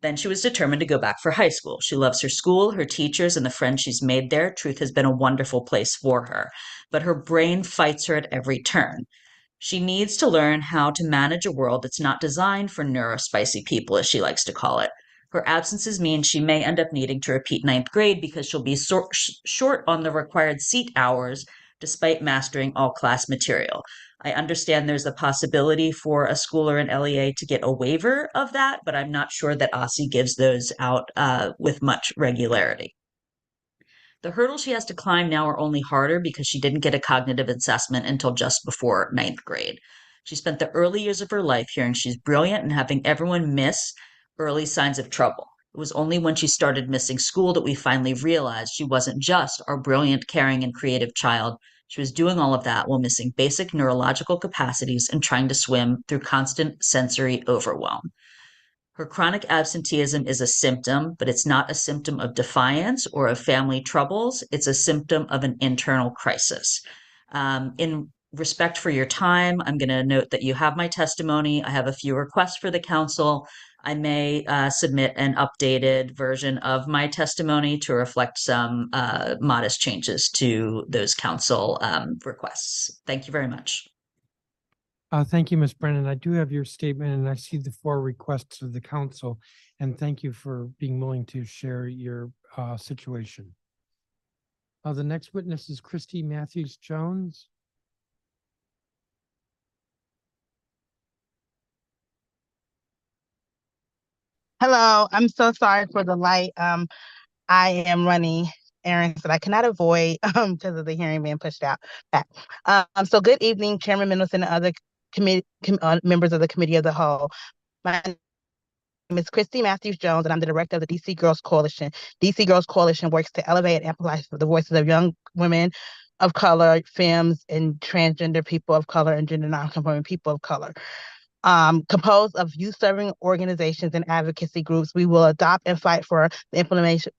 Then she was determined to go back for high school. She loves her school, her teachers, and the friends she's made there. Truth has been a wonderful place for her, but her brain fights her at every turn. She needs to learn how to manage a world that's not designed for neurospicy people, as she likes to call it. Her absences mean she may end up needing to repeat 9th grade because she'll be short on the required seat hours despite mastering all class material. I understand there's a possibility for a school or an LEA to get a waiver of that, but I'm not sure that OSSI gives those out with much regularity. The hurdles she has to climb now are only harder because she didn't get a cognitive assessment until just before 9th grade. She spent the early years of her life hearing she's brilliant and having everyone miss early signs of trouble. It was only when she started missing school that we finally realized she wasn't just our brilliant, caring, and creative child. She was doing all of that while missing basic neurological capacities and trying to swim through constant sensory overwhelm. Her chronic absenteeism is a symptom, but it's not a symptom of defiance or of family troubles. It's a symptom of an internal crisis. In respect for your time, I'm going to note that you have my testimony. I have a few requests for the council. I may submit an updated version of my testimony to reflect some modest changes to those council requests. Thank you very much. Thank you, Ms. Brennan. I do have your statement and I see the 4 requests of the council. And thank you for being willing to share your situation. The next witness is Christy Matthews-Jones. Hello, I'm so sorry for the light. I am running errands that I cannot avoid because of the hearing being pushed out back. So good evening, Chairman Mendelson and other members of the Committee of the Whole. My name is Christy Matthews-Jones, and I'm the director of the DC Girls Coalition. DC Girls Coalition works to elevate and amplify the voices of young women of color, femmes, and transgender people of color, and gender nonconforming people of color. Composed of youth-serving organizations and advocacy groups, we will adopt and fight for the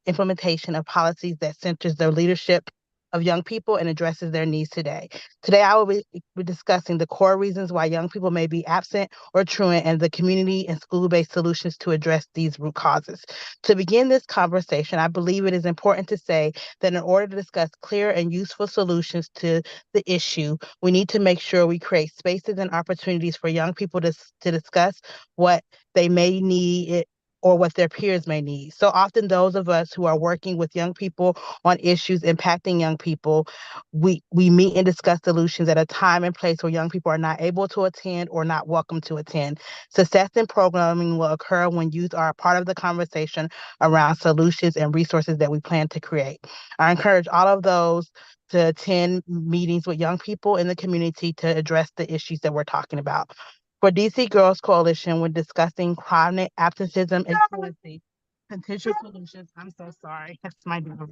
implementation of policies that centers their leadership of young people and addresses their needs today. Today, I will be discussing the core reasons why young people may be absent or truant and the community and school-based solutions to address these root causes. To begin this conversation, I believe it is important to say that in order to discuss clear and useful solutions to the issue, we need to make sure we create spaces and opportunities for young people to discuss what they may need or what their peers may need. So often those of us who are working with young people on issues impacting young people, we meet and discuss solutions at a time and place where young people are not able to attend or not welcome to attend. Success in programming will occur when youth are a part of the conversation around solutions and resources that we plan to create. I encourage all of those to attend meetings with young people in the community to address the issues that we're talking about. For DC Girls Coalition, when discussing chronic absenteeism and truancy, potential solutions. I'm so sorry. That's my dog.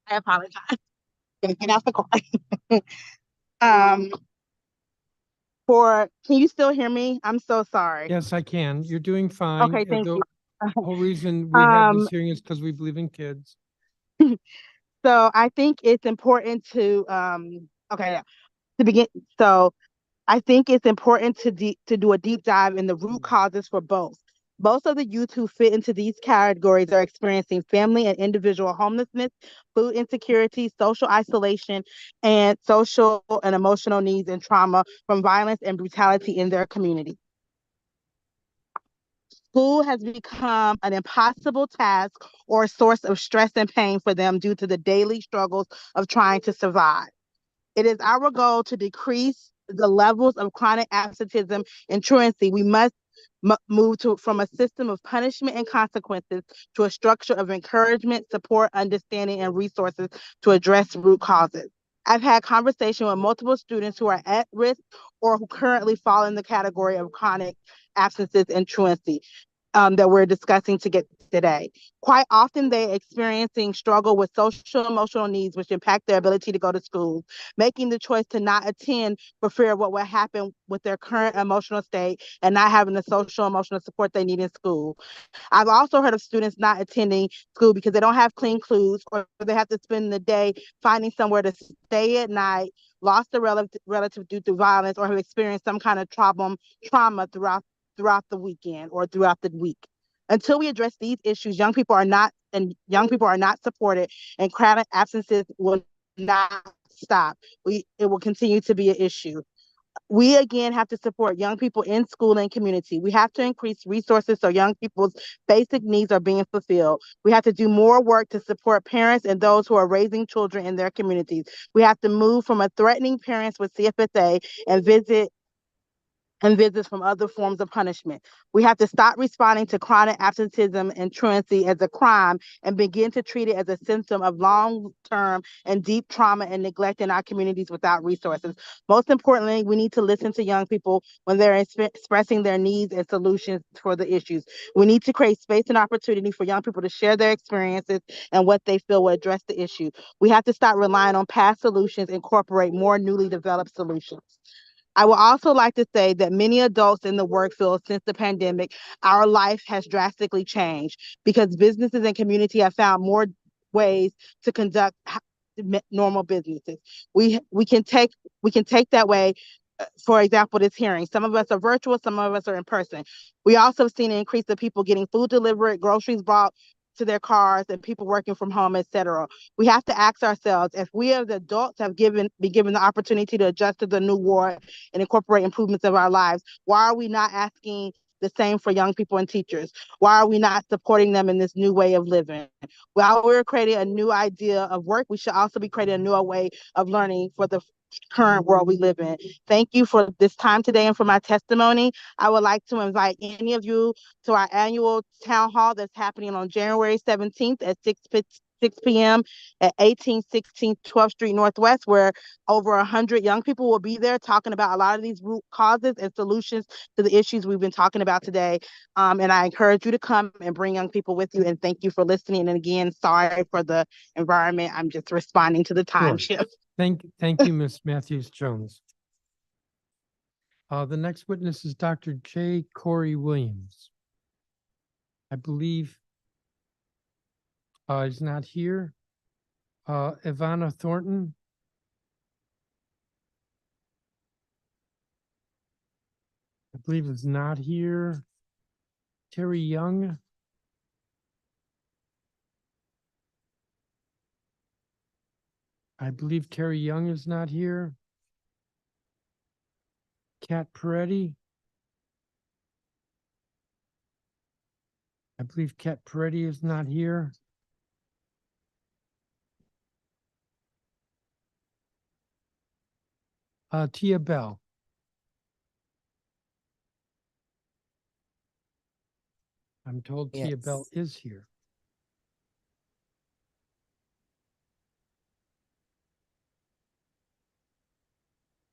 I apologize. Gonna get out the car. Can you still hear me? I'm so sorry. Yes, I can. You're doing fine. Okay, thank you. The whole reason we have this hearing is because we believe in kids. So I think it's important to to begin. So I think it's important to do a deep dive in the root causes for both. Most of the youth who fit into these categories are experiencing family and individual homelessness, food insecurity, social isolation, and social and emotional needs and trauma from violence and brutality in their community. School has become an impossible task or a source of stress and pain for them due to the daily struggles of trying to survive. It is our goal to decrease the levels of chronic absenteeism and truancy. We must move from a system of punishment and consequences to a structure of encouragement, support, understanding, and resources to address root causes. I've had conversation with multiple students who are at risk or who currently fall in the category of chronic absences and truancy that we're discussing today. Quite often they experiencing struggle with social emotional needs, which impact their ability to go to school, making the choice to not attend for fear of what will happen with their current emotional state and not having the social emotional support they need in school. I've also heard of students not attending school because they don't have clean clothes or they have to spend the day finding somewhere to stay at night, lost a relative due to violence, or have experienced some kind of trauma throughout the weekend or throughout the week. Until we address these issues, young people are not supported, and chronic absences will not stop. It will continue to be an issue. We again have to support young people in school and community. We have to increase resources so young people's basic needs are being fulfilled. We have to do more work to support parents and those who are raising children in their communities. We have to move from a threatening parents with CFSA and visits from other forms of punishment. We have to stop responding to chronic absenteeism and truancy as a crime and begin to treat it as a symptom of long-term and deep trauma and neglect in our communities without resources. Most importantly, we need to listen to young people when they're expressing their needs and solutions for the issues. We need to create space and opportunity for young people to share their experiences and what they feel will address the issue. We have to stop relying on past solutions, incorporate more newly developed solutions. I would also like to say that many adults in the work field since the pandemic, our life has drastically changed because businesses and community have found more ways to conduct normal businesses. We can take that way. For example, this hearing. Some of us are virtual, some of us are in person. We also have seen an increase of people getting food delivered, groceries brought to their cars, and people working from home, etc. We have to ask ourselves, if we as adults have been given the opportunity to adjust to the new world and incorporate improvements of our lives, why are we not asking the same for young people and teachers? Why are we not supporting them in this new way of living? While we're creating a new idea of work, we should also be creating a new way of learning for the current world we live in. Thank you for this time today and for my testimony. I would like to invite any of you to our annual town hall that's happening on January 17th at 6 p.m. at 1816 12th Street Northwest, where over 100 young people will be there talking about a lot of these root causes and solutions to the issues we've been talking about today. And I encourage you to come and bring young people with you. And thank you for listening. And again, sorry for the environment. I'm just responding to the time shift. Thank you, Ms. Matthews-Jones. The next witness is Dr. J. Corey Williams. I believe he's not here. Ivana Thornton. I believe is not here. Terry Young. I believe Terry Young is not here. Kat Peretti. I believe Kat Peretti is not here. Tia Bell. I'm told Tia Bell is here.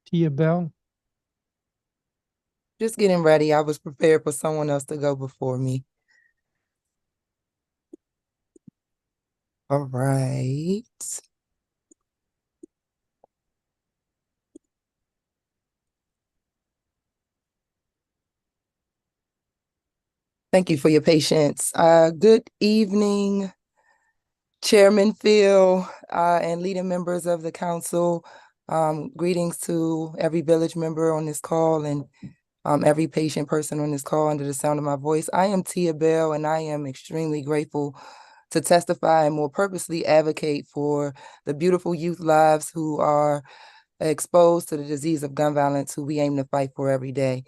Tia Bell. Just getting ready. I was prepared for someone else to go before me. All right. Thank you for your patience. Good evening, Chairman Phil, and leading members of the council. Greetings to every village member on this call and every patient person on this call under the sound of my voice. I am Tia Bell, and I am extremely grateful to testify and more purposely advocate for the beautiful youth lives who are exposed to the disease of gun violence, who we aim to fight for every day.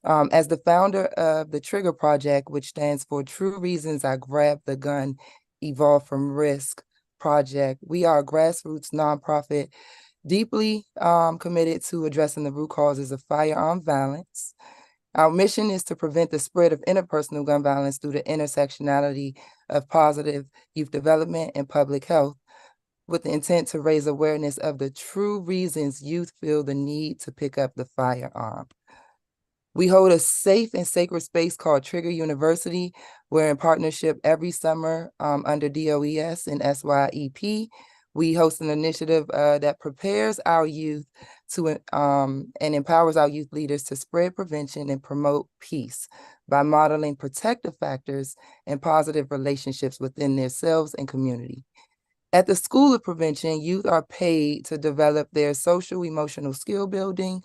As the founder of the Trigger Project, which stands for True Reasons I Grabbed the Gun, Evolved from Risk Project, we are a grassroots nonprofit deeply committed to addressing the root causes of firearm violence. Our mission is to prevent the spread of interpersonal gun violence through the intersectionality of positive youth development and public health, with the intent to raise awareness of the true reasons youth feel the need to pick up the firearm. We hold a safe and sacred space called Trigger University. We're in partnership every summer under DOES and SYEP. We host an initiative that prepares our youth to and empowers our youth leaders to spread prevention and promote peace by modeling protective factors and positive relationships within themselves and community. At the School of Prevention, youth are paid to develop their social emotional skill building,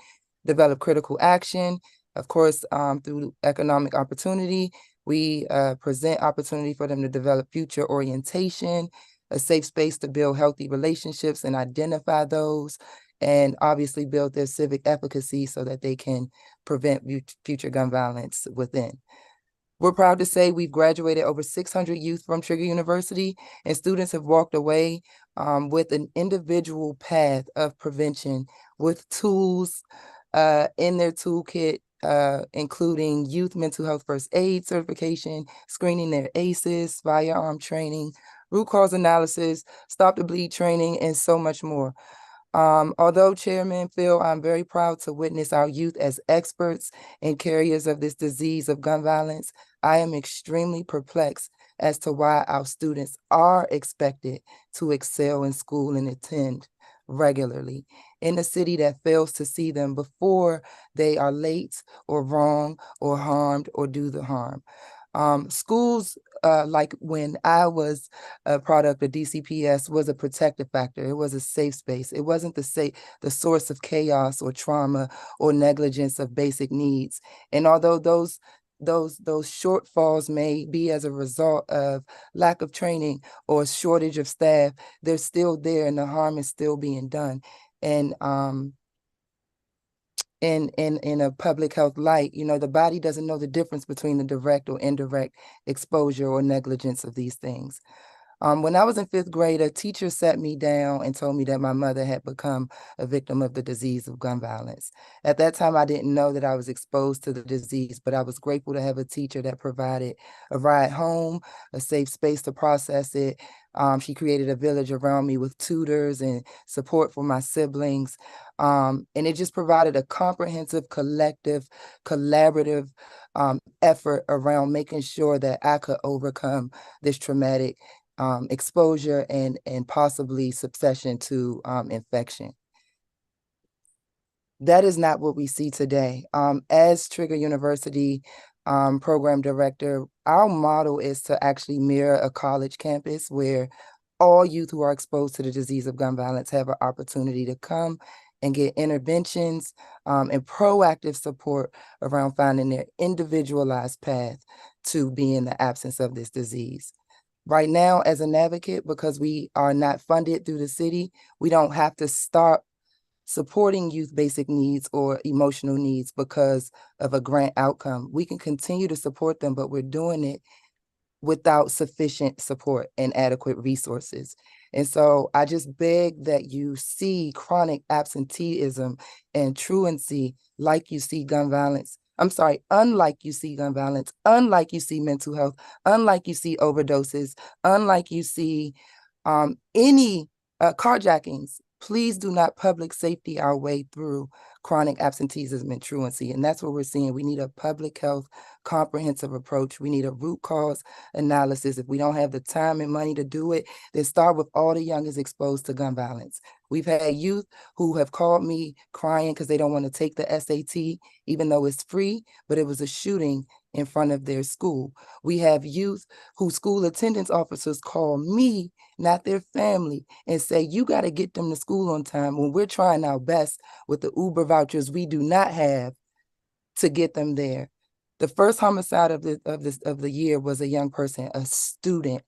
develop critical action. Of course, through economic opportunity, we present opportunity for them to develop future orientation, a safe space to build healthy relationships and identify those, and obviously build their civic efficacy so that they can prevent future gun violence within. We're proud to say we've graduated over 600 youth from Trigger University, and students have walked away with an individual path of prevention with tools in their toolkit, including youth mental health first aid certification, screening their ACEs, firearm training, root cause analysis, stop the bleed training, and so much more. Although Chairman Phil, I'm very proud to witness our youth as experts and carriers of this disease of gun violence, I am extremely perplexed as to why our students are expected to excel in school and attend regularly in a city that fails to see them before they are late or wrong or harmed or do the harm. Schools, like when I was a product of DCPS, was a protective factor. It was a safe space. It wasn't the source of chaos or trauma or negligence of basic needs. And although those shortfalls may be as a result of lack of training or shortage of staff, they're still there and the harm is still being done. And in a public health light, you know, the body doesn't know the difference between the direct or indirect exposure or negligence of these things. When I was in 5th grade, a teacher sat me down and told me that my mother had become a victim of the disease of gun violence. At that time, I didn't know that I was exposed to the disease, but I was grateful to have a teacher that provided a ride home, a safe space to process it. She created a village around me with tutors and support for my siblings. And it just provided a comprehensive, collective, collaborative effort around making sure that I could overcome this traumatic exposure and possibly succession to infection. That is not what we see today. As Trigger University program director, our model is to actually mirror a college campus where all youth who are exposed to the disease of gun violence have an opportunity to come and get interventions and proactive support around finding their individualized path to be in the absence of this disease. Right now, as an advocate, because we are not funded through the city, we don't have to start supporting youth basic needs or emotional needs because of a grant outcome. We can continue to support them, but we're doing it without sufficient support and adequate resources. And so I just beg that you see chronic absenteeism and truancy like you see gun violence. I'm sorry, unlike you see gun violence, unlike you see mental health, unlike you see overdoses, unlike you see any carjackings. Please do not public safety our way through chronic absenteeism and truancy. And that's what we're seeing. We need a public health comprehensive approach. We need a root cause analysis. If we don't have the time and money to do it, then start with all the youngest exposed to gun violence. We've had youth who have called me crying because they don't want to take the SAT, even though it's free, but it was a shooting in front of their school. We have youth who school attendance officers call me, not their family, and say, you got to get them to school on time when we're trying our best with the Uber vouchers we do not have to get them there. The first homicide of the year was a young person, a student.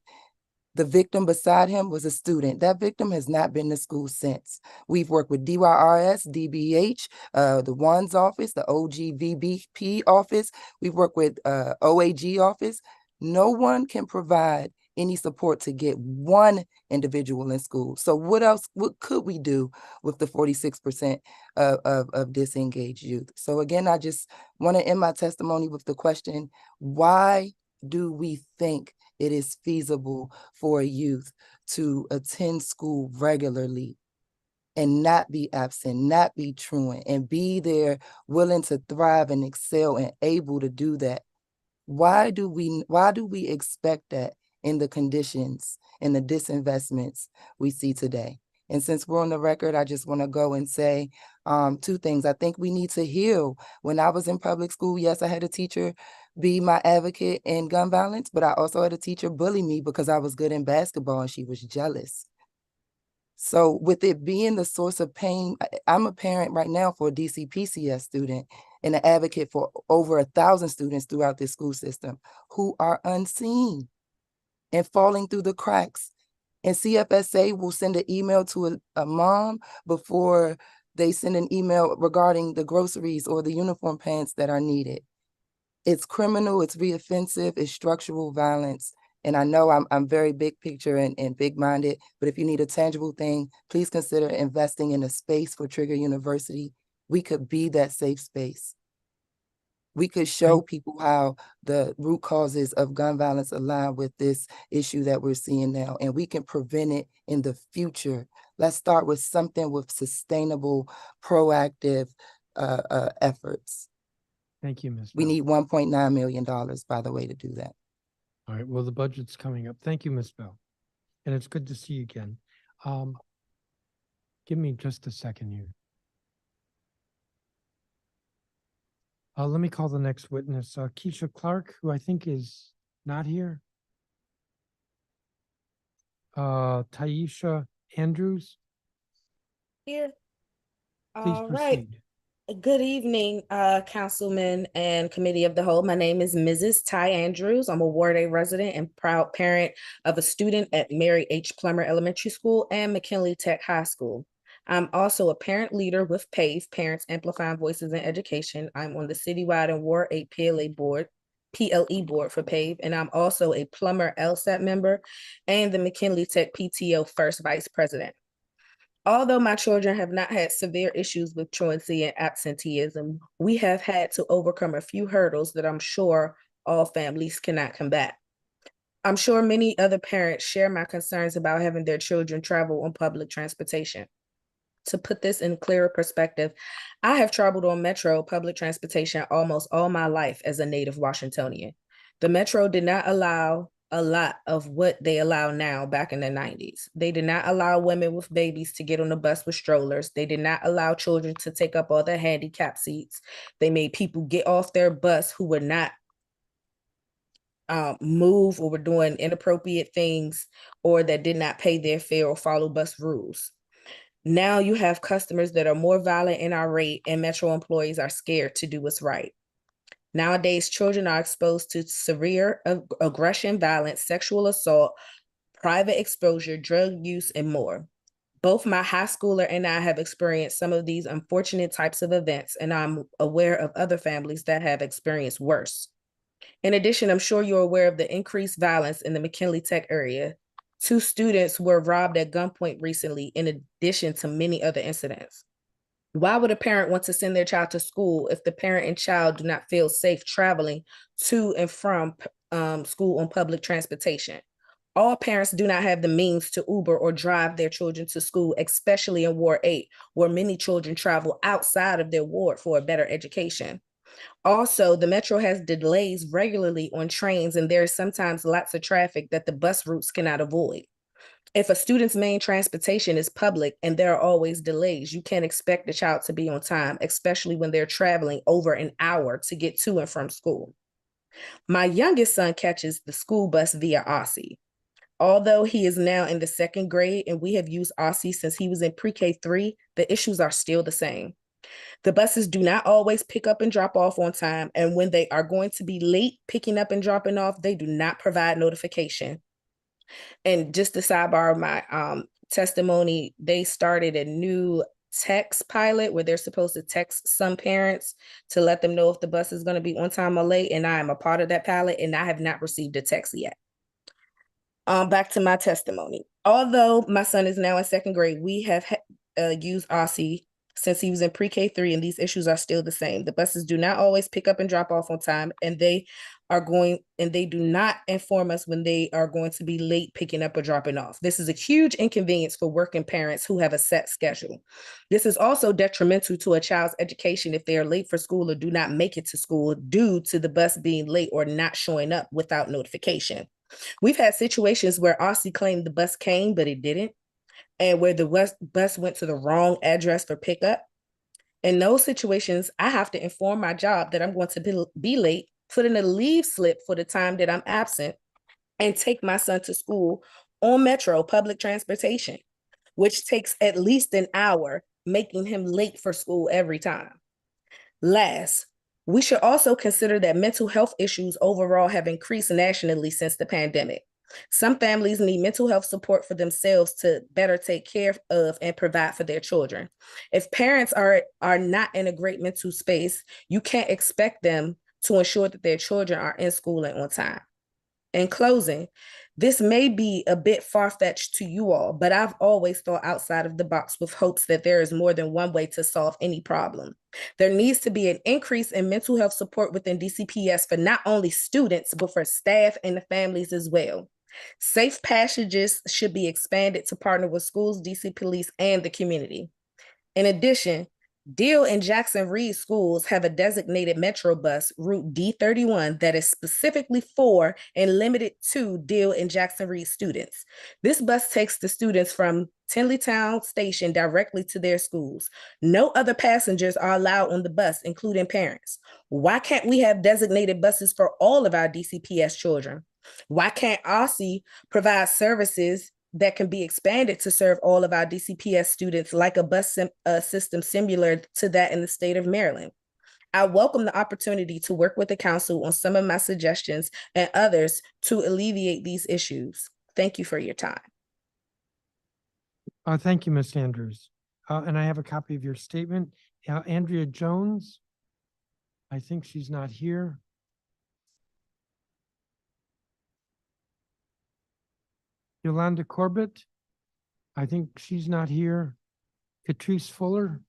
The victim beside him was a student. That victim has not been to school since. We've worked with DYRS, DBH, the WAN's office, the OGVBP office. We've worked with OAG office. No one can provide any support to get one individual in school. So what could we do with the 46% of disengaged youth? So again, I just want to end my testimony with the question, why do we think it is feasible for a youth to attend school regularly and not be absent, not be truant, and be there willing to thrive and excel and able to do that? Why do we expect that in the conditions and the disinvestments we see today? And since we're on the record, I just want to go and say two things. I think we need to heal. When I was in public school, yes, I had a teacher be my advocate in gun violence, but I also had a teacher bully me because I was good in basketball and she was jealous. So with it being the source of pain, I'm a parent right now for a DCPCS student and an advocate for over 1,000 students throughout this school system who are unseen and falling through the cracks. And CFSA will send an email to a mom before they send an email regarding the groceries or the uniform pants that are needed. It's criminal, it's reoffensive, it's structural violence. And I know I'm very big picture and big-minded, but if you need a tangible thing, please consider investing in a space for Trigger University. We could be that safe space. We could show people how the root causes of gun violence align with this issue that we're seeing now, and we can prevent it in the future. Let's start with something with sustainable, proactive efforts. Thank you, Ms. We Bell. need $1.9 million, by the way, to do that. All right, well, the budget's coming up. Thank you, Ms. Bell. And it's good to see you again. Give me just a second here. Let me call the next witness, Keisha Clark, who I think is not here. Taisha Andrews, Here. please All right. proceed. Good evening, Councilman and Committee of the Whole. My name is Mrs. Ty Andrews. I'm a Ward A resident and proud parent of a student at Mary H. Plummer Elementary School and McKinley Tech High School. I'm also a parent leader with PAVE, Parents Amplifying Voices in Education. I'm on the citywide and Ward 8 PLE board for PAVE, and I'm also a Plummer LSAT member and the McKinley Tech PTO first vice president. Although my children have not had severe issues with truancy and absenteeism, we have had to overcome a few hurdles that I'm sure all families cannot combat. I'm sure many other parents share my concerns about having their children travel on public transportation. To put this in clearer perspective, I have traveled on Metro public transportation almost all my life as a native Washingtonian. The Metro did not allow a lot of what they allow now back in the 90s. They did not allow women with babies to get on the bus with strollers. They did not allow children to take up all the handicap seats. They made people get off their bus who were not move or were doing inappropriate things or that did not pay their fare or follow bus rules. Now you have customers that are more violent and irate, and Metro employees are scared to do what's right. Nowadays, children are exposed to severe aggression, violence, sexual assault, private exposure, drug use, and more. Both my high schooler and I have experienced some of these unfortunate types of events, and I'm aware of other families that have experienced worse. In addition, I'm sure you're aware of the increased violence in the McKinley Tech area. 2 students were robbed at gunpoint recently, in addition to many other incidents. Why would a parent want to send their child to school if the parent and child do not feel safe traveling to and from school on public transportation? All parents do not have the means to Uber or drive their children to school, especially in Ward 8, where many children travel outside of their ward for a better education. Also, the Metro has delays regularly on trains, and there is sometimes lots of traffic that the bus routes cannot avoid. If a student's main transportation is public and there are always delays, you can't expect the child to be on time, especially when they're traveling over an hour to get to and from school. My youngest son catches the school bus via Aussie. Although he is now in the 2nd grade and we have used Aussie since he was in pre-K 3, the issues are still the same. The buses do not always pick up and drop off on time, and when they are going to be late picking up and dropping off, they do not provide notification. And just to sidebar my testimony, they started a new text pilot where they're supposed to text some parents to let them know if the bus is going to be on time or late, and I am a part of that pilot, and I have not received a text yet. Back to my testimony. Although my son is now in 2nd grade, we have used Aussie since he was in pre-K 3, and these issues are still the same. The buses do not always pick up and drop off on time, and they do not inform us when they are going to be late picking up or dropping off. This is a huge inconvenience for working parents who have a set schedule. This is also detrimental to a child's education if they are late for school or do not make it to school due to the bus being late or not showing up without notification. We've had situations where Aussie claimed the bus came, but it didn't, and where the bus went to the wrong address for pickup. In those situations, I have to inform my job that I'm going to be late, put in a leave slip for the time that I'm absent, and take my son to school on Metro public transportation, which takes at least an hour, making him late for school every time. Last, we should also consider that mental health issues overall have increased nationally since the pandemic. Some families need mental health support for themselves to better take care of and provide for their children. If parents are not in a great mental space, you can't expect them to ensure that their children are in school and on time. In closing, this may be a bit far-fetched to you all, but I've always thought outside of the box with hopes that there is more than one way to solve any problem. There needs to be an increase in mental health support within DCPS for not only students, but for staff and the families as well. Safe passages should be expanded to partner with schools, DC police, and the community. In addition, Deal and Jackson Reed schools have a designated Metro bus, Route D31, that is specifically for and limited to Deal and Jackson Reed students. This bus takes the students from Tinleytown Station directly to their schools. No other passengers are allowed on the bus, including parents. Why can't we have designated buses for all of our DCPS children? Why can't Aussie provide services that can be expanded to serve all of our DCPS students, like a bus system similar to that in the state of Maryland? I welcome the opportunity to work with the council on some of my suggestions and others to alleviate these issues. Thank you for your time. Thank you, Ms. Andrews. And I have a copy of your statement. Andrea Jones, I think she's not here. Yolanda Corbett, I think she's not here. Catrice Fuller.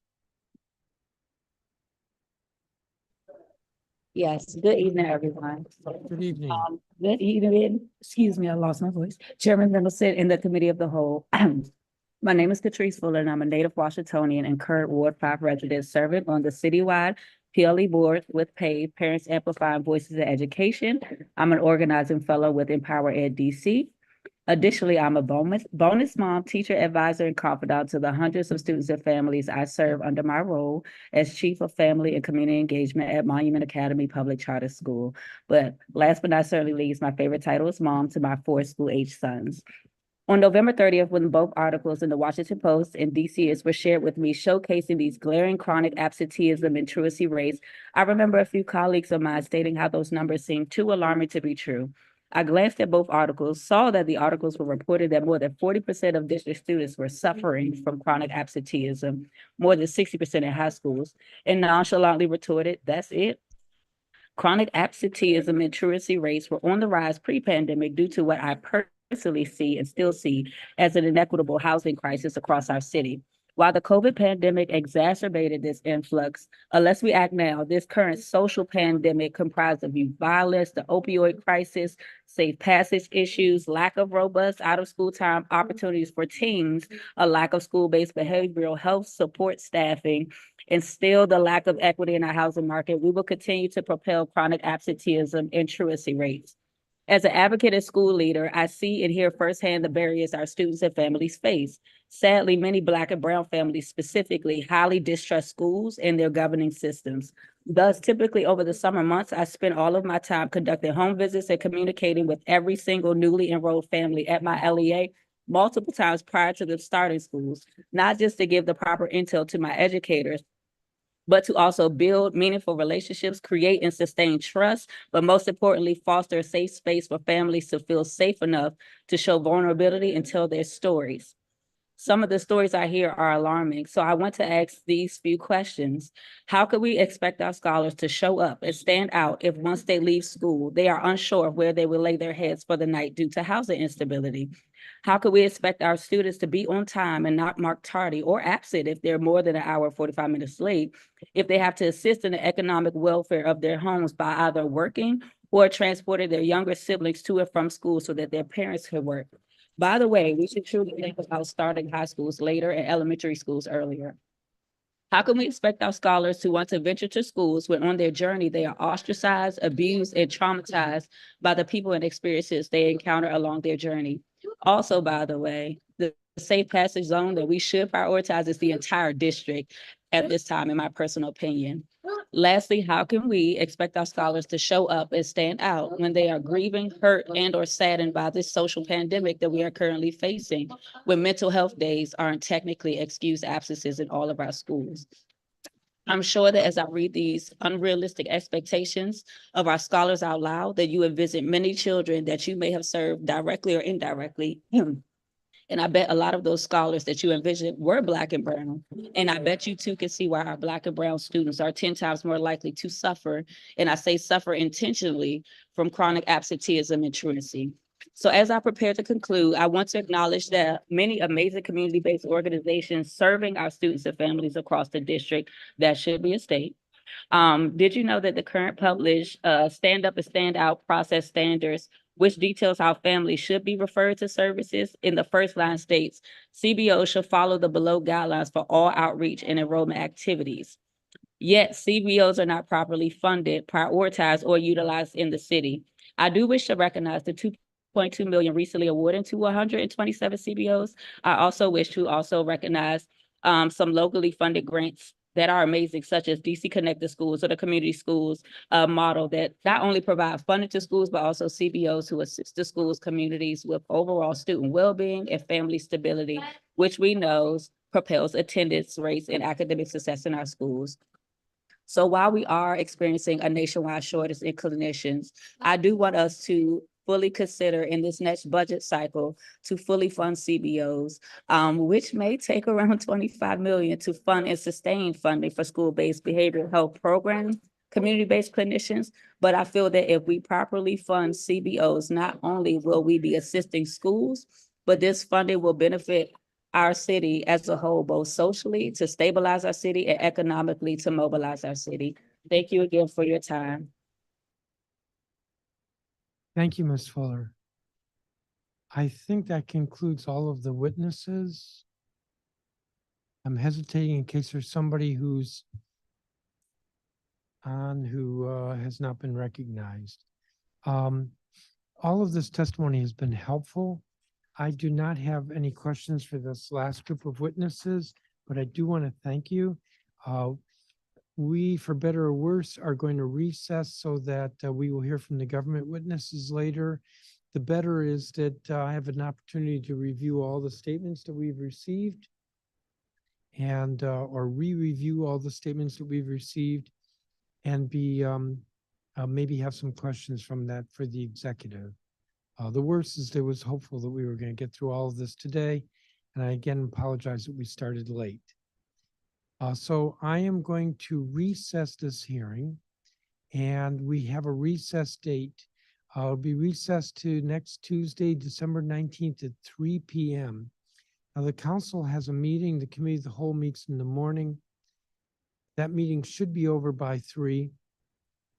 Yes, good evening, everyone. Good evening. Good evening. Excuse me, I lost my voice. Chairman Mendelson and the Committee of the Whole. My name is Catrice Fuller, and I'm a native Washingtonian and current Ward 5 resident serving on the citywide PLE board with PAVE, Parents Amplifying Voices in Education. I'm an organizing fellow with Empower Ed DC. Additionally, I'm a bonus mom, teacher, advisor, and confidant to the hundreds of students and families I serve under my role as Chief of Family and Community Engagement at Monument Academy Public Charter School. But last but not certainly least, my favorite title is mom to my 4 school-age sons. On November 30th, when both articles in the Washington Post and DCS were shared with me showcasing these glaring chronic absenteeism and truancy rates, I remember a few colleagues of mine stating how those numbers seemed too alarming to be true. I glanced at both articles, saw that the articles were reported that more than 40% of district students were suffering from chronic absenteeism, more than 60% in high schools, and nonchalantly retorted, "That's it." Chronic absenteeism and truancy rates were on the rise pre-pandemic due to what I personally see and still see as an inequitable housing crisis across our city. While the COVID pandemic exacerbated this influx, unless we act now, this current social pandemic comprised of youth violence, the opioid crisis, safe passage issues, lack of robust out-of-school time opportunities for teens, a lack of school-based behavioral health support staffing, and still the lack of equity in our housing market, we will continue to propel chronic absenteeism and truancy rates. As an advocate and school leader, I see and hear firsthand the barriers our students and families face. Sadly, many Black and Brown families specifically highly distrust schools and their governing systems. Thus, typically over the summer months, I spend all of my time conducting home visits and communicating with every single newly enrolled family at my LEA multiple times prior to them starting schools, not just to give the proper intel to my educators, but to also build meaningful relationships, create and sustain trust, but most importantly, foster a safe space for families to feel safe enough to show vulnerability and tell their stories. Some of the stories I hear are alarming, so I want to ask these few questions. How could we expect our scholars to show up and stand out if once they leave school, they are unsure of where they will lay their heads for the night due to housing instability? How could we expect our students to be on time and not marked tardy or absent if they're more than an hour, 45 minutes late, if they have to assist in the economic welfare of their homes by either working or transporting their younger siblings to and from school so that their parents could work? By the way, we should truly think about starting high schools later and elementary schools earlier. How can we expect our scholars to want to venture to schools when on their journey they are ostracized, abused, and traumatized by the people and experiences they encounter along their journey? Also, by the way, the safe passage zone that we should prioritize is the entire district at this time, in my personal opinion. Lastly, how can we expect our scholars to show up and stand out when they are grieving, hurt, and or saddened by this social pandemic that we are currently facing, when mental health days aren't technically excused absences in all of our schools? I'm sure that as I read these unrealistic expectations of our scholars out loud, that you envision many children that you may have served directly or indirectly. And I bet a lot of those scholars that you envisioned were Black and Brown. And I bet you too can see why our Black and Brown students are 10 times more likely to suffer, and I say suffer intentionally, from chronic absenteeism and truancy. So as I prepare to conclude, I want to acknowledge that many amazing community-based organizations serving our students and families across the district, that should be a state. Did you know that the current published Stand Up and Stand Out process standards, which details how families should be referred to services, in the first line states, CBO should follow the below guidelines for all outreach and enrollment activities. Yet CBOs are not properly funded, prioritized, or utilized in the city. I do wish to recognize the 2.2 million recently awarded to 127 CBOs. I also wish to also recognize some locally funded grants that are amazing, such as DC Connected Schools or the community schools model that not only provide funding to schools, but also CBOs who assist the schools, communities with overall student well-being and family stability, which we know propels attendance rates and academic success in our schools. So while we are experiencing a nationwide shortage in clinicians, I do want us to fully consider in this next budget cycle to fully fund CBOs, which may take around 25 million to fund and sustain funding for school-based behavioral health programs, community-based clinicians. But I feel that if we properly fund CBOs, not only will we be assisting schools, but this funding will benefit our city as a whole, both socially to stabilize our city and economically to mobilize our city. Thank you again for your time. Thank you, Ms. Fuller. I think that concludes all of the witnesses. I'm hesitating in case there's somebody who's on who has not been recognized. All of this testimony has been helpful. I do not have any questions for this last group of witnesses, but I do want to thank you. We, for better or worse, are going to recess so that we will hear from the government witnesses later. The better is that I have an opportunity to review all the statements that we've received and or re-review all the statements that we've received and be maybe have some questions from that for the executive. The worst is there was hopeful that we were going to get through all of this today. And I again apologize that we started late. So I am going to recess this hearing and we have a recess date. It'll be recessed to next Tuesday, December 19th at 3 p.m. Now the council has a meeting, the committee of the whole meets in the morning. That meeting should be over by 3.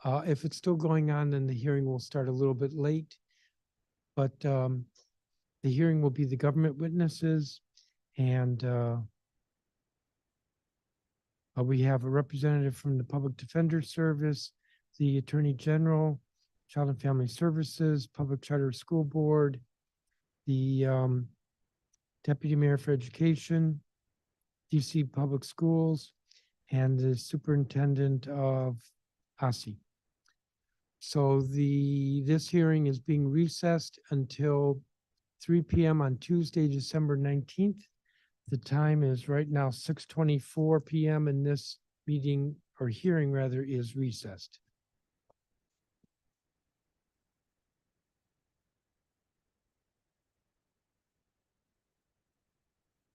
If it's still going on, then the hearing will start a little bit late. But the hearing will be the government witnesses and we have a representative from the Public Defender Service, the Attorney General, Child and Family Services, Public Charter School Board, the Deputy Mayor for Education, DC Public Schools, and the Superintendent of ASI. So this hearing is being recessed until 3 p.m. on Tuesday, December 19th. The time is right now 6:24 p.m. and this meeting or hearing rather is recessed.